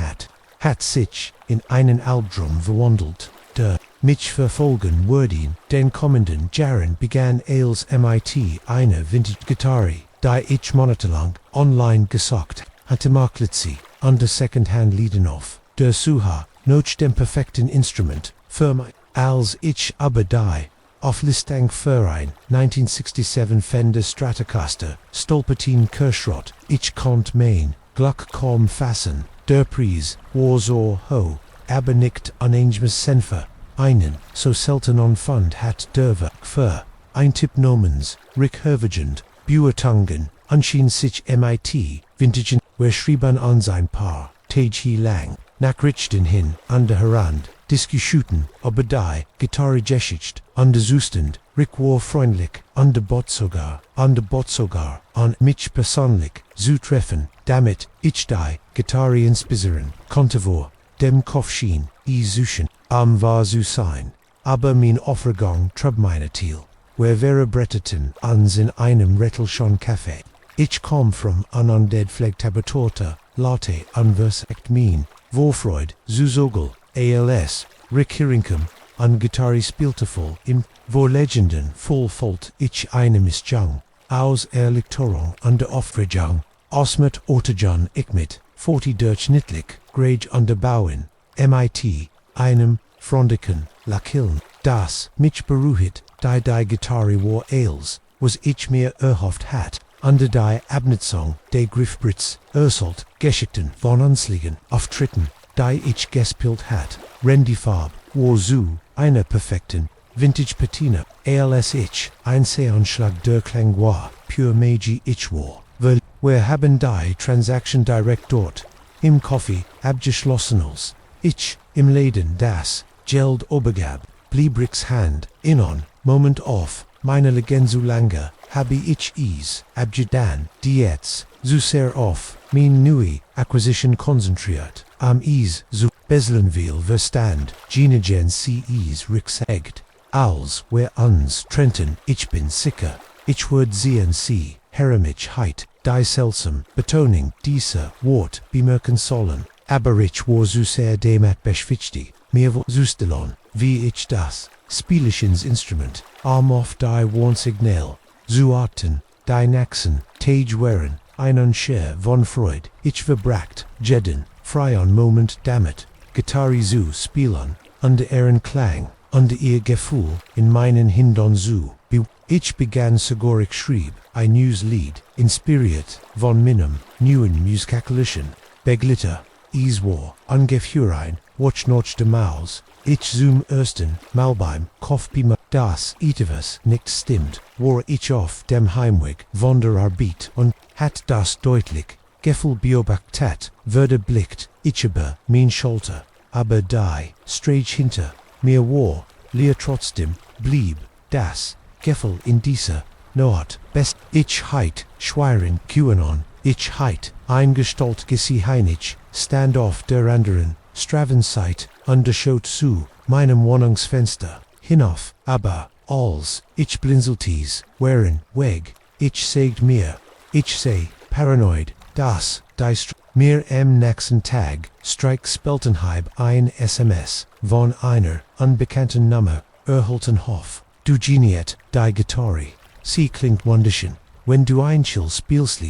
hat sich in einen Albtraum verwandelt, der mich verfolgen würde. Den kommenden Jahren begann als MIT eine Vintage-Gitarre, die ich monatelang online gesockt hatte, maklet sie under Second-Hand-Lieden auf der Suche nach dem perfekten Instrument für mich, als ich aber die Auflistung für ein 1967 Fender Stratocaster stolpertin Kirschrott, ich konnte mein Glück kaum fassen, der Preis war so hoch, aber nicht unangenehmes Senfer, einen so seltenen Fund hat der Werk für ein Tipp namens Rick Hervigend, Buertungen, anschien sich MIT, Vintagen, wer schrieben an sein Paar, Tage lang, nachrichten hin, an der Herand, Diskussionen über die Gitarre-Geschichte, an der Zustand, Rick war freundlich, an der Bot sogar, an mich persönlich, zu treffen, damit ich die Gitarre inspirieren konnte vor dem Kopfschien, suchen, war zu sein, aber mein Offergang trab meine Ziel, wer wäre bretteten ans in einem Rettelschon Café. Ich komm vom unundead Flegtabatorte, Latte anversagt mein, Vorfreud, Zusogel, als, Rick Hirinkum, an Gitarre spielte voll im, Vorlegenden voll Folt ich eine Missjang, aus Erlichterung an der Aufregung, Osmet Ortejan ich mit, 40 Deutsch Nittlich, Grage an der Bauen, MIT, einem, Frondiken, Lakiln, das, mich beruhigt, die Gitarre war als, was ich mir erhofft hat, under die Abnutzung der Griffbritz, Geschichten von Anschlägen, Auftritten, die ich gespielt hat, Rande war zu einer perfekten, Vintage Patina, als ich, ein Seanschlag der Klang war, pure Magi ich war, weil, wir haben die Transaction direkt dort, im Coffee, abgeschlossenes, ich, im Laden das, Geld obergab, blieb Ricks Hand, Moment auf, meine Legende so lange, habe ich abgedan, diets, zu sehr auf, mein neue Acquisition konzentriert, am so Beslenville verstand, Genigen Ricks Egt, als wir uns trennten, ich bin sicher, ich würde sehen sie, Hermich heit, die seltsam, Betonung dieser Wort bemerken sollen, aber ich war zu sehr demat beschwichtigt, mir war zustelon, wie ich das, Spielchens Instrument, auf die Warnsignal, zu Arten, die Naxen, Tage Weren, einen Scher von Freud, ich verbracht, Jeden, Freion Moment damit, Gitarre zu spielen, unter ihren Klang, unter ihr Gefühl, in meinen Hindern zu, ich begann sogar schrieb, ein neues Lied, inspiriert, von meinem, neuen musikalischen, begleitet, es war, ungefähr watch noch de Maus, ich zum ersten, mal beim, Kopfbima, das, etwas, nicht stimmt, war ich auf dem Heimweg, von der Arbeit, und, hat das deutlich, Gefühl beobachtet, wurde blickt, ich über, mein Schulter, aber die, Strage hinter, mir war, leer trotzdem, blieb, das, Gefühl in dieser, Naht, best, ich heit, Schweiren, QAnon, ich heit, eingestalt geseheinig, stand auf der anderen, Stravenseite, underschaut zu, meinem Wohnungsfenster, hinauf, aber, als, ich blinzeltes, wären, weg, ich sagt mir, ich sei, paranoid, das, mir am nächsten Tag, streik Speltenheib ein SMS, von einer, unbekannten Nummer, erhalten Hof, du geniet, die Gitarre, sie klingt wunderschön, wenn du ein Chill spielst,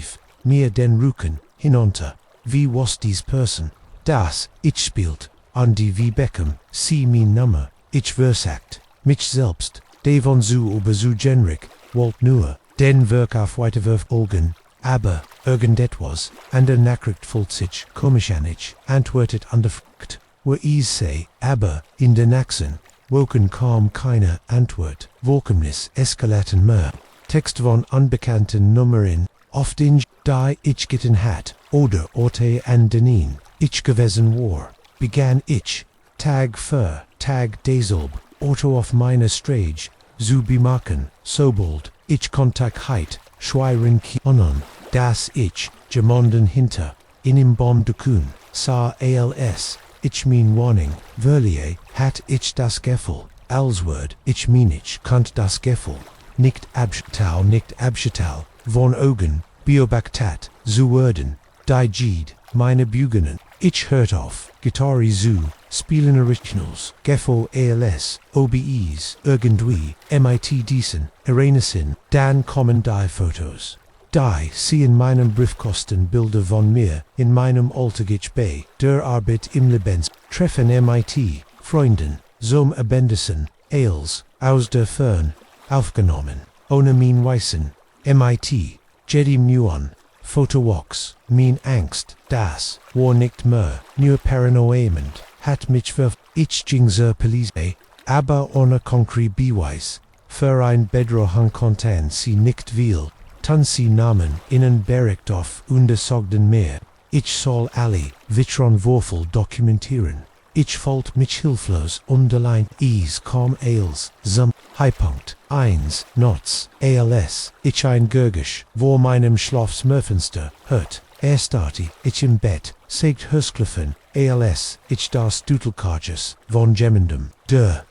mir den Rücken, hinunter, wie was dies Person, das, ich spielt, an die wie Beckham, sie mein Nummer, ich versagt, mich selbst, devon zu über zu genrig, wollt nur, den Werk auf weiterwurf olgen, aber, irgendetwas, an der Nachricht fühlt sich komisch an, ich antwortet underfragt, wo ich sei, aber, in den Achsen, woken kam keine Antwort, Wolkennis eskalaten mehr, Text von unbekannten Nummern, oft in die ich gitten hat, oder orte an denin, ich gewesen war, begann ich, Tag für Tag deselb, Otto auf meine Strage, zu bemerken, sobald, ich Kontaktheit, Schweiren kionon, das ich, gemonden hinter, in im Bond de Kuhn, sa als, ich mein warning, verlier, hat ich das Gefühl, als Wort, ich mein ich kant das Gefühl, nicht abschatau, von Augen, beobachtet, zu werden, die Jede, meine Bugenen, ich hört auf, Gitarre zu, spielen Originals, Gefühl als, OBEs, irgendwie, mit diesen, Ereignissen, dann kommen die Fotos. Die sie in meinem Briefkasten Bilder von mir, in meinem Alltag bei der Arbeit im Lebens, treffen mit, Freunden, zum Abendessen, als, aus der Fern, aufgenommen, ohne mein Wissen, mit, Jedi Muon, Fotowalks, mein Angst, das, war nicht mehr, nur paranoiament, hat mich ich ging zur Polizei, aber ohne konkret Beweis, für ein Bedrohung konnten sie nicht viel, tun sie Namen innen bericht auf untersagten mehr, ich soll alle, Vitronwürfel dokumentieren, ich folgt mich hilflos unterlein, es kam als, zum, Highpunkt, 1, Nots, als, ich ein Gurgisch, vor meinem Schlafsmörfenster, hört, starte, ich im Bett, sagt Hörskliffen, als, ich das Dutelkarges, von Gemendum,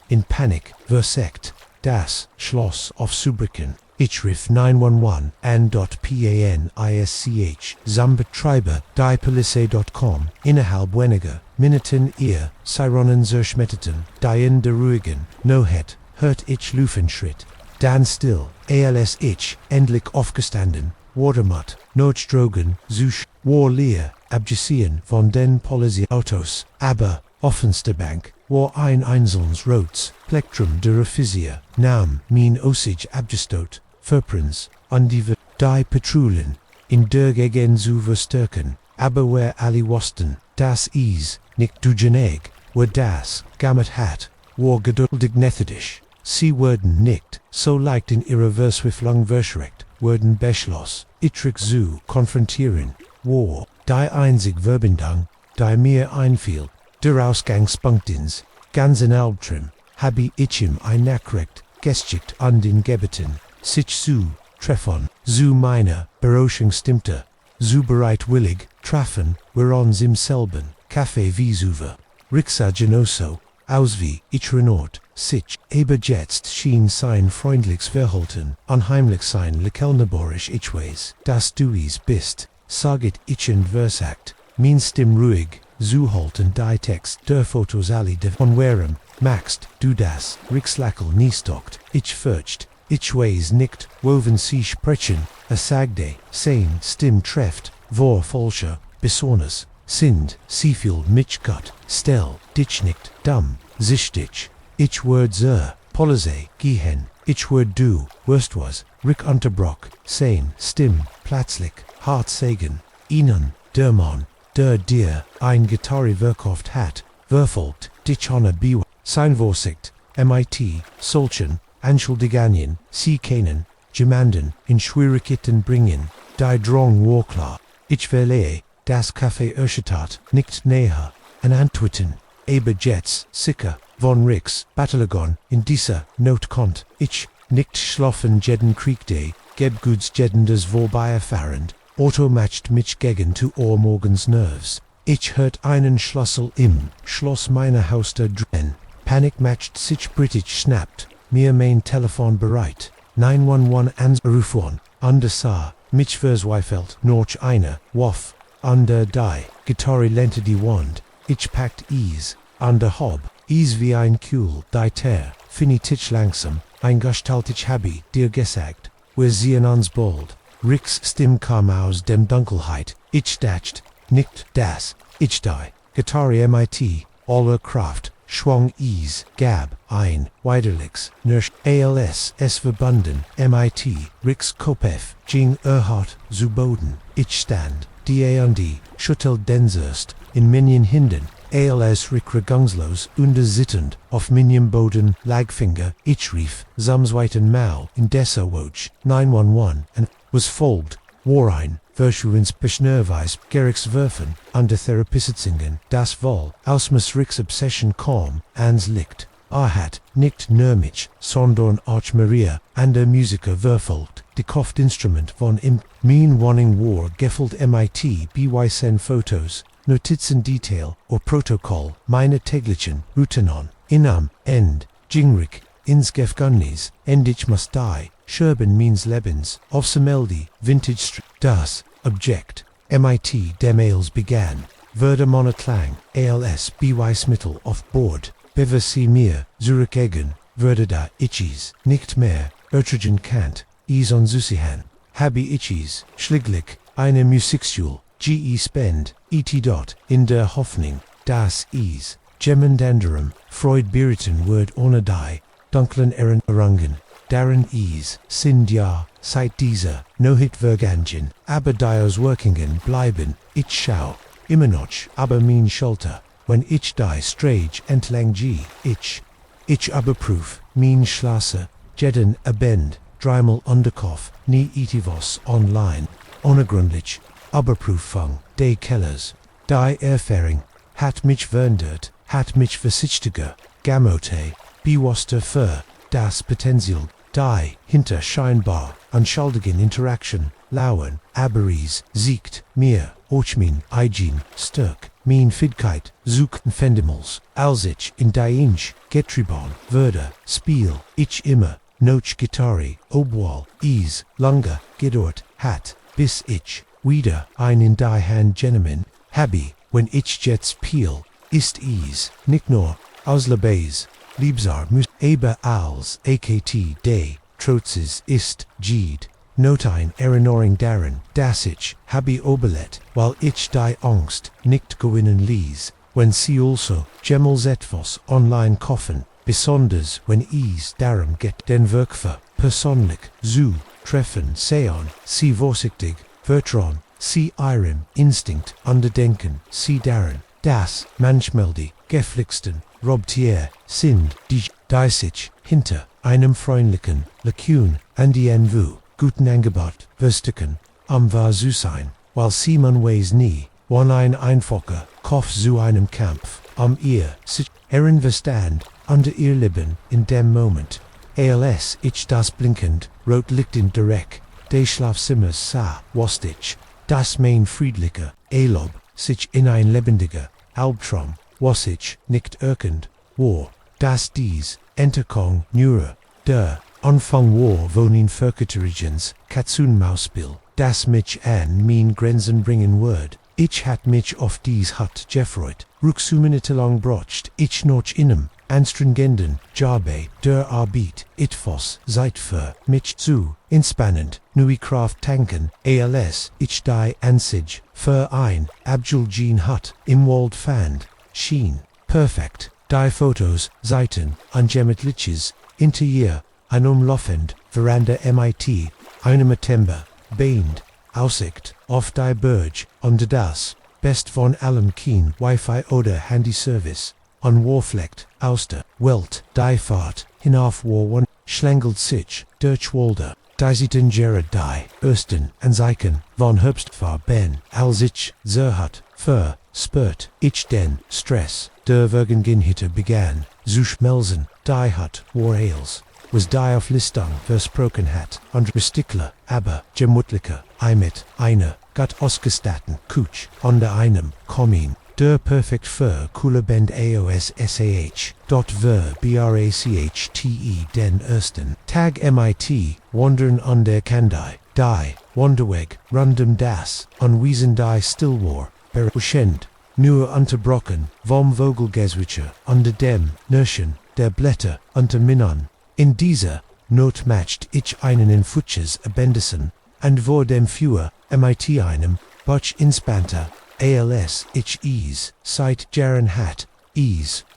in Panik, versekt, das, Schloss auf Subriken, ich rief 911, an.panisch, zum Betreiber, diepolice.com, innerhalb weniger, Minuten ihr, Sironen zerschmetterten, die in der ruhigen, Nohet, hört ich Lufenschritt, dann still, als ich, endlich aufgestanden, Watermatt, Notdrogen, Susch, war leer, abgesehen von den Polizeiautos, aber, offenste Bank, war ein einzelnes rotes Plektrum der Offizier, nahm mein Osage abgestot, verprins, an die Patrouillen, in der Gegend zu verstärken, aber wer alle wussten, das is, nicht dugeneg, war das, gammert hat, war geduldig methodisch, sie wurden nicht, so leicht in ihrer Verswifflung verschreckt, wurden beschloss, itrix zu konfrontieren, war, die einzig Verbindung, die mir einfiel, der Ausgangspunktins, ganzen Albtraum, habe ich ihm ein Nachricht, geschickt an den Gebeten, sich zu treffen, zu meiner Beruhigung stimmte, zu bereitwillig, treffen, wir uns im selben, Café Visuve, Rixa Genoso, aus wie, ich renort, sich, aber jetzt schien sein freundliches Verhalten, unheimlich sein lekelneborisch ich weiß, dass du es bist, saget ich und versagt, mein Stimm ruhig, zu halten die Text der Fotos alle von Warem, maxst, du das, Rixlackle nie stockt, ich fürcht, ich weiß nicht, woven Sie sprechen, sagte, sein, stim treft, vor falscher, besonders, sind, Sie viel mich Gott, stell, dich nicht, dumm, sichtig, ich word Policy, gehen, ich word du, worst was, Rick Unterbrock, sein, stim, plötzlich, hart sagen, Ihnen, der Mann, der dir, ein Gitarre verkauft hat, verfolgt, dich honor be, sein Vorsicht, mit, solchen, Anschuldigungen, Sie kennen, jemanden, in Schwierigkeiten bringen, die Drang war klar, ich verleihe, das Café Erschüttert, nicht näher, an Antworten, aber jetzt, sicher, von Rix, Battlegon, in dieser Not konnt, ich, nicht schlafen jeden Kriegday, geb guds jeden des Vorbeifahrend, Auto matcht mich gegen 2 Uhr morgens Nerves, ich hört einen Schlüssel im Schloss meiner Haustür drehen, Panic matcht sich British snappt, mir mein Telefon bereit, 911 anrufen, undersar, mich verzweifelt, noch einer, Waff, under die, Gitarre lente die Wand, ich packt Ease, under Hob, Ease wie ein Kühl, die Ter, finitich langsam, ein gestaltig Habi, dir gesagt, wir sehen uns bald, Rix Stimm kam aus dem Dunkelheit, ich dacht, nicht das, ich die, Gitarre mit, aller Kraft, schwung Ease, gab, ein, widerlichs, nursch, als, es verbunden, mit, Rix Kopef, ging hart, zu Boden, ich stand, die und die, schüttelt den Zerst, in Minion hinden, als Rick regungslos, sittend, auf Minion Boden, Lagfinger, ich rief, samsweiten Mau, in Dessa Woch, 911, and, was folgt, war ein, Verschuins Beschnerweis, Gericks Werfen, under Therapiesitzungen, das Vol, Ausmus Ricks Obsession calm, ans Licht, hat, nicht nur mich, sondern auch Maria, and der Musiker verfolgt, die Kopfinstrument von im, mein Warning war gefüllt mit, BY Fotos, Notizen Detail, or Protokoll, meine täglichen, Routinon, inam, end, Jingrik, ins Gefgangnis, endich must die, Scherben means Lebens, Aufsemeldi, Vintage Street, das, Object, mit, Demails began, Würde Klang, als, by Smittel, auf Board, Bever Sie mir, Zurückgegen, Würde da, Itchies, nicht mehr, Ertragen Kant, Is on Zusihan, Habi Itchies, Schliglich, eine Musikschule, ge Spend, et. In der Hoffnung, das Is, Gemendanderum, Freud Biriten Word ohne die, dunklen Erinnerungen, Darren Is, sind ja, seit dieser, no-hit Vergangen, aber dios Workingen bleiben, ich schau, immer noch, aber mein Schulter, wenn ich die Strage entlang G, ich aber proof, mein Schlasse, jeden Abend, dreimal Underkopf, nie etivos online, unergründlich, Überprüfung, de Kellers, die Erfahrung, hat mich verwundert, hat mich versichtiger, Gamote, bewaster für, das Potenzial, die, hinter scheinbar, anschuldigen Interaction, lauern, Aberies, siegt, mir, Ochmin, Eigen, Sturk, mein Fidkeit, suchten Fendemals, als ich, in die Inch, Getribon, Würde, Spiel, ich immer, noch Gitarre, Obwal, Is, Langer, gedort, hat, bis ich, wieder, ein in die Hand Gentleman, Habi, wenn ich jetzt Peel, ist Is, nicht nur, Auslebes, Liebsar muss, aber als, akt, de, Trotzes, ist, Jede, not ein Erinnerung daran, dass ich, Habi Oberlet, weil ich die Angst, nicht gewinnen ließ, wenn sie also, Gemmels etwas, online kaufen, besonders wenn es darum geht, den Werkver, persönlich, zu, treffen, sehen, sie vorsichtig, Vertrauen, sie ihrem Instinkt underdenken, sie daran, das, manchmal die, geflixten, Robtier, sind, die sich, hinter, einem freundlichen, Lekun, an die Envu, guten Angebot, versticken, wahr zu sein, weil sie man weiß nie, wann ein einfacher, Kopf zu einem Kampf, ihr, sich, Verstand, unter ihr Leben, in dem Moment, als ich das blinkend, rot Licht in direkt, des Schlafzimmers sah, was ich, das mein friedlicher, Elob, sich in ein lebendiger, Albtraum, was ich, nicht erkannt, war, dass dies, Enterkong, Nure, der, Anfang war wohin Verketerigens, Katzenmausspiel, das mich an mein Grenzen bringen wird, ich hat mich auf dies hat gefreut, Rucksuminitelong brocht, ich noch innem, anstrengenden, Jabe, der Arbeit, Itfos, Zeit für, mich zu, entspannend, Nui Kraft tanken, als, ich die Ansage, für ein, Abjulgene Hut, im Wald fand, Schien, perfekt, die Fotos, Seiten, ungemütliches, Interieur, ein umlaufend, Veranda mit, einem Temper, Beend, Aussicht, auf die Burg, und das, best von allem Keen, Wi-Fi oder Handyservice, on Warflecht, Auster, Welt, die Fahrt, hinauf War 1, Schlengelt sich, Dirchwalder, die Sieten Gerard die, Östen, Anzeichen, von Herbstfahr Ben, Alsich, Zerhut, Fur, Spurt, ich den, Stress, der Vergenginhitte began, Zusch Melsen, die Hut, War Ales, was die auf Listung versprochen hat, und Stickler, aber, gemütlicher, mit, einer, Gott ausgestatten, Kutsch, unter einem, Kommin, der perfekt für coole Band AOSSAH, dort ver BRACHTE den ersten, Tag MIT, wandern an der Kandai, die, Wanderweg, random das, unwiesen die Stillwar, beruhigend, nur unterbrochen, vom Vogelgeswitcher, unter dem, Nirschen, der Blätter, unter Minon. In dieser Not matcht ich einen in Futsches Abendesen, und vor dem Führer, mit einem, Butch Inspanter, als ich seit Jahren hat,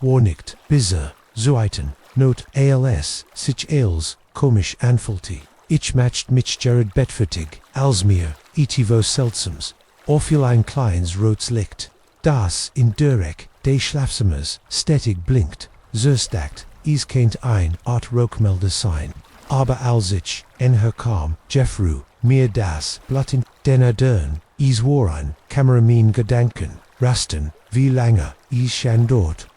warnigt, bizer, zuiten, Not als, sich als, komisch anfulti, ich matcht mich Jared Bedfertig, als mir, etivo seltsams, viel ein kleines rotes Licht, das in Derek, de Schlafzimmers, stetig blinkt, zerstackt, kennt ein Art Rauchmelder sein, aber als ich, en herkam, Jeffru, mir das, Blatt in den Erdern, war ein, Kameramin Gedanken, rasten, wie lange, schon dort,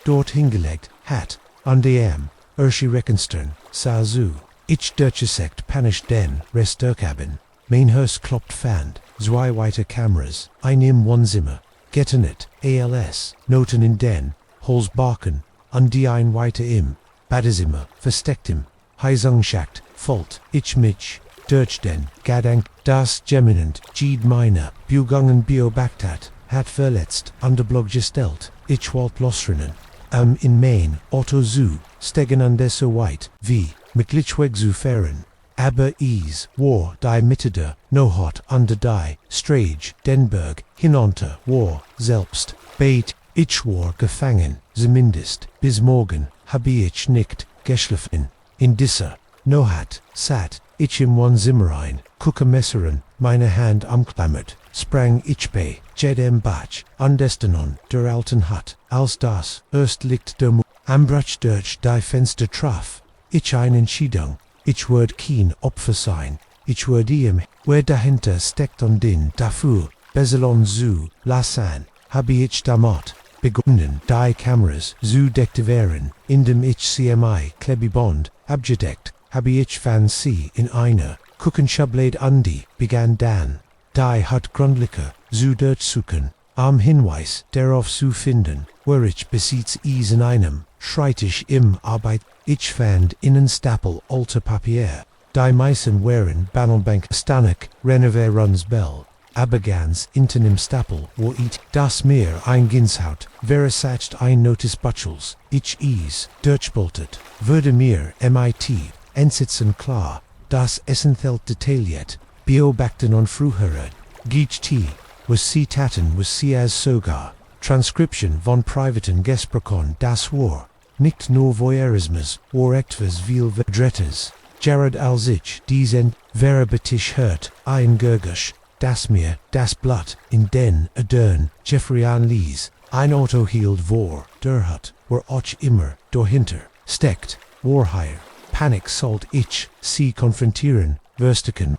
dort hingelegt, hat, an dem, Rekenstern, Sazu, ich durchsekt panisch den, Rest der Cabin, mein Hers kloppt fand, zwei weite Kameras, ein im Wohnzimmer, Gettenet, als, Noten in den, Hols Barken, an die ein weiter im, Badezimmer, versteckt im, Heisungschacht, Volt, ich mich, durch den, Gadank, das Geminent, Jede meiner, Bugangen Biobactat, hat verletzt, Underblog gestellt, ich wollt losrennen, in Main, Otto zu, stegen an deso weit, wie, mit Lichweg zu fahren, aber war, die Mitteder, no hot, under die, Strage, Denberg, hinunter, war, selbst, beit, ich war gefangen, zumindest, bis morgen, habe ich nicht, geschlafen, in dieser, no hat, sat, ich im Wohnzimmer ein, gucke Messeren, meine Hand umklammert, sprang ich bei, jedem Batsch, andestenon, der alten Hut, als das, erst liegt der Ambrach durch die Fenster traf, ich eine Entscheidung, ich werd kein Opfer sein, ich werd ihm, wer dahinter steckt und den, dafür, Beselon zu, lassen, habe ich damit, begonnen, die Kameras zu deaktivieren, indem ich CMI, Klebibond, abgedeckt, habe ich Fantasie in einer, Kuchenschablade Andi, begann dann, die hat gründlicher, zu durchsuchen, am Hinweis, darauf zu finden, wer ich besitz in einem, schreit ich im Arbeit, ich fand innen Stapel alter Papier, die meisten waren Banelbank Stanek, Renoverons Bell, aber ganz hinten im Stapel, wo ich, das mir ein Ginshaut, verisagt ein Notice Butchels, ich durchboltet, würde mir mit, entsitzen klar, das essentiell detailliert, beobachten und frühere, GT, was sie taten was sie as sogar, Transcription von privaten Gesprächen das war, nicht nur Voyeurismus, war etwas viel Verdrettes, Jared als ich diesen, verabetisch hört, ein Gergusch, das mir, das Blatt, in den, Adern, Jeffrey an Lees, ein Auto hielt vor, der Hut, war auch immer, dahinter, steckt, war hier, Panik sollt ich, sie konfrontieren, Versiken,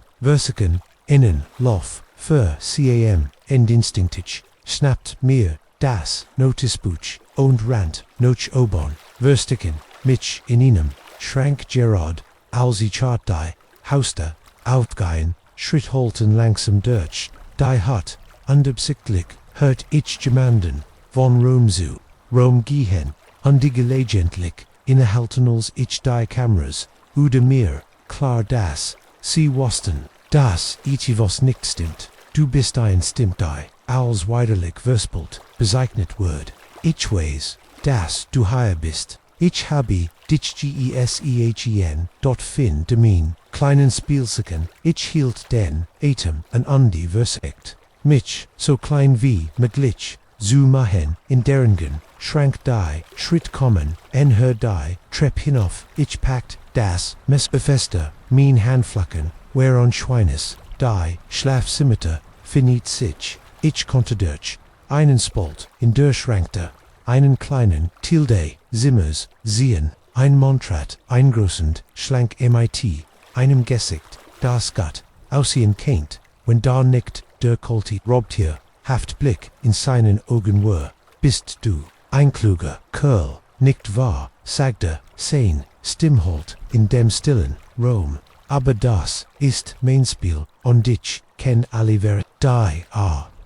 innen, Lauf, für CAM, endinstinktisch, schnappt mir, das, Noticebuch, und rant, noch obon, Versiken, mich in ihnen, schrank Gerard, als ich die, Hauster, aufgehen, Schritt halten langsam durch, die Hut, unabsichtlich, hört ich jemanden, von Rom zu, Rom gehen, ungelegentlich, innehalten als ich die Kameras, oder mir, klar das, sie wussten, dass was nicht stimmt, du bist ein stimmt die, als widerlich verspelt, bezeichnet wird, ich weiß, dass du hier bist. Ich habe dich gesehen, dort fin de min, kleinen Spielsachen, ich hielt den Atem an Andi versekt. Mich, so klein wie möglich, zu machen, in deringen, schrank die, Schritt kommen, en her die, Trepp hinauf, ich packt, das, Messbefester, min Handflacken, whereon Schweines, die, Schlafzimmer, finit sich, ich konnte durch, einen Spalt, in der Schrankte, einen kleinen, Tilde, Zimmers, sehen, ein Montrat, eingroßend, schlank mit, einem Gesicht, das Gott, aussehen kennt, wenn da nickt, der Kolti robbt hier, Haftblick in seinen Augen wär, bist du, ein kluger Kerl, nicht wahr, sagte, sein, Stimmholt, in dem stillen, Rom, aber das ist mein Spiel, und ich kenn alle wer, die,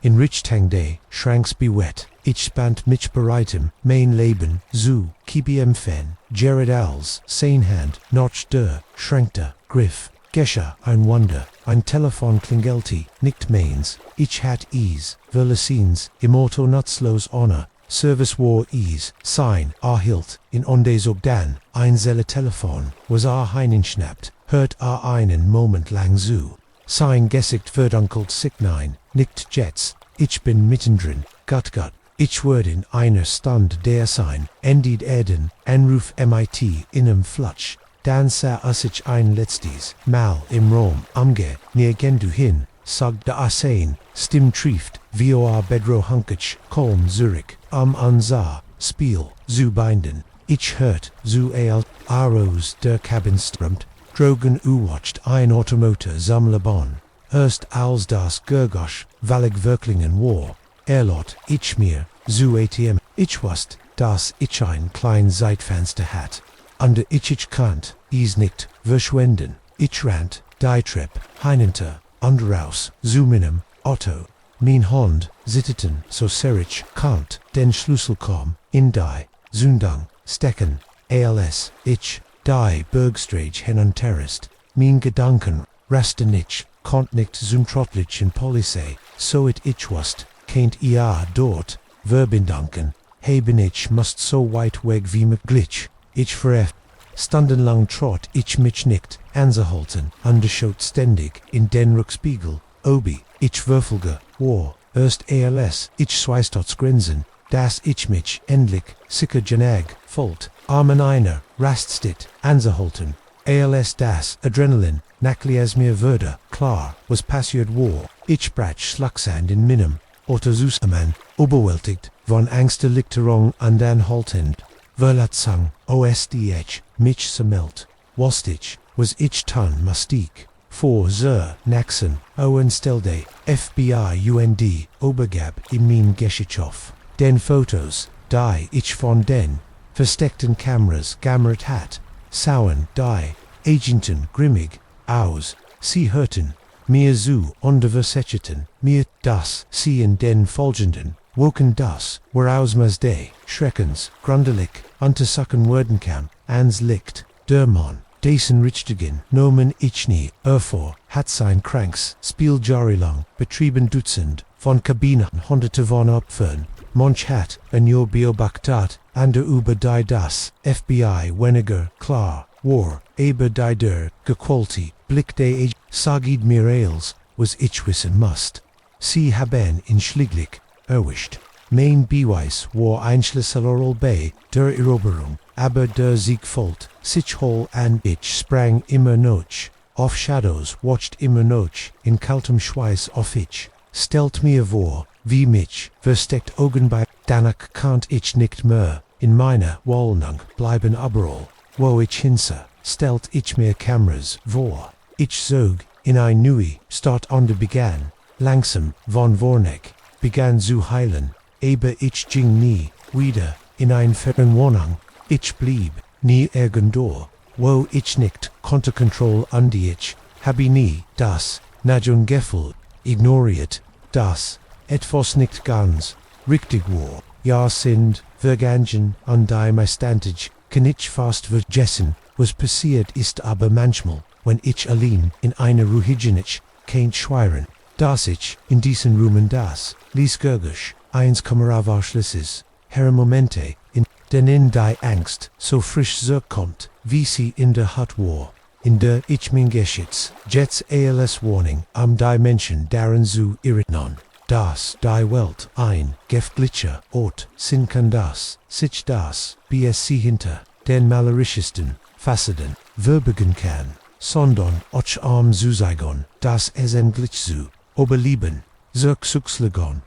in Richtangde, schranks bewet, ich spannt mich bereitem, mein Leben, zu, KBM-Fan, Jared Als, sein Hand, notch der, schrankte, Griff, Gescher, ein Wunder, ein Telefon klingelti, nicht meins, ich hat ease, Verlesins, immortal nutzlos honor, Service war ease, sein, hilt, in ondes obdan, ein Zelle Telefon, was heinenschnappt, hört einen Moment lang zu. Sein Gesicht verdunkelt signein, nicht jets, ich bin mittendrin, Gott, ich werd in einer Stunde der sein, ended Erden, Anruf mit inem Flutsch, dann sah ich ein letztes Mal im Rom, near gen du hin, sagte sein, Stimm trieft, VOA Bedro Hunkach, Kolm Zurich, ansah, Spiel, zu binden, ich hört, zu Aros der Cabin strömt, Drogen watcht ein Automotor Sammlung, erst als das Gergosch, Vallig Wirklingen war, Erlot, ich mir, zu ATM, ich wusst, dass ich ein klein Zeitfenster hat. Under ich kant, nicht, verschwenden, ich rant, die Trepp, hinter, underaus, zu minem, Otto, mein Hond, sitteten, so serich, kant, den Schlüssel kom, in die, Zundang, stecken, als, ich, die Bergstrage hinunterist, mein Gedanken, rasten ich, konnt nicht zum Trottlichen Police, so ich wusst, kennt ihr dort, Verbindungen, haben ich must so weit weg wie möglich, ich verf, stundenlang trot ich mich nicht, anzuhalten, underschaut ständig, in den Rückspiegel, obi, ich würfelge, war, erst als, ich schweißtots grinsen, dass ich mich, endlich, sicher genag, folgt, armen einer, raststit, anzuhalten, als das, Adrenalin, naklias mir würde, klar, was passiert war, ich bratsch schlagsand in minem, Otterzusaman, überwältigt, von Angsterlichterung und anhaltend, Verlatzung, OSDH, mich semelt, Wostich, was ich tan mastik, vor Naxen, Stelde, FBI UND, Obergab, Imin Geschichow, den Fotos, die ich von den, versteckten Kameras gammert hat, sauen, die, Agenten grimmig, aus, sie hörten, mir zu unterversetzten, mir das, sie in den folgenden, woken das, woraus mas de, schreckens, grundelig, untersuchen werden kann, ans Licht, der Mann, dessen Richtigen, Nomen ich nie, hat sein Kranks, Spiel jahrelang, betrieben Dutzend, von Kabinen hunderte von Opfern, manch hat, en jo beobachtet, ander über die das, FBI weniger, klar, war, aber die der, gequality, Blick de sagid mir als, was ich wissen must. Sie haben in Schliglich, erwischt. Mein Beweis war einschlüsselbar bei der Eroberung, aber der Sieg folgt, sich hol an ich sprang immer noch, auf Shadows watched immer noch, in kaltem Schweiß auf ich, stellt mir vor, wie mich, versteckt Augen bei, danach kannt ich nicht mehr, in meiner Wohnung bleiben überall, wo ich hinse, stellt ich mir Kameras vor. Ich zog, in ein Nui, start under begann, langsam, von Vorneck, begann zu heilen, aber ich ging nie, wieder, in ein Wohnung, ich blieb, nie irgendwo, wo ich nicht, konnte Kontroll und ich, habe nie, das, Najun Gefühl, ignoriert, das, etwas nicht ganz, richtig war, ja sind, vergangen, und die meistantag, kann ich fast vergessen, was passiert ist aber manchmal, wenn ich allein in einer ruhigen kein schweiren, dass ich in diesen Rumen das, ließ Gergisch, eins Kamerawaschlisses, Herr Momente, in denn in die Angst so frisch zurückkommt, wie sie in der Hut war. In der Ich mein Geschichts, Jets als Warning, die Menschen darin zu irritieren. Das, die Welt, ein, Giftglitscher, Ort, sind kann das, sich das, BSC hinter, den malerischesten, fesselnden, verbigen kann, sondern auch zu zeigen, dass es ein Glitch zu, oberlieben, zurückzuschlagen,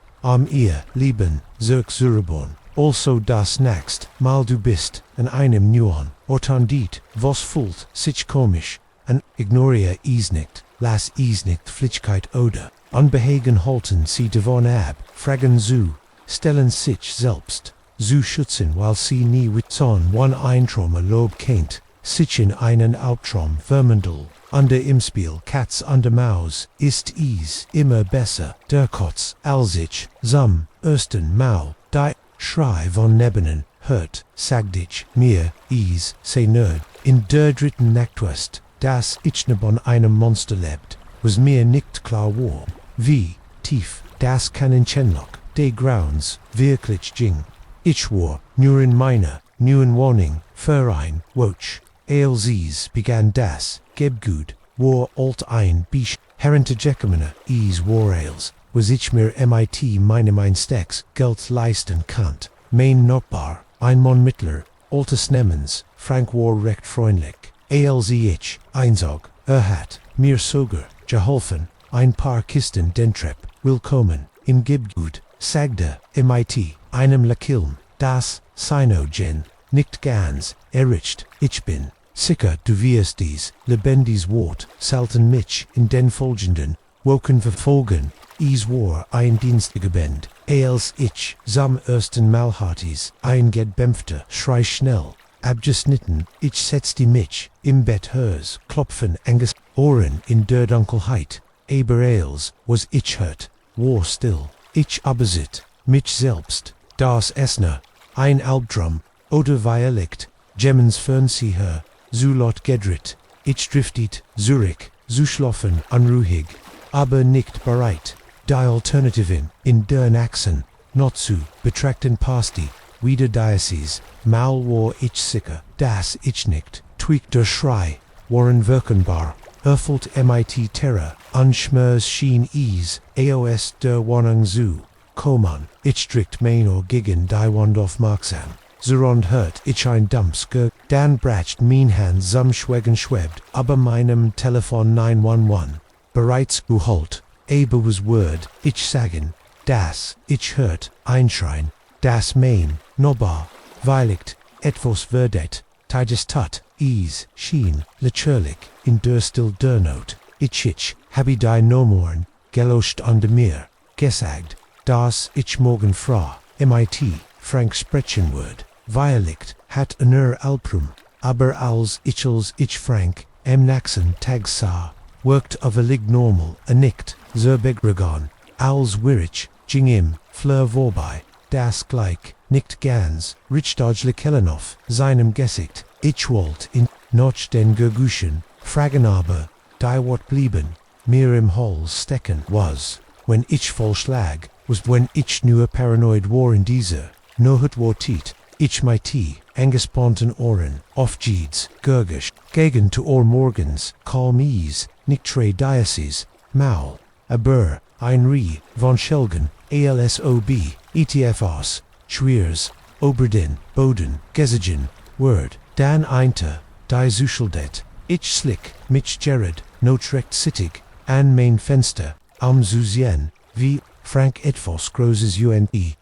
ihr Leben, zurückzurebon. Also das nächst, mal du bist, an einem neuen, Ortandit, was fühlt sich komisch, an ignoriere is nicht, lass is nicht Flitschkeit oder, unbehagen halten sie davon ab, fragen zu, stellen sich selbst, zu schützen, weil sie nie mit son ein Traum erlaubt kennt, sich in einen Albtraum vermendel, under im Spiel Katz an der Maus, ist is immer besser, der Kotz, als ich, zum ersten Mal, die Schrei von Nebenen, hört, sagt ich, mir, is, sei nerd, in der dritten Nachtwest, dass ich neben einem Monster lebt, was mir nicht klar war, wie tief, das kann in Chenlock, de Grounds, wirklich ging. Ich war, nur in meiner, neuen Wohnung, Verein, Woch, als begann das, Gebgut, war alt ein Bisch, herrente Jackamene, is war als, was ich mir mit meinem Einstecks Geld leisten kann. Mein Nachbar, ein Mann mittler, altes Namens, Frank war recht freundlich, als ich einsog, hat mir sogar geholfen, ein paar Kisten den Trepp, willkommen, im Gebgut, sagte mit einem Lächeln, das Cyanogen, nicht ganz, erricht, ich bin sicher du wirst dies, lebendiges Wort, selten mich in den folgenden Wochen verfolgen. Is war ein dienstiger Band, als ich zum ersten Mal hartis, ein gedämpfter Schrei schnell, abgeschnitten, ich setzte mich, im Bett hers, klopfen Anges, Ohren in der Dunkelheit, aber als, was ich hört, war still, ich absit, mich selbst, das Essner, ein Albtraum, oder Violicht, Gemmens Fernseher, zu laut gedrit, ich driftet, Zurich, zu schlafen, unruhig, aber nicht bereit. Die Alternativen, in deren Achsen, not zu betrachten passti, wieder Diocese, mal war ich sicher, dass ich nicht, tweakt der Schrei, waren wirkenbar, erfüllt mit Terror, unschmers schien is, aos der Warnung zu, kommen, ich strikt meiner gegen die Wand aufmerksam, zurand hört ich ein Dumpsker, dann bracht mein Hand zum Schwägen schwebt, aber meinem Telefon 911, bereits geholt. Aber was Word, ich sagen, das, ich hört, einschreien, das mein, nobar, weiligt, etwas verdet, tiges tat, is, schien, lächerlich, in der still der Not, ich, habe die Nomorn, gelöscht an de mir, gesagt, das ich morgen fra, mit, Frank sprechen word, weiligt, hat Albrum, aber als ich Frank, Naxen tag sah, worked of a lig normal, a nicht, Zerbegragon, als wirich, ging Fleur vorbei, das gleich, nicht ganz, Richdodge Kellenhoff, seinem Gesicht, ich wollt in, noch den Gerguschen, fragen aber, die Wort blieben, mir im Hall stecken was, when ich voll schlag, was when ich nur paranoid war in dieser, no hut war tit, ich mit angespannten Ohren, auf Jeeds, Gurgisch, gegen to all Morgens, calm ease, nicht tre Diocese, Maul, aber, ein Rie, von Schelgen, ALSOB, ETFOS, Schwiers, Oberdin, Boden, Gesigen, Word, Dan Einter, die Zuscheldet, ich slick, mich Jared, no trecht sittig, an mein Fenster, Zusien, wie, Frank etwas großes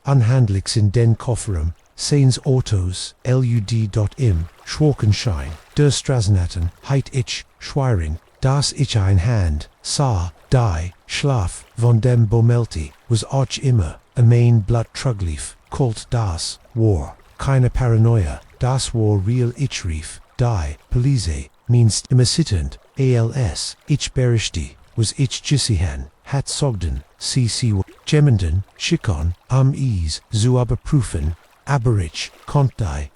unhandlichs in den Kofferraum, Seins Autos, LUD.im, Schwarkenschein, der Straßenatten, heit ich, Schweiring, das ich ein Hand, sah, die, Schlaf, von dem Bomelti, was auch immer, a main Blatt truglief, kalt das, war, keine Paranoia, das war real ich rief, die, Police, means immer sittend, als, ich berischte, was ich gissihan, hat sogden, cc, Jemenden, Schikon, ease, zu überprüfen, aber ich, konnt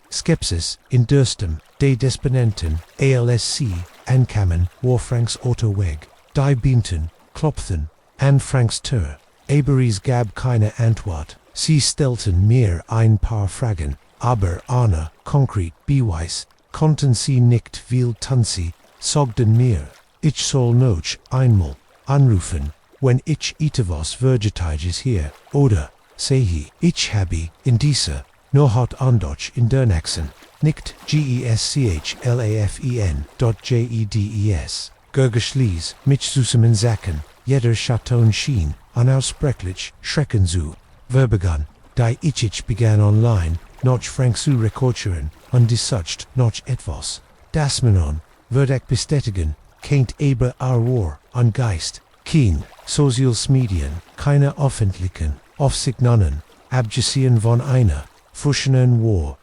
Skepsis, in Durstem, de Desponenten, ALSC, ankamen, war Franks Autoweg, die beamten, klopften, an Franks Tür, aber es gab keine Antwort, sie stellten mir ein paar Fragen, aber Anna, concrete, beweis, konnten Sie nicht viel tun, sagten mir. Ich soll noch einmal anrufen, wenn ich etwas Vergetiges hier, oder, sehe, ich habe in dieser Nohat Andoch in Dernaxen, nicht geschlafen.jeds, Gergeschlies, mit zusammen Sacken, jeder Chaton schien, unaussprechlich, schrecken zu, verbegann, die ich begann online, noch Frank zu rekordieren, und sucht noch etwas, das man wird ich bestätigen, kennt aber War an Geist, kein Socials Medien, keine öffentlichen, Aufsichtnahmen, abgesehen von einer, Fusionen War,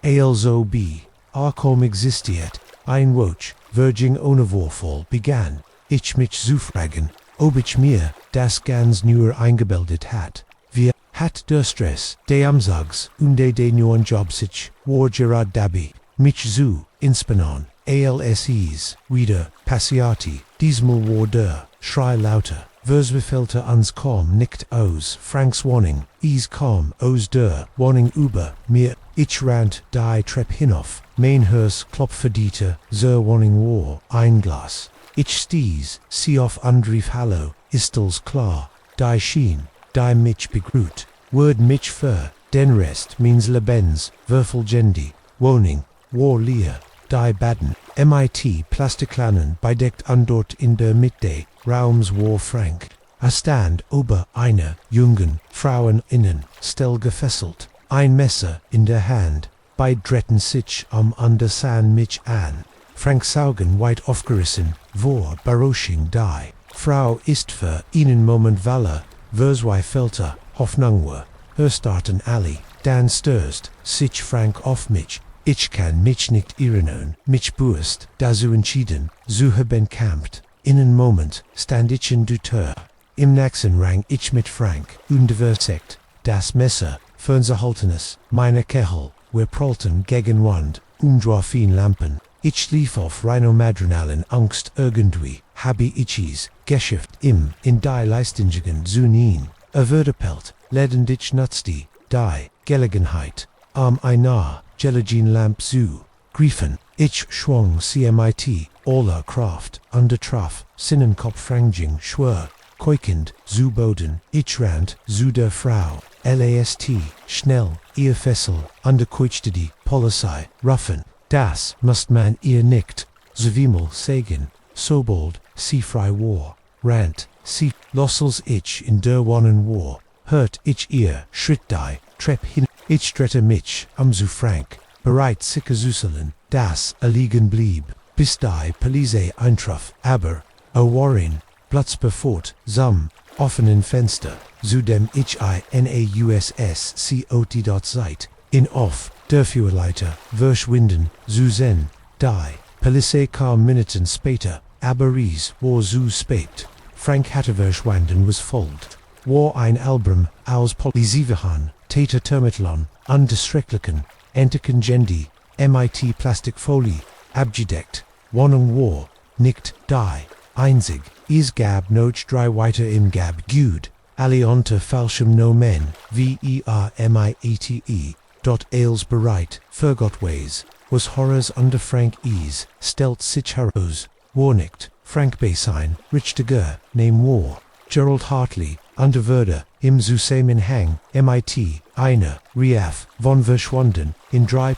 also b, kaum existiert, ein Watch, Virgin ohne Vorfall begann, ich mich zu fragen, ob ich mir das ganz nur eingebildet hat. Wir hat der Stress, der Amsags und der neuen Jobsitch, war gerade dabei, mich zu entspannen, alses, wieder, passiati, diesmal war der Schrei lauter, verswiffelte uns kaum nicht aus Franks Warning, kam aus der Warning über mir, ich rant die Treppe hinauf, mein Herz klopfte zur Warning war, ein Glas. Ich stieß sie auf und rief Hallo, ist's klar, die schien, die mich begrüht, word mich für, den Rest means Lebens, Würfelgendi, Wohnung, war leer, die baden, mit Plastiklanen bedeckt und dort in der Mitte, Raums war frank. Stand ober einer jungen Frauen innen, still gefesselt, ein Messer in der Hand, beid dretten sich undersan mich an. Franks Augen weit aufgerissen, vor Beruhigung die. Frau ist für Ihnen Moment Waller, verzweifelter Hoffnung war, starten alle, dann stürzt sich Frank auf mich. Ich kann mich nicht erinnern, mich bewusst, dazu entschieden, zu haben kämpft. In einem Moment stand ich in der Tür. Im nächsten rang ich mit Frank und versekt, das Messer, fernzuhaltenes, meine Kechel, wir prallten gegen Wand, Lampen. Ich schlief auf Rhinomadrenalen Angst irgendwie, habe ich's Geschäft in die Leistungen zu nehmen. Verdepelt, ledendig nutzte, die Gelegenheit, einer Gelegene Lamp zu griefen. Ich schwung CMIT, aller Kraft, undertraf, Sinnenkopf franging, schwör, keukend, zu Boden, ich rant, zu der Frau, LAST, schnell, ihr Fessel, underkeuchte die Polizei, ruffen, das muss man ihr nicht, so wiemal sagen, sobald, sie frei war, rant, sie, lossels ich in der Wonnen war, hört ich ihr, Schritt die, Trepp hin, ich drehte mich, zu Frank, bereit sicher Süßelen, das liegen blieb, bis die Polizei eintraf, aber, Warren, Platz befort, offenen Fenster, zu dem ich nausscot in off, der Führerleiter, verschwinden, zu sehen, die Polizei kam Minuten später, aber es war zu spät, Frank hatte verschwunden was folgt, war ein Album aus Polizeiwachen, Täter Termitlon, und des schrecklichen, Entiken Gendi, mit Plastikfolie, abgedeckt, Wohnung war, nicht die, einzig, es gab noch drei weiter im gab gut, alle unter falschem Nomen, vermiete, als bereit, vergottweis, was Horrors under Frank stellt sich heraus, war nicht, Frank Basein, richtiger, name war, Gerald Hartley, under Würde, im Zusammenhang, mit, einer, Riaf, von verschwunden, in drei,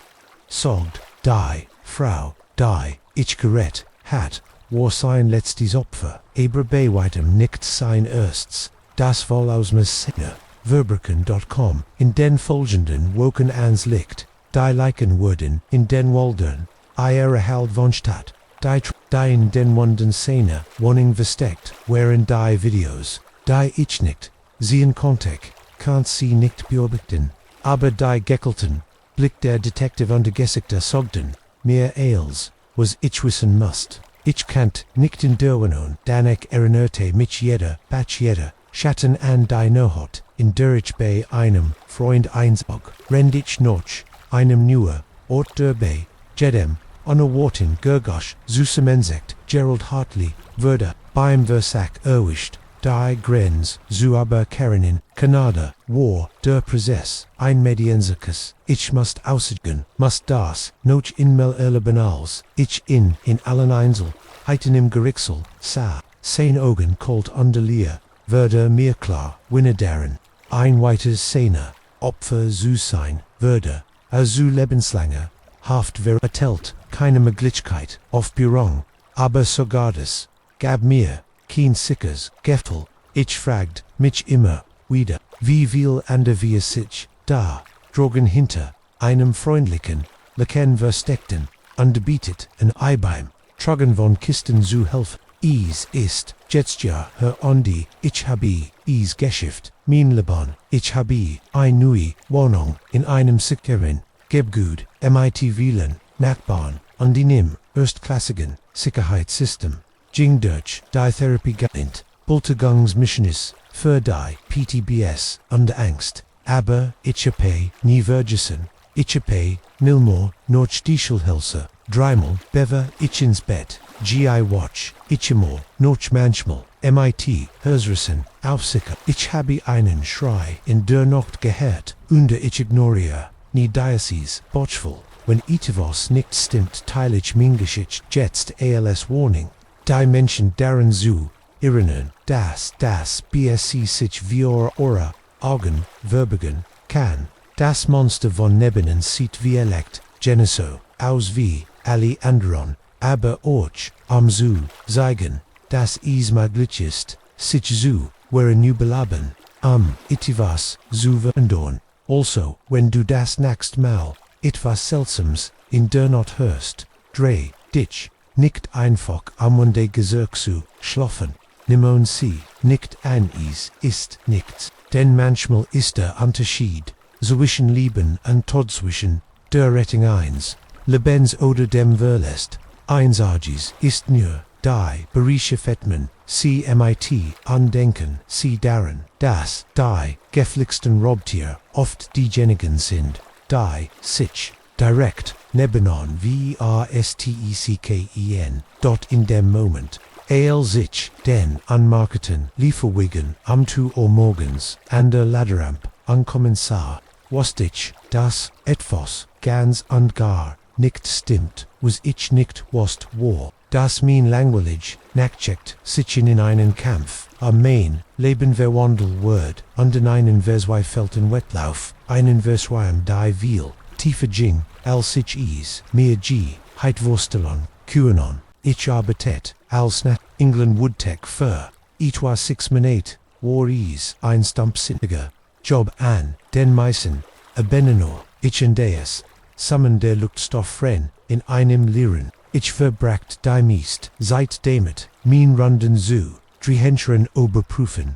sogt, die, Frau, die, ich gerett, hat, war sein letztes Opfer, aber bei weitem nicht sein erstes, das wohl aus Messina, Verbrücken.com, in den folgenden Wochen ans Licht, die Leichen wurden, in den Wäldern, ihre Halbwohnstadt, die in den Wunden Szene, Wohnung versteckt, während die Videos, die ich nicht, sehen konnte, kann sie nicht beobachten, aber die geckelten, Blick der Detective untergesigter sogten, mehr als, was ich wissen musst. Ich kannt nicht in der Wohnung, dann ich erinnerte mich jeder, Schatten an die Nohot, in der ich bei einem Freund einsog, rend ich noch, einem neuen Ort der bei, jedem, unerwarten Gergosch, Zusammensicht, Gerald Hartley, wurde, beim Versack erwischt, die Grenz, zu aber Karenin, Kanada, war, der Prozess, ein Mediensikus, ich must aussagen, must das, noch inmel erlebenals, ich in allen Einzel, heiten im Gerichtsel, sa, sein Augen kalt underlier, würde mir klar, winnedaren, ein weites Szene, Opfer zu sein, würde, zu lebenslange, Haft vertelt, keine Möglichkeit, auf Berung, aber sogar das, gab mir, kein sickers, Geftel, ich fragt, mich immer, wieder, wie viel wir sich, da, drogen hinter, einem freundlichen, leken versteckten, underbietet, ein Eibeim, tragen von Kisten zu helfen, ist, jetzt ja, hör ondi, ich habe, Geschichte, mein Leben, ich habe, ein neue Wohnung, in einem sicheren, Gebgut, mit vielen, Nachbarn, und in im, erstklassigen, Sicherheitssystem, Jing durch, die Therapie geeint, Bultegungsmissionis, für die, PTBS, und Angst, aber, ich habe, nie vergessen, ich habe, nilmor, noch Stiechelhelse, dreimal, bever, ich ins Bett, GI Watch, ichimor, noch manchmal, MIT, Hörsrissen, Aufsicker, ich habe einen Schrei in der Nacht gehört, und ich ignoriere, nie Diocese, botchful, wenn etwas nicht stimmt, teile ich mein Geschichte, jetzt ALS Warning, die Menschen deren zu, erinnern, das BSC sich wie Ora, Augen, verbergen, kann, das Monster von Nebenen sieht wie elekt, Geneso, aus wie, alle anderen, aber auch, zu, zeigen, dass es möglich ist, sich zu, nu belaben, etwas, zu verändern. Also, wenn du das nächste Mal, etwas Seltsames, in der Nacht hörst, dreh, dich, nicht einfach Munde Gesirk zu, schlafen, nimm sie, nicht an es, ist nichts, denn manchmal ist der Unterschied, zwischen Leben und Tod zwischen, der Rettung eins, Lebens oder dem Verlässt, einsages, ist nur, die, Bereiche Fettman, CMIT, Andenken, sie daran, dass, die, geflixten Robtier, oft diejenigen sind, die, sich, direkt, nebenan VRSTECKEN, dort in dem Moment, sich, den Anmarketen, Lieferwegen, tu morgens, an der Laderamp, ankommen sah, was ich, das, etwas, ganz und gar, nicht stimmt, was ich nicht was war. Das mein langweilig, nachcheckt, sitzen in einen Kampf, mein Leben verwandelt wird, und in einen verzweifelten Wettlauf, einen verzweim die viel, tiefer ging, als ich es, mir heitwurstelen, QAnon, ich arbeitet, als nach England Woodtech für, etwa 6 Minuten, war es, ein stumpfsinniger Job an, den meisten, benenor, ich und des, Summon der Luftstoff in einem Lehren. Ich verbracht die meist, seitdem mein Runden zu, Drihenscheren Oberprüfen,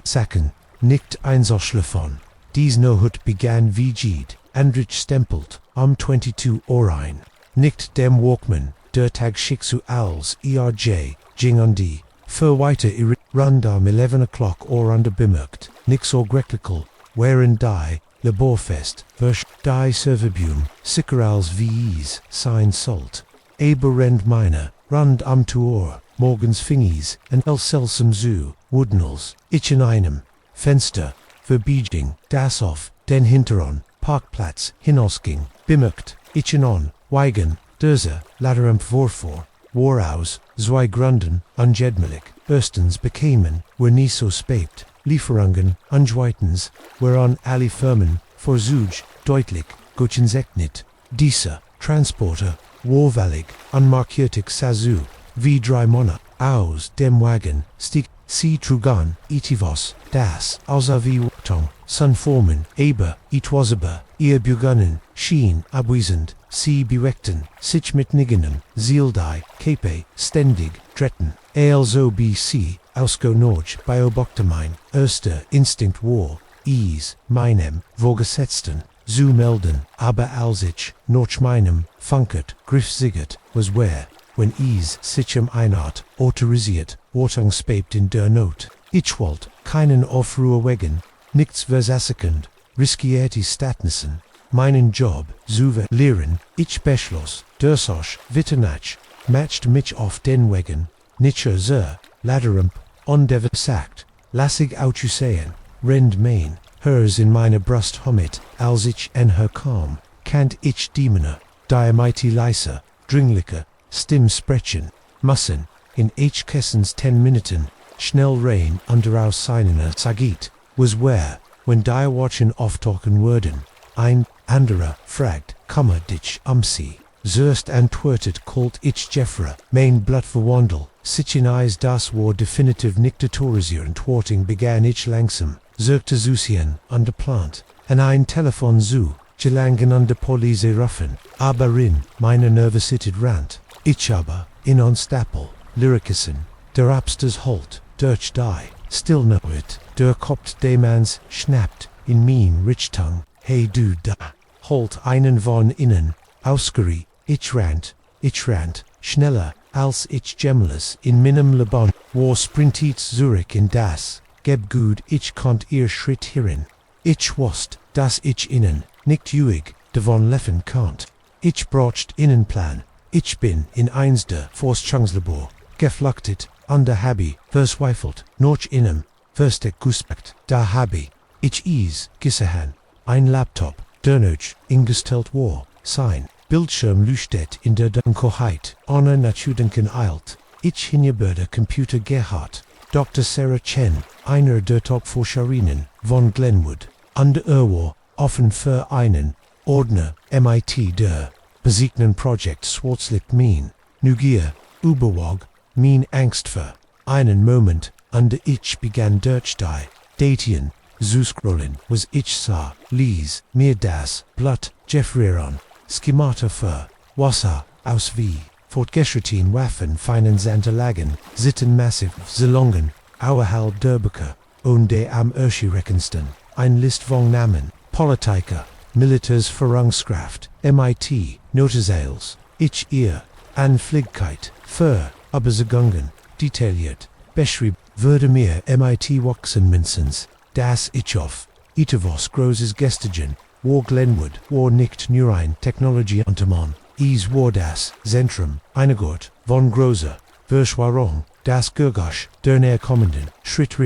Sacken, nicht einschlafen. Dies Nohut begann wie Jede, Andrich stempelt, 22 ein. Nicht dem Walkman, der Tag schick zu als ERJ, ging an die, für weiter rund 11 o'clock under bemerkt, nix Greklical, während die, Laborfest, versch die Serverbühn, sicher als VEs, sein Salt. Eberend meine, rund 2 morgens fingis, en seltsam zu, Woodnels, ich in einem, Fenster, verbieging, das auf, den Hinteren, Parkplatz, hinausging, bemerkt, ich in on, Weigen, Dörse, Laderem vorvor, Waraus, zwei Grunden, unjedmelig, erstens bekämen, were nie so spät, Lieferungen, und zweitens, whereon alle Firmen, vorzuge, deutlich, nicht, dieser, Transporter, warweilig, unmarkiertig Sazu, wie 3 Monate, aus dem Wagen, stieg, sie trugan, etivos, das, außer wie Wachtung, Sunformen, aber, etwasaber, ihr begonnen, schien, abwesend, sie beweckten, sich mit nigenem, Zieldei, Cape, ständig, dretten, also BC, ausgo noch, Bioboktemein, erster Instinkt war, meinem, vorgesetzten, zu melden, aber als ich, noch meinem, funkert, griffsiegert, was where, when sich Einart, autorisiert, Ortungspept in der Not, ich wollt, keinen Aufruhr wegen, nichts versassend, riskierte Statnissen, meinen Job, zu lehren, ich beschloss, Dersosch, Witternach, matcht mich auf den Wegen, nicht Laderump, ondeversagt, lassig autusehen, rend main, hers in meine Brust homit, als ich en her calm, kant ich demoner, die mighty leiser, dringlicher, stim sprechen, mussen, in h kessens 10 minuten, schnell rein under aus seiner sagit, was where, when die watchen auftalken worden, ein, anderer, fragt, kummer dich sie, zerst and twertet called ich Jeffra, main blut verwandel, sitchen eyes das war definitiv nictatorisieren twarting began ich langsam, zerkte zusien, under plant, an ein Telefon zu, gelangen under Police ruffen, aber in, meine nervosität rant, ich aber, in on stapel, lyricisen, der Absters holt, durch die, still know it, der Kopf demans, schnappt, in mean rich tongue, hey du da, holt einen von innen, ausgeri, ich rant, schneller, als ich gemmeles, in minim lebon, war sprintit Zurich in das, geb gut, ich konnt ihr Schritt hierin, ich wusst, dass ich innen, nicht juig, devon leffen konnt, ich brocht innenplan, ich bin in eins der Forschungslabor, gefluchtet, under habi, verzweifelt, noch innem, verstek guspekt, da habi, ich gesehen, ein Laptop, dernoch, ingestellt war, sein, Bildschirm leuchtet in der Dunkelheit, ohne nachzudenken eilt, ich hingeberde Computer Gerhard, Dr. Sarah Chen, einer der Top-Forscherinnen von Glenwood, under war, offen für einen, Ordner, MIT der, besiegnen Projekt Schwarzlicht mein, Neugier, Überwog, mein Angst für, einen Moment, under ich begann durch die, Datien, Zuscrollen, was ich sah, lies, mir das, Blatt, Jeffreron, Schemata für, Wasser, aus wie, fortgeschritten Waffen feinen Zanterlagen, sitten massiv, Zalongen, auerhalb Derbeker, und der am Urschireckensten, ein List von Namen, Politiker, Militars Verungskraft, MIT, Notizales, ich ihr, Anfliegkeit, für, aber Zagungen, detailliert, beschrieb, würde mir MIT wachsen mindestens, das ich auf, Itavos großes Gestagen, war Glenwood, war nicht nur ein Technologie Untermann, war das Zentrum, Einigort, von großer, Verschwörung, das Gurgasch, der Näherkommenden, Schritt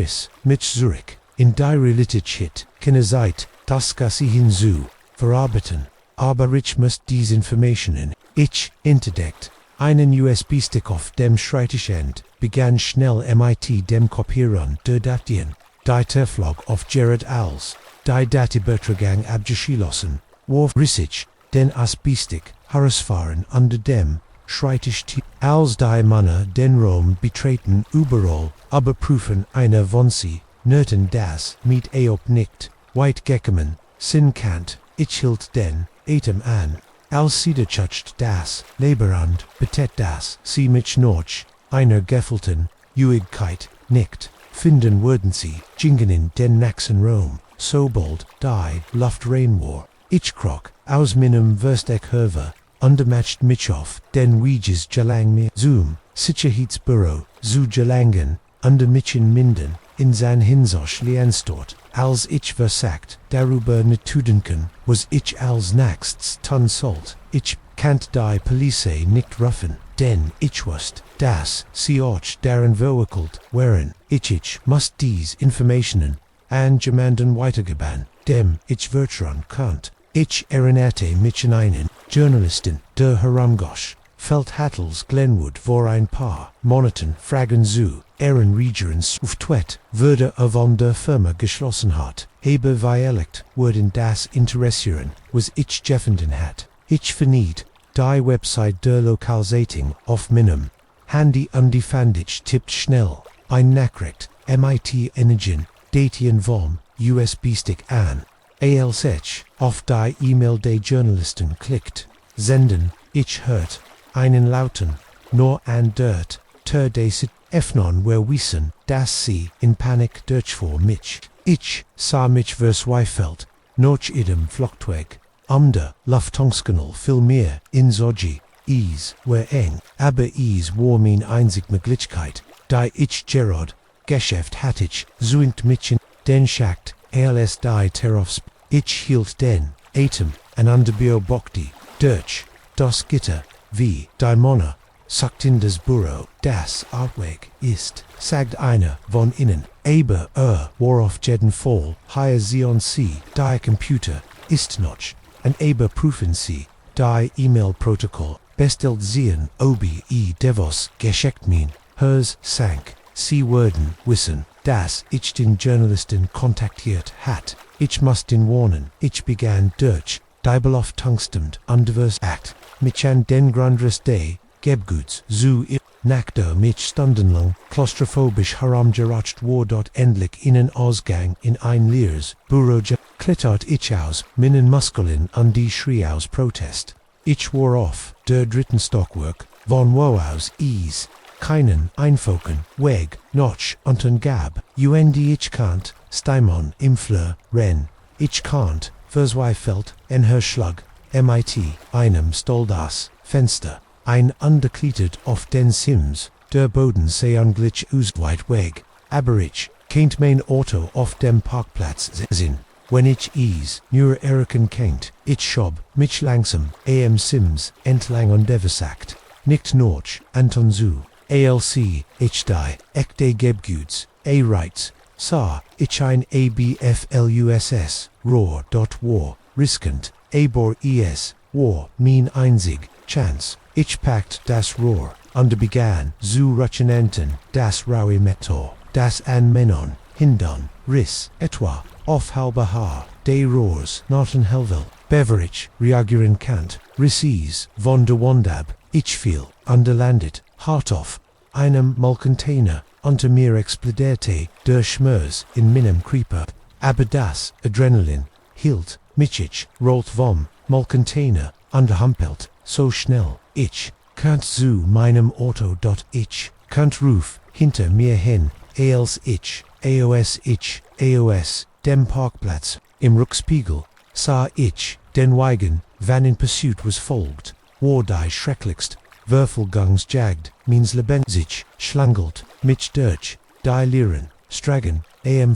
mit Zurich, in die Realität, keine Zeit, das sie hinzu, verarbeiten, aber ich muss diese Informationen, ich, interdeckt, einen USB-Stick auf dem Schreibtischend, begann schnell MIT dem Kopieren der Datien, die Terflog auf Gerard als, die Datibübertragung abgeschlossen, warf Rissich, den USB-Stick, herausfahren unter dem Schreibtisch, als die Männer den Raum betreten überall, aber prüfen einer von sie, nöten das mit Eop nicht, weit gekommen, sin kant, ich hielt den Atem an, als sie chucht das Leberand, betet das sie mich noch, einer gefällten Juigkeit, nicht, finden würden sie, gingen in den nächsten Raum, so bald, die Luft rein war, ich krok, aus meinem Versteck-Herver, undermatched mich auf, den Weges gelang mir, zoom, Sicherheitsbüro, zu gelangen, under mich minden, in sein Hinsoch Lienstort, als ich versagt, darüber netzudenken, was ich als nächstes tun sollt, ich kannt die Police nicht rufen, denn ich wusst, dass sie auch darin verwickelt wären, ich muss dies Informationen an jemanden weitergeben, dem ich vertrauen konnt. Ich erinnerte mich an einen Journalisten, der herumgosch, Feldhattels Glenwood vor ein paar Monaten fragen zu, Ehrenregierens Uftwet würde von der Firma geschlossen hat, habe weiligt würden das interessieren, was ich gefunden hat. Ich verniet die Website der Lokalisierung auf meinem Handy und fand ich tippt schnell ein Nachricht, MIT Energien, Datien vom USB-Stick an. Als ich auf die E-Mail der Journalisten klickt, senden, ich hört einen lauten, nur an dort, der sit, öffnen wir wissen, dass sie in Panik durchfuhr mich. Ich sah mich verzweifelt, noch idem Flugzeug, der Lufthansa vielmehr in Soji, war eng, aber war mein einzig Möglichkeit, da ich Gerard, Geschäft hatte ich, zuingt mich in den Schacht, als die Terrors, ich hielt den Atem, an beobachtete, durch das Gitter, wie die Männer, suckt in das Burrow, das Artweg ist, sagt einer von innen, aber worauf jeden Fall, hier sehen Sie, die Computer, ist noch, ein aber prüfen Sie, die E-Mail-Protokoll, bestellt sehen, obi devos geschickt min, hers sank, Sie würden wissen, dass ich den Journalisten kontaktiert hat, ich muss den warnen, ich begann durch, die Belofttungstimmt undivers act, mich an den Grundriss day, Gebguts, zu nachdem mich stundenlang klaustrophobisch herumgeratscht wurde endlich Ihnen Ausgang in ein leeres Büro klittert ich aus meinen Muskeln an die Schrie aus Protest. Ich war auf der dritten Stockwerk, von wo aus is keinen Einfoken, weg, noch unten gab, ich kannt, Steimon im Fleur, ren, ich kannt, verzweifelt, en Herschlag, mit, einem stol das Fenster, ein undeklettert auf den Sims, der Boden sei unglitsch weit weg, aber ich kennt mein Auto auf dem Parkplatz sehen. Wenn ich nur erken kennt, ich schob mich langsam, am Sims, entlang und devesagt, nicht noch, Anton zu, alc, ich die, ek de Gebguts, rights, sah, ich ein abfluss, roar, war, riskant, aber war, mein einzig, chance. Ich packt das Rohr, und begann zu rutschen das raue Metall, das an Menon, hindern, riss, etwa, auf halber Haar, de Rohrs, noten helvel, beverage, reagieren kant, rissis, von de Wandab, ich fiel, landet, hart auf, einem Molcontainer, unter mir explodierte, der Schmerz in meinem Creeper, aber das Adrenalin, hielt, mich rollt vom Molcontainer, humpelt, so schnell, ich kannt zu meinem Auto ich kannt ruf hinter mir hin, als ich, AOS, dem Parkplatz, im Rückspiegel, sah ich, den Wagen, van in Pursuit was folgt, war die schrecklichst, Würfelgangs jagd, means lebensich, schlangelt, mich durch, die Lieren, stragen,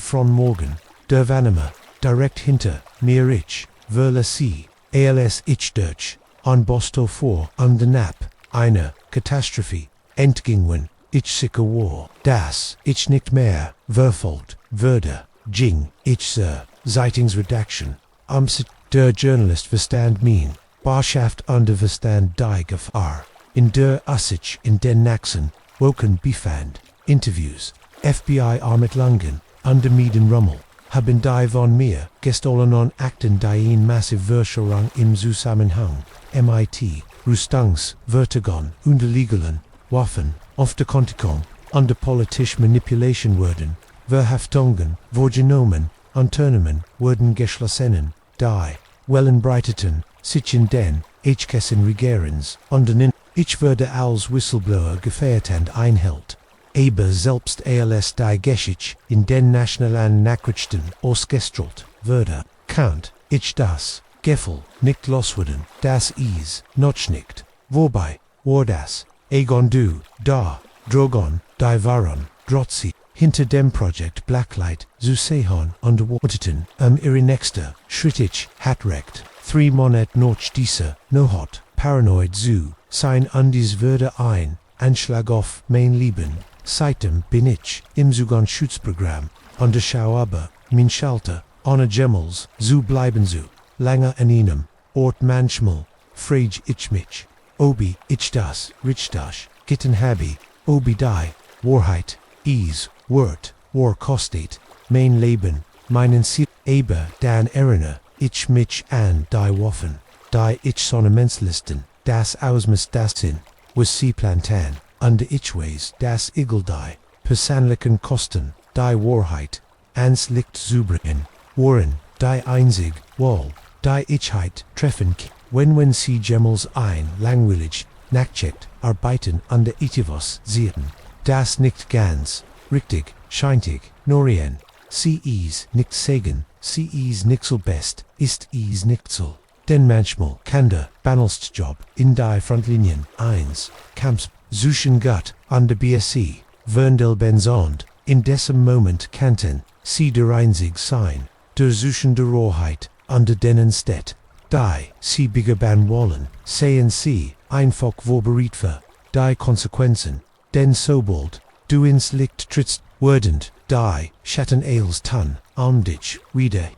von morgen, der Vanima, direkt hinter, mir ich, verle sie, als ich durch, an Bosto vor, an den Nap, eine Katastrophe, entgingen, ich sicher war, das, ich nicht mehr, verfolgt, würde, ging, ich Zeitungsredaktion, der Journalist verstand mein, Barschaft under verstand die Gefahr, in der sich in den Naxen, woken befand, Interviews, FBI Ermittlungen, under Mieden Rummel, haben die von mir, gestohlen on Akten die in massive Verschwörung im Zusammenhang, mit, Rüstungs, Vertigon, Unterlegalen, Waffen, auf der Kontikon, under politisch Manipulation wurden, Verhaftungen, vorgenommen, Unternehmen wurden geschlossen, die, Wellenbreiteten, sich in den, Hkessen Regerens, und ich würde als Whistleblower gefeiert und einhält, aber selbst als die Geschichte in den nationalen Nachrichten ausgestrahlt würde, kannt ich das Gefühl nicht loswerden, das noch nicht, wobei, war das, egon du, da, drogon, die waren, drotzi, hinter dem Projekt Blacklight, zu sehen unterwarteten, ihre nächste, Schritt hat recht, 3 Monat noch diese, no hot, paranoid zu, sein dies würde ein, Anschlag auf mein Leben, seitdem bin ich, im Schutzprogramm, der Schau aber, mein Schalter, ohne Gemmels, zu bleiben zu, lange an ihnen, ort manchmal, frage ich mich, obi ich das, richtig, gitten habe, obi die, Wahrheit, Wort, war kostet, mein Leben, meinen Ziel, aber dann erinnere ich mich an die Waffen, die ich sonnemenslisten, das Ausmaß das Sinn, was sie planten, und ich weiß, das Igel die, persönlichen Kosten, die Wahrheit, ans Licht zu bringen, waren, die einzig, wohl, die Ichheit treffen wenn sie Gemmels ein, langweilig, nachcheckt, arbeiten an der Itivos sehen, das nicht ganz, richtig, scheintig, norien, sie nicht sagen, sie nicht so best, ist nicht so, denn manchmal kann der Banalstjob in die Frontlinien, 1, Camps, suchen Gott, an der BSC, Verndel benzond, in diesem Moment kannten, sie der einzig sein, der suchende Rohrheit, an der denen steht, die, sie begaben wollen, sehen sie, einfach vorbereitet für, die Konsequenzen, denn sobald du ins Licht trittst, werdend die Schatten als tan, dich wieder